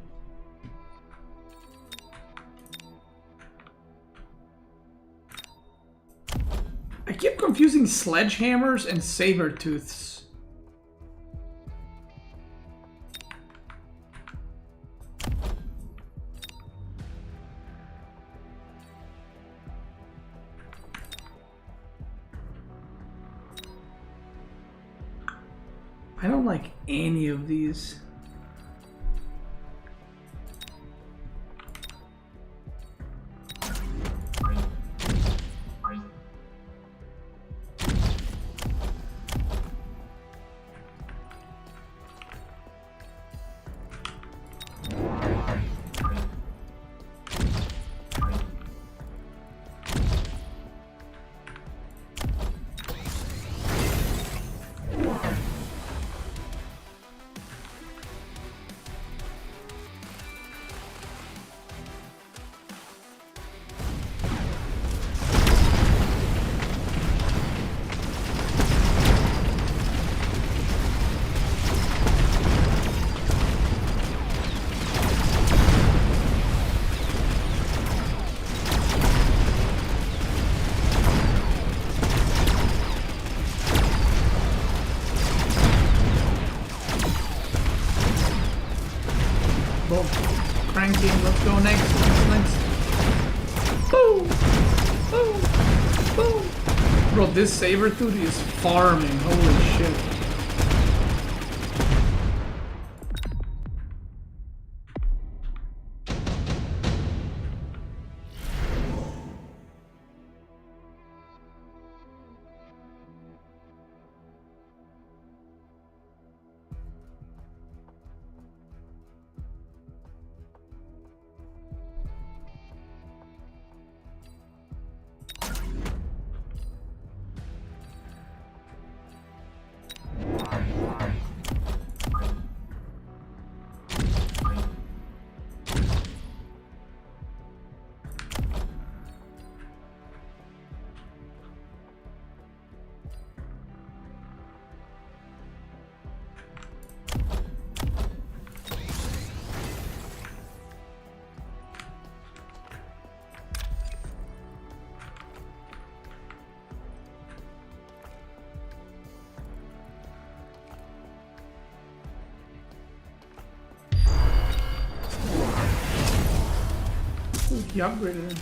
I keep confusing sledgehammers and saber-tooths. I don't like any of these. both cranking. Let's go next. Boom! Boom! Boom! Bro, this Sabertooth is farming. Holy shit. He upgraded it.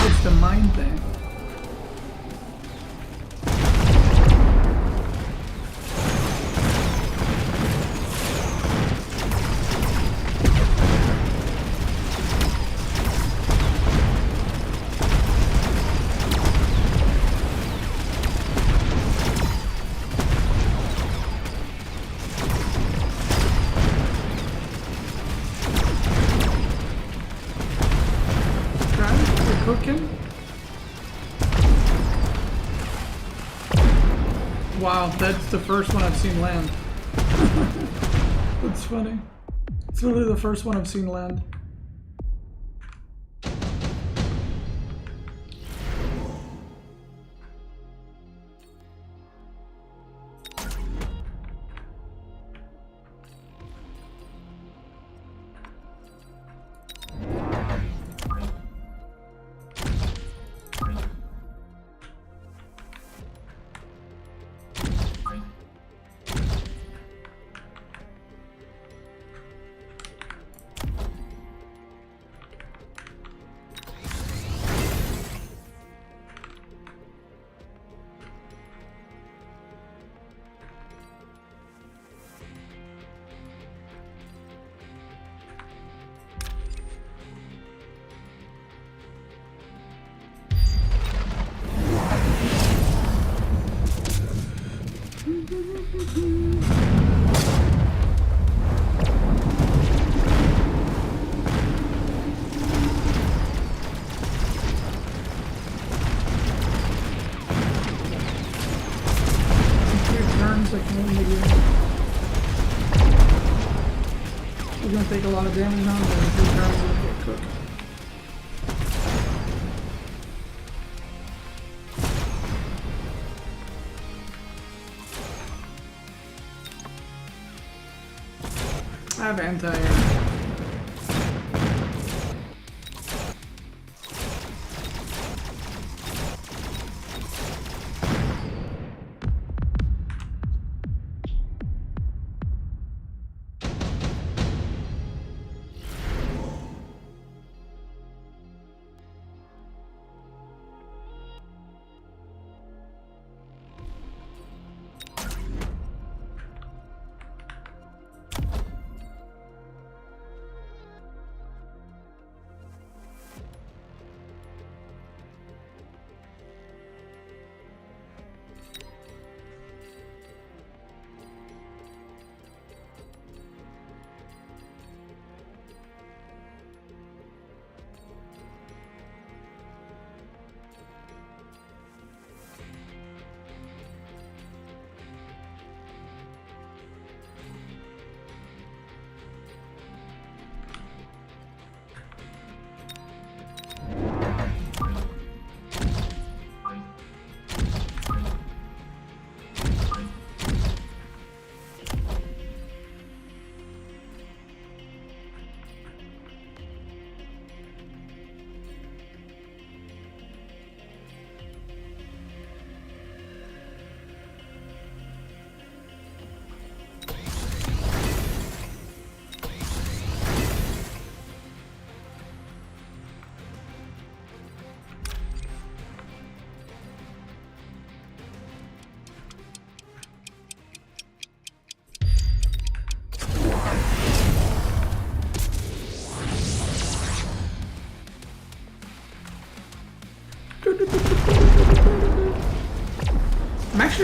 It's the mine thing. Cooking. Wow, that's the first one I've seen land. That's funny. It's literally the first one I've seen land. We're gonna take a lot of damage now, but in 3 turns we'll get cooked. I have anti-air.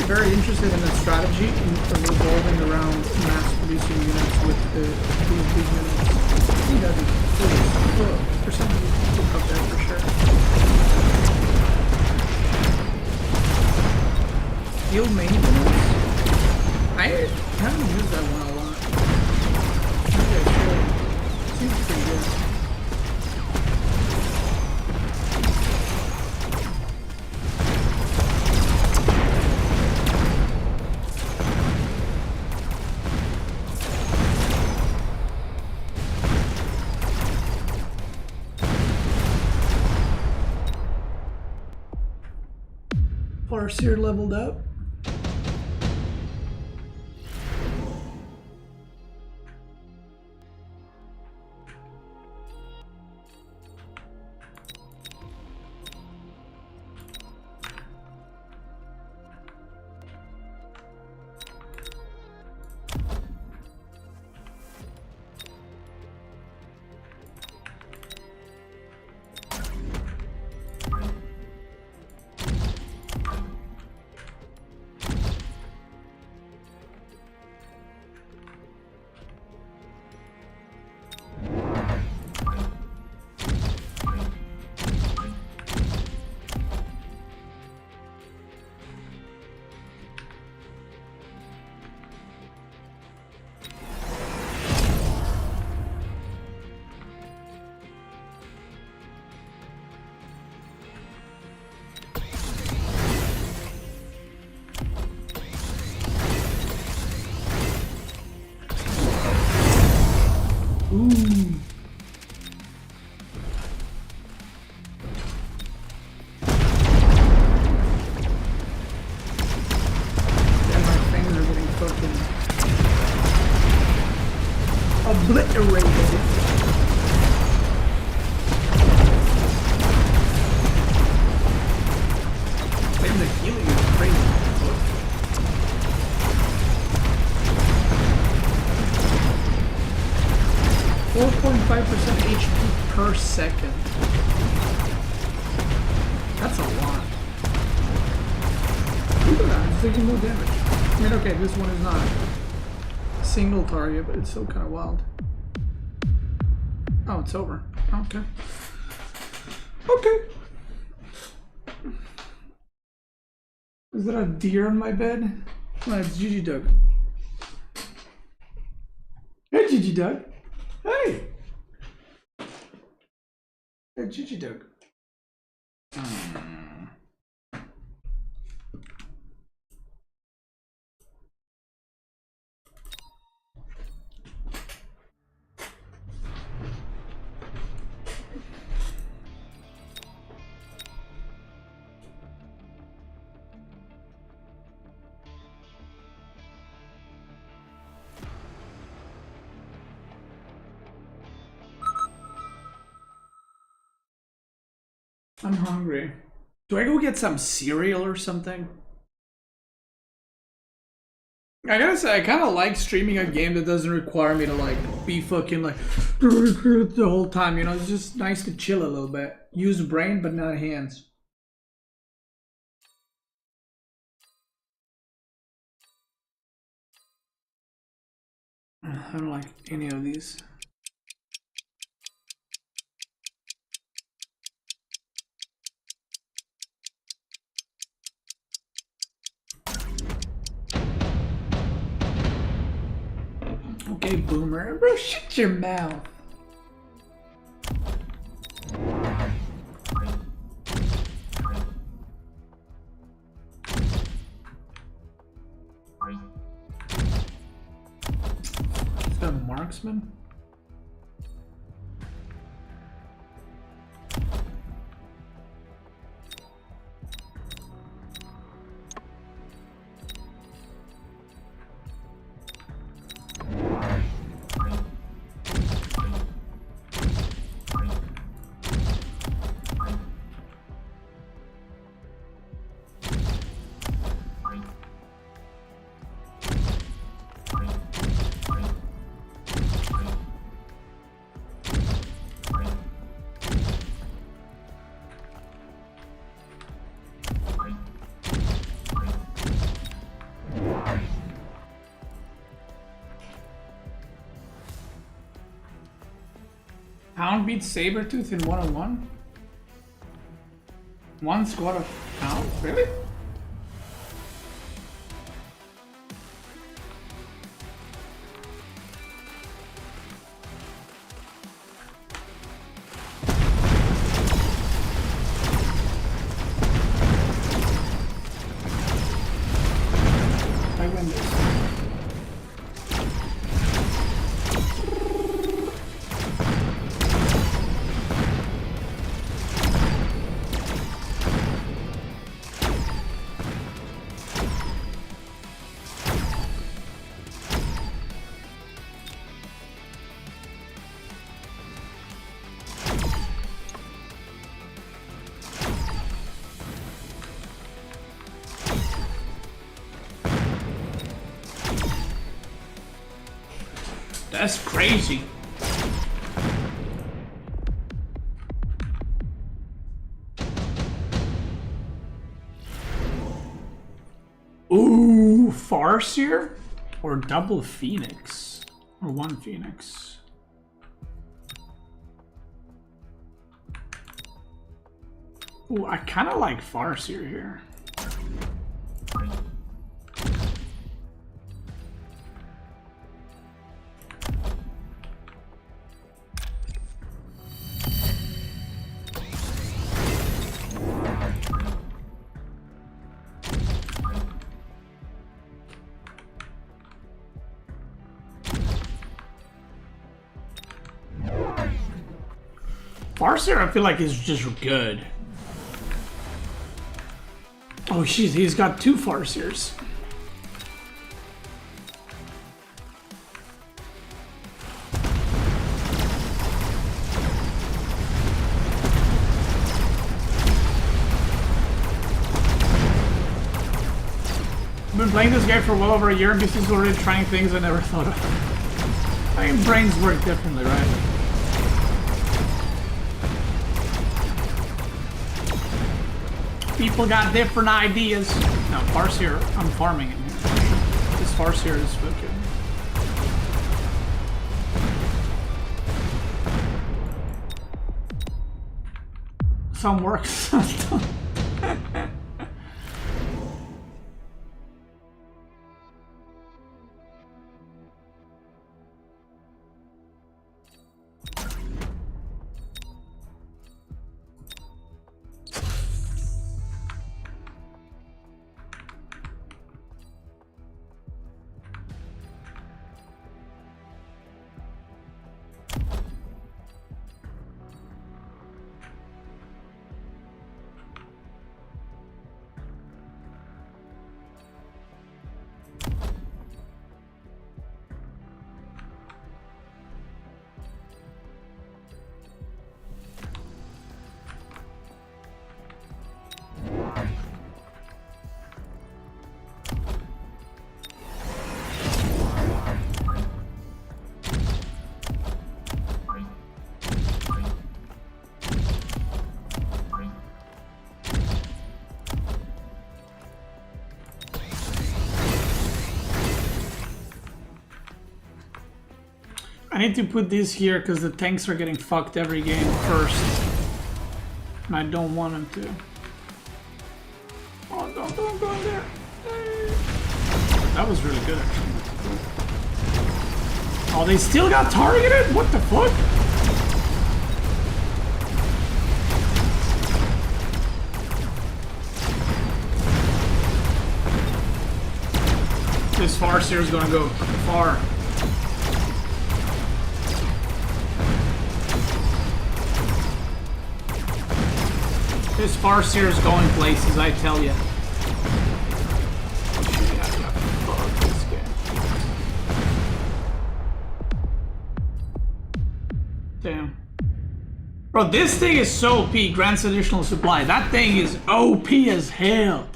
very interested in the strategy of revolving around mass-producing units with these big units. I think that'd be cool. For somebody to look up there for sure. Field maintenance? I haven't used that one a lot. Maybe I should. Seems pretty good. Farseer leveled up. Obliterated. Man, the healing is crazy. 4.5% HP per second. That's a lot. Look at that, it's taking more damage. I mean, okay, this one is not a single target, but it's still kind of wild. Oh, it's over. Okay. Okay. Is that a deer on my bed? No, it's Gigi Doug. Hey, Gigi Doug. Hey. Hey, Gigi Doug. I'm hungry. Do I go get some cereal or something? I gotta say, I kind of like streaming a game that doesn't require me to like be fucking like the whole time, you know? It's just nice to chill a little bit. Use brain, but not hands. I don't like any of these. Okay, boomer. Bro, shut your mouth. Is that a marksman? Hound beats Sabretooth in 1-on-1? One squad of Hounds? Really? I win this. That's crazy. Ooh, Farseer? Or double Phoenix? Or one Phoenix? Ooh, I kind of like Farseer here. Farseer, I feel like is just good. Oh, jeez, he's got two Farseers. I've been playing this game for well over a year, and BC's already trying things I never thought of. I mean, brains work differently, right? People got different ideas. No, Farseer, I'm farming it here. This Farseer is fucking... Some works. I need to put this here because the tanks are getting fucked every game first. And I don't want them to. Oh, don't go in there. That was really good, actually. Oh, they still got targeted? What the fuck? This Farseer is gonna go far. This Farseer is going places, I tell you. Damn. Bro, this thing is so OP, grants additional supply. That thing is OP as hell.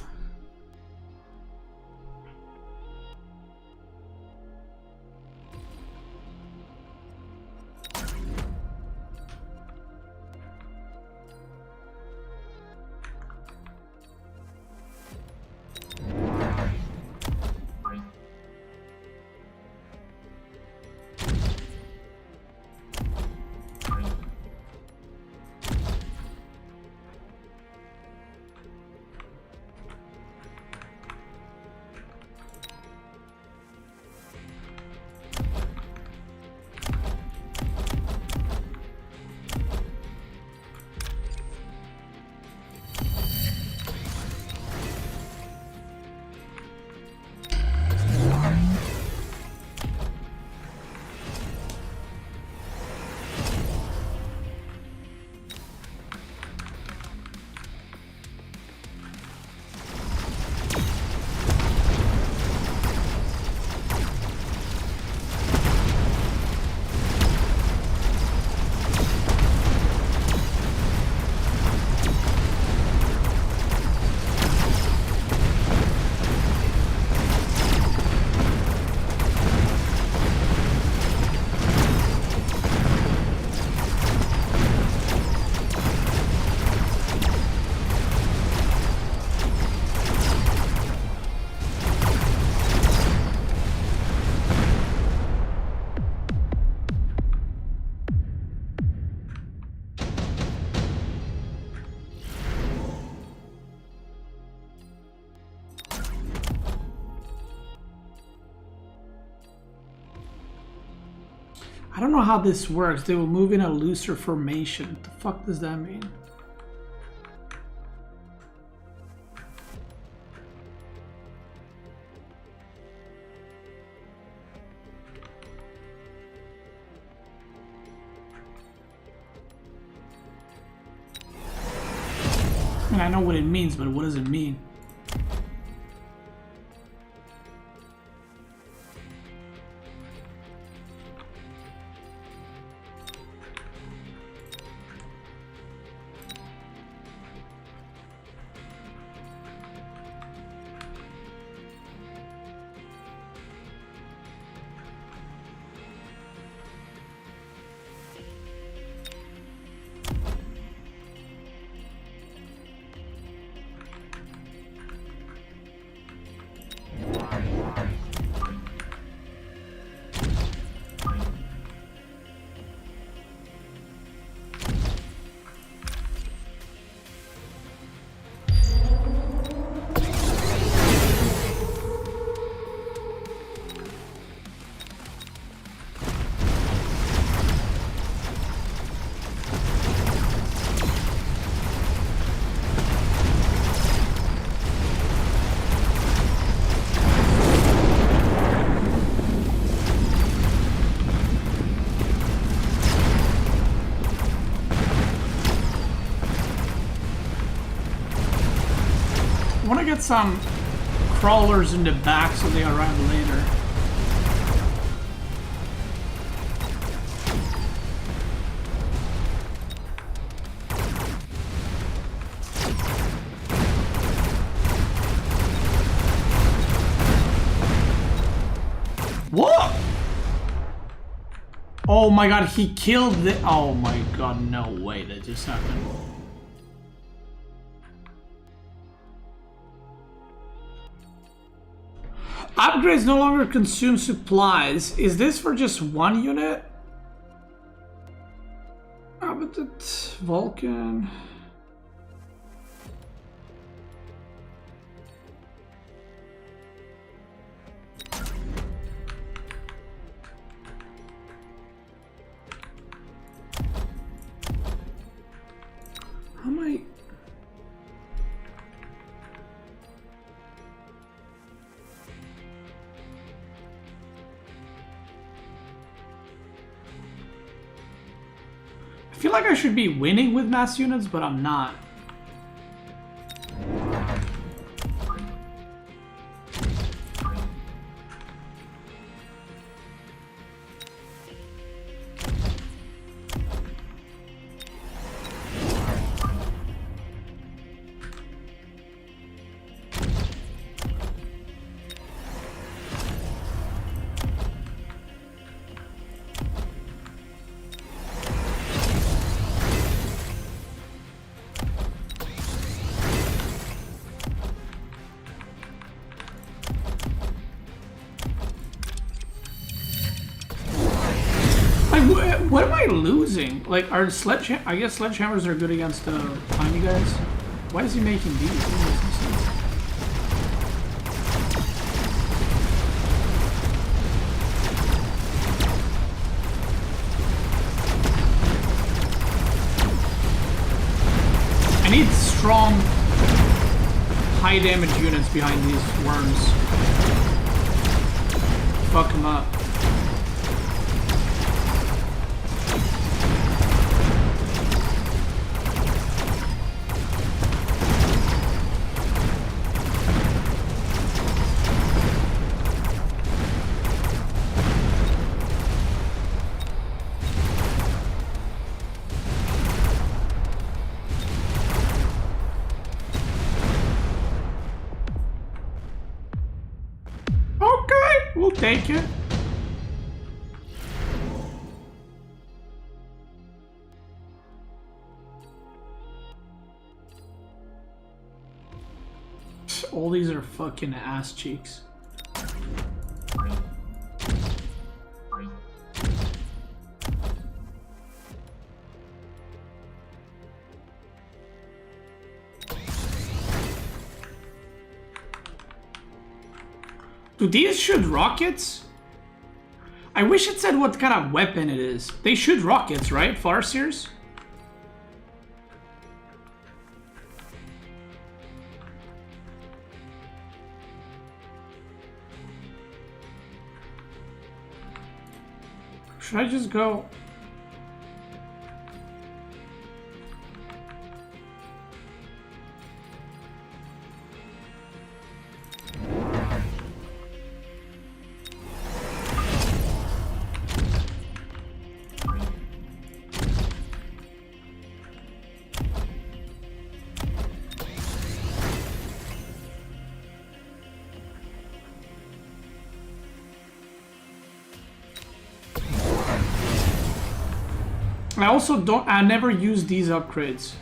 I don't know how this works. They will move in a looser formation. What the fuck does that mean? I mean, I know what it means, but what does it mean? I want to get some crawlers in the back so they arrive later. What? Oh my god, he killed the... Oh my god, no way that just happened. Upgrades no longer consume supplies. Is this for just one unit? Ah, but it's Vulcan. How am I... I feel like I should be winning with mass units, but I'm not. What am I losing? Like, are sledgehammers? I guess sledgehammers are good against tiny guys. Why is he making these? That makes no sense. I need strong, high damage units behind these worms. Fuck them up. We'll take it. All these are fucking ass cheeks. Do these shoot rockets? I wish it said what kind of weapon it is. They shoot rockets, right? Farseers? Should I just go? I never use these upgrades.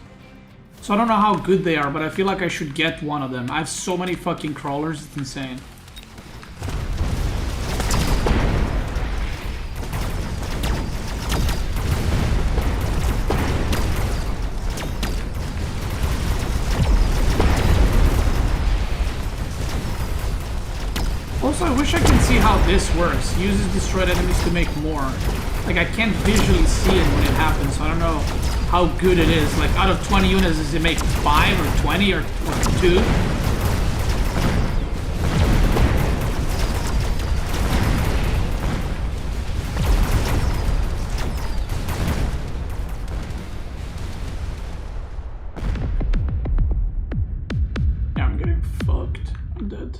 So I don't know how good they are, but I feel like I should get one of them. I have so many fucking crawlers, it's insane. Also, I wish I can see how this works. Uses destroyed enemies to make more. Like, I can't visually see it when it happens, so I don't know how good it is. Like, out of 20 units, does it make 5 or 20 or 2? Yeah, I'm getting fucked. I'm dead.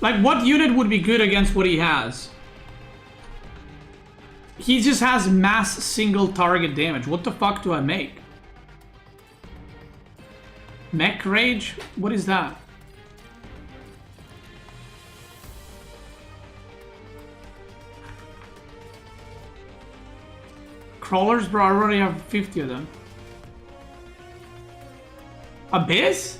Like, what unit would be good against what he has? He just has mass single target damage. What the fuck do I make? Mech Rage? What is that? Crawlers, bro, I already have 50 of them. Abyss?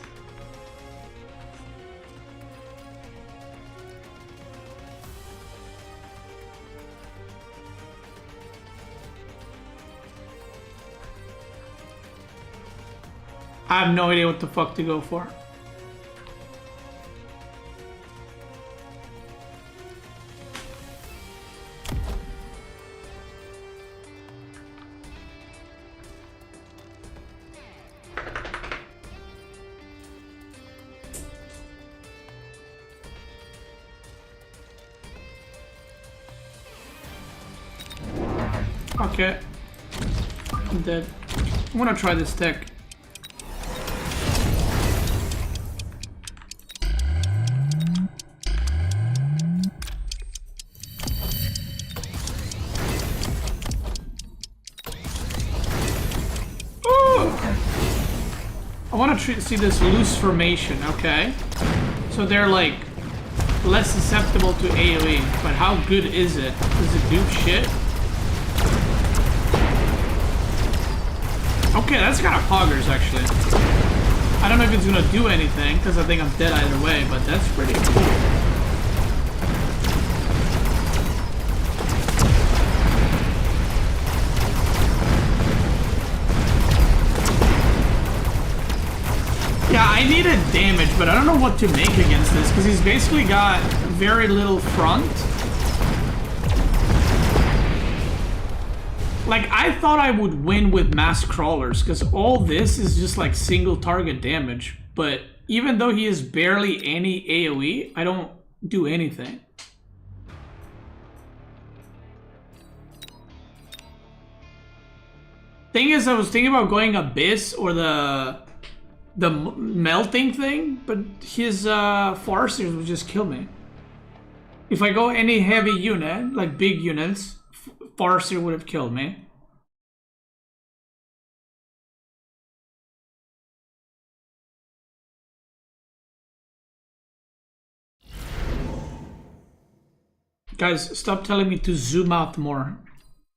I have no idea what the fuck to go for. Okay. I'm dead. I'm gonna try this tech. I want to see this loose formation, okay? So they're like less susceptible to AoE, but how good is it? Does it do shit? Okay, that's kind of poggers actually. I don't know if it's gonna do anything because I think I'm dead either way, but that's pretty cool. Yeah, I needed damage, but I don't know what to make against this, because he's basically got very little front. Like, I thought I would win with mass crawlers, because all this is just like single target damage, but even though he has barely any AoE, I don't do anything. Thing is, I was thinking about going Abyss or the melting thing, but his Farseers would just kill me. If I go any heavy unit, like big units, Farseer would have killed me. Guys, stop telling me to zoom out more.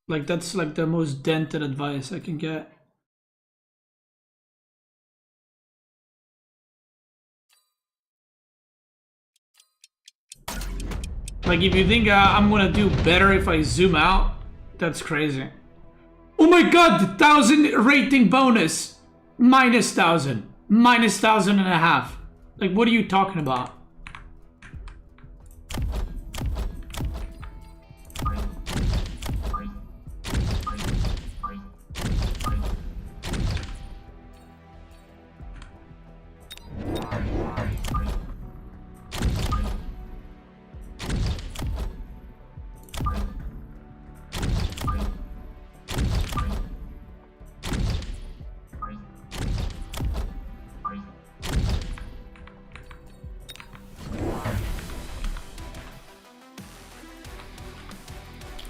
Like, that's like the most dented advice I can get. Like, if you think I'm gonna do better if I zoom out, that's crazy. Oh my god, 1,000 rating bonus! Minus 1,000. Minus 1,500. Like, what are you talking about?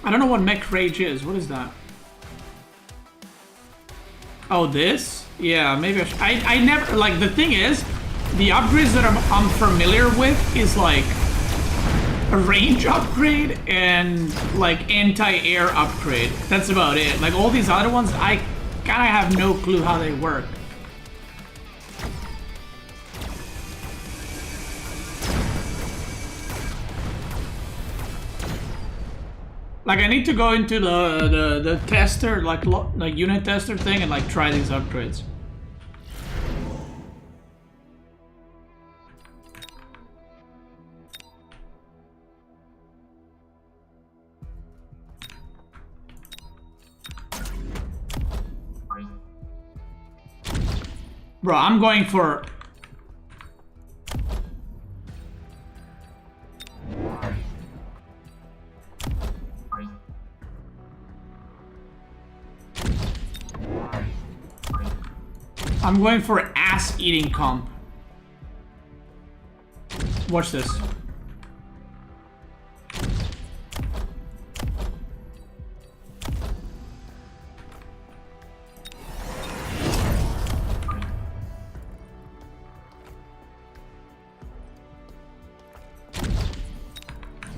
I don't know what mech rage is. What is that? Oh, this? Yeah, maybe I never, like, the thing is, the upgrades that I'm familiar with is like a range upgrade and like anti-air upgrade. That's about it. Like, all these other ones, I kind of have no clue how they work. Like, I need to go into the tester, like unit tester thing, and like try these upgrades. Bro, I'm going for... I'm going for ass-eating comp. Watch this.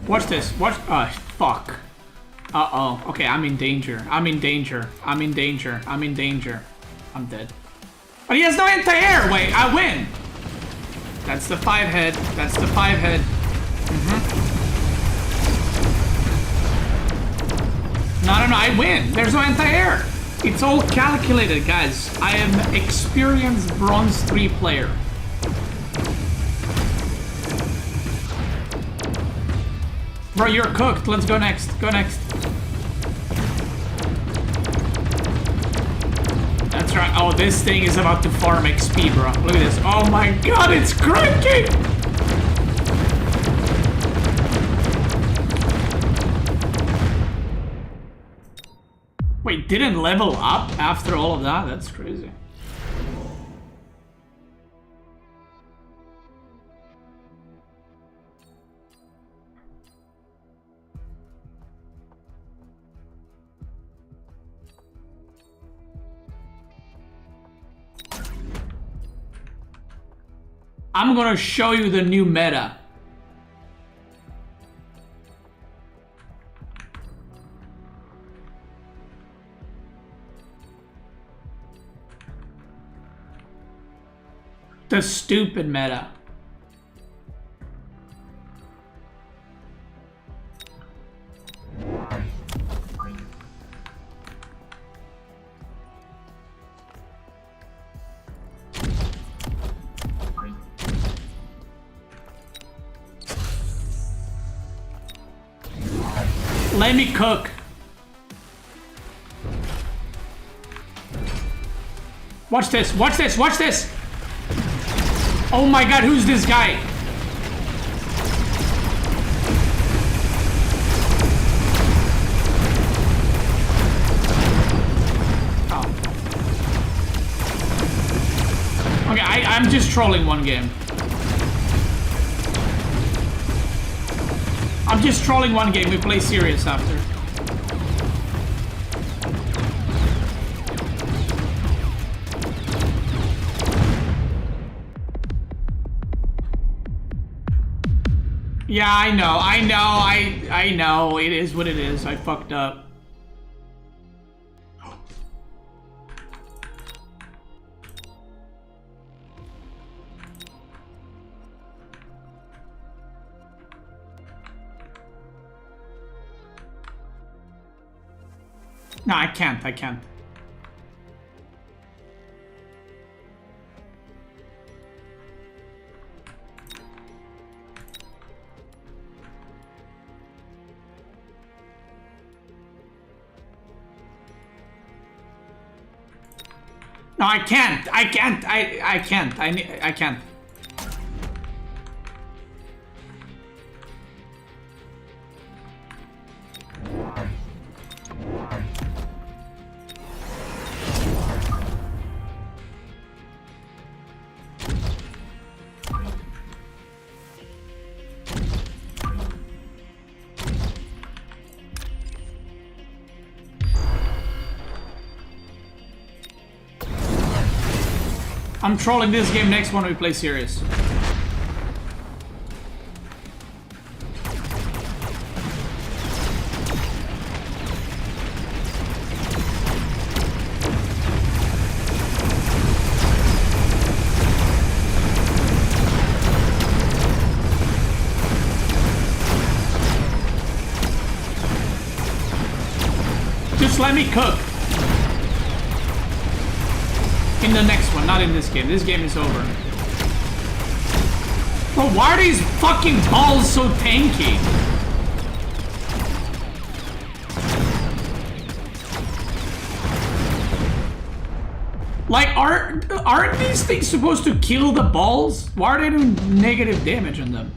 Watch this. Watch. Fuck. Uh-oh. Okay, I'm in danger. I'm in danger. I'm in danger. I'm in danger. I'm dead. But he has no anti-air! Wait, I win! That's the 5-head. That's the 5-head. No, I win! There's no anti-air! It's all calculated, guys. I am an experienced Bronze 3 player. Bro, you're cooked. Let's go next. Go next. That's right. Oh, this thing is about to farm XP, bro. Look at this. Oh my god, it's cranking! Wait, didn't level up after all of that? That's crazy. I'm gonna show you the new meta. The stupid meta. Let me cook. Watch this, watch this, watch this! Oh my god, who's this guy? Oh. Okay, I'm just trolling one game. I'm just trolling one game, we play serious after. Yeah, I know, it is what it is, I fucked up. No, I can't. I can't. No, I can't. I can't. I can't. I can't. I'm trolling this game next one we play serious. Just let me cook. In the next one, not in this game. This game is over. Bro, why are these fucking balls so tanky? Like, aren't these things supposed to kill the balls? Why are they doing negative damage on them?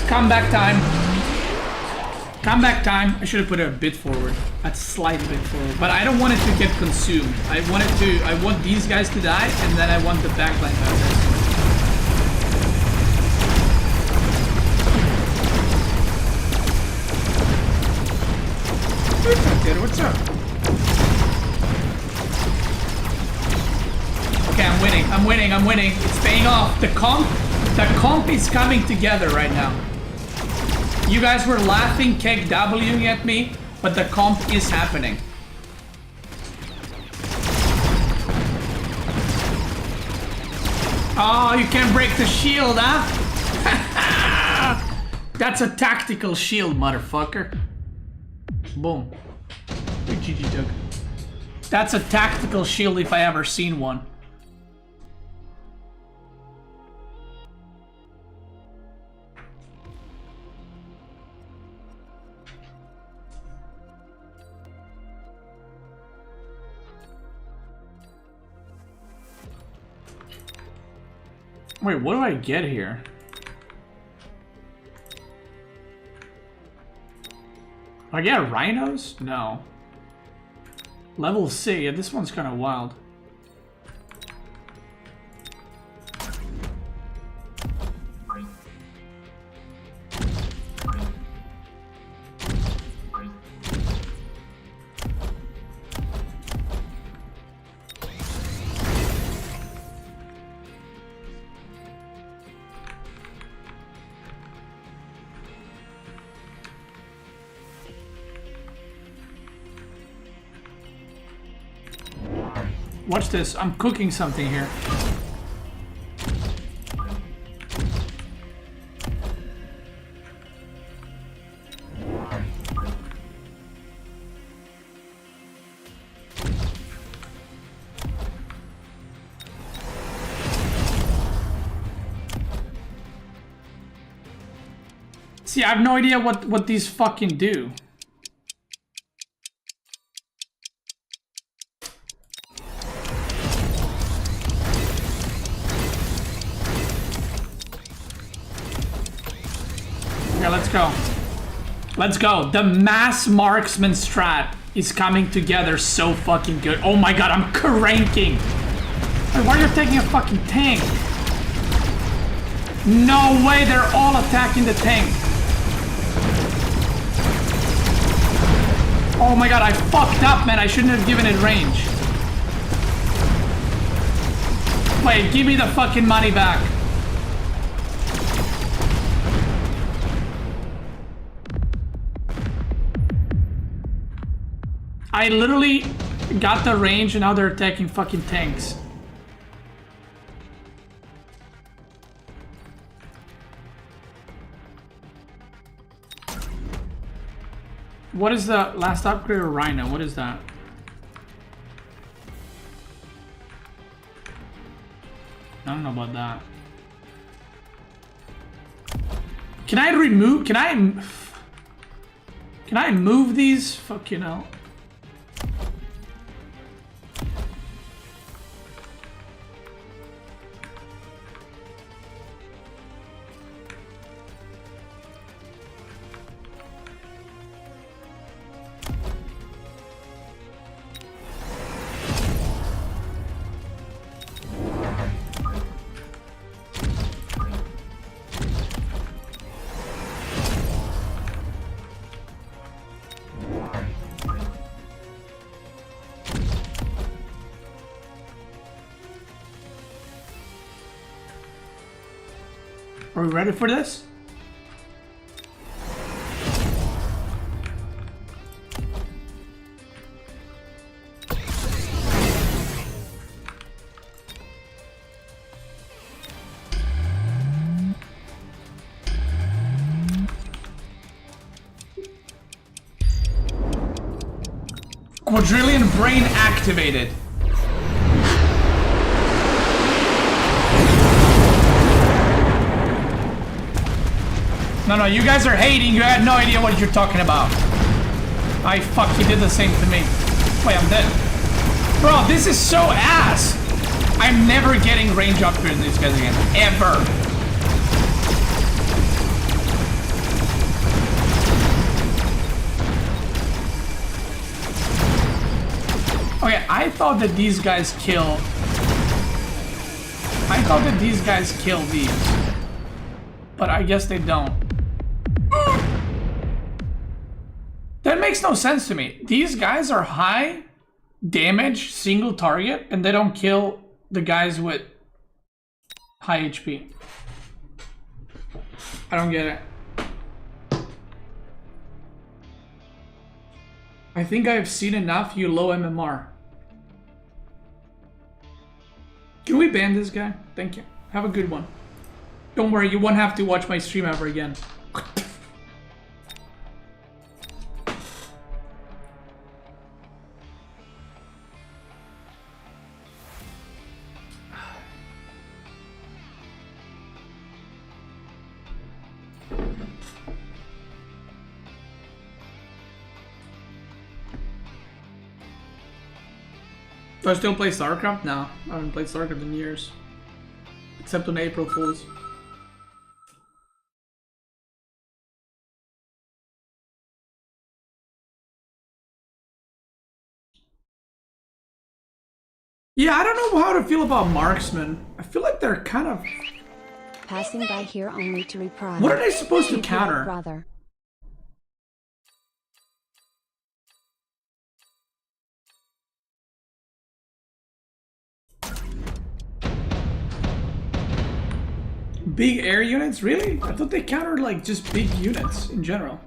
Comeback time. Comeback time. I should have put it a bit forward. A slight bit forward. But I don't want it to get consumed. I want these guys to die, and then I want the backline to die. What's up? Okay, I'm winning. It's paying off. The comp is coming together right now. You guys were laughing, keg Wing at me, but the comp is happening. Oh, you can't break the shield, huh? That's a tactical shield, motherfucker. Boom. GG, Doug. That's a tactical shield if I ever seen one. Wait, what do I get here? I get rhinos? No. Level C. Yeah, this one's kind of wild. Watch this. I'm cooking something here. See, I have no idea what these fucking do. let's go. Let's go. The mass marksman strat is coming together so fucking good. Oh my god, I'm cranking. Wait, why are you taking a fucking tank? No way, they're all attacking the tank. Oh my god, I fucked up, man. I shouldn't have given it range. Wait, give me the fucking money back. I literally got the range and now they're attacking fucking tanks. What is the last upgrade of Rhino? What is that? I don't know about that. Can I remove? Can I move these? Fucking hell. Are we ready for this? Quadrillion brain activated. No, you guys are hating. You had no idea what you're talking about. I fucking did the same to me. Wait, I'm dead. Bro, this is so ass. I'm never getting range upgrades in these guys again. Ever. Okay, I thought that these guys kill... these. But I guess they don't. That makes no sense to me. These guys are high damage, single target, and they don't kill the guys with high HP. I don't get it. I think I have seen enough, you low MMR. Can we ban this guy? Thank you. Have a good one. Don't worry, you won't have to watch my stream ever again. Do I still play StarCraft? No, I haven't played StarCraft in years. Except on April Fools. Yeah, I don't know how to feel about marksmen. I feel like they're kind of...
Passing by here only to reprise.
What are they supposed to counter?
Brother.
Big air units? Really? I thought they countered like just big units in general.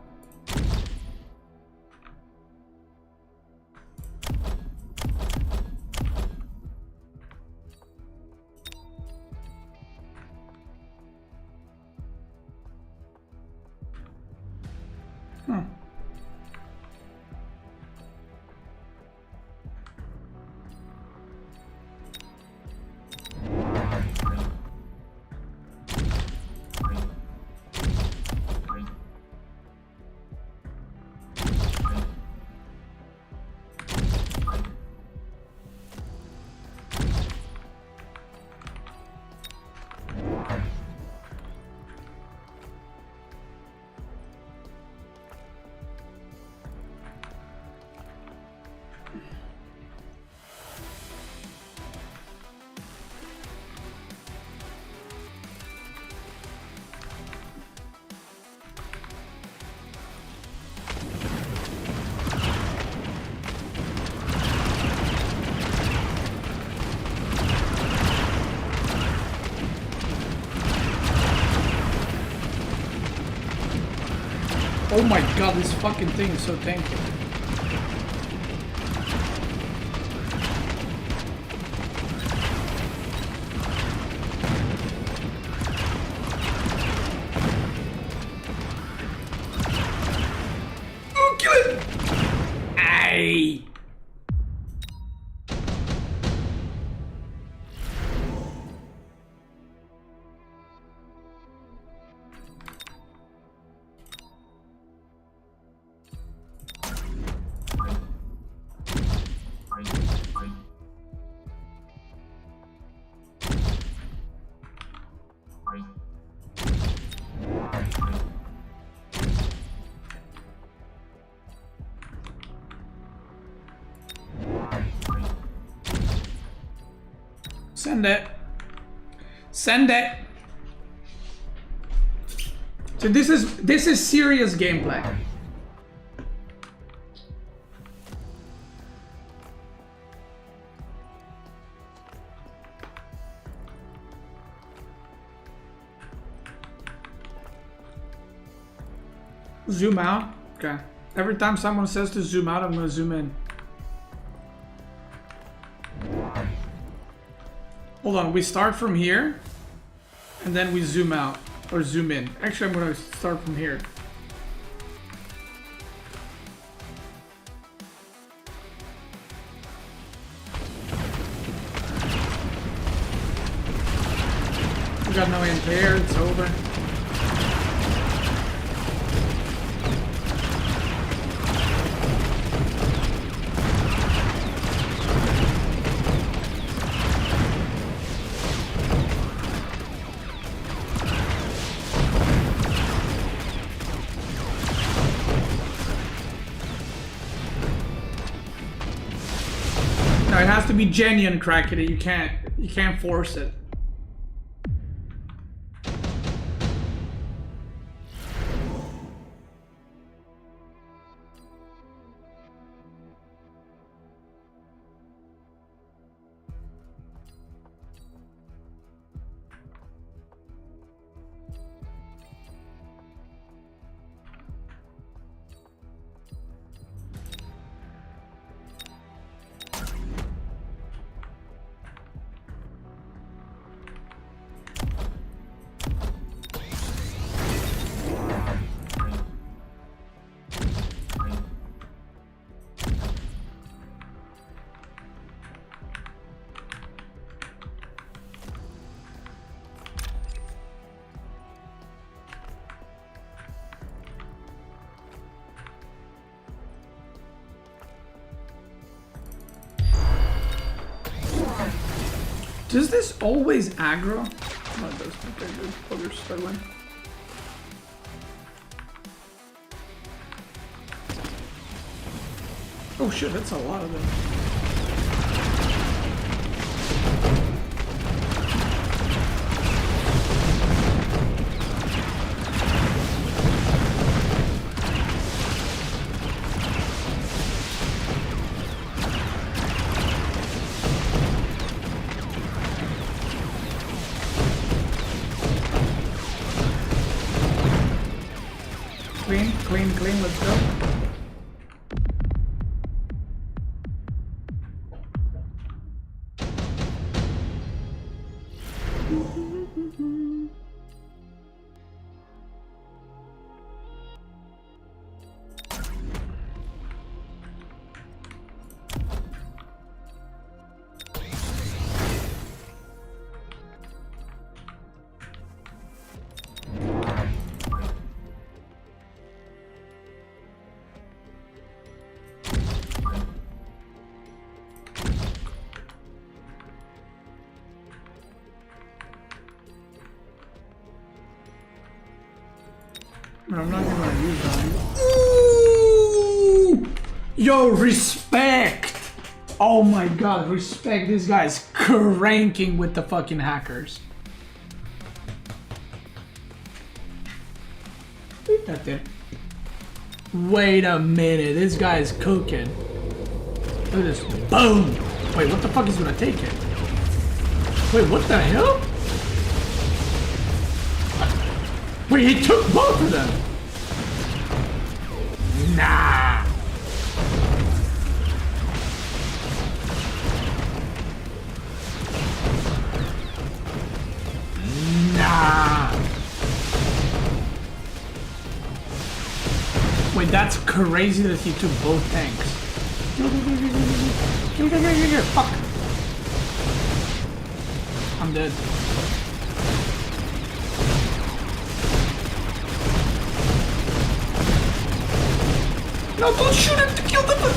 Huh. Oh my god, this fucking thing is so tanky. Oh, kill it! Aye! Send it. Send it. So this is serious gameplay. Zoom out. Okay. Every time someone says to zoom out, I'm gonna zoom in. Hold on, we start from here, and then we zoom out, or zoom in. Actually, I'm gonna start from here. We got no end there, it's over. No, it has to be genuine, Crackety. You can't force it. Does this always aggro? No, it doesn't. Okay, good. Oh, you're struggling. Oh shit, that's a lot of them. Clean, let's go. I'm not gonna use that. Ooh! Yo, respect! Oh my god, respect. This guy's cranking with the fucking hackers. Beat that there. Wait a minute, this guy's cooking. Look at this. Boom! Wait, what the fuck is gonna take it? Wait, what the hell? Wait, he took both of them! Nah. Nah. Wait, that's crazy that he took both tanks. Fuck. I'm dead. No, don't shoot him to kill them!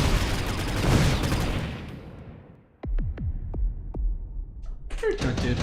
Character, dude.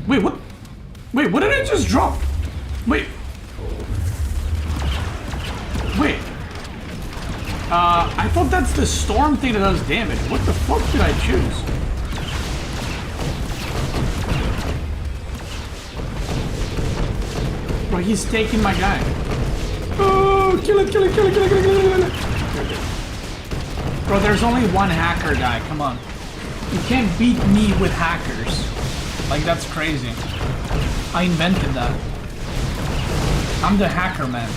Wait, what? Wait, what did I just drop? Wait. Wait. I thought that's the storm thing that does damage. What the fuck did I choose? Bro, he's taking my guy. Oh, kill it, kill it, kill it, kill it, kill it, kill it, kill it. Bro, there's only one hacker guy, come on. You can't beat me with hackers. Like, that's crazy. I invented that. I'm the hacker man.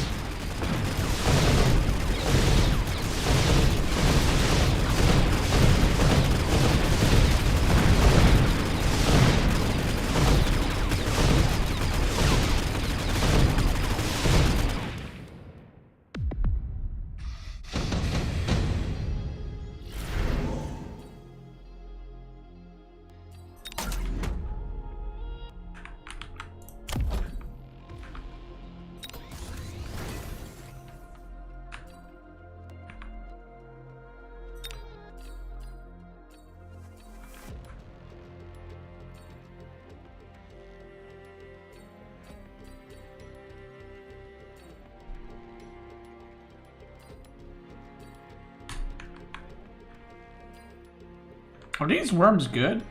Are these worms good?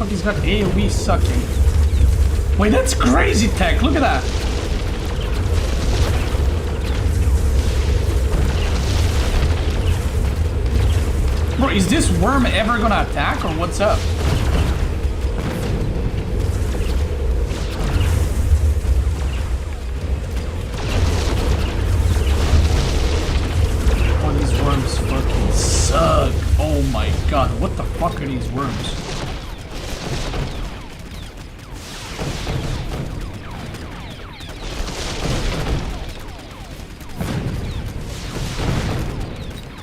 He's got AoE sucking. Wait, that's crazy tech. Look at that. Bro, is this worm ever gonna attack or what's up? Oh, these worms fucking suck. Oh my god, what the fuck are these worms?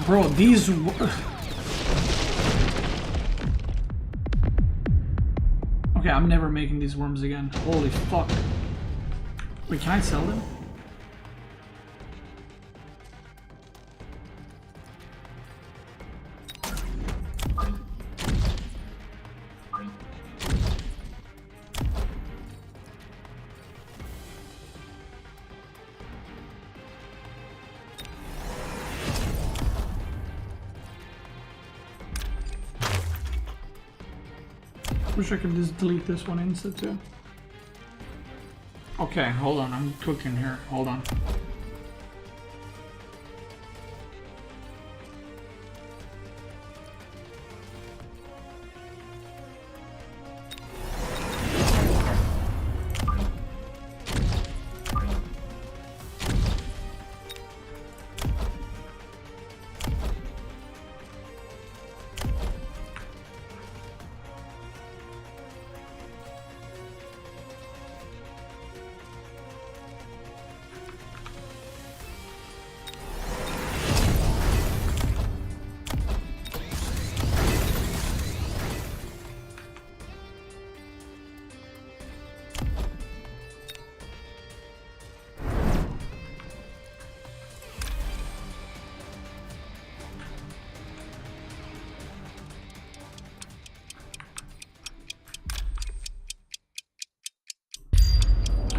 Bro, these... Okay, I'm never making these worms again. Holy fuck. Wait, can I sell them? wish I could just delete this one insta too. Okay, hold on, I'm cooking here. Hold on.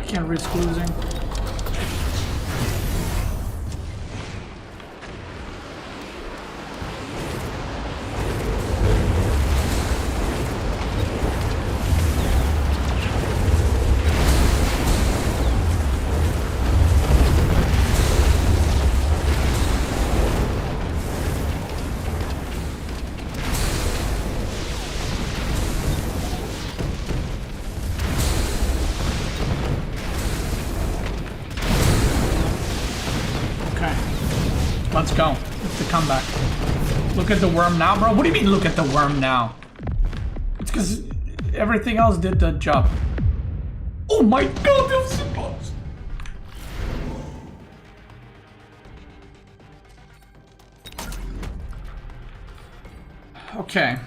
Can't risk losing. Let's go. It's the comeback. Look at the worm now, bro. What do you mean look at the worm now? It's because everything else did the job. Oh my god, that was so close. Okay.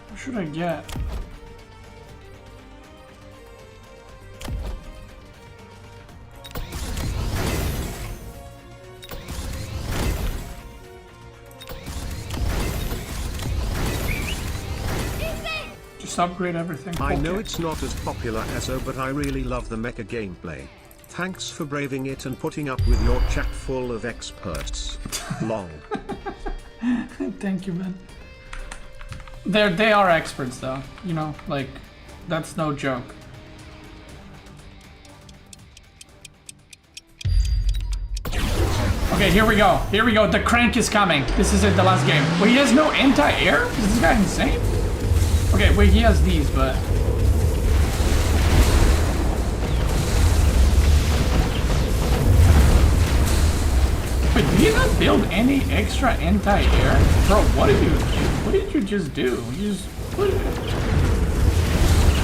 What should I get? Just upgrade everything.
I know
Okay.
it's not as popular as HoL, but I really love the mecha gameplay. Thanks for braving it and putting up with your chat full of experts. Long.
Thank you, man. They are experts though, you know, like, that's no joke. Okay, here we go. Here we go. The crank is coming. This is it, the last game. Wait, he has no anti-air? Is this guy insane? Okay, wait, he has these, but... Wait, did he not build any extra anti-air? Bro, what did you just do? You just... What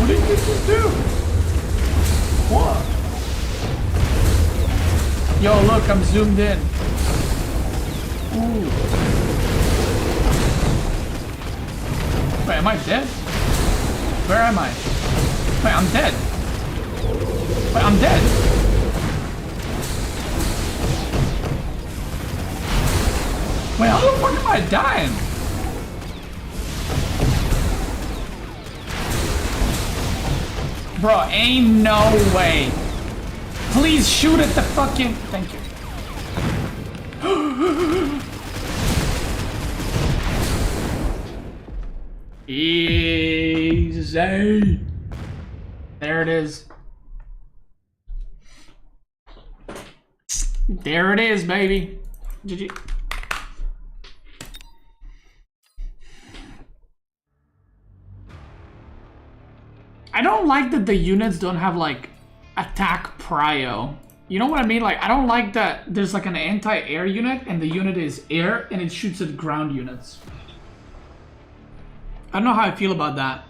did you just do? What? Yo, look, I'm zoomed in. Ooh. Wait, am I dead? Where am I? Wait, I'm dead. Wait, I'm dead. Wait, how the fuck am I dying? Bro, ain't no way. Please shoot at the fucking... Thank you. Easy. There it is. There it is, baby. GG. I don't like that the units don't have like attack prio. You know what I mean? Like, I don't like that there's like an anti-air unit and the unit is air and it shoots at ground units. I don't know how I feel about that.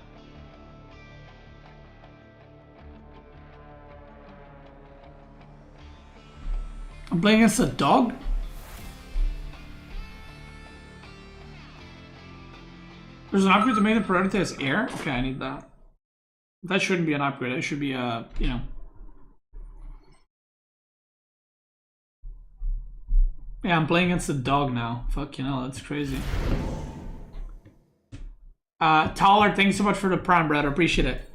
I'm playing against a dog? There's an upgrade to make the priority as air? Okay, I need that. That shouldn't be an upgrade. It should be a, you know. Yeah, I'm playing against a dog now. Fuck, you know, that's crazy. Taller, thanks so much for the prime, brother. Appreciate it.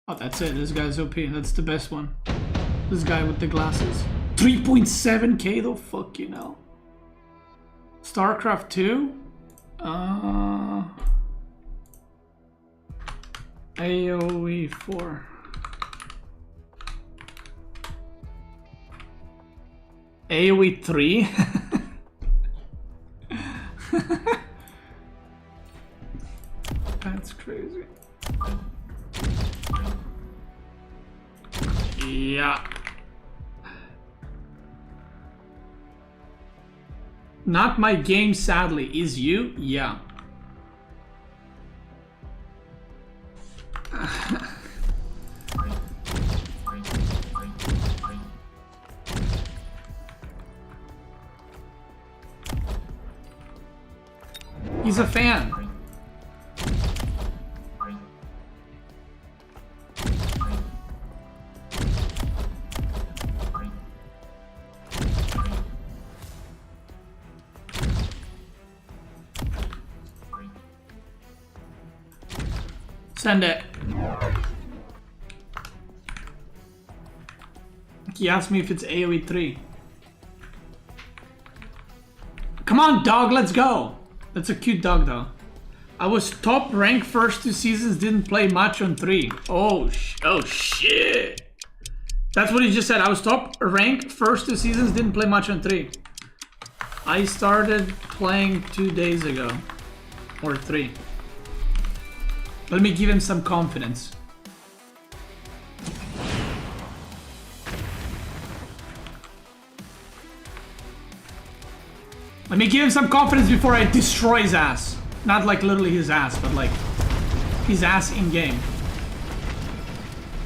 Oh, that's it. This guy's OP. That's the best one. This guy with the glasses. 3.7k though? Fuck, you know. StarCraft 2? AoE 4. AoE 3? That's crazy. Yeah. Not my game, sadly. Is you? Yeah. He's a fan. Send it. He asked me if it's AoE 3. Come on, dog, let's go. That's a cute dog, though. I was top rank first 2 seasons, didn't play much on 3. Oh shit. That's what he just said. I was top rank first 2 seasons, didn't play much on 3. I started playing 2 days ago. Or 3. Let me give him some confidence. Let me give him some confidence before I destroy his ass. Not like literally his ass, but like his ass in game.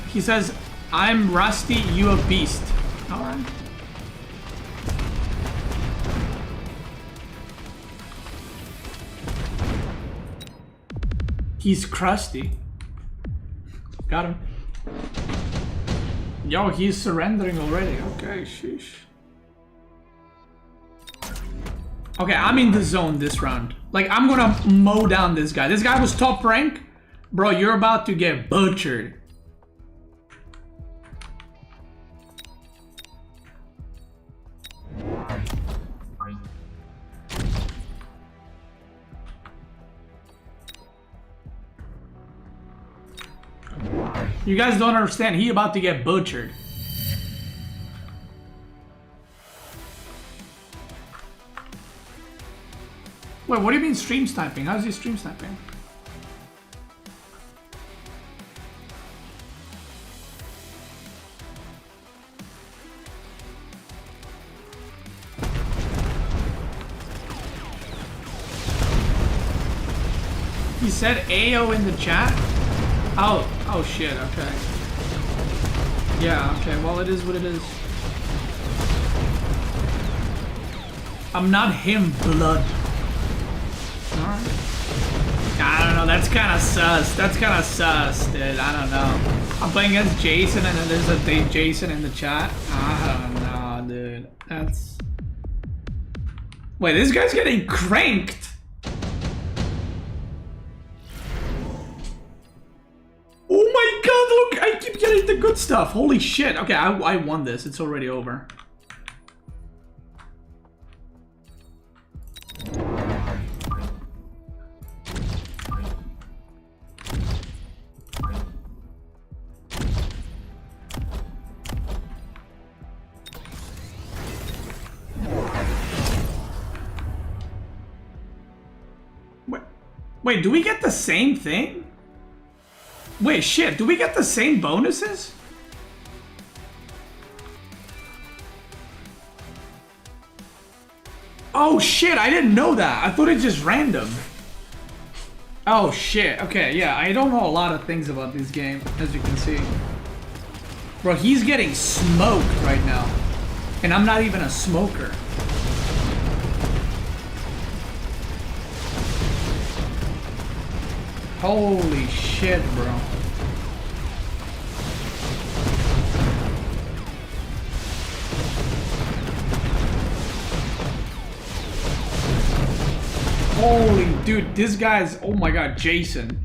He says, I'm rusty, you a beast. Alright. He's crusty. Got him. Yo, he's surrendering already. Okay, sheesh. Okay, I'm in the zone this round. Like, I'm gonna mow down this guy. This guy was top rank. Bro, you're about to get butchered. You guys don't understand. He about to get butchered. Wait, what do you mean stream sniping? How's he stream sniping? He said AO in the chat? Oh shit, okay. Yeah, okay, well it is what it is. I'm not him, blood. Alright. I don't know, that's kinda sus. That's kinda sus, dude. I don't know. I'm playing against Jason and then there's a Jason in the chat. I don't know, dude. That's... Wait, this guy's getting cranked! Oh my god, look! I keep getting the good stuff. Holy shit. Okay, I won this. It's already over. Wait, do we get the same thing? Wait, shit, do we get the same bonuses? Oh shit, I didn't know that. I thought it's just random. Oh shit, okay, yeah, I don't know a lot of things about this game, as you can see. Bro, he's getting smoked right now. And I'm not even a smoker. Holy shit, bro. Holy dude, this guy's, oh my god, Jason.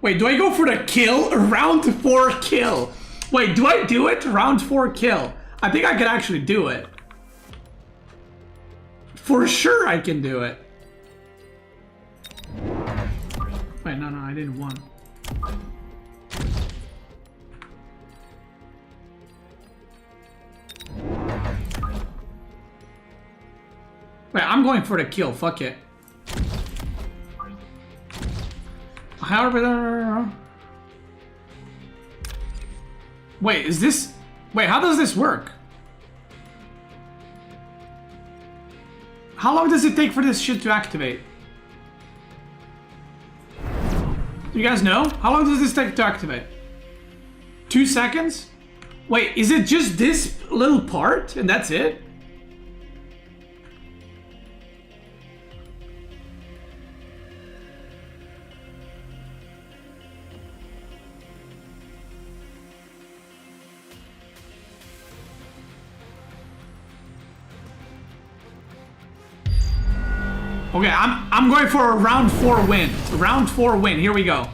Wait, do I go for the kill? Round 4 kill. Wait, do I do it? Round 4 kill. I think I could actually do it. For sure I can do it. Wait, no, I didn't want. Wait, I'm going for the kill. Fuck it. Wait, is this... Wait, how does this work? How long does it take for this shit to activate? Do you guys know? How long does this take to activate? 2 seconds? Wait, is it just this little part and that's it? Okay, I'm going for a round 4 win. Round 4 win. Here we go.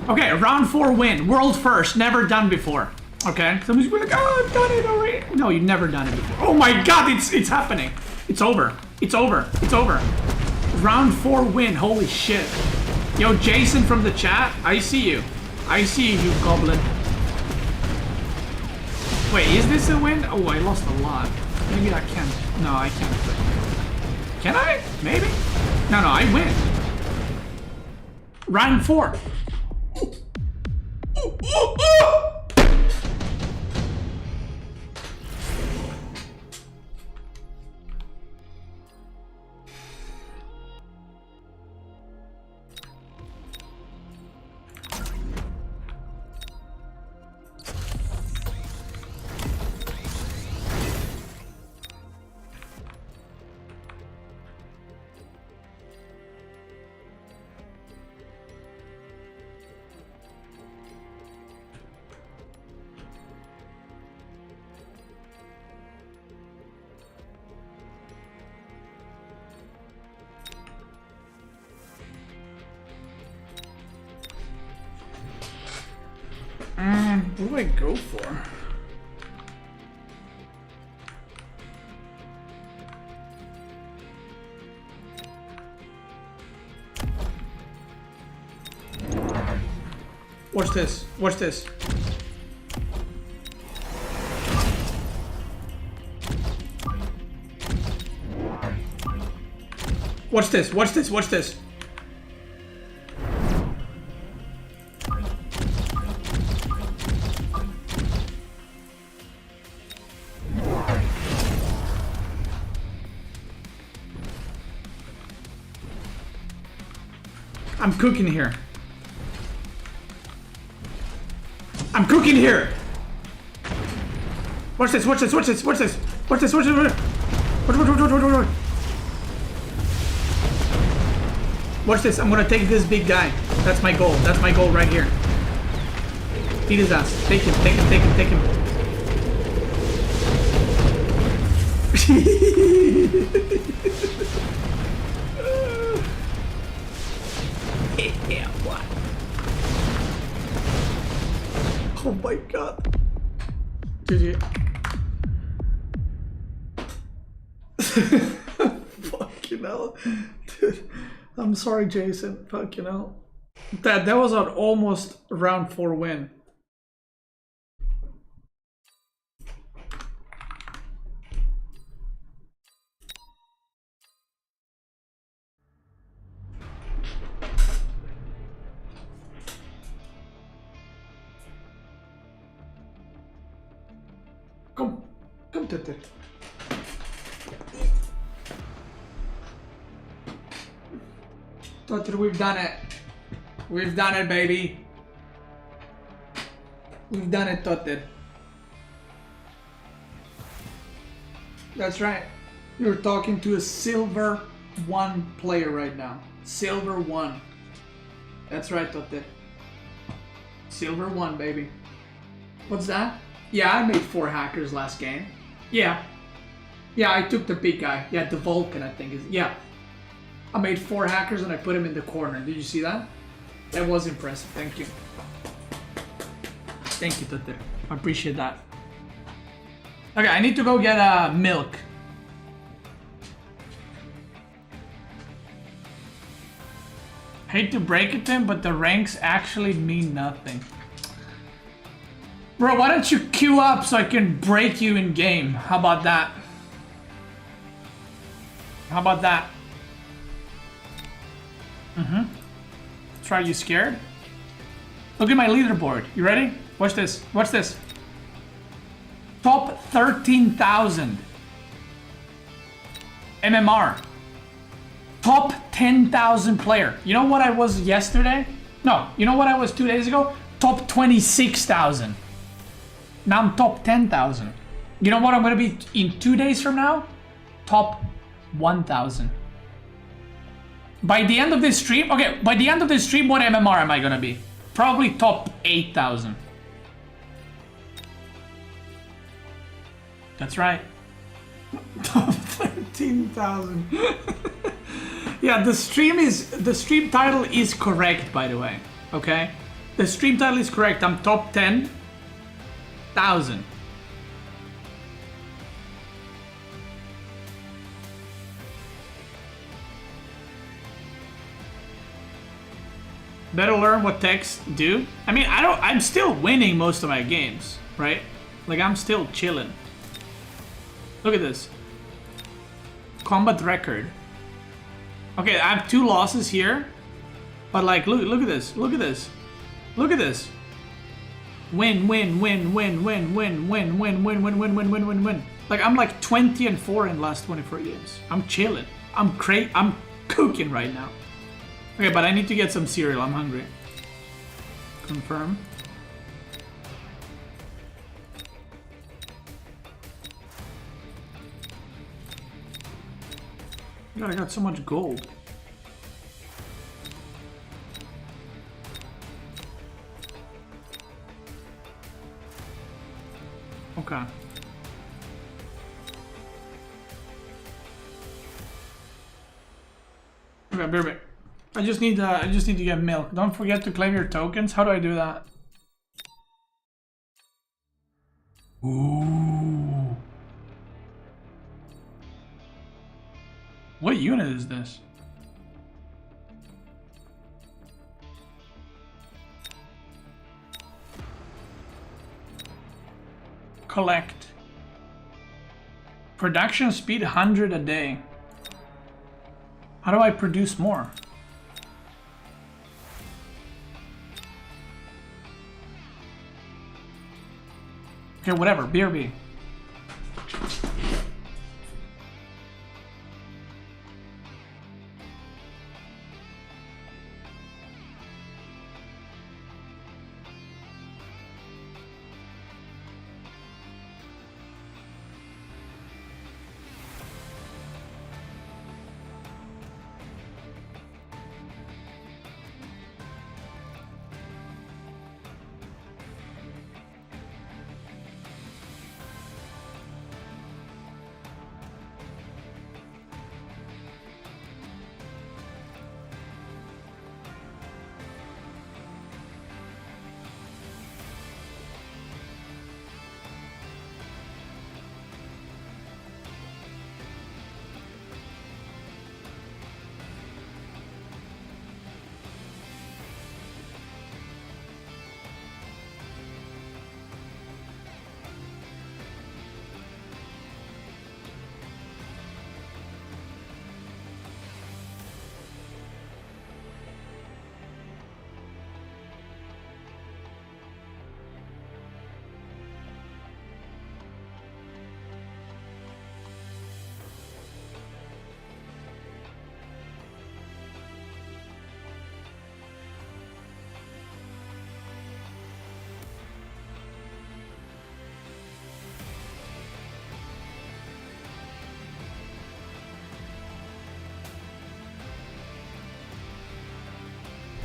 Okay, round 4 win. World first. Never done before. Okay. Somebody's like, oh, I've done it already. No, you've never done it before. Oh my god, it's happening. It's over. It's over. It's over. Round 4 win. Holy shit. Yo, Jason from the chat. I see you. I see you, goblin. Wait, is this a win? Oh, I lost a lot. Maybe I can't. No, I can't. Can I? Maybe? No, I win. Round 4. What do I go for? Watch this. Watch this. Watch this. Watch this. Watch this. I'm cooking here. I'm cooking here. Watch this, watch this, watch this, watch this. Watch this, watch this, watch this. Watch. Watch this, I'm gonna take this big guy. That's my goal. That's my goal right here. Beat his ass. Take him, take him, take him, take him. Yeah, what? Oh my god. GG. Fucking hell. Dude, I'm sorry, Jason. Fucking hell. That was an almost round 4 win. Come Tutter. Tutter, we've done it. We've done it, baby. We've done it, Tutter. That's right. You're talking to a Silver 1 player right now. Silver 1. That's right, Tutter. Silver 1, baby. What's that? Yeah, I made 4 hackers last game. Yeah. Yeah, I took the big guy. Yeah, the Vulcan, I think. Yeah. I made 4 hackers and I put him in the corner. Did you see that? That was impressive. Thank you. Thank you, Tutter. I appreciate that. Okay, I need to go get milk. Hate to break it to him, but the ranks actually mean nothing. Bro, why don't you queue up so I can break you in game? How about that? How about that? Try, you scared? Look at my leaderboard. You ready? Watch this. Watch this. Top 13,000. MMR. Top 10,000 player. You know what I was yesterday? No, you know what I was 2 days ago? Top 26,000. Now I'm top 10,000. You know what I'm gonna be in 2 days from now? Top 1,000. By the end of this stream, okay, by the end of this stream, what MMR am I gonna be? Probably top 8,000. That's right. Top 13,000. Yeah, the stream title is correct, by the way. Okay? The stream title is correct. I'm top 10,000. Better learn what techs do. I mean, I'm still winning most of my games, right? Like, I'm still chilling. Look at this. Combat record. Okay, I have 2 losses here. But like, look at this. Look at this. Look at this. Win, win, win, win, win, win, win, win, win, win, win, win, win, win, win. Like, I'm like 20-4 in the last 24 games. I'm chilling. I'm cooking right now. Okay, but I need to get some cereal. I'm hungry. Confirm. God, I got so much gold. Okay. Okay, baby. I just need to get milk. Don't forget to claim your tokens. How do I do that? Ooh. What unit is this? Collect. Production speed 100 a day. How do I produce more? Okay, whatever. BRB.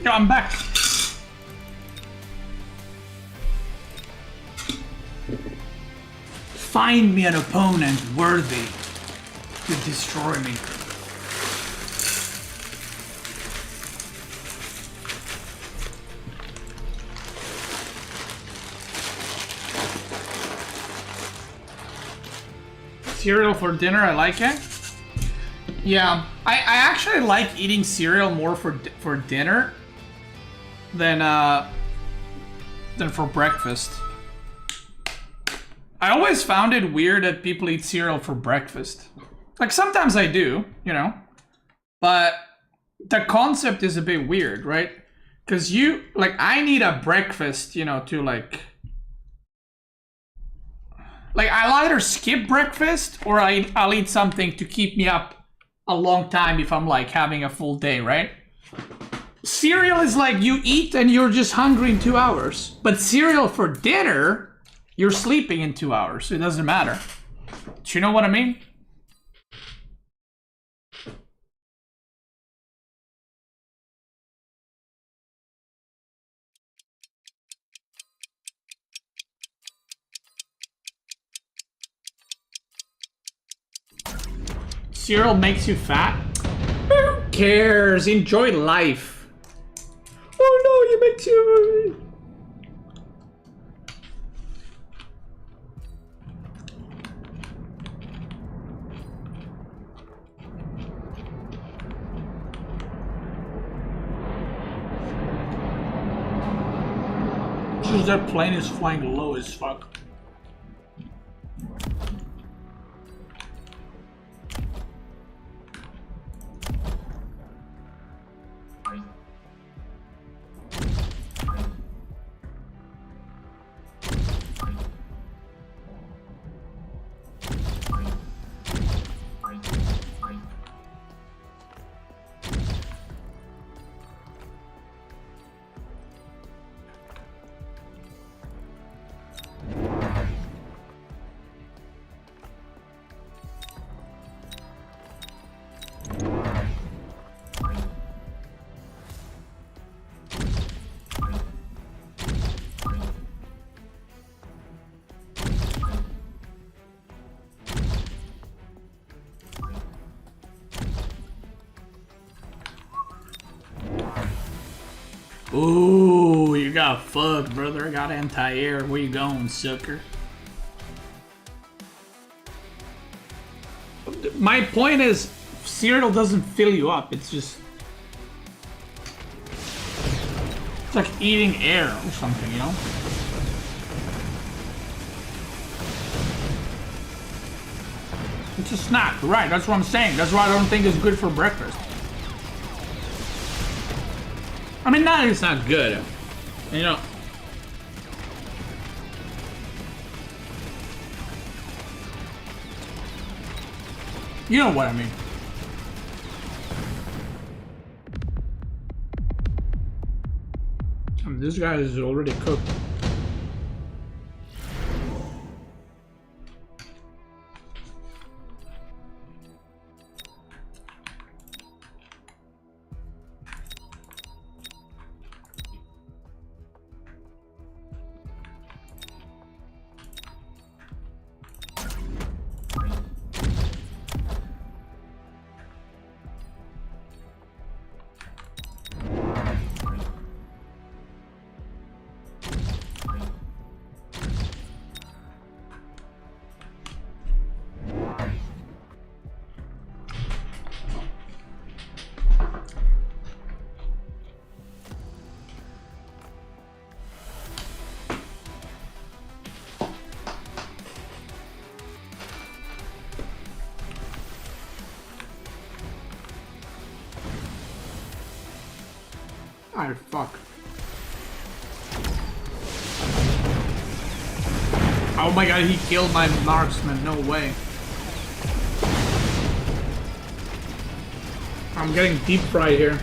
Yo, I'm back. Find me an opponent worthy to destroy me. Cereal for dinner, I like it. Yeah, I actually like eating cereal more for dinner than for breakfast. I always found it weird that people eat cereal for breakfast. Like sometimes I do, you know, but the concept is a bit weird, right? Because I need a breakfast, you know, to like I'll either skip breakfast or I'll eat something to keep me up a long time if I'm like having a full day, right? Cereal is like you eat and you're just hungry in 2 hours. But cereal for dinner, you're sleeping in 2 hours, so it doesn't matter. Do you know what I mean? Cereal makes you fat? Who cares? Enjoy life. Oh no, you make you... Jeez, that plane is flying low as fuck. Ooh, you got fucked, brother. I got anti-air. Where you going, sucker? My point is, cereal doesn't fill you up. It's just... it's like eating air or something, you know? It's a snack, right? That's what I'm saying. That's why I don't think it's good for breakfast. I mean, not that it's not good, you know. You know what I mean. I mean, this guy is already cooked. Oh, fuck. Oh my god, he killed my marksman. No way. I'm getting deep fried here.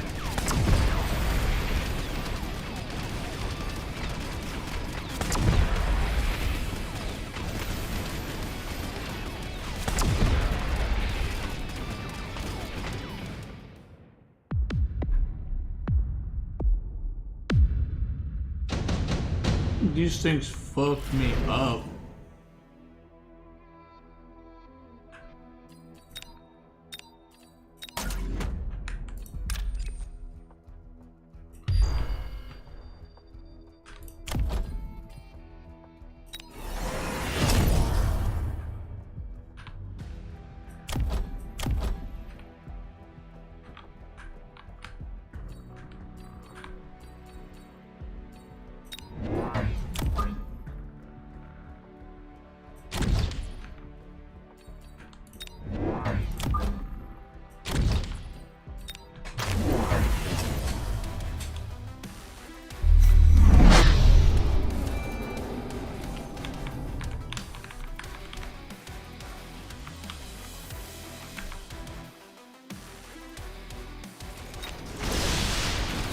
these things fuck me up.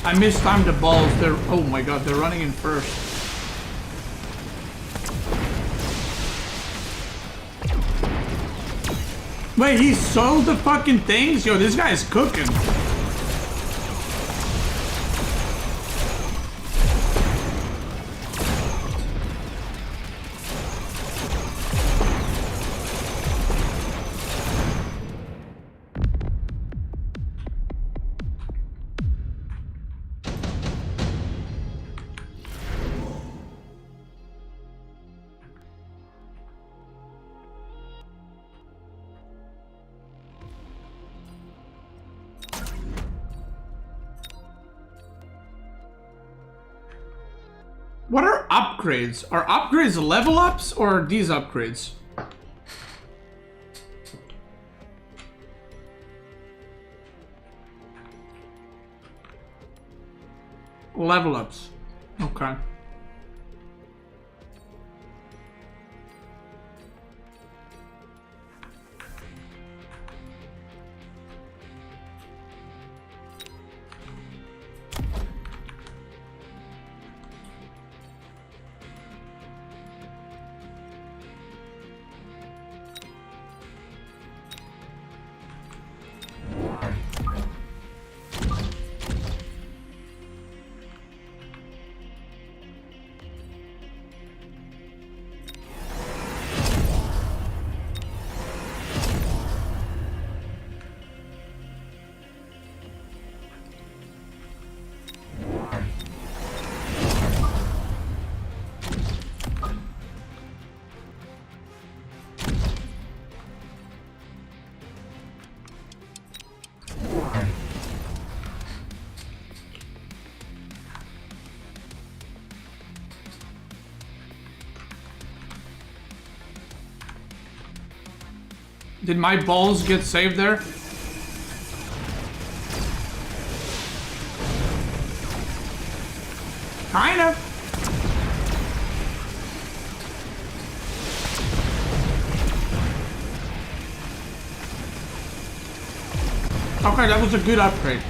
I mistimed the balls. They're, oh my god, they're running in first. Wait, he sold the fucking things? Yo, this guy's cooking. What are upgrades? Are upgrades level ups or are these upgrades? Level ups. Okay. Did my balls get saved there? Kind of. Okay, that was a good upgrade.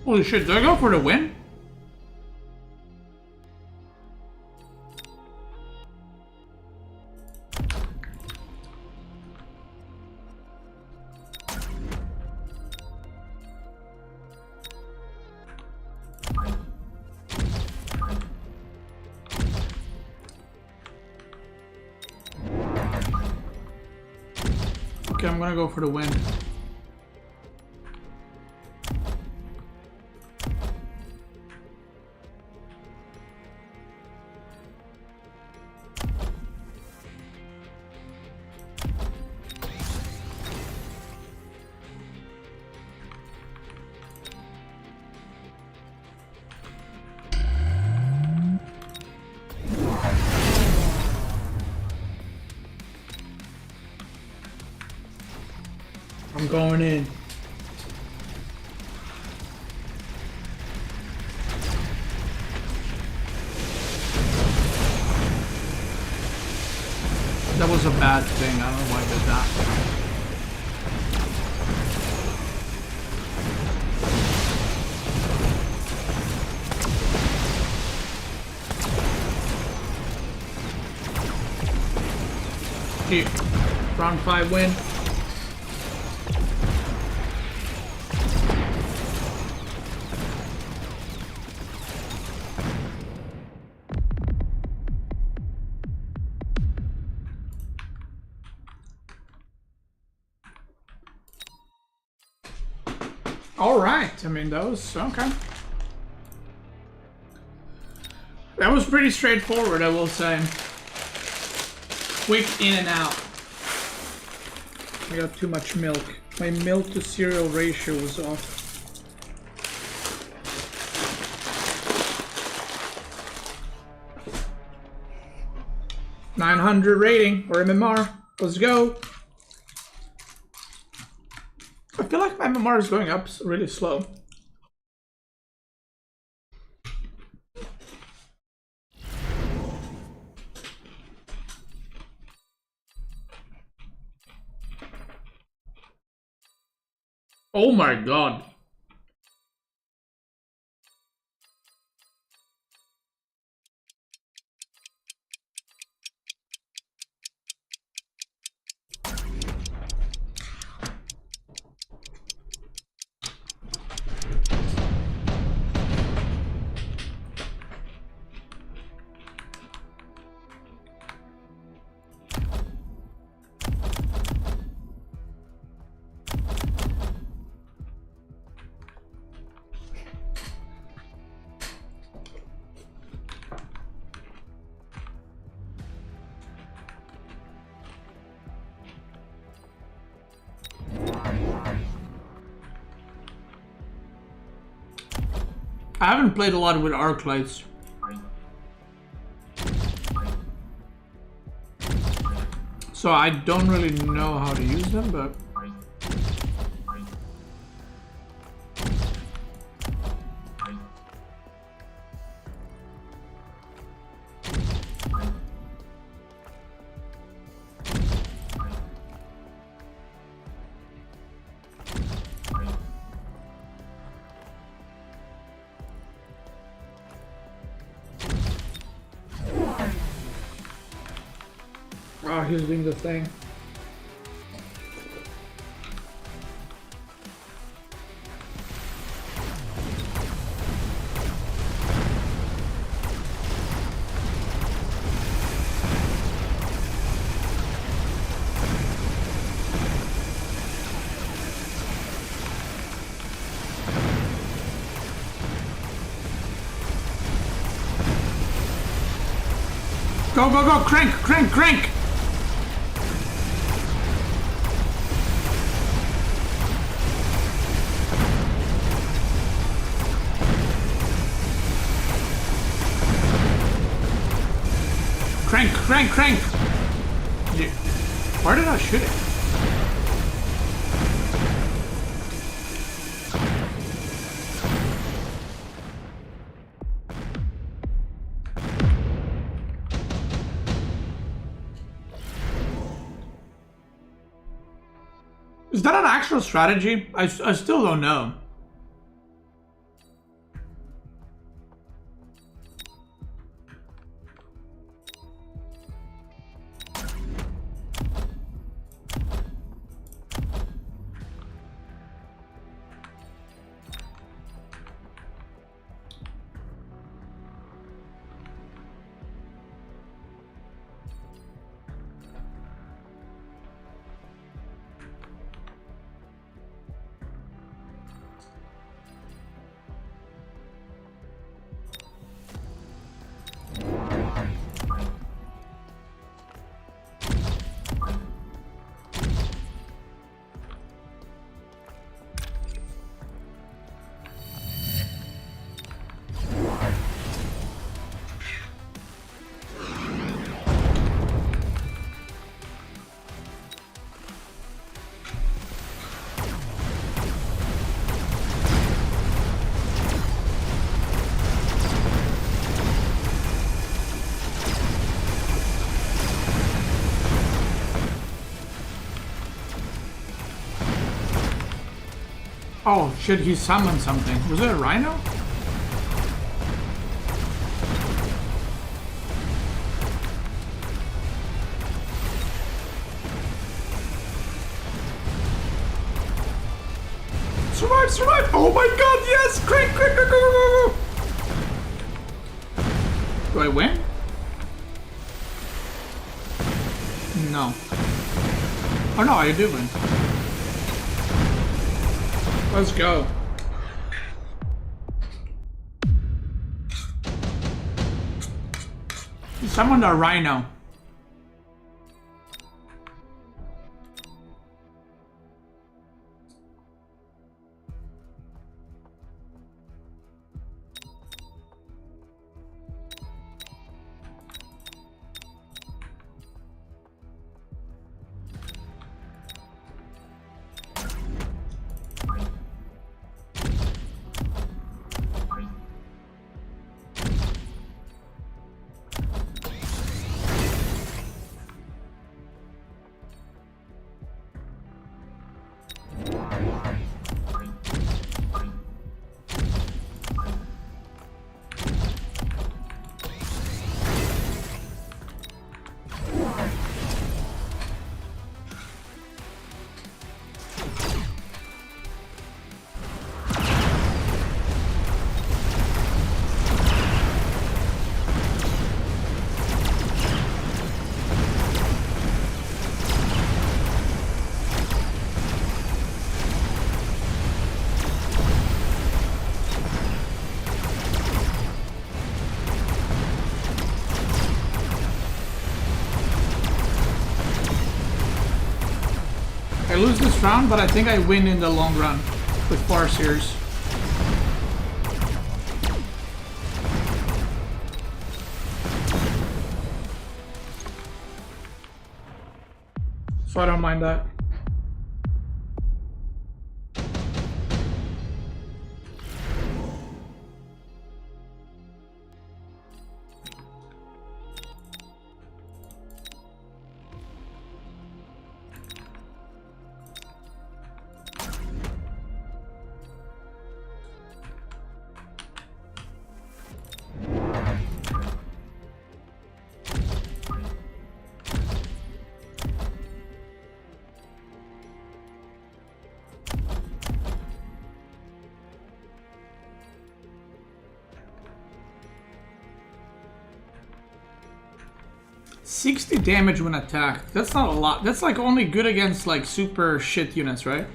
Holy shit, did I go for the win? Okay, I'm gonna go for the win. I'm going in. That was a bad thing. I don't know why I did that. GG. Round 5 win. Alright, I mean, that was okay. That was pretty straightforward, I will say. Quick in and out. I got too much milk. My milk to cereal ratio was off. $900 rating or MMR. Let's go. I feel like my MMR is going up really slow. Oh my god. I haven't played a lot with arc lights. So I don't really know how to use them, but... Oh, he's doing the thing. Go, go, go! Crank, crank, crank! Crank, crank, crank! Yeah. Where did I shoot it? Is that an actual strategy? I still don't know. Oh shit, he summoned something. Was it a rhino? survive, survive! Oh my god, yes! Crank, crank, crank, go! Do I win? No. Oh no, I do win. Let's go. Someone a rhino. I lose this round, but I think I win in the long run with Farseers. So I don't mind that. $60 damage when attacked. That's not a lot. That's like only good against like super shit units, right?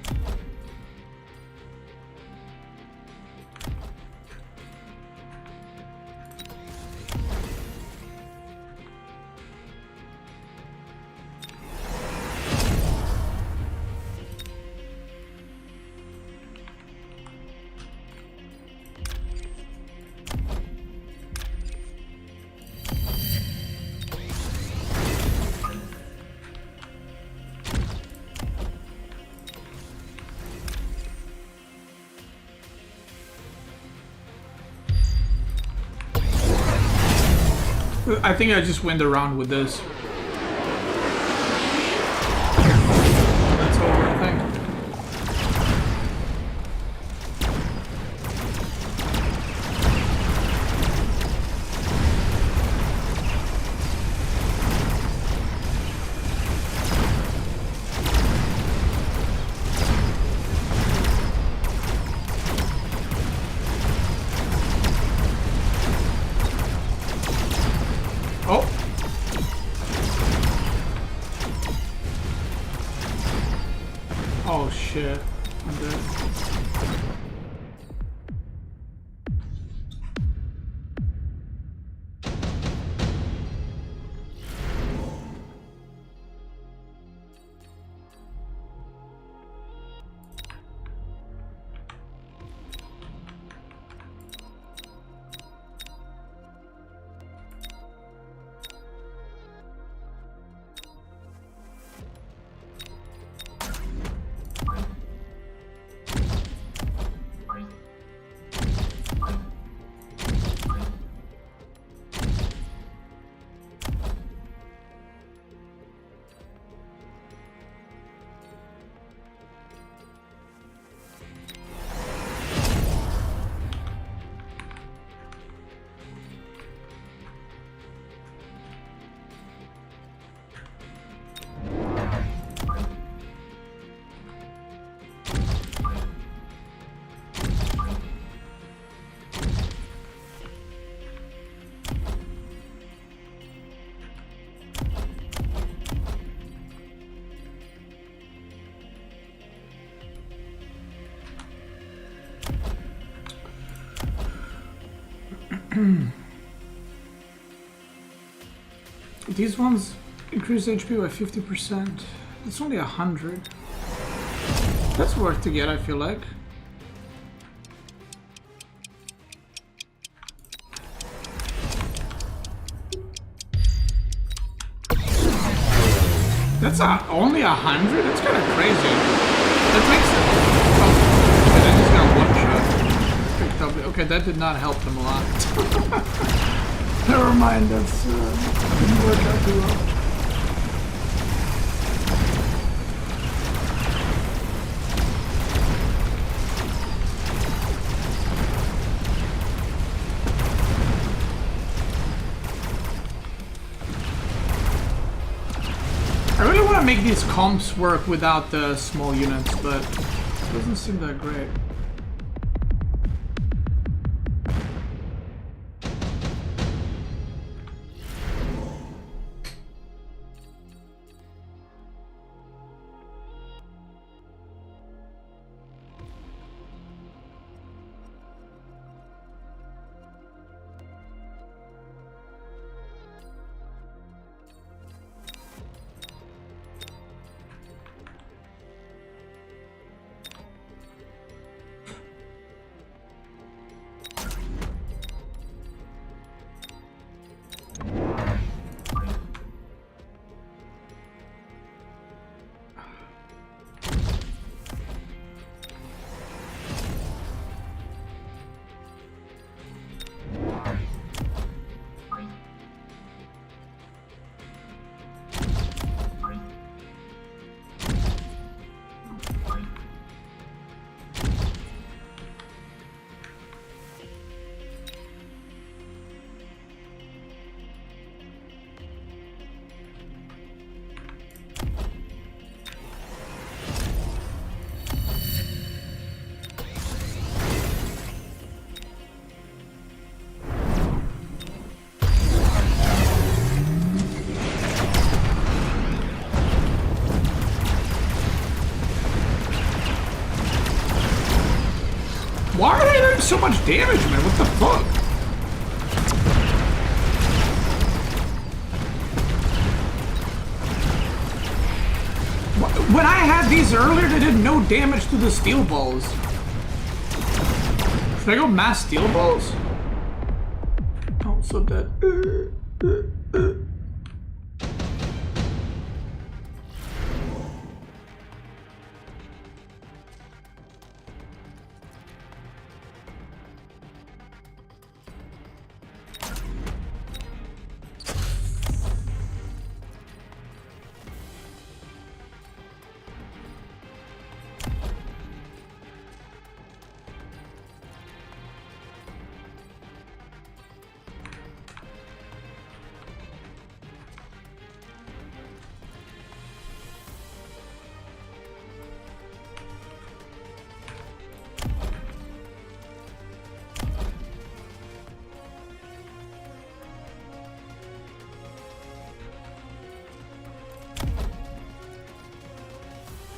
I think I just win the round with this. That's over, I think. Oh. Oh shit. I'm dead. These ones increase HP by 50%. It's only 100. That's worth to get, I feel like. That's only 100? That's kind of crazy. That makes it... Oh, okay, that just got one shot. Picked up. Okay, that did not help them a lot. Never mind, that's... didn't work out too well. I really want to make these comps work without the small units, but it doesn't seem that great. Why are they doing so much damage, man? What the fuck? When I had these earlier, they did no damage to the steel balls. Should I go mass steel balls? Oh, so dead.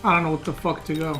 I don't know what the fuck to go.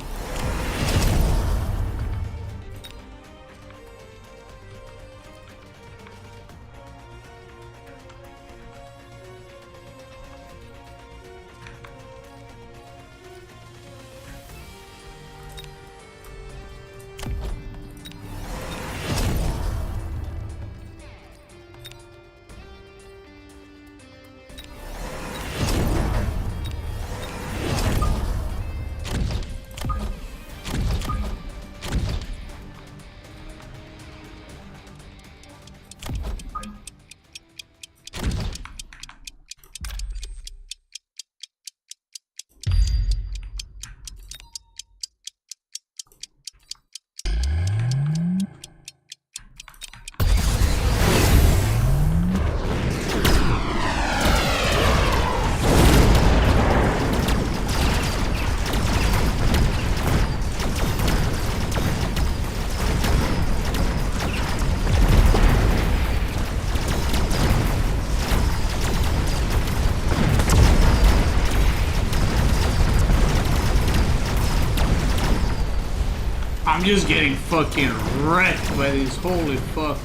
I'm just getting fucking wrecked by these, holy fuck.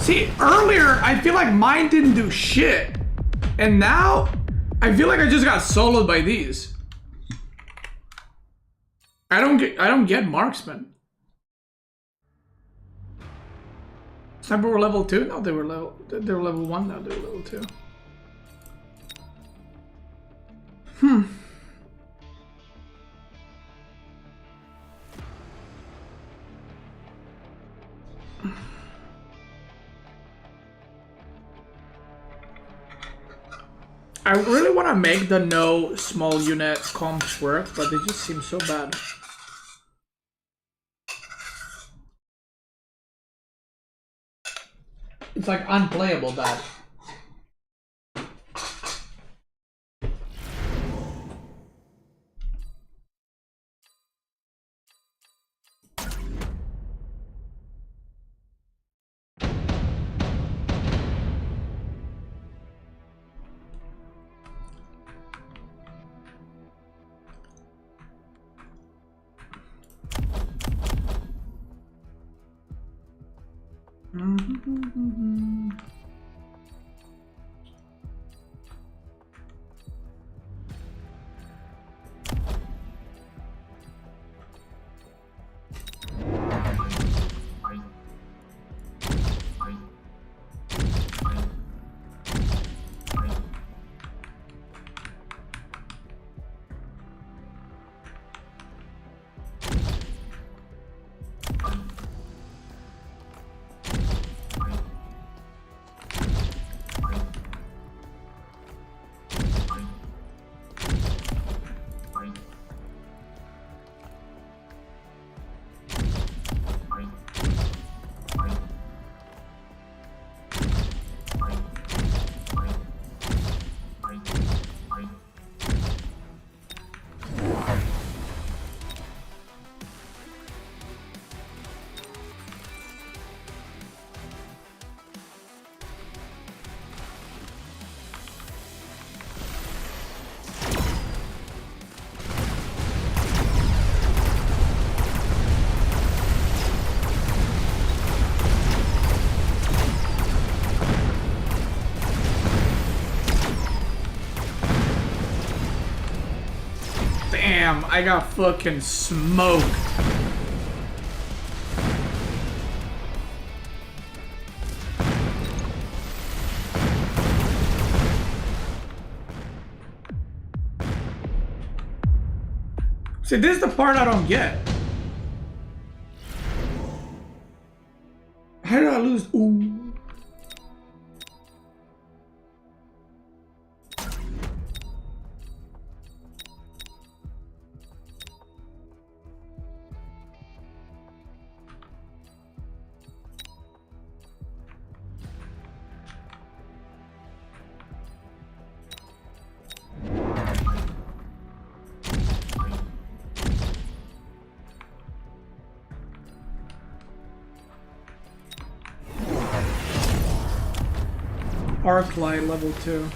See, earlier, I feel like mine didn't do shit. And now, I feel like I just got soloed by these. I don't get marksman. Sniper were level 2? No, they were level 1 now, they were level 2. I really want to make the no small unit comps work, but they just seem so bad. It's like unplayable bad. Damn, I got fucking smoked. See, this is the part I don't get. How did I lose? Ooh. Arc light level 2.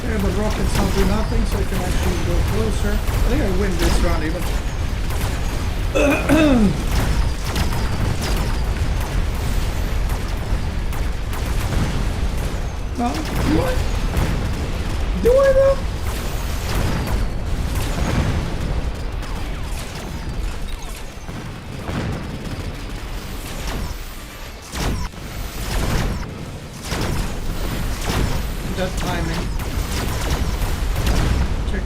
Yeah, but rockets don't do nothing, so I can actually go closer. I think I win this round even. No, do I? Do I though? That timing. Check.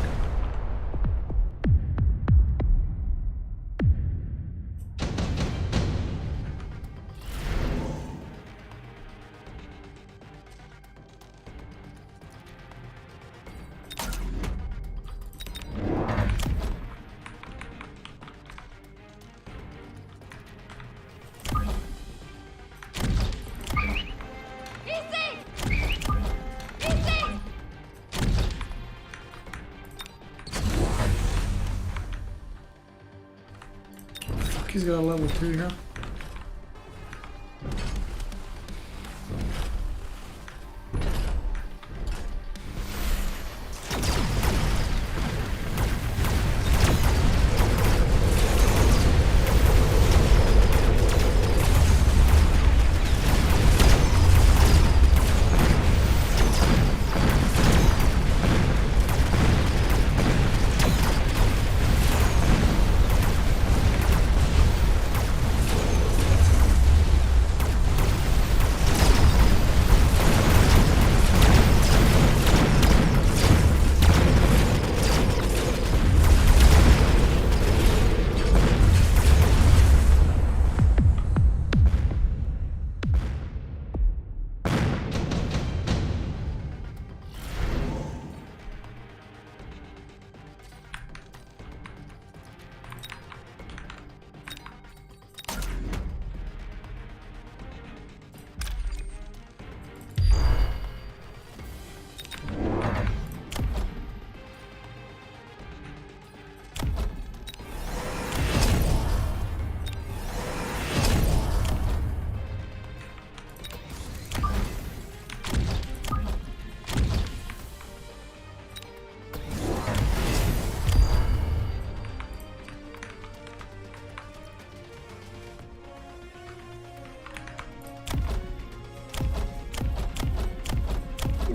He's got a level 2 here.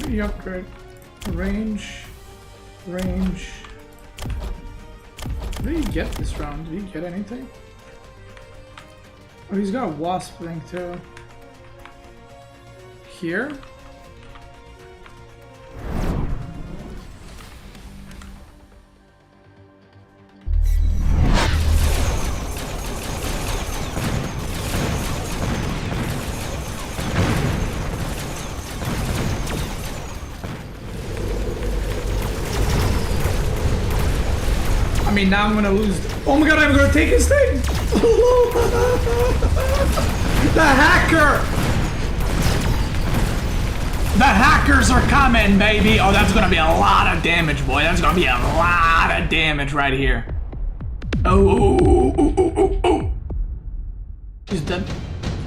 The upgrade. Range. Range. What did he get this round? Did he get anything? Oh, he's got a wasp thing too. Here? I mean, now I'm gonna lose. Oh my god, I'm gonna take his thing! The hacker! The hackers are coming, baby! Oh, that's gonna be a lot of damage, boy. That's gonna be a lot of damage right here. Oh. He's dead.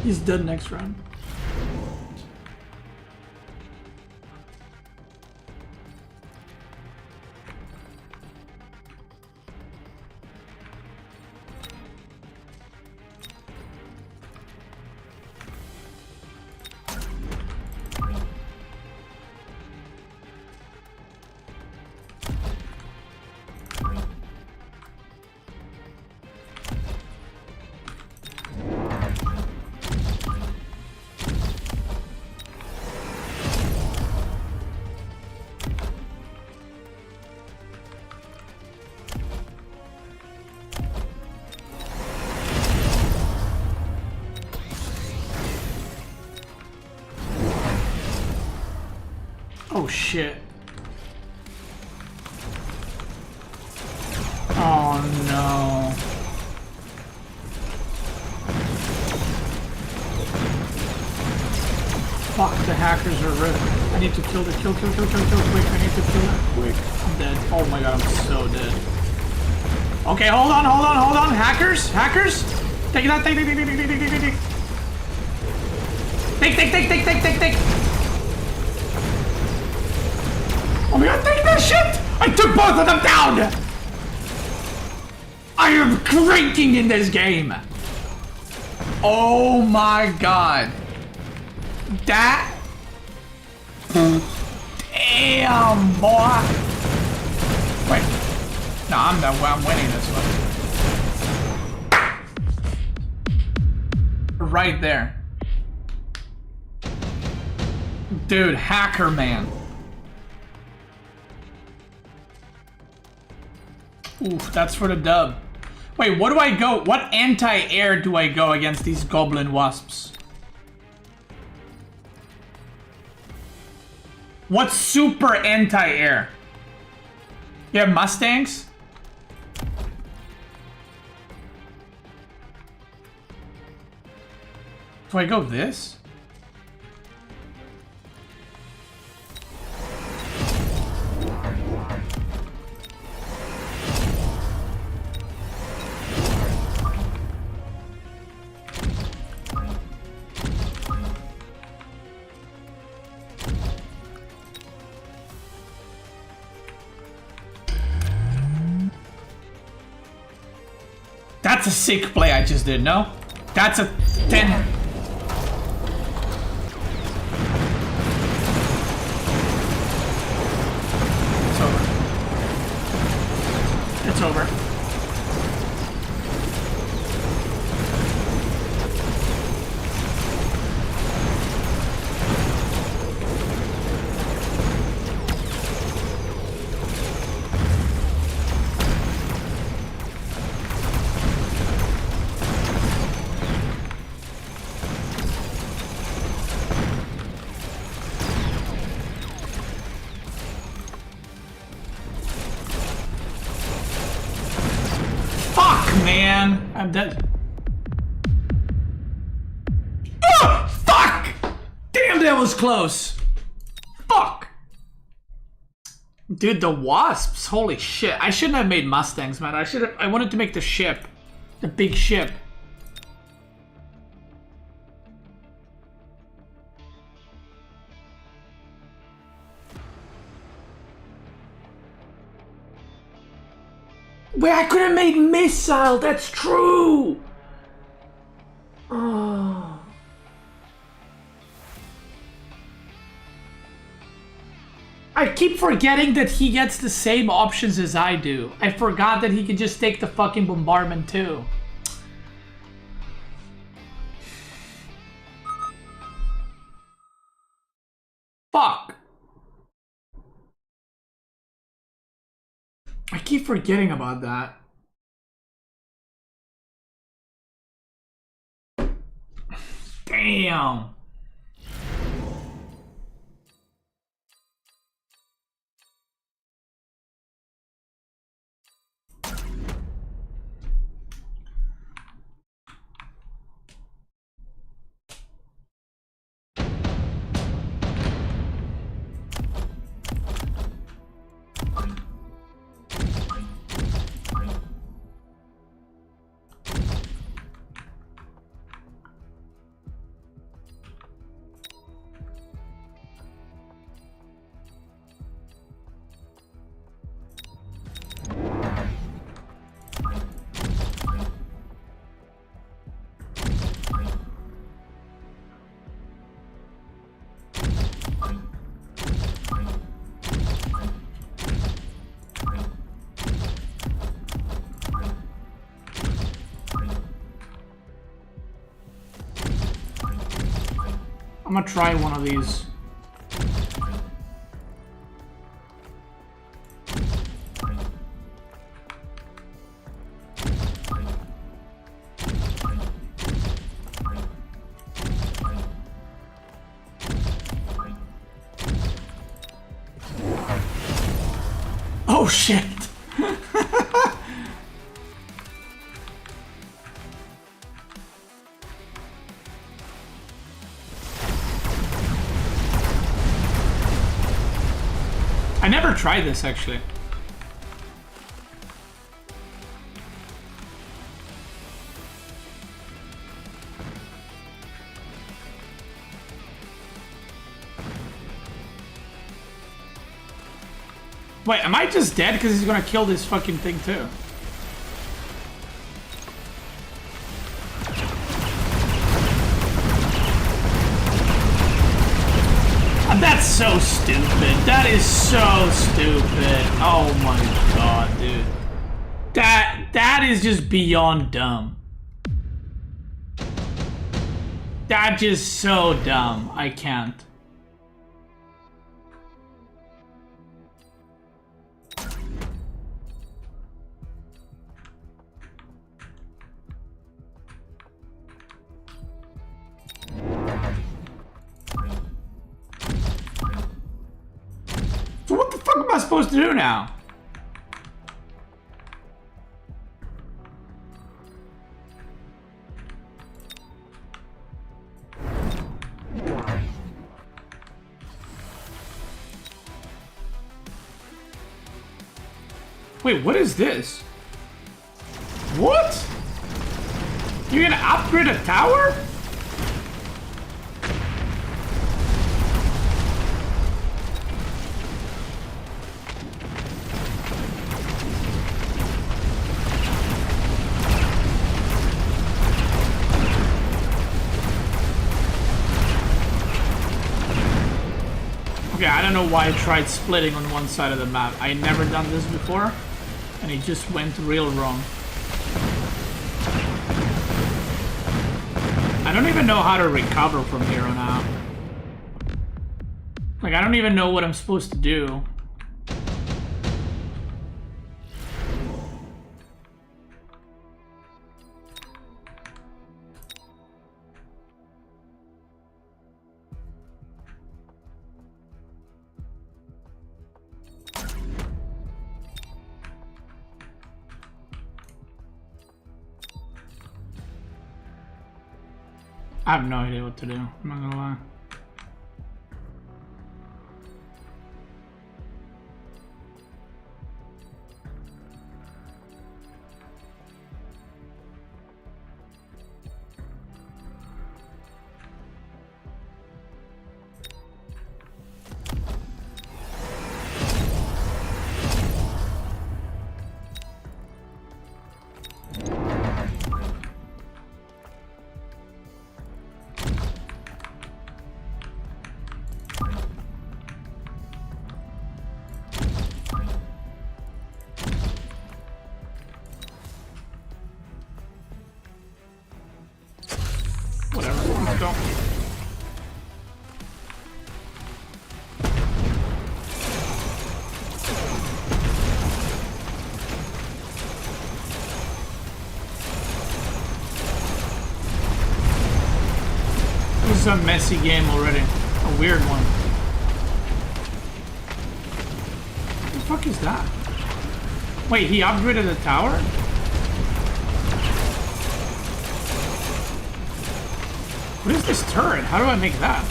He's dead next round. Oh shit. Oh no. Fuck, the hackers are ripped. I need to kill the kill quick. I need to kill that quick. I'm dead. Oh my god, I'm so dead. Okay, hold on. Hackers? Take that, take. Take. Oh my god. shit! I took both of them down! I am cranking in this game! Oh my god. That... Damn, boy! Wait. No, I'm winning this one. Right there. Dude, hacker man. Oof, that's for the dub. Wait, what do I go? What anti-air do I go against these goblin wasps? What's super anti-air? You have Mustangs? Do I go this? That's a sick play I just did, no? That's a 10. It's over. It's over. Man, I'm dead. Oh, fuck! Damn, that was close. Fuck. Dude, the wasps. Holy shit. I shouldn't have made Mustangs, man. I wanted to make the ship. The big ship. Wait, I could have made missile. That's true. Oh. I keep forgetting that he gets the same options as I do. I forgot that he could just take the fucking bombardment too. Fuck. I keep forgetting about that. Damn. I'm gonna try one of these. Oh shit! I never tried this actually. Wait, am I just dead because he's gonna kill this fucking thing too? That's so stupid. That is so stupid. Oh my god, dude. That is just beyond dumb. That's just so dumb. I can't. So what the fuck am I supposed to do now? Wait, what is this? What? You're gonna upgrade a tower? Okay, I don't know why I tried splitting on one side of the map. I never done this before, and it just went real wrong. I don't even know how to recover from here on out. Like, I don't even know what I'm supposed to do. I have no idea what to do, I'm not gonna lie. Don't. This is a messy game already. A weird one. What the fuck is that? Wait, he upgraded the tower? What is this turret? How do I make that?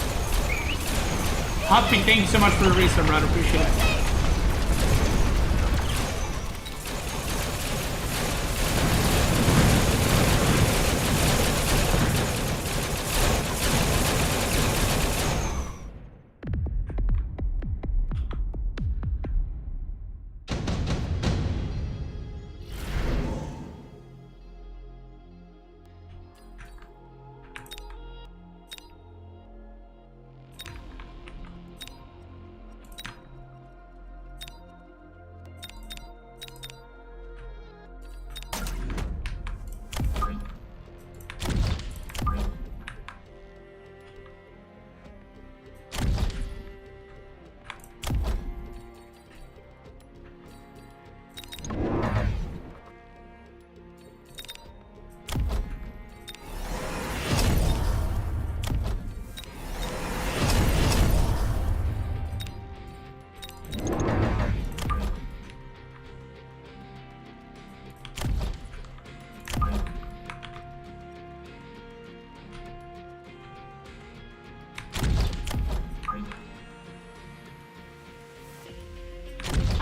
Hoppy, thank you so much for the resub, brother. Appreciate it.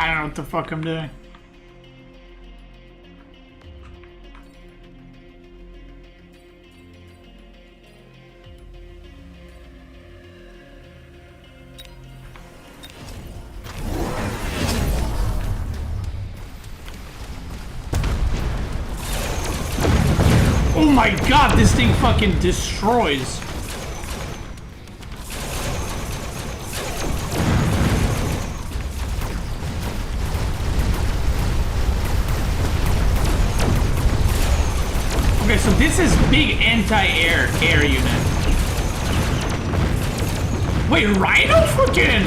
I don't know what the fuck I'm doing. my god, this thing fucking destroys. Okay, so this is big anti-air unit. Wait, Rhino fucking...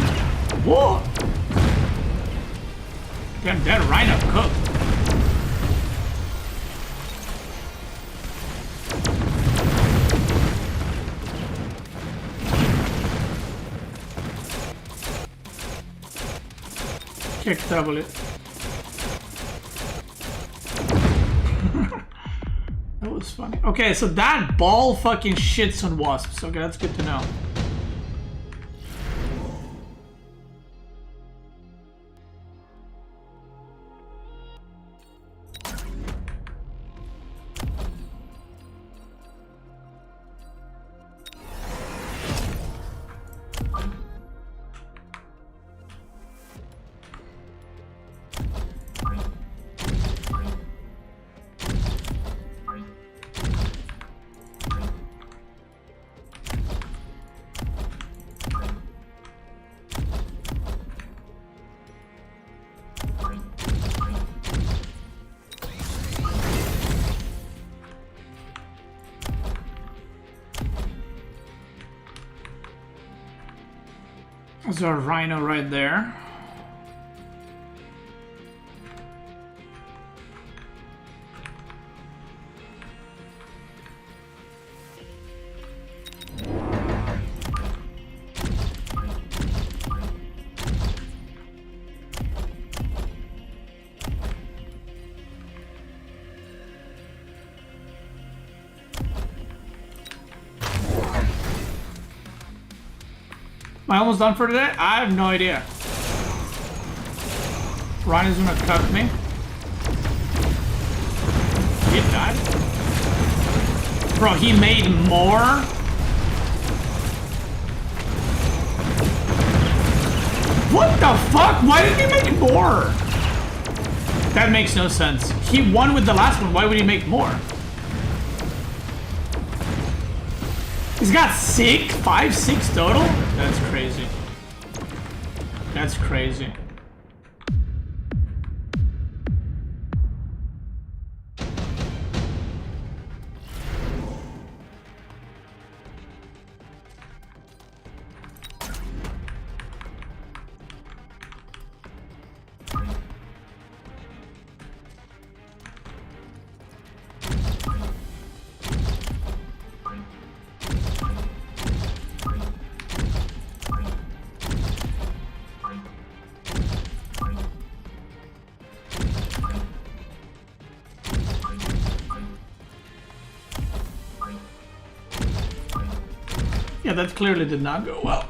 Whoa! Damn, that Rhino cooked. Kick trouble it. That was funny. Okay, so that ball fucking shits on wasps. Okay, that's good to know. There's our Rhino right there. Am I almost done for today? I have no idea. Ryan is gonna cut me. He died. Bro, he made more? What the fuck? Why did he make more? That makes no sense. He won with the last one. Why would he make more? He's got 6 total? That's crazy. That's crazy. Yeah, that clearly did not go well.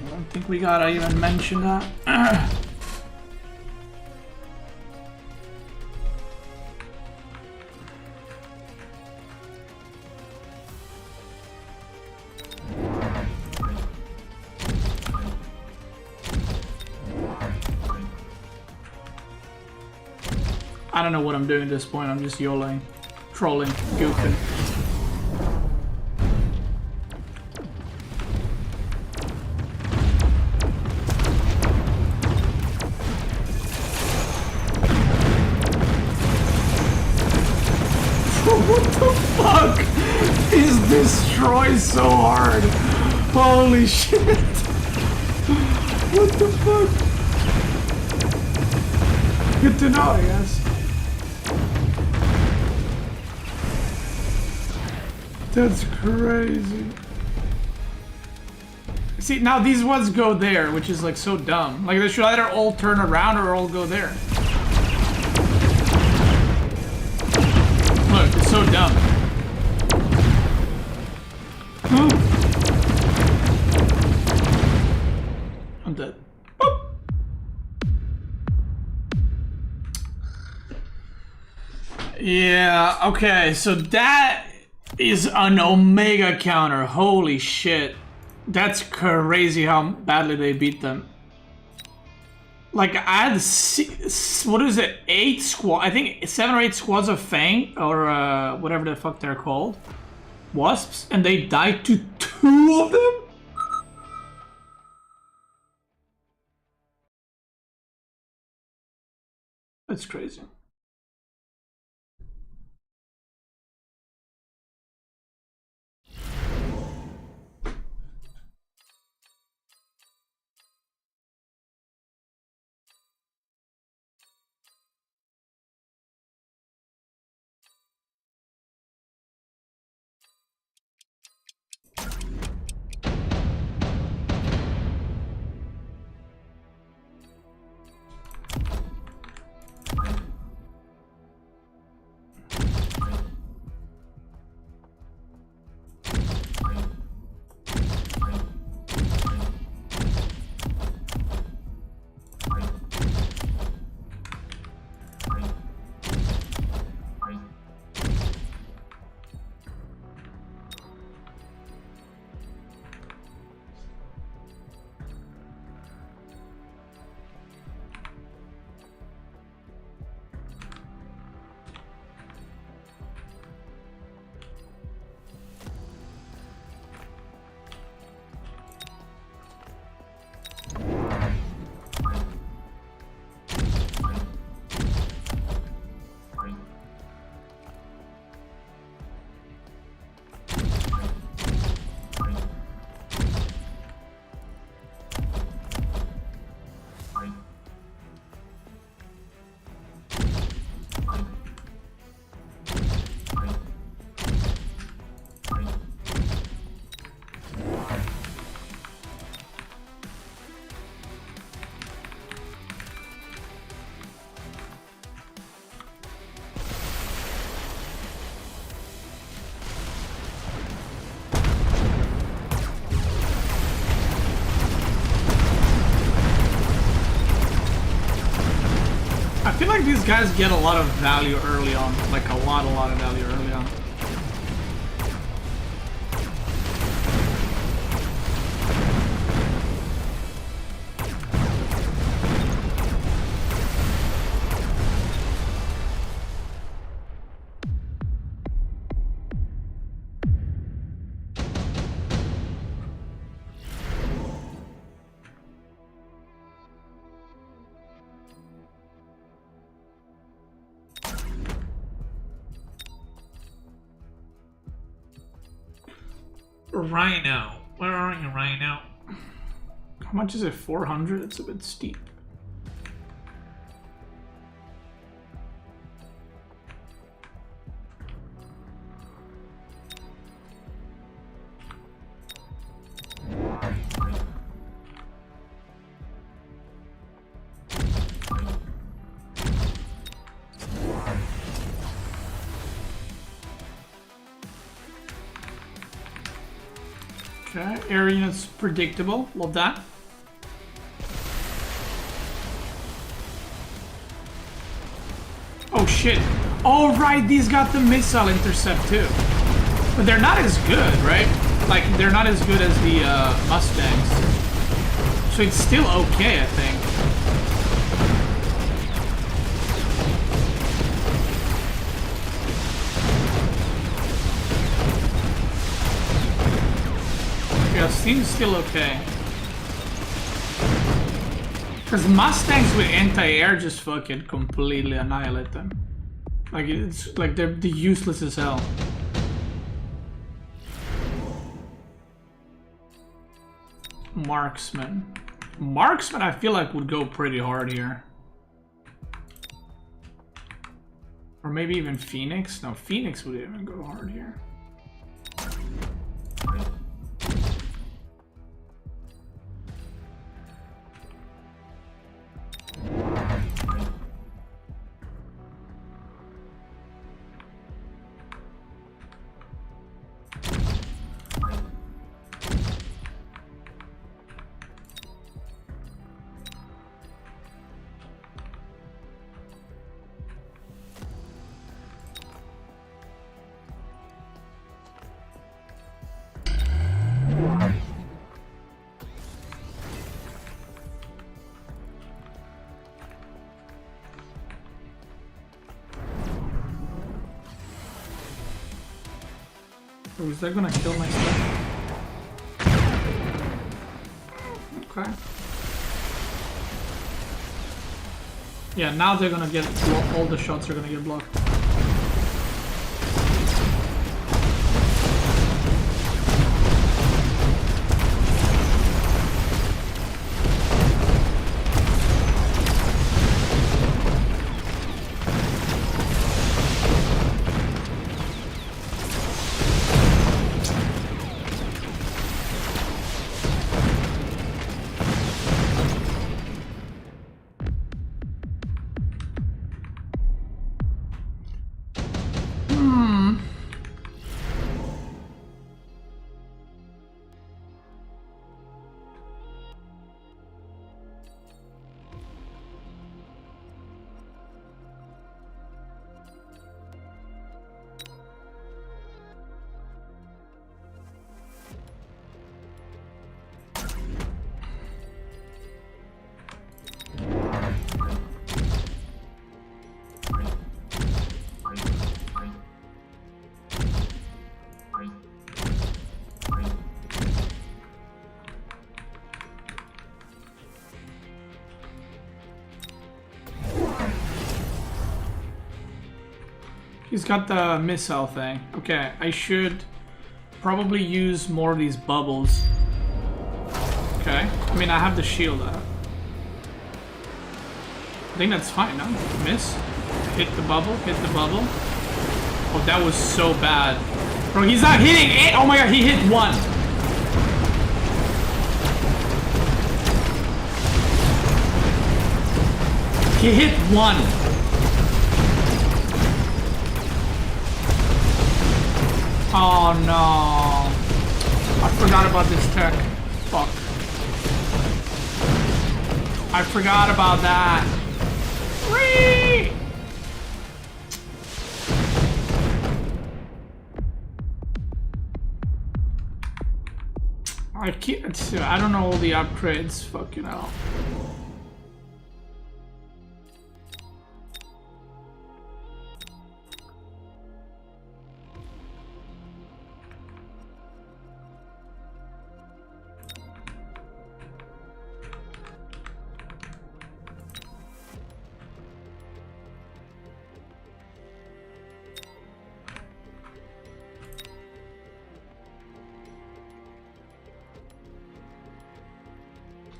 I don't think we gotta even mention that. I don't know what I'm doing at this point. I'm just YOLOing, trolling, goofing. What the fuck? He's destroyed so hard. Holy shit. What the fuck? Good to know, I guess. That's crazy. See, now these ones go there, which is like so dumb. Like they should either all turn around or all go there. Look, it's so dumb. I'm dead. Boop. Yeah, okay, so that is an Omega counter. Holy shit. That's crazy how badly they beat them. Like I had what is it? 8 squad. I think 7 or 8 squads of Fang or whatever the fuck they're called, wasps, and they died to 2 of them. That's crazy. I feel like these guys get a lot of value early on, like a lot of value early on. Rhino. Where are you, Rhino? How much is it? 400? It's a bit steep. Okay, air unit's predictable. Love that. Oh shit. Oh right, these got the missile intercept too. But they're not as good, right? Like, they're not as good as the Mustangs. So it's still okay, I think. Yeah, seems still okay. Because Mustangs with anti-air just fucking completely annihilate them. Like, it's like they're useless as hell. Marksman. Marksman I feel like would go pretty hard here. Or maybe even Phoenix? No, Phoenix would even go hard here. Or is that gonna kill my stuff? Okay. Yeah, now they're gonna get all the shots are gonna get blocked. He's got the missile thing. Okay, I should probably use more of these bubbles. Okay, I mean I have the shield. I think that's fine, no? Miss. Hit the bubble, hit the bubble. Oh, that was so bad. Bro, he's not hitting it! Oh my god, he hit one! He hit one! Oh no! I forgot about this tech. Fuck. I forgot about that. Whee! I can't. I don't know all the upgrades. Fucking hell.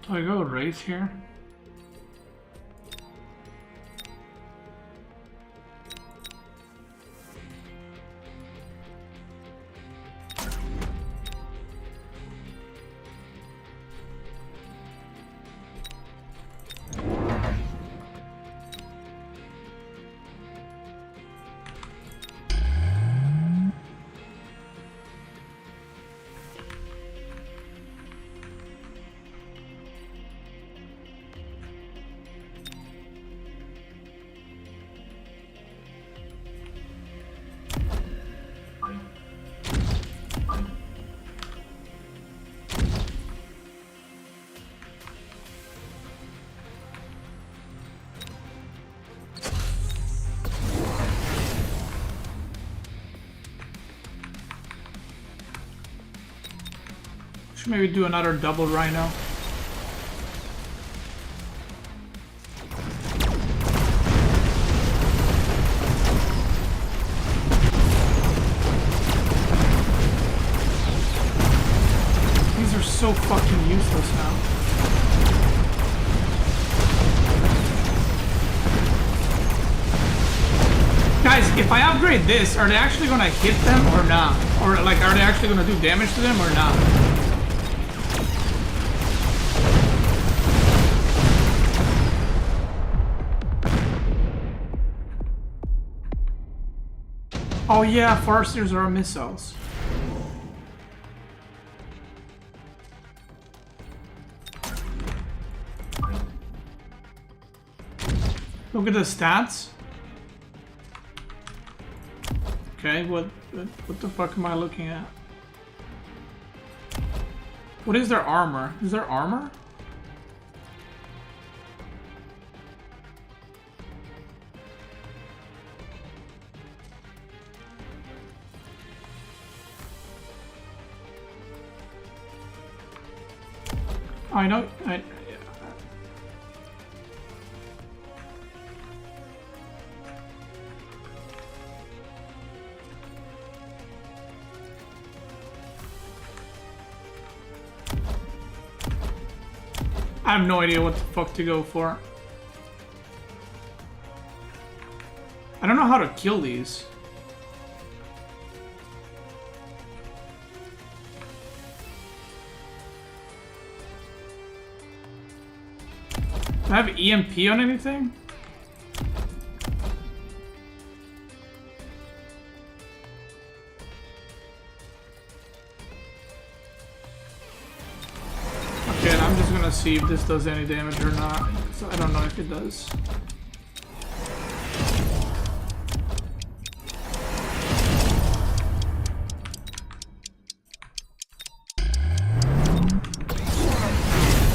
Do I go race here? Should maybe do another double rhino. These are so fucking useless now. Guys, if I upgrade this, are they actually gonna hit them or not? Or like, are they actually gonna do damage to them or not? Oh yeah, Farseers are missiles. Look at the stats. Okay, what the fuck am I looking at? What is their armor? Is there armor? I know. I have no idea what the fuck to go for. I don't know how to kill these. Do I have EMP on anything? Okay, and I'm just gonna see if this does any damage or not. So I don't know if it does.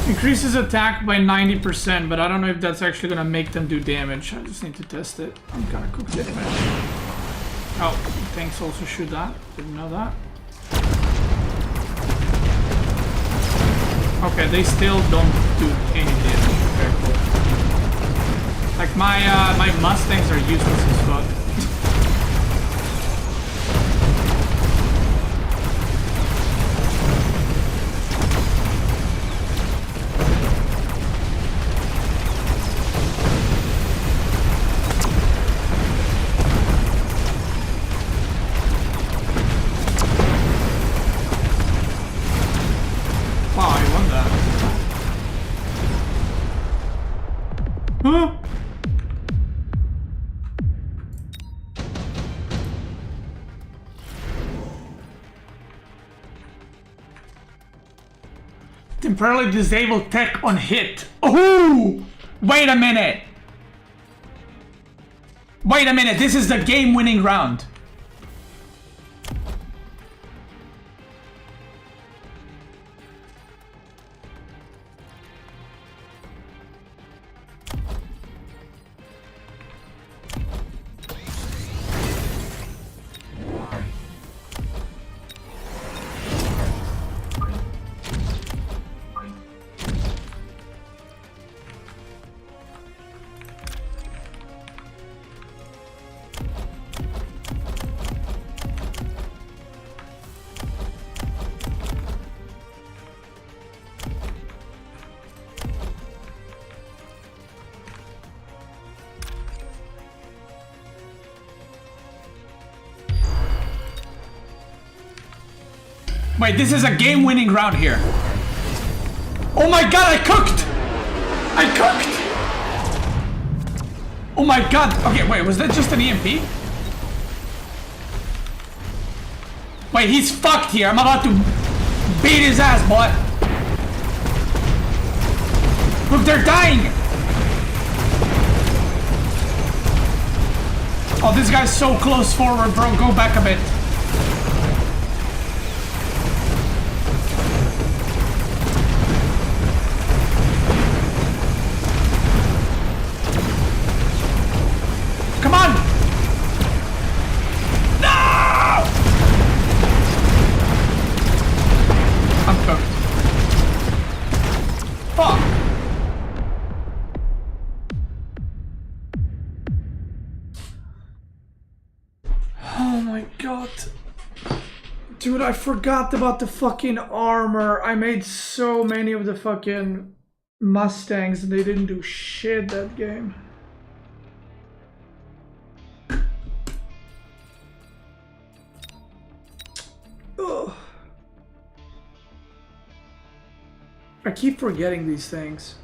Increases attack by 90%, but I don't know if that's actually gonna make them do damage. I just need to test it. I'm gonna cook it. Oh, tanks also shoot that. Didn't know that. Okay, they still don't do any damage. Very cool. Like my Mustangs are useless as fuck. Huh? Temporarily disable tech on hit. Oh! Wait a minute! Wait a minute, this is the game-winning round. Wait, this is a game-winning round here. Oh my god, I cooked! I cooked! Oh my god. Okay, wait, was that just an EMP? Wait, he's fucked here. I'm about to beat his ass, boy. Look, they're dying! Oh, this guy's so close forward, bro. Go back a bit. Come on! No! I'm cooked. Fuck. Oh my god. Dude, I forgot about the fucking armor. I made so many of the fucking Mustangs and they didn't do shit that game. Ugh. I keep forgetting these things.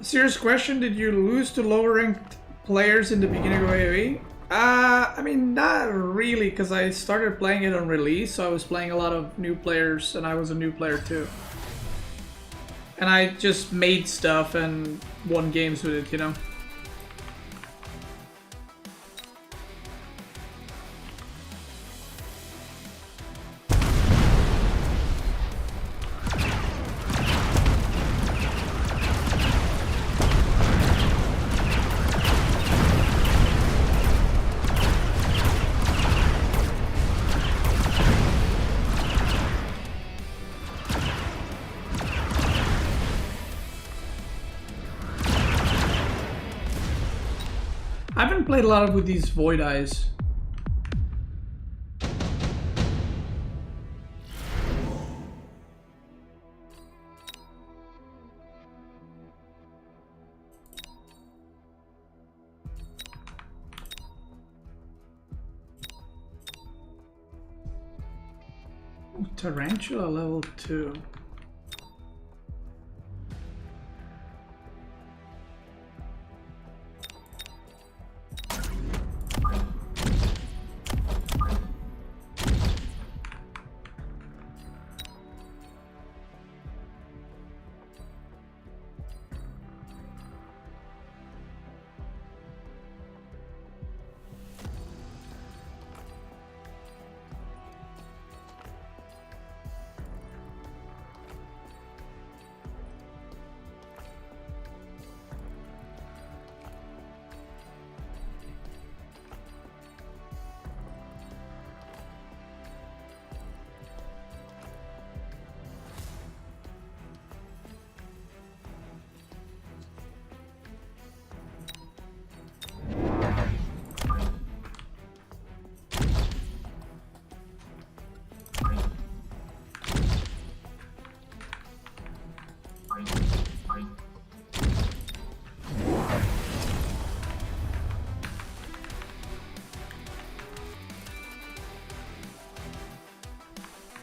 Serious question, did you lose to lower ranked players in the beginning of AoE? I mean, not really, because I started playing it on release, so I was playing a lot of new players, and I was a new player too. And I just made stuff and won games with it, you know? I haven't played a lot with these Void Eyes. Ooh, Tarantula level 2.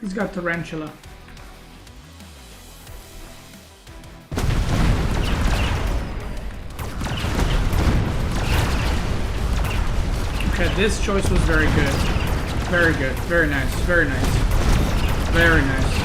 He's got Tarantula. Okay, this choice was very good. Very good. Very nice. Very nice. Very nice.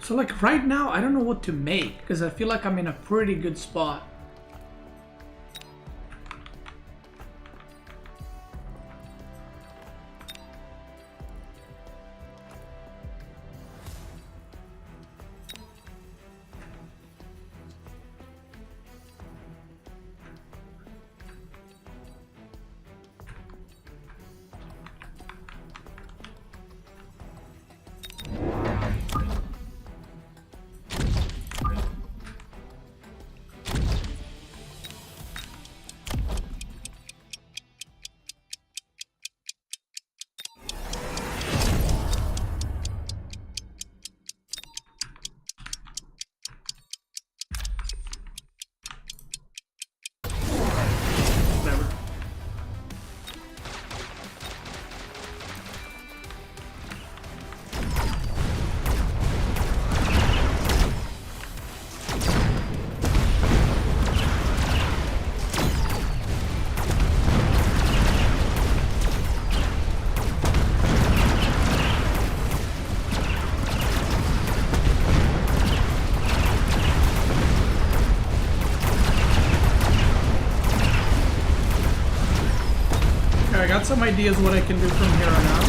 So like right now, I don't know what to make because I feel like I'm in a pretty good spot. got some ideas what I can do from here on out.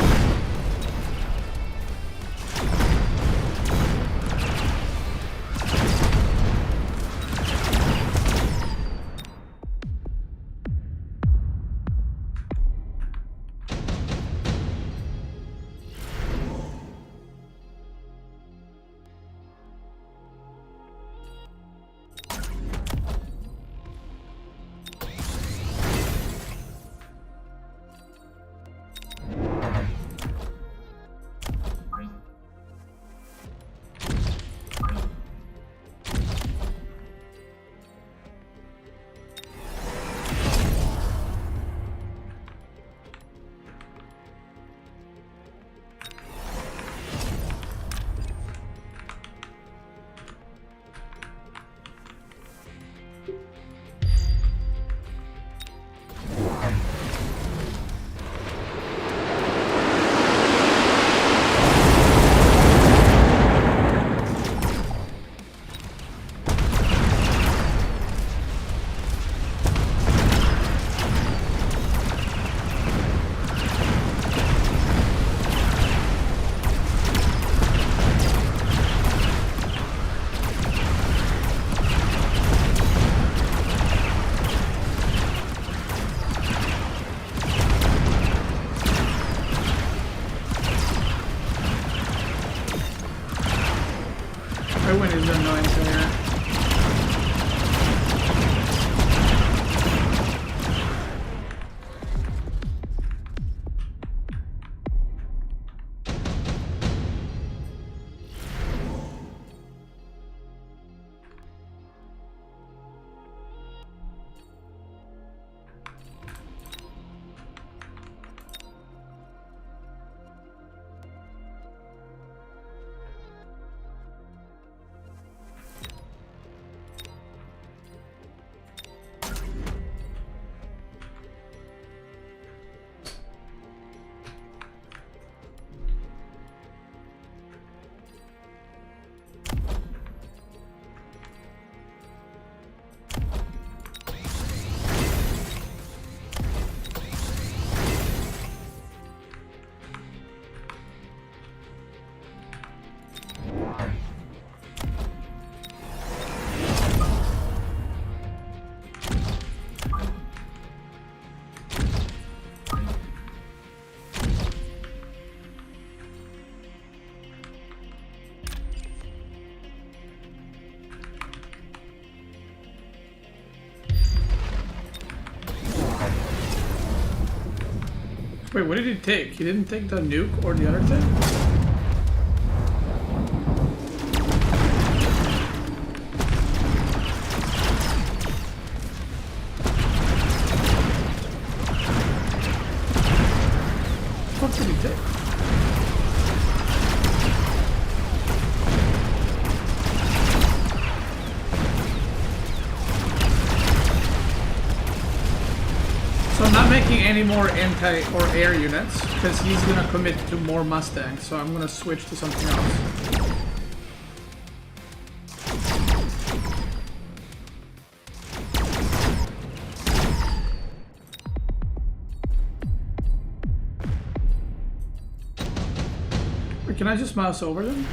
My wind is annoying to hear. Wait, what did he take? He didn't take the nuke or the other thing? What did he take? So I'm not making any more anti or air units because he's gonna commit to more Mustangs, so I'm gonna switch to something else. Wait, can I just mouse over them?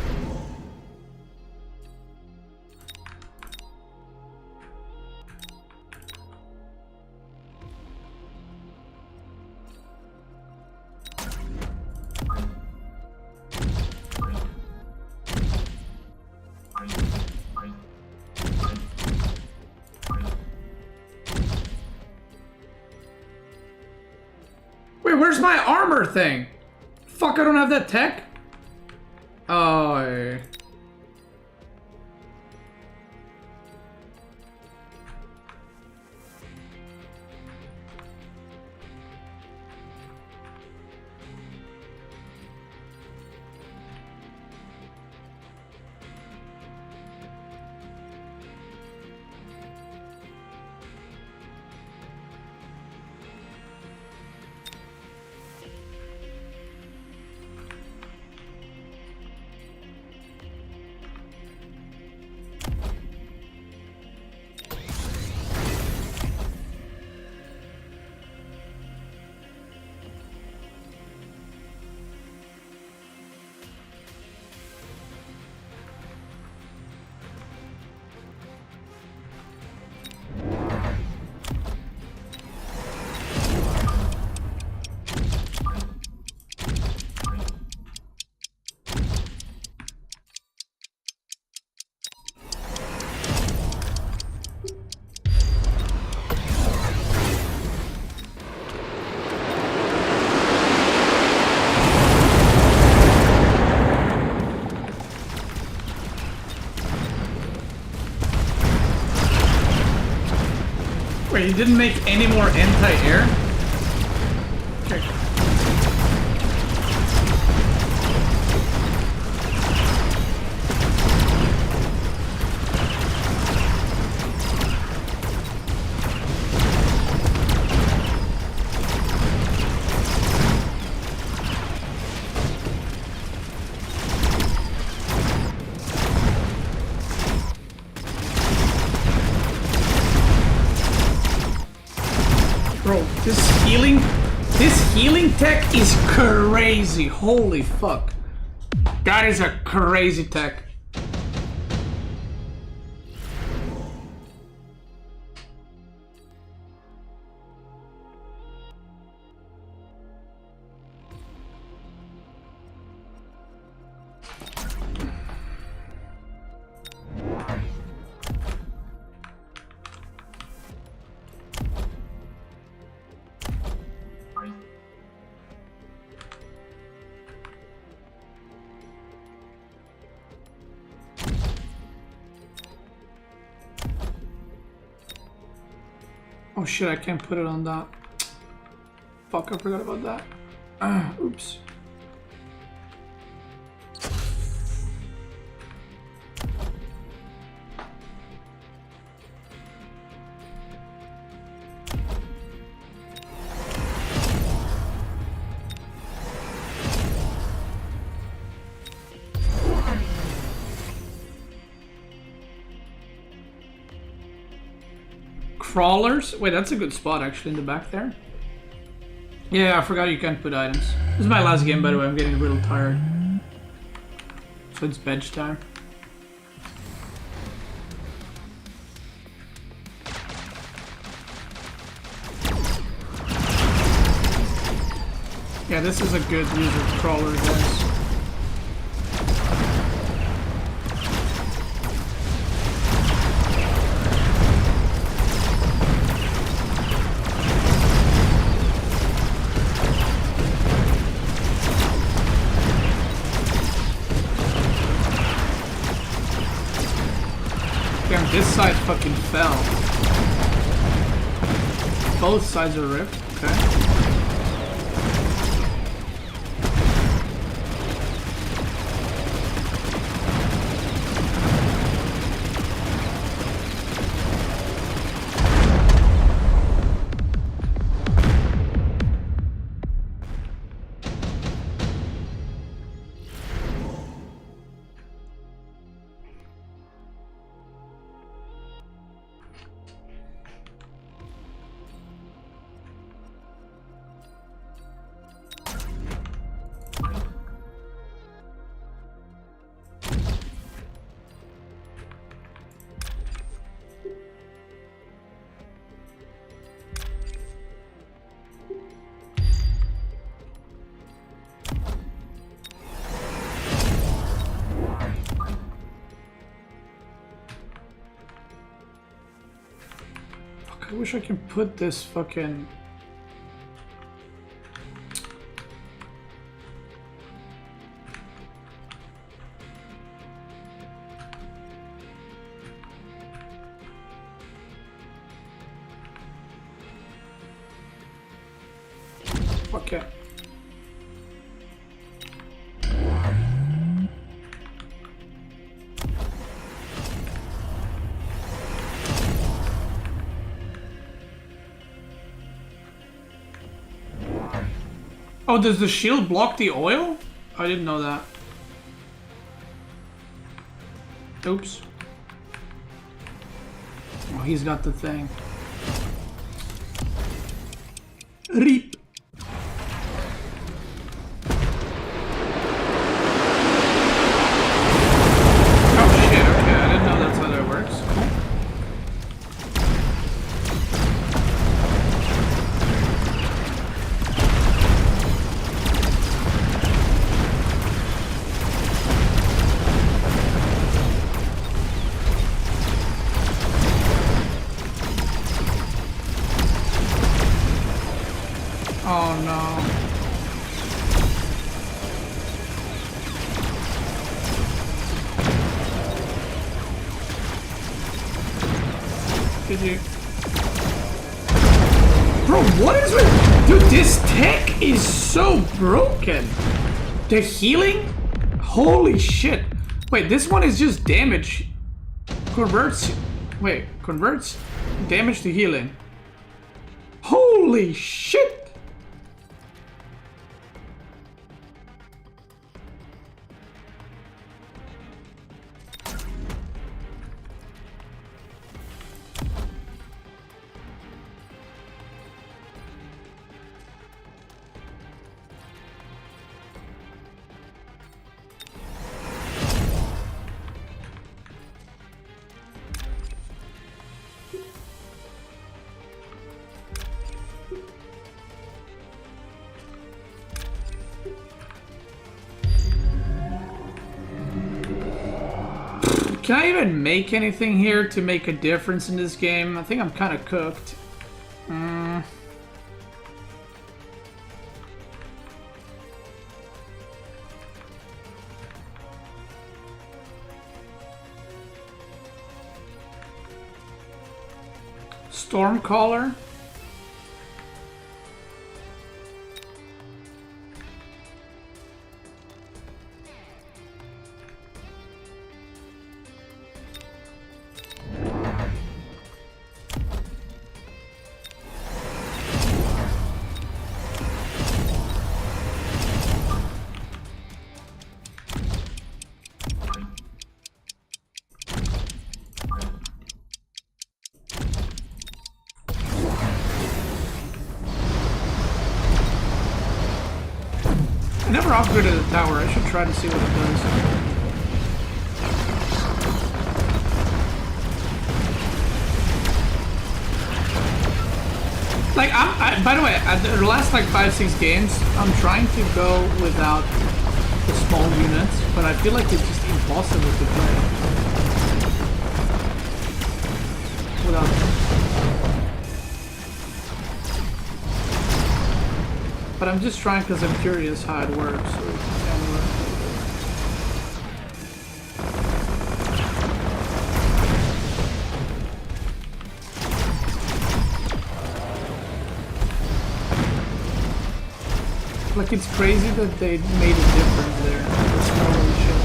Wait, where's my armor thing? Fuck, I don't have that tech? Oh. Wait, you didn't make any more anti-air? Okay. Bro, this healing tech is crazy. Holy fuck. That is a crazy tech. Oh shit, I can't put it on that. Fuck, I forgot about that. Oops. Crawlers? Wait, that's a good spot actually in the back there. Yeah, I forgot you can't put items. This is my last game, by the way. I'm getting a little tired. So it's bench time. Yeah, this is a good use of crawler, guys. Damn, this side fucking fell. Both sides are ripped, okay. I wish I can put this fucking... Okay. Oh, does the shield block the oil? I didn't know that. Oops. Oh, he's got the thing. Reap. Oh shit, okay, I didn't know that's how that works. Cool. Oh no. Did you? Bro, what is with... Dude, this tech is so broken. The healing? Holy shit. Wait, this one is just damage. Converts... Wait, converts damage to healing. Holy shit. Can I even make anything here to make a difference in this game? I think I'm kind of cooked. Stormcaller. I never upgraded the tower. I should try to see what it does. Like, by the way, at the last like 5-6 games, I'm trying to go without the small units, but I feel like it's just impossible to play without them. But I'm just trying because I'm curious how it works. So it can work. Like, it's crazy that they made a difference there. Holy shit.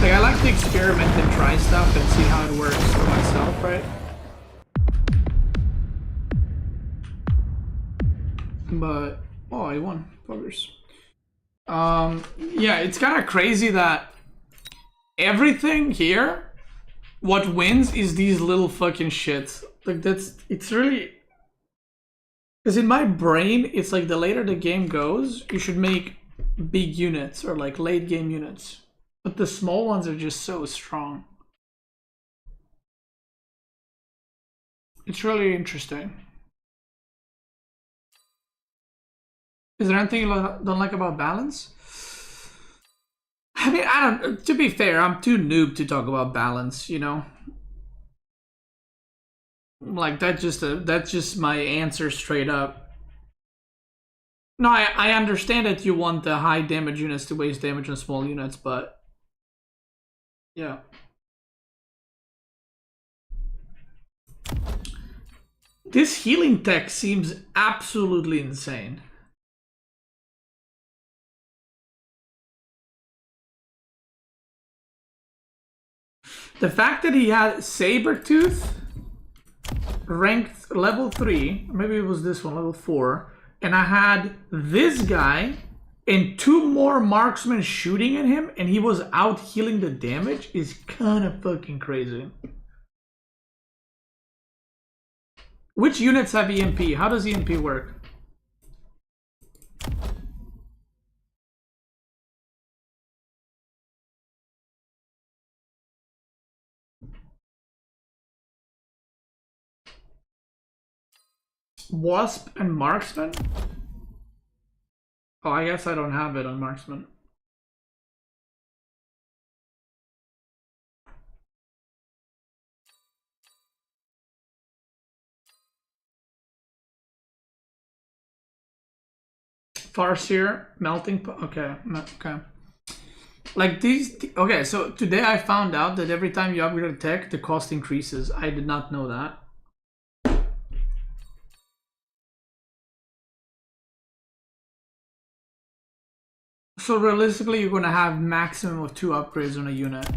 Like, I like to experiment and try stuff and see how it works for myself, right? But oh, I won. Progress. Yeah, it's kind of crazy that everything here, what wins is these little fucking shits. Like, it's really, because in my brain, it's like the later the game goes, you should make big units or like late game units, but the small ones are just so strong. It's really interesting. Is there anything you don't like about balance? I mean, I don't. To be fair, I'm too noob to talk about balance. You know, like that's just my answer straight up. No, I understand that you want the high damage units to waste damage on small units, but yeah. This healing tech seems absolutely insane. The fact that he had Sabertooth ranked level 3, maybe it was this one, level 4, and I had this guy and 2 more marksmen shooting at him, and he was out healing the damage, is kind of fucking crazy. Which units have EMP? How does EMP work? Wasp and Marksman? Oh, I guess I don't have it on Marksman. Farseer, melting pot. Okay, okay. Like these. Okay, so today I found out that every time you upgrade a tech, the cost increases. I did not know that. So realistically, you're gonna have maximum of 2 upgrades on a unit.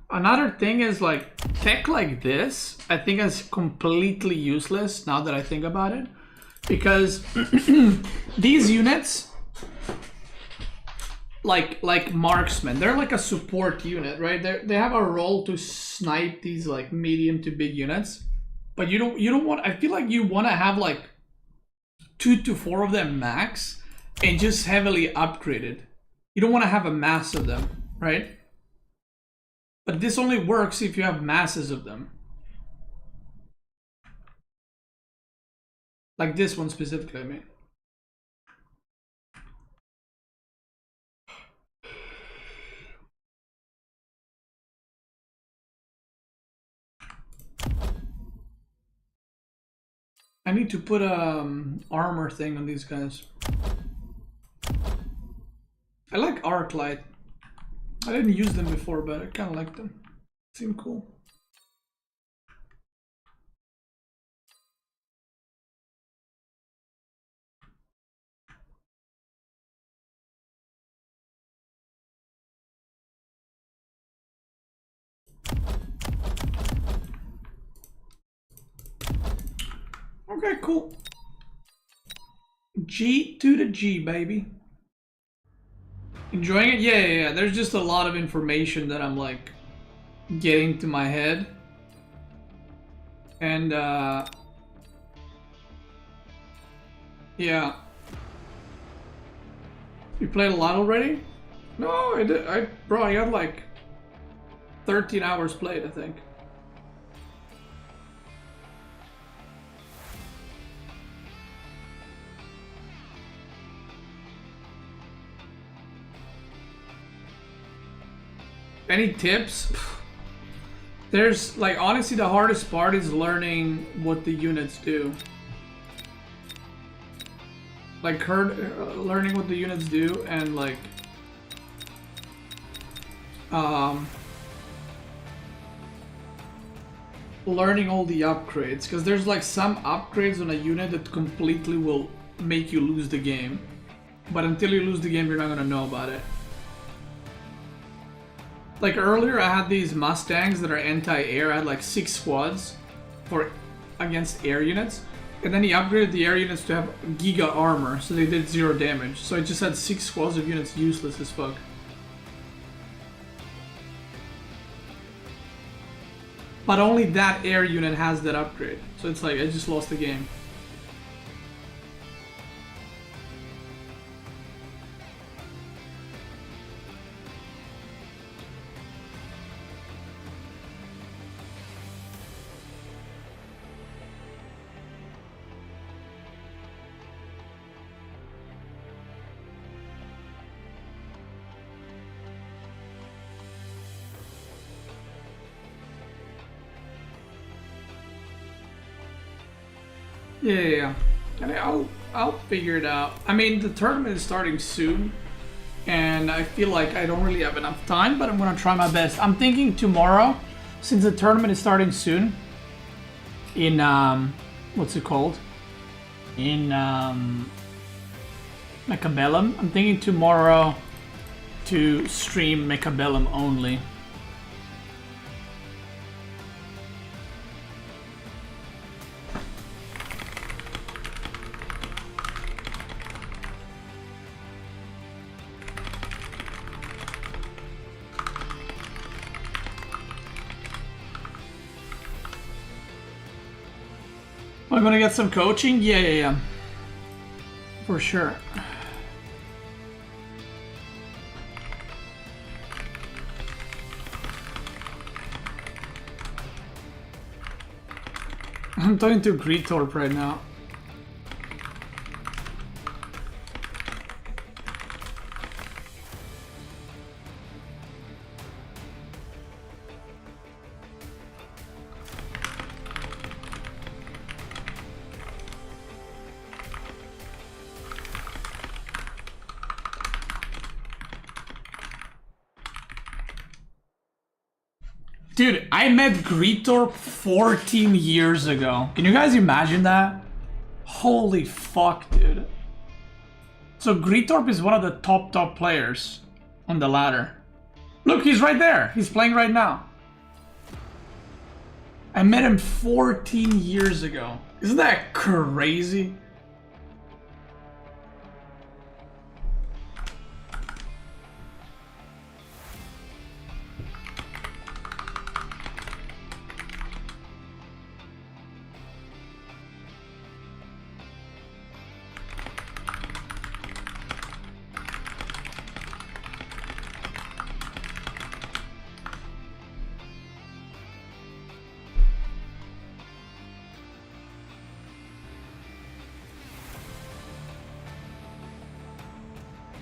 Another thing is like tech like this, I think is completely useless now that I think about it, because these units, like marksmen, they're like a support unit, right? They have a role to snipe these like medium to big units, but you don't want. I feel like you want to have like 2 to 4 of them max and just heavily upgraded. You don't want to have a mass of them, right? But this only works if you have masses of them. Like this one specifically, I mean. I need to put a armor thing on these guys. I like arc light. I didn't use them before, but I kind of like them. Seem cool. Okay, cool. G to the G, baby. Enjoying it? Yeah. There's just a lot of information that I'm like getting to my head. And yeah. You played a lot already? No, I did. Bro, I got like 13 hours played, I think. Any tips? There's like, honestly, the hardest part is learning what the units do. Like learning what the units do and like learning all the upgrades, because there's like some upgrades on a unit that completely will make you lose the game, but until you lose the game you're not gonna know about it. Like earlier I had these Mustangs that are anti-air. I had like 6 squads for against air units, and then he upgraded the air units to have giga armor, so they did 0 damage. So I just had 6 squads of units useless as fuck. But only that air unit has that upgrade, so it's like I just lost the game. Yeah. And I'll figure it out. I mean, the tournament is starting soon, and I feel like I don't really have enough time, but I'm gonna try my best. I'm thinking tomorrow, since the tournament is starting soon, in what's it called? In Mechabellum. I'm thinking tomorrow to stream Mechabellum only. I'm gonna get some coaching? Yeah. For sure. I'm talking to Greetorp right now. Dude, I met Greetorp 14 years ago. Can you guys imagine that? Holy fuck, dude. So Greetorp is one of the top players on the ladder. Look, he's right there. He's playing right now. I met him 14 years ago. Isn't that crazy?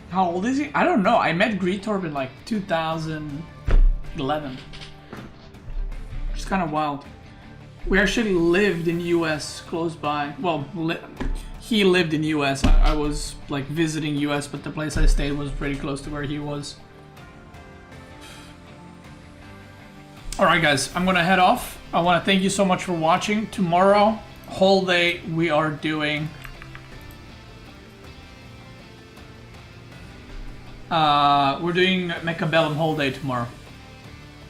How old is he? I don't know. I met Greetorp in like 2011. It's kind of wild. We actually lived in US close by. Well, he lived in US. I was like visiting US, but the place I stayed was pretty close to where he was. Alright guys, I'm gonna head off. I want to thank you so much for watching. Tomorrow, whole day, we are doing... we're doing Mechabellum whole day tomorrow.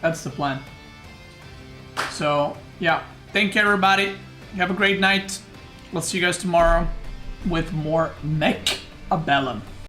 That's the plan. So, yeah. Thank you, everybody. Have a great night. Let's see you guys tomorrow with more Mechabellum.